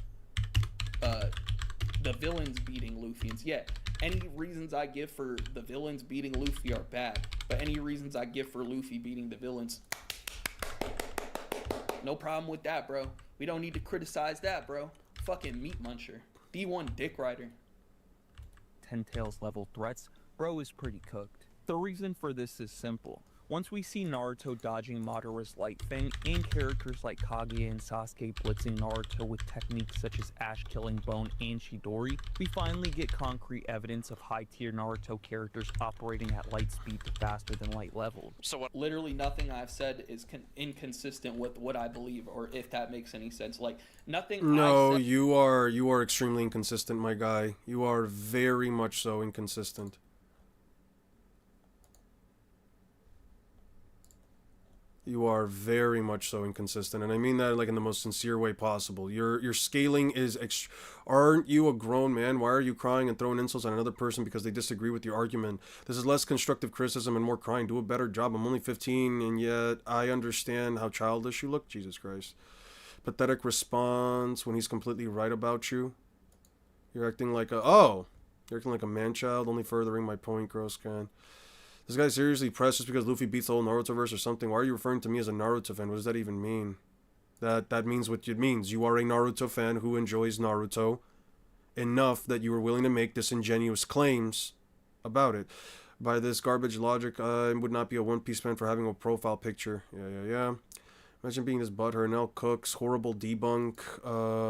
The villains beating Luffy. Yeah, any reasons I give for the villains beating Luffy are bad, but any reasons I give for Luffy beating the villains, no problem with that, bro. We don't need to criticize that, bro. Fucking meat muncher. D1 dick rider. 10 tails level threats, bro is pretty cooked. The reason for this is simple. Once we see Naruto dodging Madara's Light Fang, and characters like Kage and Sasuke blitzing Naruto with techniques such as Ash Killing Bone and Chidori, we finally get concrete evidence of high-tier Naruto characters operating at light speed to faster than light levels. So what? Literally nothing I've said is inconsistent with what I believe, or if that makes any sense. Like, nothing No, I said... you are extremely inconsistent, my guy. You are very much so inconsistent. You are very much so inconsistent, and I mean that like in the most sincere way possible. Your scaling is aren't you a grown man? Why are you crying and throwing insults at another person because they disagree with your argument? This is less constructive criticism and more crying. Do a better job. I'm only 15, and yet I understand how childish you look. Jesus Christ. Pathetic response when he's completely right about you. You're acting like you're acting like a man-child, only furthering my point, gross can. This guy seriously pressed just because Luffy beats the whole Naruto verse or something. Why are you referring to me as a Naruto fan? What does that even mean? That means what it means. You are a Naruto fan who enjoys Naruto enough that you are willing to make disingenuous claims about it. By this garbage logic, I would not be a One Piece fan for having a profile picture. Yeah. Imagine being this butthurt. Now Cook's horrible debunk.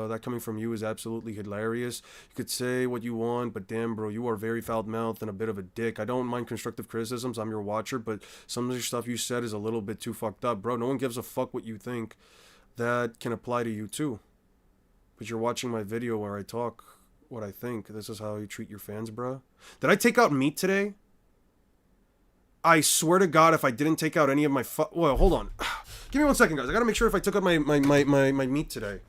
That coming from you is absolutely hilarious. You could say what you want, but damn, bro, you are very foul-mouthed and a bit of a dick. I don't mind constructive criticisms. I'm your watcher, but some of the stuff you said is a little bit too fucked up, bro. No one gives a fuck what you think. That can apply to you too. But you're watching my video where I talk what I think. This is how you treat your fans, bro. Did I take out meat today? I swear to God, if I didn't take out any of my well, hold on. Give me 1 second, guys. I gotta make sure if I took out my meat today.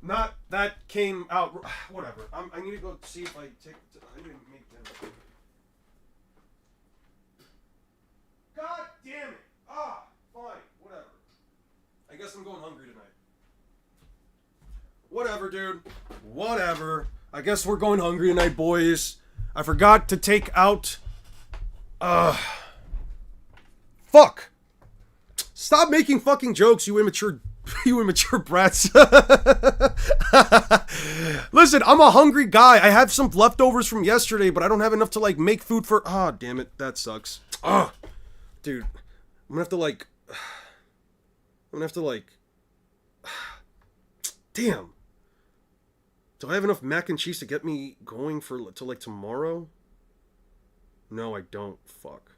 Not that came out. Whatever. I need to go see if I take. I need to make dinner. God damn it. Fine. Whatever. I guess I'm going hungry tonight. Whatever, dude. Whatever. I guess we're going hungry tonight, boys. I forgot to take out. Fuck. Stop making fucking jokes, you immature brats. Listen, I'm a hungry guy. I have some leftovers from yesterday, but I don't have enough to like make food for. Damn it, that sucks. Dude, I'm gonna have to damn. Do I have enough mac and cheese to get me going to like tomorrow? No, I don't. Fuck.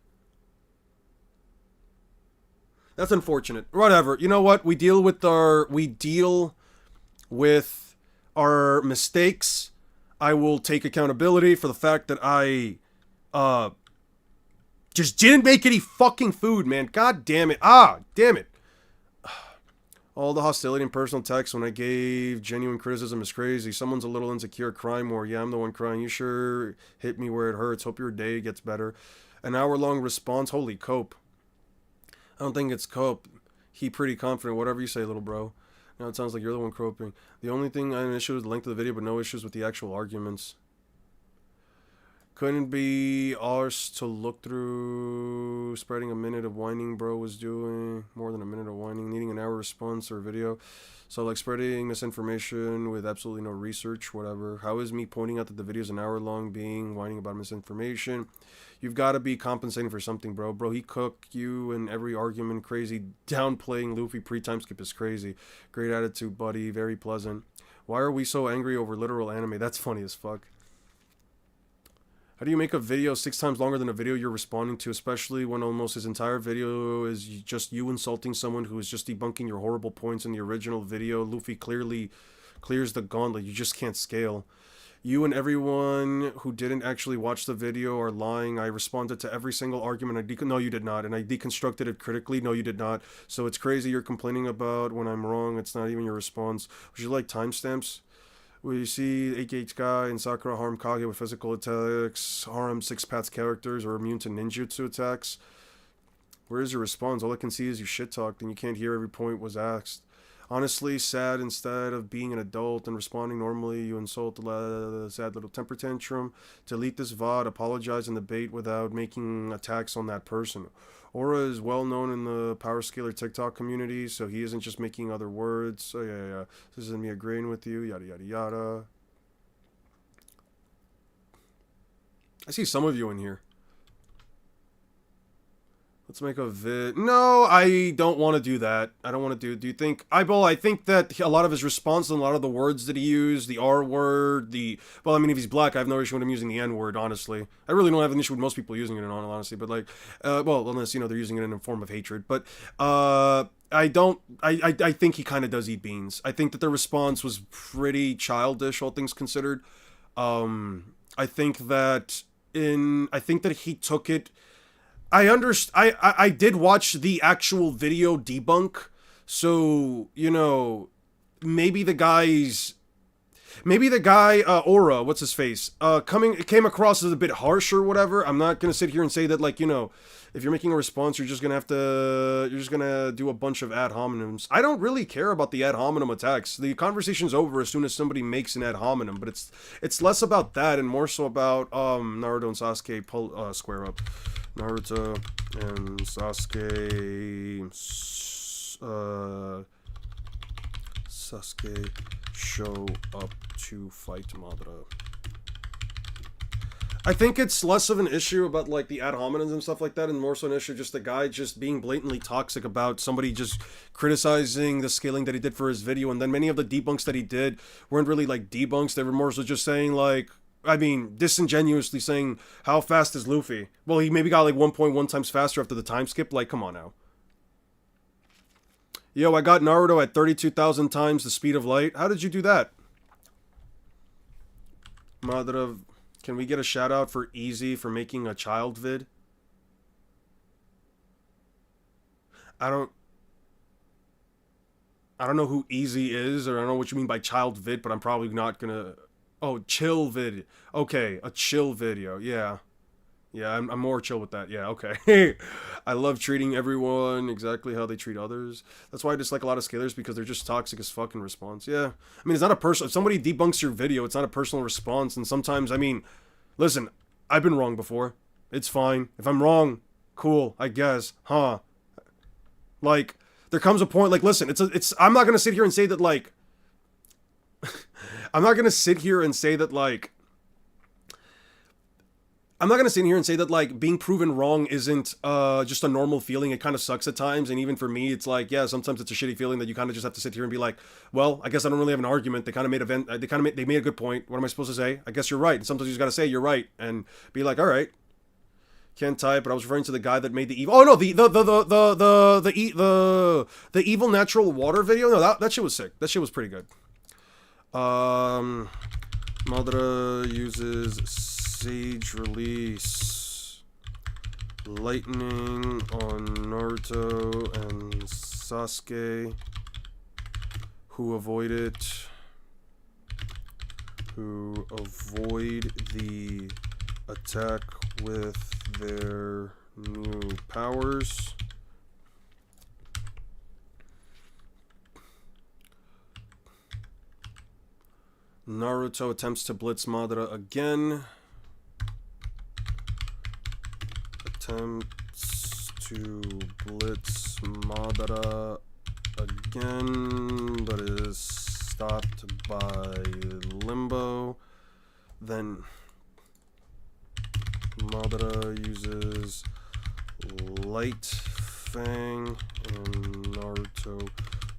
That's unfortunate. Whatever. You know what? We deal with our mistakes. I will take accountability for the fact that I just didn't make any fucking food, man. God damn it. Damn it. All the hostility and personal text when I gave genuine criticism is crazy. Someone's a little insecure, cry more. Yeah, I'm the one crying. You sure hit me where it hurts. Hope your day gets better. An hour-long response. Holy cope. I don't think it's cope. He pretty confident. Whatever you say, little bro. Now it sounds like you're the one coping. The only thing I had an issue with the length of the video, but no issues with the actual arguments. Couldn't be ours to look through. Spreading a minute of whining, bro, was doing more than a minute of whining. Needing an hour response or video. So, like, spreading misinformation with absolutely no research, whatever. How is me pointing out that the video is an hour long being whining about misinformation? You've got to be compensating for something, bro. Bro, he cooked you in every argument. Crazy. Downplaying Luffy pre-time skip is crazy. Great attitude, buddy. Very pleasant. Why are we so angry over literal anime? That's funny as fuck. How do you make a video 6 times longer than a video you're responding to, especially when almost his entire video is just you insulting someone who is just debunking your horrible points in the original video? Luffy clearly clears the gauntlet. You just can't scale. You and everyone who didn't actually watch the video are lying. I responded to every single argument. No, you did not. And I deconstructed it critically. No, you did not. So it's crazy you're complaining about when I'm wrong. It's not even your response. Would you like timestamps? We see 8 guy and Sakura harm Kage with physical attacks, harm 6 paths characters, or immune to ninjutsu attacks. Where is your response? All I can see is you shit talked and you can't hear every point was asked. Honestly, sad. Instead of being an adult and responding normally, you insult the sad little temper tantrum. Delete this VOD, apologize in the bait without making attacks on that person. Aura is well known in the Power Scaler TikTok community, so he isn't just making other words. So yeah. This isn't me agreeing with you, yada yada yada. I see some of you in here. Let's make a vid. No, I don't want to do that. I don't want to do you think... I think that a lot of his response and a lot of the words that he used, the R word, well, I mean, if he's black, I have no issue with him using the N word, honestly. I really don't have an issue with most people using it in all honesty, but like, well, unless, you know, they're using it in a form of hatred. But, I think he kind of does eat beans. I think that the response was pretty childish, all things considered. I think that he took it... I did watch the actual video debunk, so, you know, maybe the guy, Aura, what's his face, came across as a bit harsh or whatever. I'm not gonna sit here and say that, like, you know, if you're making a response, you're just gonna do a bunch of ad hominems. I don't really care about the ad hominem attacks. The conversation's over as soon as somebody makes an ad hominem, but it's less about that and more so about, Naruto and Sasuke square up. Naruto and Sasuke show up to fight Madara. I think it's less of an issue about, like, the ad hominems and stuff like that, and more so an issue just the guy just being blatantly toxic about somebody just criticizing the scaling that he did for his video, and then many of the debunks that he did weren't really, like, debunks. They were more so just saying, like, I mean, disingenuously saying, how fast is Luffy? Well, he maybe got like 1.1 times faster after the time skip. Like, come on now. Yo, I got Naruto at 32,000 times the speed of light. How did you do that? Madara, can we get a shout out for Easy for making a child vid? I don't know who Easy is, or I don't know what you mean by child vid, but I'm probably not gonna... Oh, chill vid. Okay, a chill video. Yeah. Yeah, I'm more chill with that. Yeah, okay. I love treating everyone exactly how they treat others. That's why I dislike a lot of scalers, because they're just toxic as fuck in response. Yeah. I mean, it's not a personal... If somebody debunks your video, it's not a personal response. And sometimes, I mean, listen, I've been wrong before. It's fine. If I'm wrong, cool, I guess. Huh. Like, there comes a point... Like, listen, I'm not gonna sit here and say that, like... I'm not gonna sit here and say that, like, being proven wrong isn't just a normal feeling. It kind of sucks at times, and even for me, it's like, yeah, sometimes it's a shitty feeling that you kind of just have to sit here and be like, well, I guess I don't really have an argument. They kind of made they made a good point. What am I supposed to say? I guess you're right. And sometimes you just gotta say you're right and be like, all right. Can't type, but I was referring to the guy that made the evil. Oh no, the evil natural water video. No, that shit was sick. That shit was pretty good. Madara uses Sage Release Lightning on Naruto and Sasuke, who avoid the attack with their new powers. Naruto attempts to blitz Madara again. Attempts to blitz Madara again, but is stopped by Limbo. Then Madara uses Light Fang and Naruto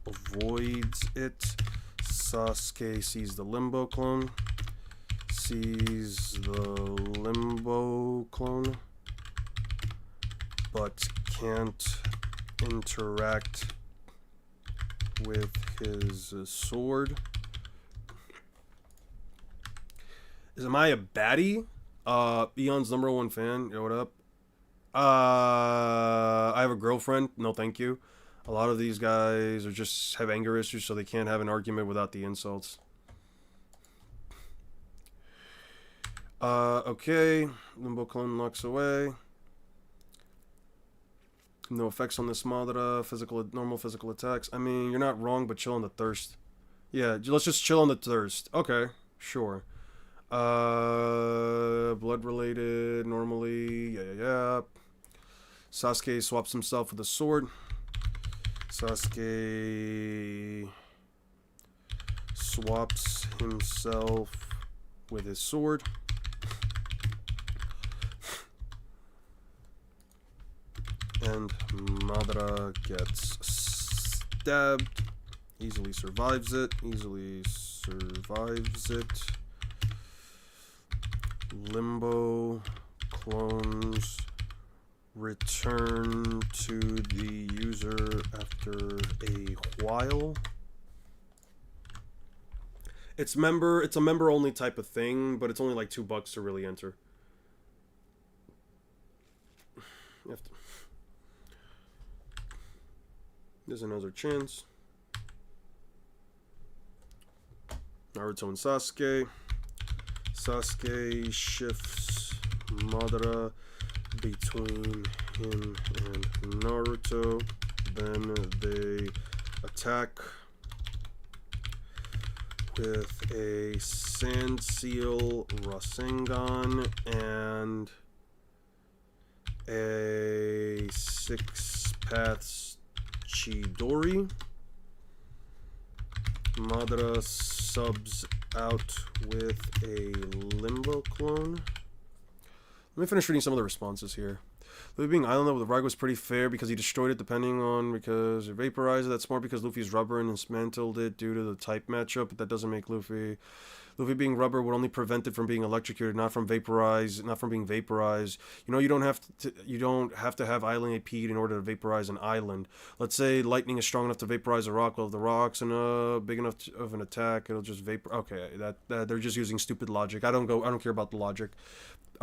avoids it. Sasuke sees the Limbo clone. But can't interact with his sword. Am I a baddie? Eon's #1 fan. Yo, what up? I have a girlfriend. No, thank you. A lot of these guys are just have anger issues, so they can't have an argument without the insults. Okay. Limbo clone knocks away. No effects on this Madara. Normal physical attacks. I mean, you're not wrong, but chill on the thirst. Yeah, let's just chill on the thirst. Okay, sure. Blood related, normally. Yeah. Sasuke swaps himself with a sword. Sasuke swaps himself with his sword. and Madara gets stabbed. Easily survives it. Limbo clones return to the user after a while. It's a member only type of thing, but it's only like $2 to really enter. You have to... There's another chance. Naruto and Sasuke. Sasuke shifts Madara between him and Naruto. Then they attack with a Sand Seal Rasengan and a 6 Paths Chidori. Madara subs out with a Limbo clone. Let me finish reading some of the responses here. Luffy being islanded with the rug was pretty fair because he destroyed it because it vaporized it. That's smart because Luffy's rubber and dismantled it due to the type matchup, but that doesn't make Luffy. Luffy being rubber would only prevent it from being electrocuted, not from being vaporized. You know, you don't have to have island AP in order to vaporize an island. Let's say lightning is strong enough to vaporize a rock. Well, if the rock's big enough of an attack, it'll just vapor. Okay, that they're just using stupid logic. I don't care about the logic.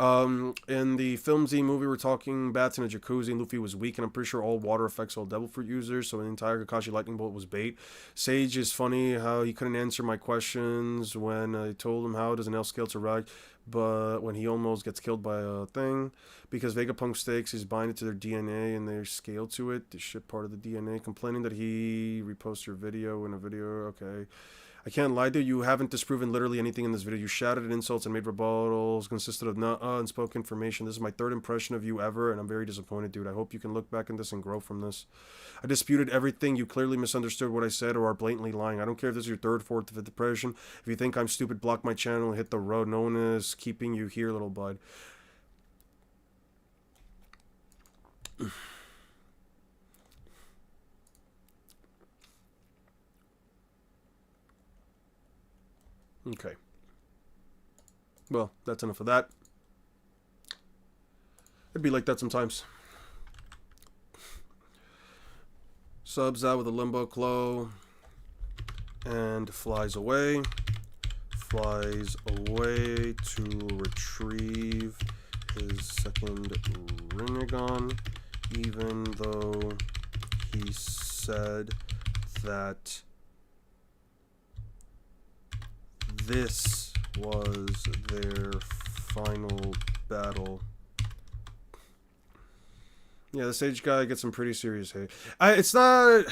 In the Film Z movie, we're talking bats in a jacuzzi, and Luffy was weak, and I'm pretty sure all water affects all Devil Fruit users, so the entire Kakashi Lightning Bolt was bait. Sage is funny how he couldn't answer my questions when I told him how does an elf scale to rag, but when he almost gets killed by a thing, because Vegapunk stakes is binded to their DNA and they scale to it, the shit part of the DNA, complaining that he reposts your video in a video, okay. I can't lie to you, you haven't disproven literally anything in this video. You shouted at insults and made rebuttals, consisted of unspoken information. This is my third impression of you ever, and I'm very disappointed, dude. I hope you can look back on this and grow from this. I disputed everything. You clearly misunderstood what I said or are blatantly lying. I don't care if this is your third, fourth, fifth impression. If you think I'm stupid, block my channel and hit the road. No one is keeping you here, little bud. Okay. Well, that's enough of that. It'd be like that sometimes. Subs out with a Limbo Claw and flies away. Flies away to retrieve his second Rinnegan, even though he said that this was their final battle. Yeah, the Sage guy gets some pretty serious hate. It's not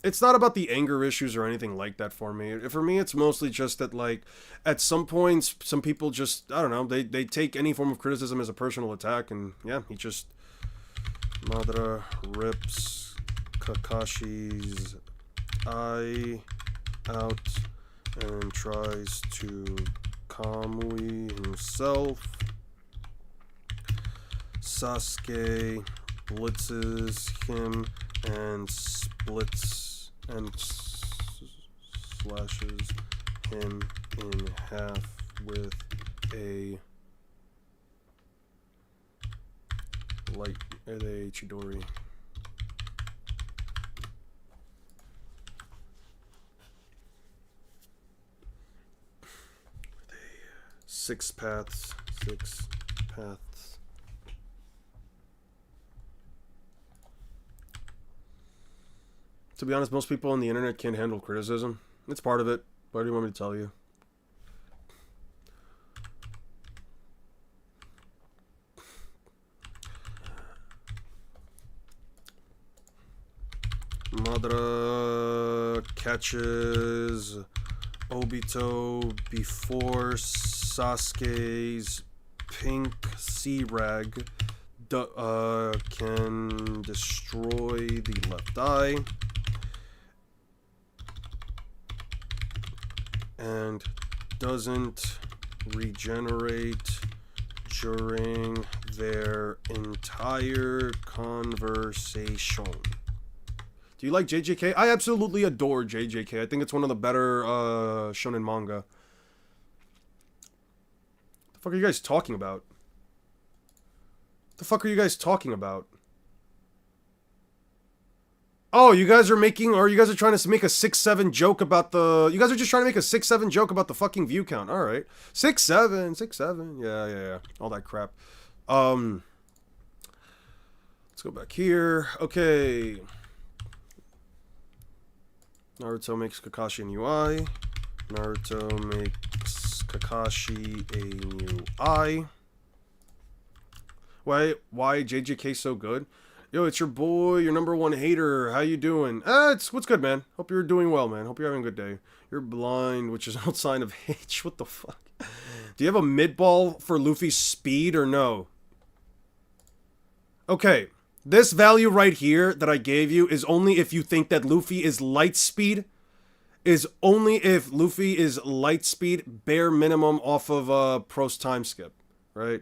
about the anger issues or anything like that for me. For me, it's mostly just that, like, at some points, some people just, I don't know, they take any form of criticism as a personal attack, and yeah, he just... Madara rips Kakashi's eye out and tries to Kamui himself. Sasuke blitzes him and splits and slashes him in half with a Chidori. 6 paths. To be honest, most people on the internet can't handle criticism. It's part of it. What do you want me to tell you? Madara catches Obito before Sasuke's pink sea rag can destroy the left eye and doesn't regenerate during their entire conversation. Do you like JJK? I absolutely adore JJK. I think it's one of the better shonen manga. The fuck are you guys talking about? The fuck are you guys talking about? Oh, you guys are making, or you guys are trying to make a 6-7 joke about the, you guys are just trying to make a 6-7 joke about the fucking view count. Alright. 6-7, 6-7. Yeah. All that crap. Let's go back here. Okay. Naruto makes Kakashi a new eye. Naruto makes Kakashi a new eye. Why JJK so good? Yo, it's your boy, your #1 hater. How you doing? What's good, man? Hope you're doing well, man. Hope you're having a good day. You're blind, which is an old sign of age. What the fuck? Do you have a mid-ball for Luffy's speed or no? Okay, this value right here that I gave you is only if you think that Luffy is light speed. Is only if Luffy is light speed, bare minimum off of Pro's time skip, right?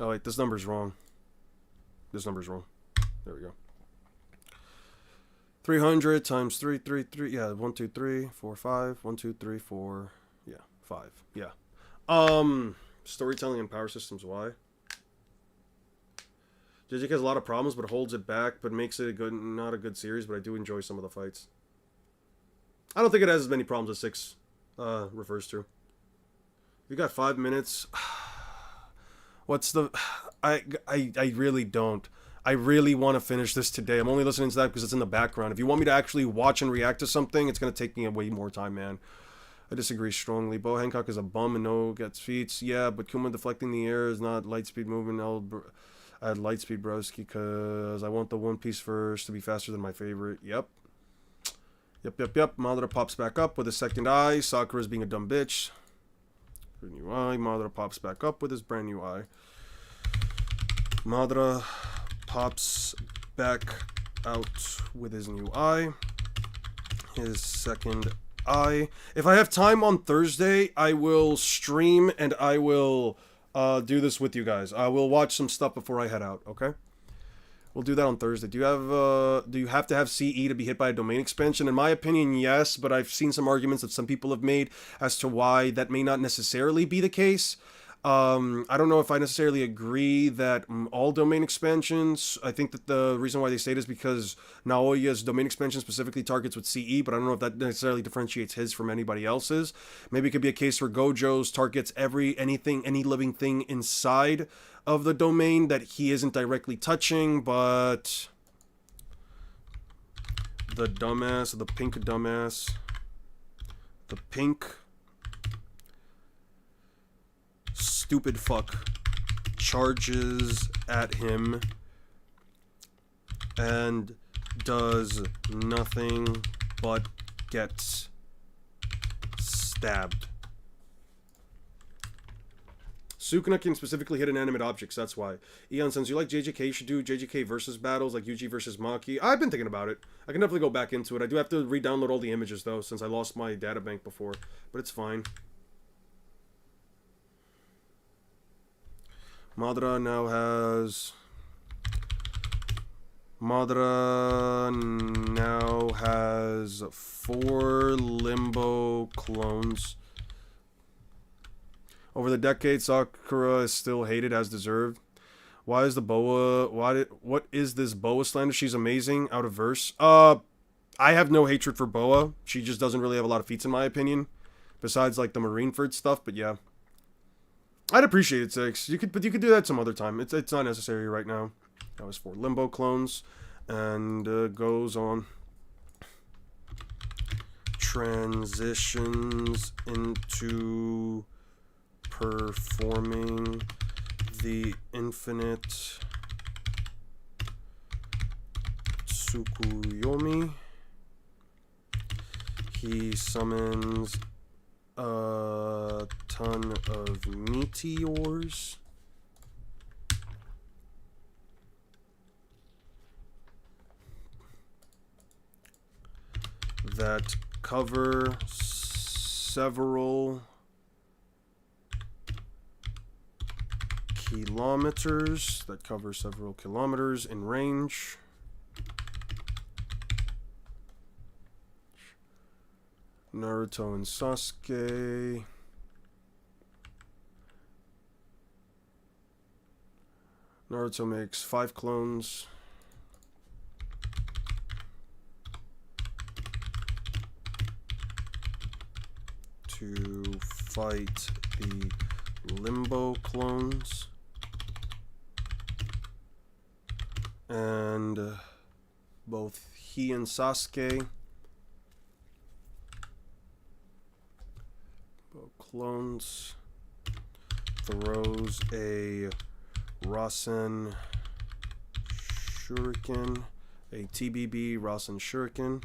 Oh wait, this number's wrong. This number's wrong. There we go. 300 times 333. Yeah, 1, 2, 3, 4, 5. 1, 2, 3, 4. Yeah, 5. Yeah. Storytelling and power systems. Why? JJK has a lot of problems, but holds it back, but makes it a good, not a good series. But I do enjoy some of the fights. I don't think it has as many problems as 6 refers to. You got 5 minutes. What's the... I really don't. I really want to finish this today. I'm only listening to that because it's in the background. If you want me to actually watch and react to something, it's going to take me way more time, man. I disagree strongly. Bo Hancock is a bum and no gets feats. Yeah, but Kuma deflecting the air is not lightspeed movement. I'll add lightspeed broski because I want the One Piece verse to be faster than my favorite. Yep. Madara pops back up with his second eye. Sakura's being a dumb bitch. New eye. Madara pops back up with his brand new eye. Madara pops back out with his new eye. His second eye. If I have time on Thursday, I will stream and I will do this with you guys. I will watch some stuff before I head out, okay? We'll do that on Thursday. Do you have to have CE to be hit by a domain expansion? In my opinion, yes, but I've seen some arguments that some people have made as to why that may not necessarily be the case. I don't know if I necessarily agree that all domain expansions, I think that the reason why they say it is because Naoya's domain expansion specifically targets with CE, but I don't know if that necessarily differentiates his from anybody else's. Maybe it could be a case where Gojo's targets any living thing inside of the domain that he isn't directly touching, but the pink stupid fuck charges at him and does nothing but gets stabbed. Sukuna can specifically hit inanimate objects, that's why. Eon, since you like JJK, you should do JJK versus battles like Yuji versus Maki. I've been thinking about it. I can definitely go back into it. I do have to re-download all the images though, since I lost my data bank before, but it's fine. Madara now has 4 Limbo clones. Over the decades, Sakura is still hated as deserved. Why is the Boa... What is this Boa slander? She's amazing. Out of verse. I have no hatred for Boa. She just doesn't really have a lot of feats in my opinion. Besides like the Marineford stuff, but yeah. I'd appreciate it, 6. But you could do that some other time. It's not necessary right now. That was 4 Limbo clones. And goes on. Transitions into performing the infinite Tsukuyomi. He summons a ton of meteors. That cover several kilometers, that cover several kilometers in range. Naruto and Sasuke. Naruto makes 5 clones. To fight the Limbo clones. And both he and Sasuke, both clones, throws a Rasen Shuriken, a TBB Rasen Shuriken.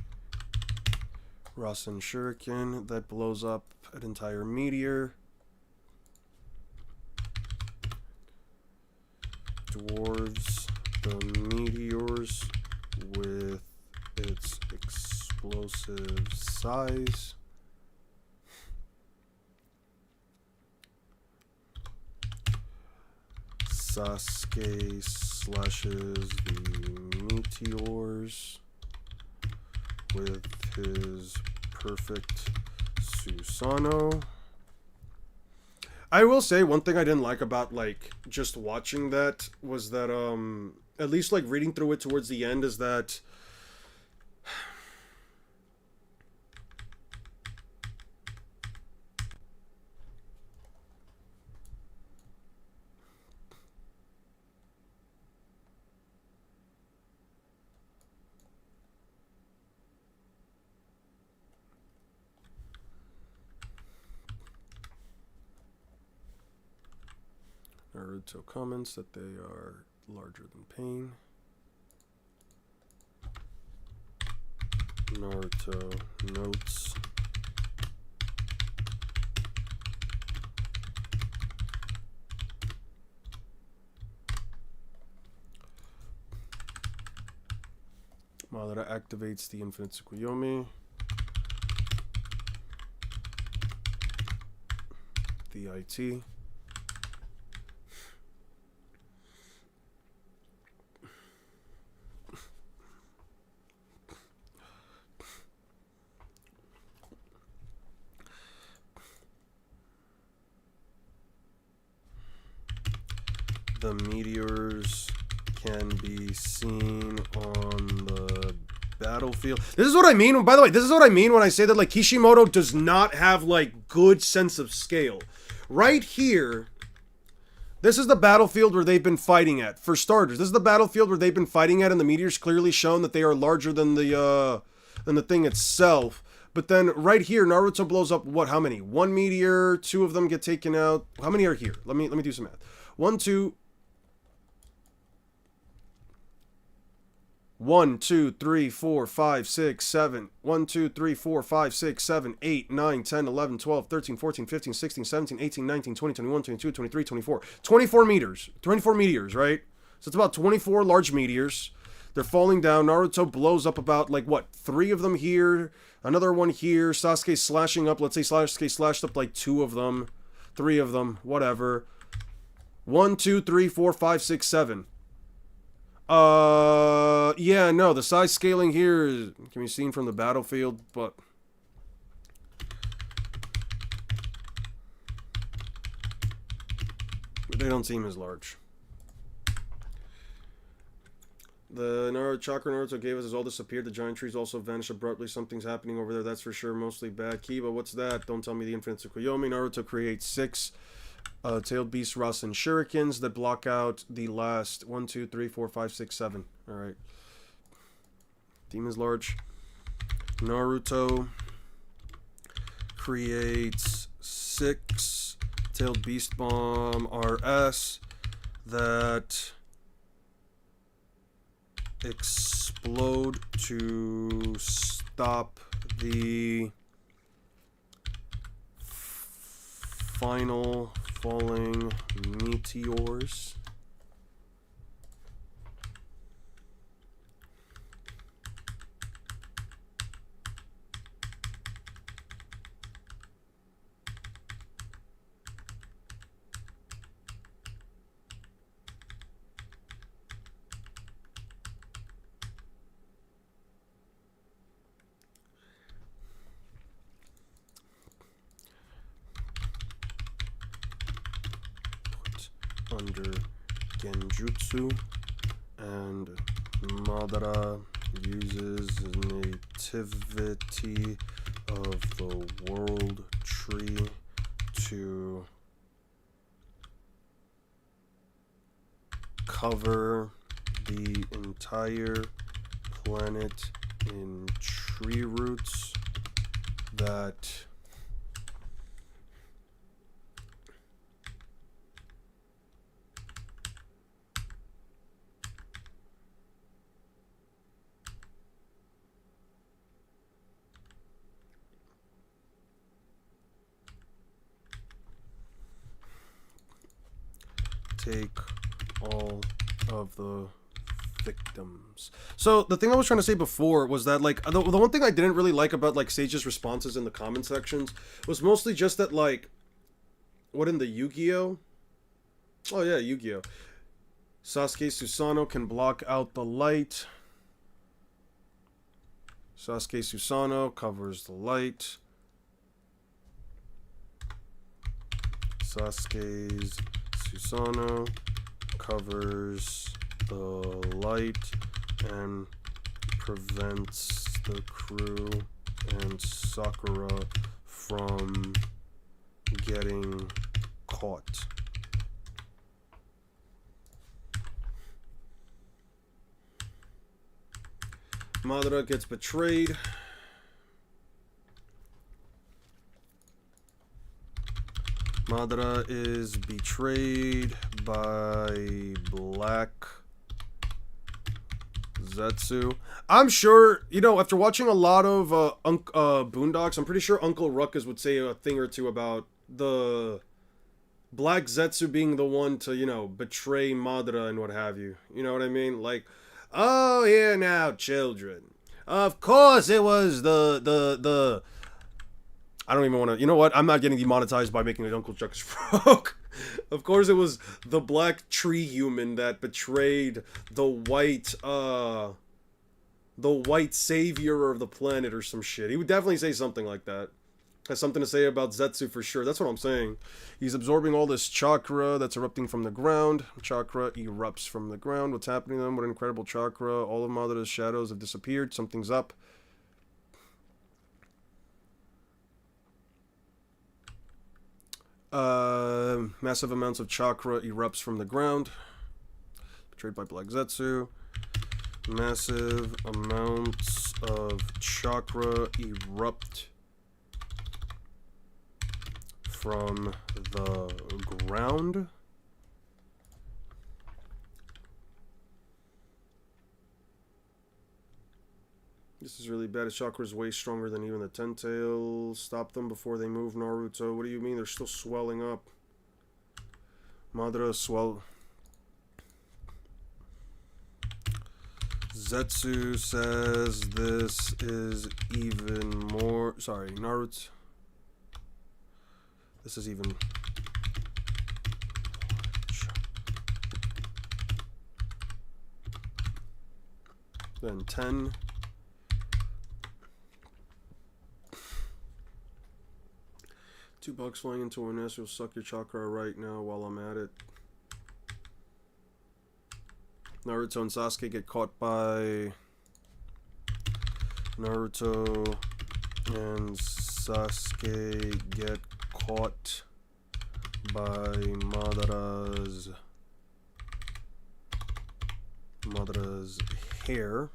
Rasen Shuriken that blows up an entire meteor. Dwarves the meteors with its explosive size. Sasuke slashes the meteors with his perfect Susanoo. I will say one thing I didn't like about like just watching that was that at least like reading through it towards the end is that Naruto comments that they are larger than pain. Naruto notes Madara activates the Infinite Tsukuyomi. The IT. The meteors can be seen on the battlefield. This is what I mean. By the way, this is what I mean when I say that like Kishimoto does not have like good sense of scale. Right here, this is the battlefield where they've been fighting at. For starters, this is the battlefield where they've been fighting at, and the meteors clearly shown that they are larger than the thing itself. But then right here, Naruto blows up what? How many? 1 meteor. 2 of them get taken out. How many are here? Let me do some math. 1, 2. 1, 2, 3, 4, 5, 6, 7. 1, 2, 3, 4, 5, 6, 7, 8, 9, 10, 11, 12, 13, 14, 15, 16, 17, 18, 19, 20, 21, 22, 23, 24. 24 meters. 24 meteors, right? So it's about 24 large meteors. They're falling down. Naruto blows up about, like, what? 3 of them here. Another one here. Sasuke slashing up. Let's say Sasuke slashed up, like, 2 of them. 3 of them. Whatever. 1, 2, 3, 4, 5, 6, 7. Yeah, no, the size scaling here can be seen from the battlefield, but they don't seem as large. The chakra Naruto gave us has all disappeared. The giant trees also vanished abruptly. Something's happening over there, that's for sure. Mostly bad. Kiba, what's that? Don't tell me the Infinite Tsukuyomi. Naruto creates 6 tailed beast Rasen Shurikens that block out the last 1, 2, 3, 4, 5, 6, 7. Alright. Demon's large. Naruto creates 6 tailed beast bomb RS that explode to stop the final falling meteors. under Genjutsu, and Madara uses nativity of the world tree to cover the entire planet in tree roots that take all of the victims. So the thing I was trying to say before was that, like, the one thing I didn't really like about, like, Sage's responses in the comment sections was mostly just that, like, what in the Yu-Gi-Oh? Oh yeah, Yu-Gi-Oh. Sasuke Susanoo can block out the light. Sasuke Susanoo covers the light. Sasuke's Susanoo covers the light and prevents the crew and Sakura from getting caught. Madara gets betrayed. Madara is betrayed by Black Zetsu. I'm sure, you know, after watching a lot of Boondocks, I'm pretty sure Uncle Ruckus would say a thing or two about the Black Zetsu being the one to, you know, betray Madara and what have you. You know what I mean? Like, oh, here now, children. Of course it was the I don't even want to... You know what? I'm not getting demonetized by making an Uncle Chuck's joke. Of course it was the black tree human that betrayed the white savior of the planet or some shit. He would definitely say something like that. Has something to say about Zetsu for sure. That's what I'm saying. He's absorbing all this chakra that's erupting from the ground. Chakra erupts from the ground. What's happening to them? What incredible chakra. All of Madara's shadows have disappeared. Something's up. Massive amounts of chakra erupts from the ground. Betrayed by Black Zetsu. Massive amounts of chakra erupt from the ground. This is really bad. His chakra is way stronger than even the Ten Tails. Stop them before they move, Naruto. What do you mean? They're still swelling up. Madara swell. Zetsu says this is even more... Sorry, Naruto. This is even... Then 10. $2 flying into an nest will suck your chakra right now while I'm at it. Naruto and Sasuke get caught by... Naruto and Sasuke get caught by Madara's hair.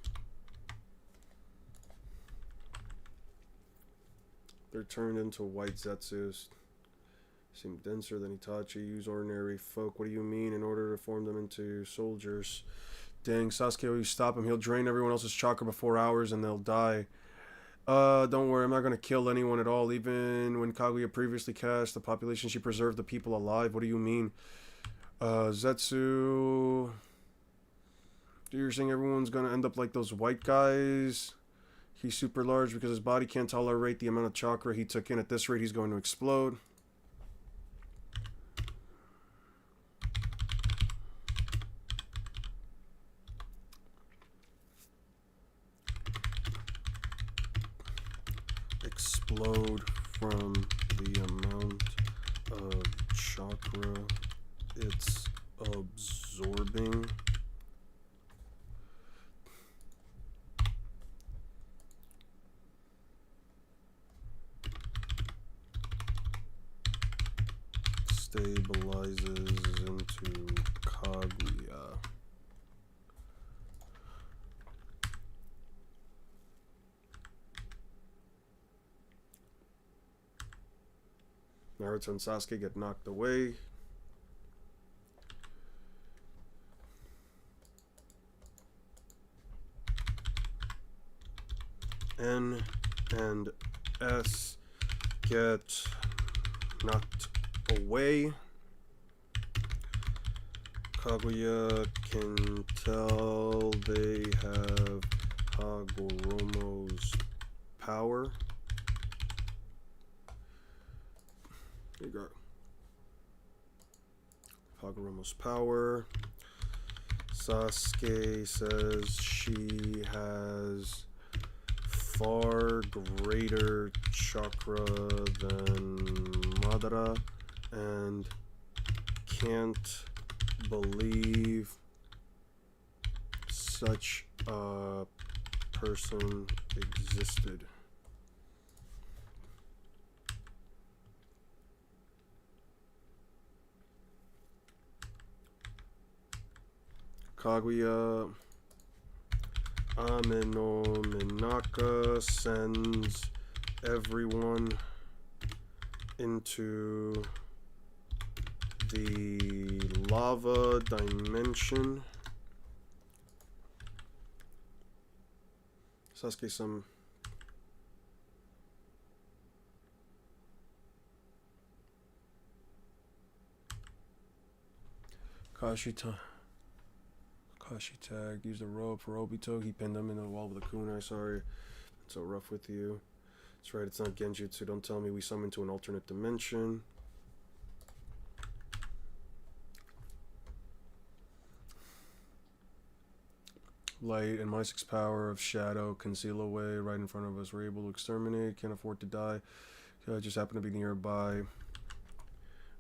They're turned into white Zetsus. Seem denser than Itachi. Use ordinary folk. What do you mean? In order to form them into soldiers. Dang, Sasuke, will you stop him? He'll drain everyone else's chakra before ours and they'll die. Don't worry, I'm not going to kill anyone at all. Even when Kaguya previously cast the population, she preserved the people alive. What do you mean? Zetsu... You're saying everyone's going to end up like those white guys? He's super large because his body can't tolerate the amount of chakra he took in. At this rate, he's going to explode. Explode from the amount of chakra it's absorbing. Stabilizes into Kaguya. Naruto and Sasuke get knocked away. N and S get knocked away. Kaguya can tell they have Hagoromo's power. There you go. Hagoromo's power. Sasuke says she has far greater chakra than Madara and can't believe such a person existed. Kaguya Ame no Minaka sends everyone into the lava dimension. Sasuke-san. Kashi tagged, used a rope for Obito. He pinned him in the wall with a kunai. Sorry, it's so rough with you. That's right, it's not Genjutsu. Don't tell me we summoned to an alternate dimension. Light and my 6 power of shadow conceal away right in front of us. We're able to exterminate. Can't afford to die. Just happen to be nearby. I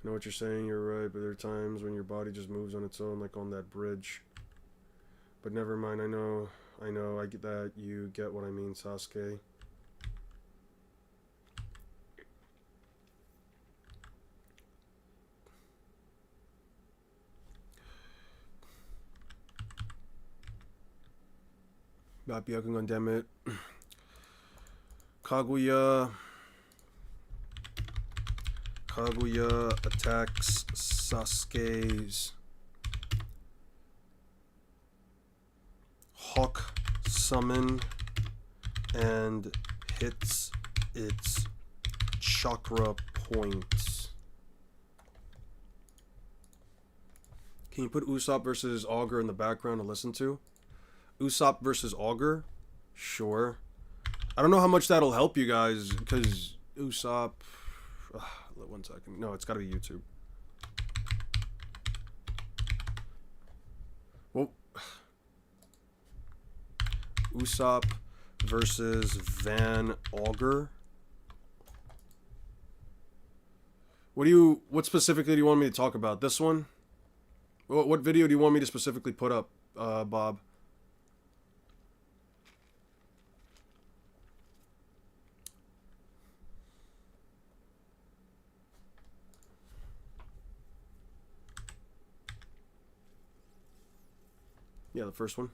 know what you're saying. You're right, but there are times when your body just moves on its own, like on that bridge. But never mind. I know. I get that. You get what I mean, Sasuke. Not Byakugan, damn it. Kaguya attacks Sasuke's Hawk summon and hits its chakra points. Can you put Usopp versus Augur in the background to listen to? Usopp versus Augur? Sure. I don't know how much that'll help you guys, because Usopp... 1 second. No, it's gotta be YouTube. Well... Usopp versus Van Augur. What specifically do you want me to talk about? This one? What video do you want me to specifically put up, Bob? Yeah, the first one.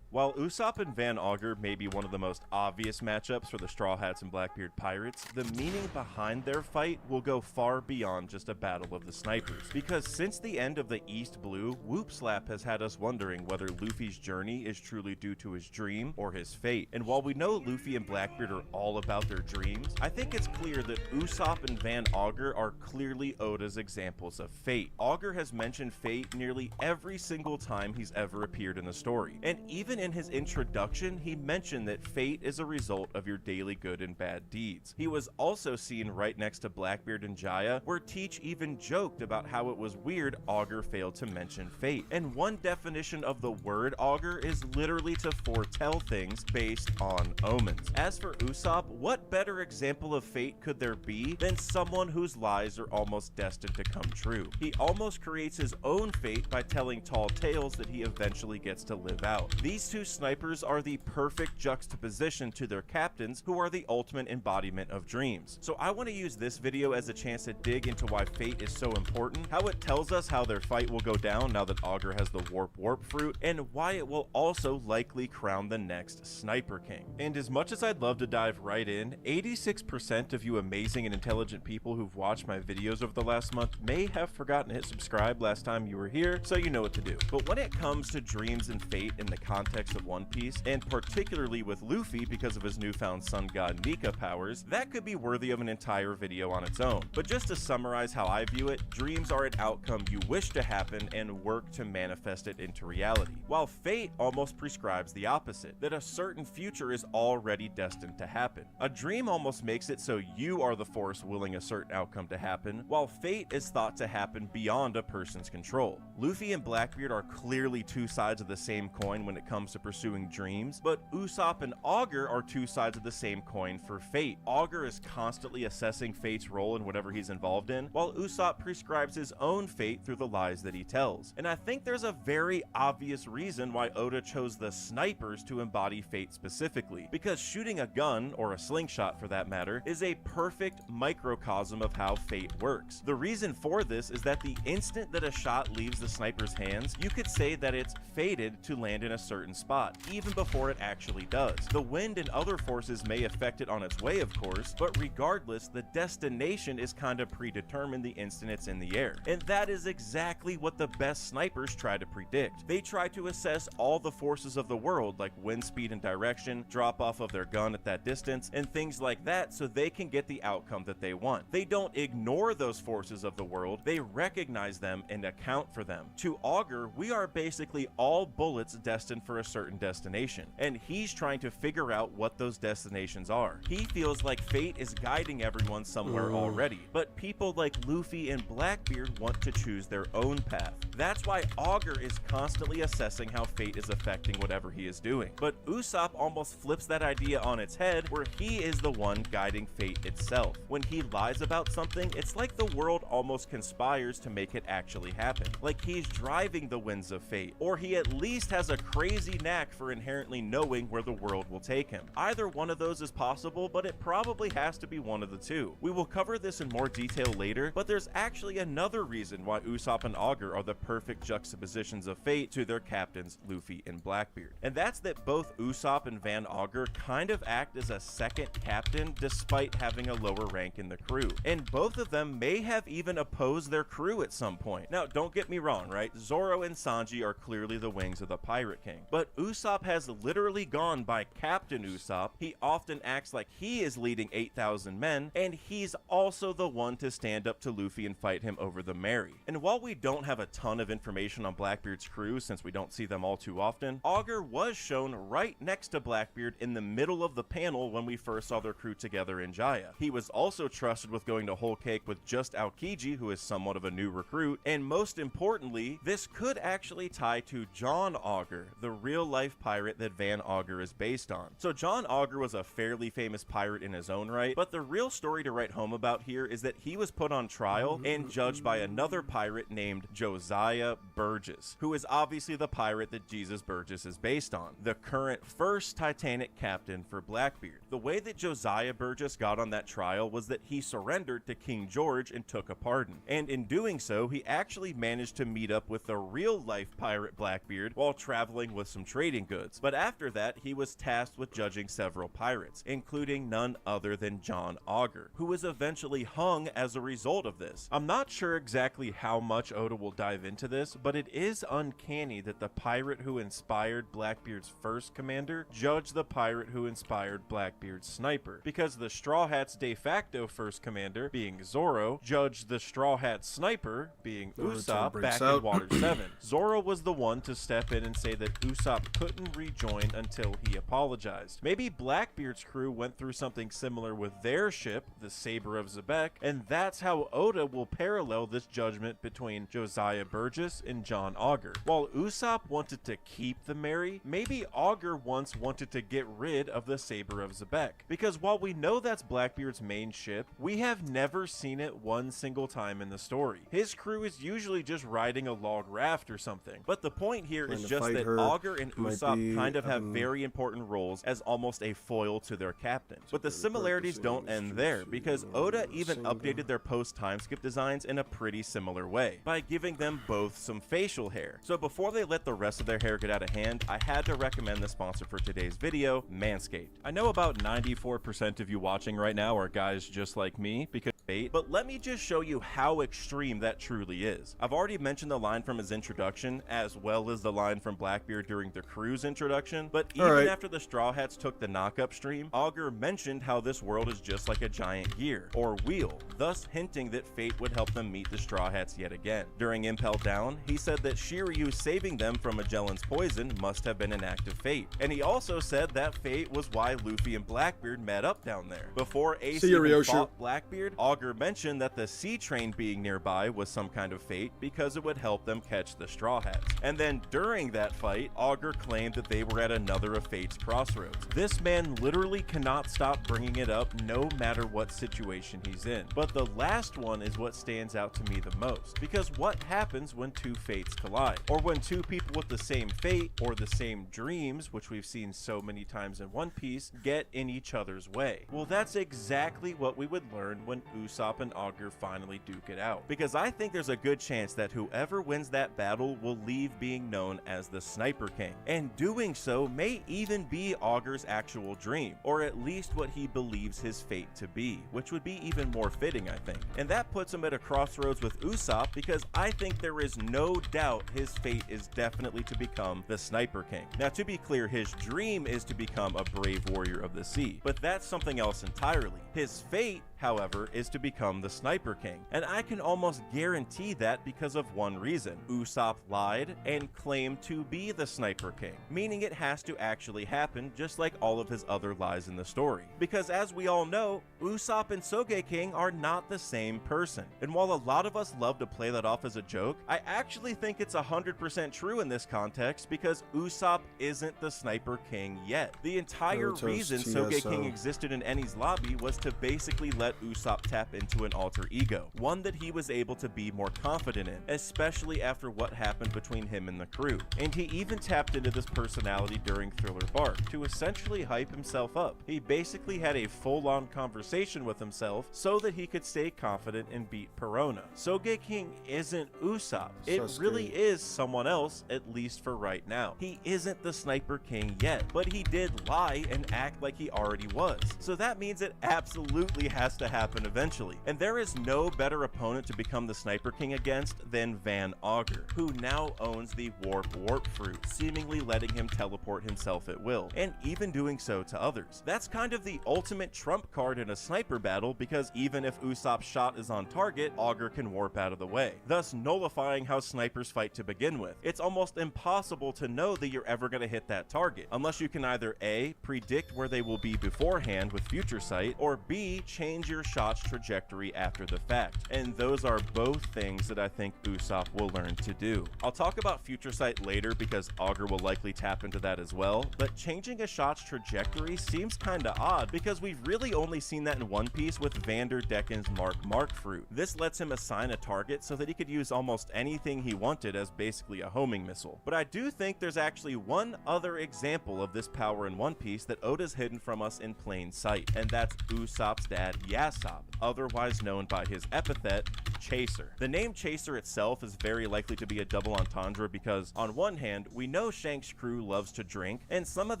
While Usopp and Van Augur may be one of the most obvious matchups for the Straw Hats and Blackbeard Pirates, the meaning behind their fight will go far beyond just a battle of the snipers. Because since the end of the East Blue, Whoop Slap has had us wondering whether Luffy's journey is truly due to his dream or his fate. And while we know Luffy and Blackbeard are all about their dreams, I think it's clear that Usopp and Van Augur are clearly Oda's examples of fate. Augur has mentioned fate nearly every single time he's ever appeared in the story. And even even in his introduction, he mentioned that fate is a result of your daily good and bad deeds. He was also seen right next to Blackbeard and Jaya, where Teach even joked about how it was weird Augur failed to mention fate. And one definition of the word augur is literally to foretell things based on omens. As for Usopp, what better example of fate could there be than someone whose lies are almost destined to come true? He almost creates his own fate by telling tall tales that he eventually gets to live out. These two snipers are the perfect juxtaposition to their captains, who are the ultimate embodiment of dreams. So I want to use this video as a chance to dig into why fate is so important, how it tells us how their fight will go down now that Augur has the warp fruit, and why it will also likely crown the next Sniper King. And as much as I'd love to dive right in, 86% of you amazing and intelligent people who've watched my videos over the last month may have forgotten to hit subscribe last time you were here, so you know what to do. But when it comes to dreams and fate in the context of One Piece, and particularly with Luffy because of his newfound sun god Nika powers, that could be worthy of an entire video on its own. But just to summarize how I view it, dreams are an outcome you wish to happen and work to manifest it into reality, while fate almost prescribes the opposite, that a certain future is already destined to happen. A dream almost makes it so you are the force willing a certain outcome to happen, while fate is thought to happen beyond a person's control. Luffy and Blackbeard are clearly two sides of the same coin when it comes to pursuing dreams, but Usopp and Augur are two sides of the same coin for fate. Augur is constantly assessing fate's role in whatever he's involved in, while Usopp prescribes his own fate through the lies that he tells. And I think there's a very obvious reason why Oda chose the snipers to embody fate specifically, because shooting a gun, or a slingshot for that matter, is a perfect microcosm of how fate works. The reason for this is that the instant that a shot leaves the sniper's hands, you could say that it's fated to land in a certain spot, even before it actually does. The wind and other forces may affect it on its way, of course, but regardless, the destination is kind of predetermined the instant it's in the air. And that is exactly what the best snipers try to predict. They try to assess all the forces of the world, like wind speed and direction, drop off of their gun at that distance, and things like that, so they can get the outcome that they want. They don't ignore those forces of the world, they recognize them and account for them. To Augur, we are basically all bullets destined for a certain destination, and he's trying to figure out what those destinations are. He feels like fate is guiding everyone somewhere already, but people like Luffy and Blackbeard want to choose their own path. That's why Augur is constantly assessing how fate is affecting whatever he is doing. But Usopp almost flips that idea on its head, where he is the one guiding fate itself. When he lies about something, it's like the world almost conspires to make it actually happen. Like he's driving the winds of fate, or he at least has a crazy knack for inherently knowing where the world will take him. Either one of those is possible, but it probably has to be one of the two. We will cover this in more detail later, but there's actually another reason why Usopp and Augur are the perfect juxtapositions of fate to their captains Luffy and Blackbeard. And that's that both Usopp and Van Augur kind of act as a second captain despite having a lower rank in the crew. And both of them may have even opposed their crew at some point. Now, don't get me wrong, right? Zoro and Sanji are clearly the wings of the Pirate King. But Usopp has literally gone by Captain Usopp. He often acts like he is leading 8,000 men, and he's also the one to stand up to Luffy and fight him over the Mary. And while we don't have a ton of information on Blackbeard's crew since we don't see them all too often, Augur was shown right next to Blackbeard in the middle of the panel when we first saw their crew together in Jaya. He was also trusted with going to Whole Cake with just Aokiji, who is somewhat of a new recruit, and most importantly, this could actually tie to John Augur, the real-life pirate that Van Augur is based on. So John Augur was a fairly famous pirate in his own right, but the real story to write home about here is that he was put on trial and judged by another pirate named Josiah Burgess, who is obviously the pirate that Jesus Burgess is based on, the current first Titanic captain for Blackbeard. The way that Josiah Burgess got on that trial was that he surrendered to King George and took a pardon, and in doing so, he actually managed to meet up with the real-life pirate Blackbeard while traveling with some trading goods. But after that, he was tasked with judging several pirates, including none other than John Augur, who was eventually hung as a result of this. I'm not sure exactly how much Oda will dive into this, but it is uncanny that the pirate who inspired Blackbeard's first commander judged the pirate who inspired Blackbeard's sniper, because the Straw Hat's de facto first commander, being Zoro, judged the Straw Hat sniper, being Usopp, back in Water 7. Zoro was the one to step in and say that Usopp Usopp couldn't rejoin until he apologized. Maybe Blackbeard's crew went through something similar with their ship, the Saber of Xebec, and that's how Oda will parallel this judgment between Josiah Burgess and John Augur. While Usopp wanted to keep the Mary, maybe Augur once wanted to get rid of the Saber of Xebec. Because while we know that's Blackbeard's main ship, we have never seen it one single time in the story. His crew is usually just riding a log raft or something. But the point here is just that Augur and Usopp kind of have very important roles as almost a foil to their captain. But the similarities don't end there, because Oda even updated their post time skip designs in a pretty similar way, by giving them both some facial hair. So before they let the rest of their hair get out of hand, I had to recommend the sponsor for today's video, Manscaped. I know about 94% of you watching right now are guys just like me, because but let me just show you how extreme that truly is. I've already mentioned the line from his introduction, as well as the line from Blackbeard during the crew's introduction, but even after the Straw Hats took the knock-up stream, Augur mentioned how this world is just like a giant gear, or wheel, thus hinting that fate would help them meet the Straw Hats yet again. During Impel Down, he said that Shiryu saving them from Magellan's poison must have been an act of fate, and he also said that fate was why Luffy and Blackbeard met up down there. Before Ace even fought Blackbeard, Augur mentioned that the sea train being nearby was some kind of fate because it would help them catch the Straw Hats. And then during that fight, Augur claimed that they were at another of fate's crossroads. This man literally cannot stop bringing it up no matter what situation he's in. But the last one is what stands out to me the most, because what happens when two fates collide? Or when two people with the same fate or the same dreams, which we've seen so many times in One Piece, get in each other's way? Well, that's exactly what we would learn when Usopp and Augur finally duke it out, because I think there's a good chance that whoever wins that battle will leave being known as the Sniper King, and doing so may even be Augur's actual dream, or at least what he believes his fate to be, which would be even more fitting, I think. And that puts him at a crossroads with Usopp, because I think there is no doubt his fate is definitely to become the Sniper King. Now, to be clear, his dream is to become a brave warrior of the sea, but that's something else entirely. His fate, however, is to become the Sniper King, and I can almost guarantee that because of one reason. Usopp lied and claimed to be the Sniper King, meaning it has to actually happen, just like all of his other lies in the story. Because as we all know, Usopp and Sogeking are not the same person, and while a lot of us love to play that off as a joke, I actually think it's 100% true in this context, because Usopp isn't the Sniper King yet. The entire reason Sogeking existed in Eni's lobby was to basically let Usopp tap into an alter ego, one that he was able to be more confident in, especially after what happened between him and the crew. And he even tapped into this personality during Thriller Bark to essentially hype himself up. He basically had a full-on conversation with himself so that he could stay confident and beat Perona. Sogeking isn't Usopp. It really is someone else, at least for right now. He isn't the Sniper King yet, but he did lie and act like he already was. So that means it absolutely has to happen eventually. And there is no better opponent to become the Sniper King against than Van Augur, who now owns the Warp Fruit, seemingly letting him teleport himself at will, and even doing so to others. That's kind of the ultimate trump card in a sniper battle, because even if Usopp's shot is on target, Augur can warp out of the way, thus nullifying how snipers fight to begin with. It's almost impossible to know that you're ever going to hit that target, unless you can either A, predict where they will be beforehand with future sight, or B, change your shot's trajectory after the fact. And those are both things that I think Usopp will learn to do. I'll talk about future sight later because Augur will likely tap into that as well, but changing a shot's trajectory seems kinda odd because we've really only seen that in One Piece with Vanderdecken's Mark Fruit. This lets him assign a target so that he could use almost anything he wanted as basically a homing missile. But I do think there's actually one other example of this power in One Piece that Oda's hidden from us in plain sight, and that's Usopp's dad Yasopp, otherwise known by his epithet, Chaser. The name Chaser itself is very likely to be a double entendre because, on one hand, we know Shanks' crew loves to drink, and some of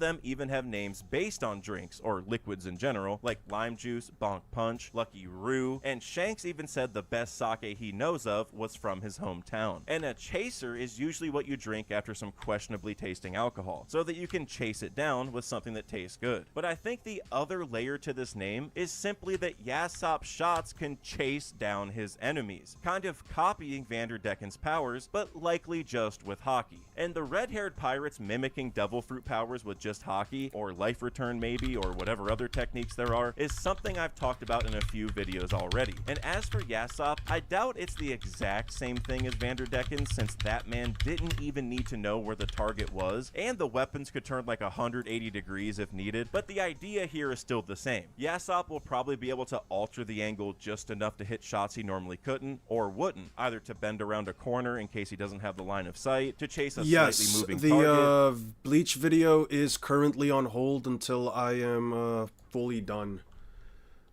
them even have names based on drinks, or liquids in general, like Lime Juice, Bonk Punch, Lucky Roo, and Shanks even said the best sake he knows of was from his hometown. And a chaser is usually what you drink after some questionably tasting alcohol, so that you can chase it down with something that tastes good. But I think the other layer to this name is simply that Yasopp's shots can chase down his enemies. enemies, kind of copying Vanderdecken's powers, but likely just with Haki. And the red-haired pirates mimicking devil fruit powers with just Haki, or life return maybe, or whatever other techniques there are, is something I've talked about in a few videos already. And as for Yasopp, I doubt it's the exact same thing as Vanderdecken, since that man didn't even need to know where the target was, and the weapons could turn like 180 degrees if needed, but the idea here is still the same. Yasopp will probably be able to alter the angle just enough to hit shots he normally couldn't, or wouldn't, either to bend around a corner in case he doesn't have the line of sight, to chase a slightly moving target. Bleach video is currently on hold until I am fully done.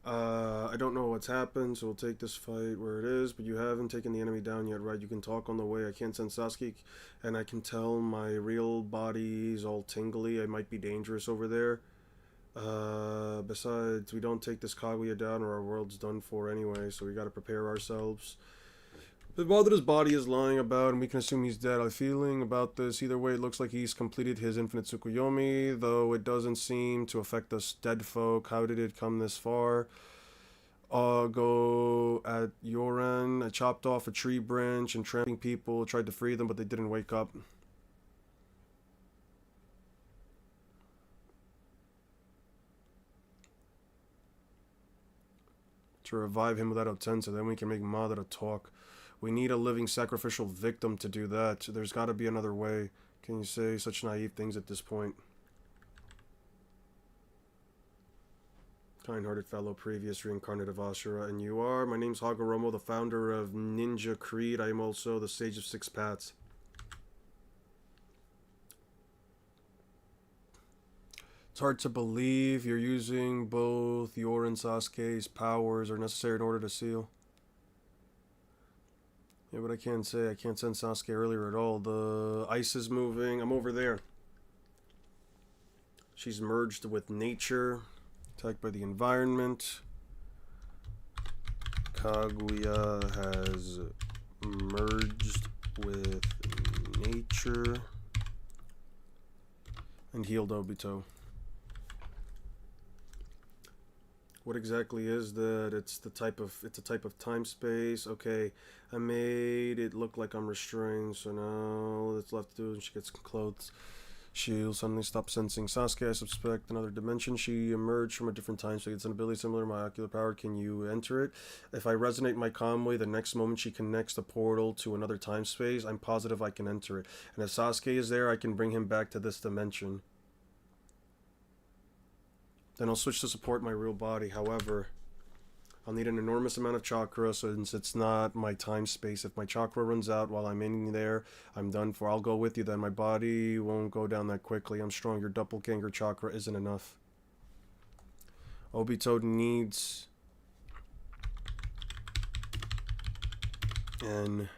I don't know what's happened, so we'll take this fight where it is, but you haven't taken the enemy down yet, right? You can talk on the way. I can't send Sasuke, and I can tell my real body's all tingly. I might be dangerous over there. Besides, we don't take this Kaguya down or our world's done for anyway, so we gotta prepare ourselves. But while his body is lying about and we can assume he's dead, I'm feeling about this. Either way, it looks like he's completed his infinite Tsukuyomi, though it doesn't seem to affect us dead folk. How did it come this far? Go at Yoran. I chopped off a tree branch and tramping people, tried to free them, but they didn't wake up. To revive him without Otensa, then we can make Madara talk. We need a living sacrificial victim to do that. There's got to be another way. Can you say such naive things at this point? Kind-hearted fellow, previous reincarnate of Ashura, and you are? My name's Hagoromo, the founder of Ninja Creed. I am also the Sage of Six Paths. It's hard to believe you're using both your and Sasuke's powers are necessary in order to seal. Yeah, but I can't say. I can't send Sasuke earlier at all. The ice is moving. I'm over there. She's merged with nature. Attacked by the environment. Kaguya has merged with nature. And healed Obito. What exactly is that? It's a type of time space. Okay, I made it look like I'm restrained, so now all that's left to do is she gets clothes. She'll suddenly stop sensing Sasuke. I suspect another dimension. She emerged from a different time space. It's an ability similar to my ocular power. Can you enter it? If I resonate my convoy, the next moment she connects the portal to another time space, I'm positive I can enter it. And if Sasuke is there, I can bring him back to this dimension. Then I'll switch to support my real body. However, I'll need an enormous amount of chakra since it's not my time space. If my chakra runs out while I'm in there, I'm done for. I'll go with you then. My body won't go down that quickly. I'm strong. Your doppelganger chakra isn't enough. Obito needs an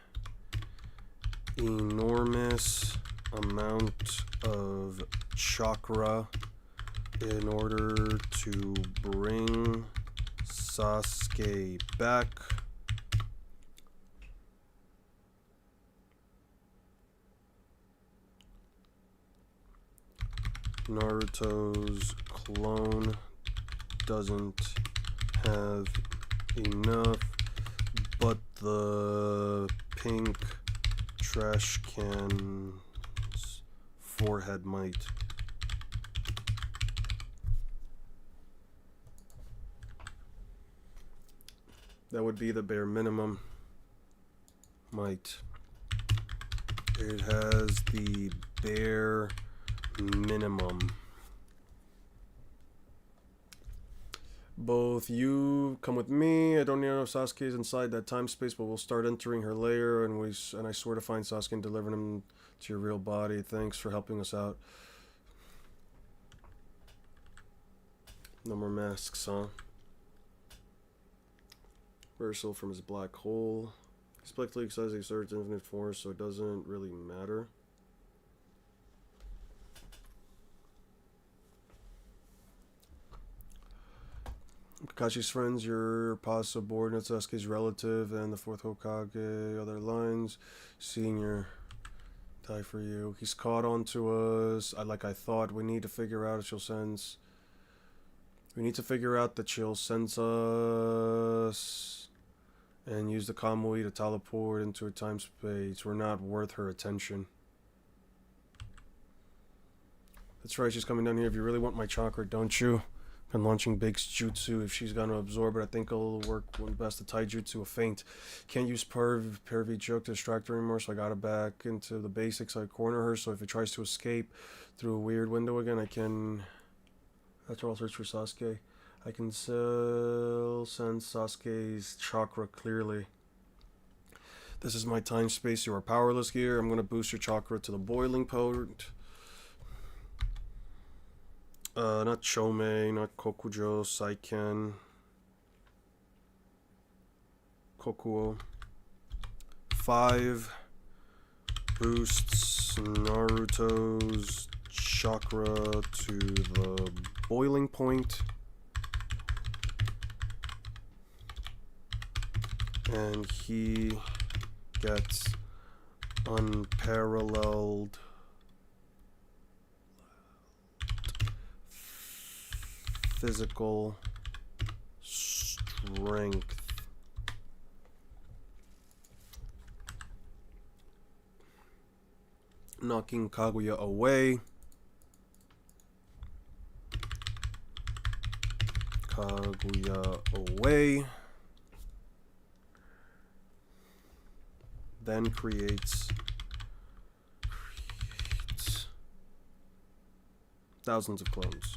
enormous amount of chakra in order to bring Sasuke back. Naruto's clone doesn't have enough, but the pink trash can's forehead might. That would be the bare minimum. Might. It has the bare minimum. Both you come with me. I don't know if Sasuke is inside that time space, but we'll start entering her lair, and I swear to find Sasuke and deliver him to your real body. Thanks for helping us out. No more masks, huh? Reversal from his black hole. Split League says he serves infinite force, so it doesn't really matter. Kakashi's friends, your past subordinate, Sasuke's relative, and the fourth Hokage, other lines. Senior, die for you. He's caught on to us. Like I thought, we need to figure out if she'll sense. We need to figure out that she'll sense us and use the Kamui to teleport into a time space were not worth her attention. That's right, she's coming down here. If you really want my chakra, don't you? And launching big jutsu. If she's gonna absorb it, I think it'll work best to taijutsu a feint. Can't use pervy joke to distract her anymore, so I got her back into the basics. I corner her, so if it tries to escape through a weird window again, I can... After I'll search for Sasuke. I can still sense Sasuke's chakra clearly. This is my time space. You are powerless here. I'm gonna boost your chakra to the boiling point. Not Chomei, not Kokujo, Saiken, Kokuo. 5 boosts Naruto's chakra to the boiling point. And he gets unparalleled physical strength. Knocking Kaguya away. Kaguya away. Then creates thousands of clones.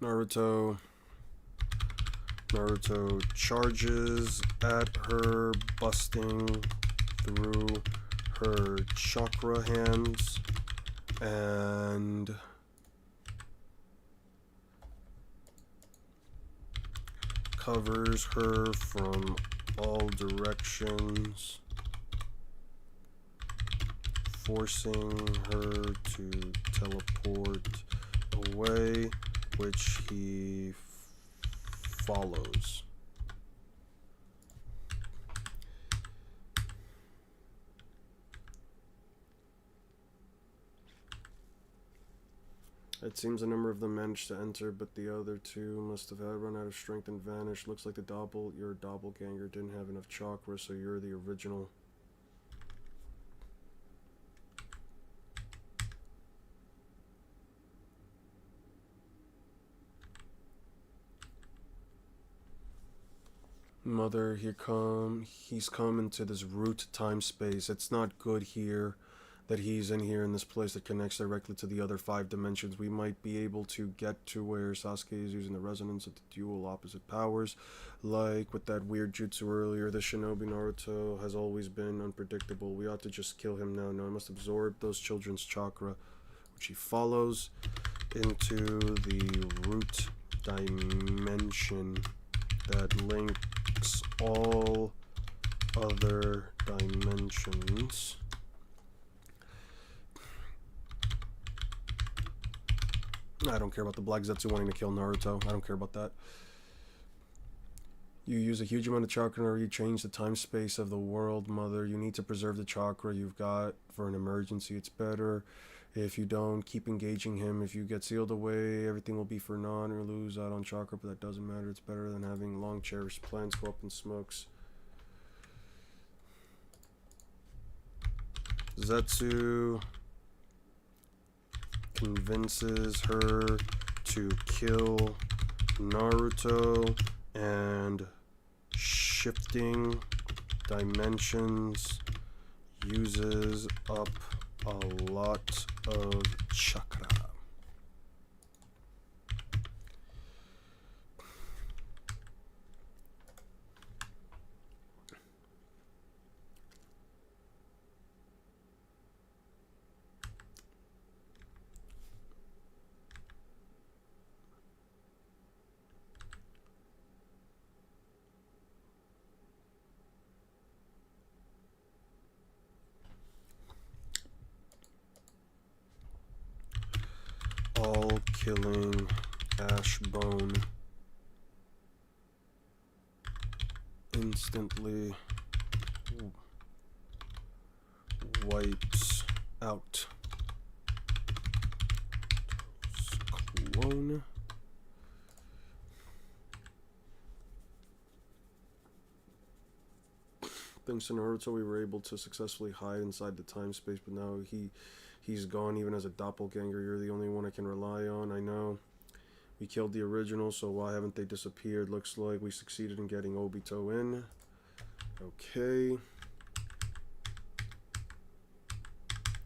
Naruto charges at her, busting through her chakra hands and covers her from all directions, forcing her to teleport away, which he follows. It seems a number of them managed to enter, but the other two must have had run out of strength and vanished. Looks like your doppelganger didn't have enough chakra, so you're the original. Mother, he's come into this root time space. It's not good here that he's in here in this place that connects directly to the other 5 dimensions. We might be able to get to where Sasuke is using the resonance of the dual opposite powers. Like with that weird jutsu earlier, the shinobi Naruto has always been unpredictable. We ought to just kill him now. No, I must absorb those children's chakra, which he follows into the root dimension that links all other dimensions. I don't care about the Black Zetsu wanting to kill Naruto. I don't care about that. You use a huge amount of chakra or you change the time space of the world, Mother. You need to preserve the chakra you've got for an emergency. It's better if you don't keep engaging him. If you get sealed away, everything will be for naught or lose out on chakra, but that doesn't matter. It's better than having long cherished plans go up in smokes. Zetsu convinces her to kill Naruto, and shifting dimensions uses up a lot of chakra. killing Ashbone instantly wipes out clone. Thanks to Naruto, we were able to successfully hide inside the time space, but now he's gone. Even as a doppelganger, you're the only one I can rely on. I know. We killed the original, so why haven't they disappeared? Looks like we succeeded in getting Obito in. Okay.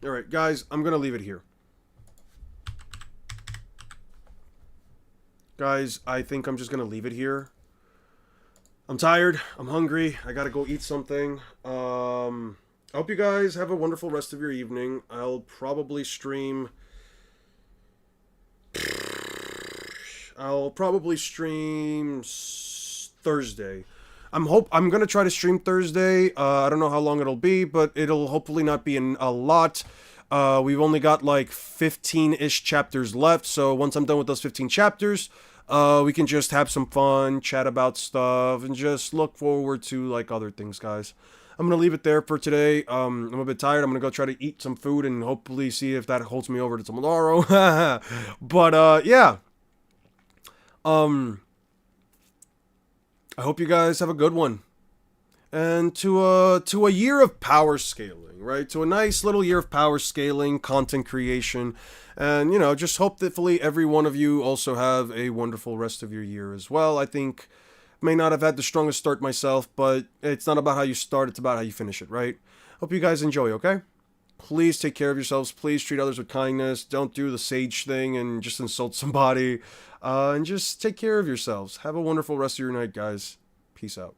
Alright, guys, I'm gonna leave it here. Guys, I think I'm just gonna leave it here. I'm tired. I'm hungry. I gotta go eat something. I hope you guys have a wonderful rest of your evening. I'll probably stream... Thursday. I'm gonna try to stream Thursday. I don't know how long it'll be, but it'll hopefully not be a lot. We've only got like 15-ish chapters left, so once I'm done with those 15 chapters, we can just have some fun, chat about stuff, and just look forward to like other things, guys. I'm gonna leave it there for today. I'm a bit tired. I'm gonna go try to eat some food and hopefully see if that holds me over to tomorrow. But yeah. I hope you guys have a good one. And to a year of power scaling, right? To a nice little year of power scaling, content creation, and, you know, just hopefully every one of you also have a wonderful rest of your year as well. I think may not have had the strongest start myself, but it's not about how you start, it's about how you finish it, right? Hope you guys enjoy, okay? Please take care of yourselves. Please treat others with kindness. Don't do the sage thing and just insult somebody. And just take care of yourselves. Have a wonderful rest of your night, guys. Peace out.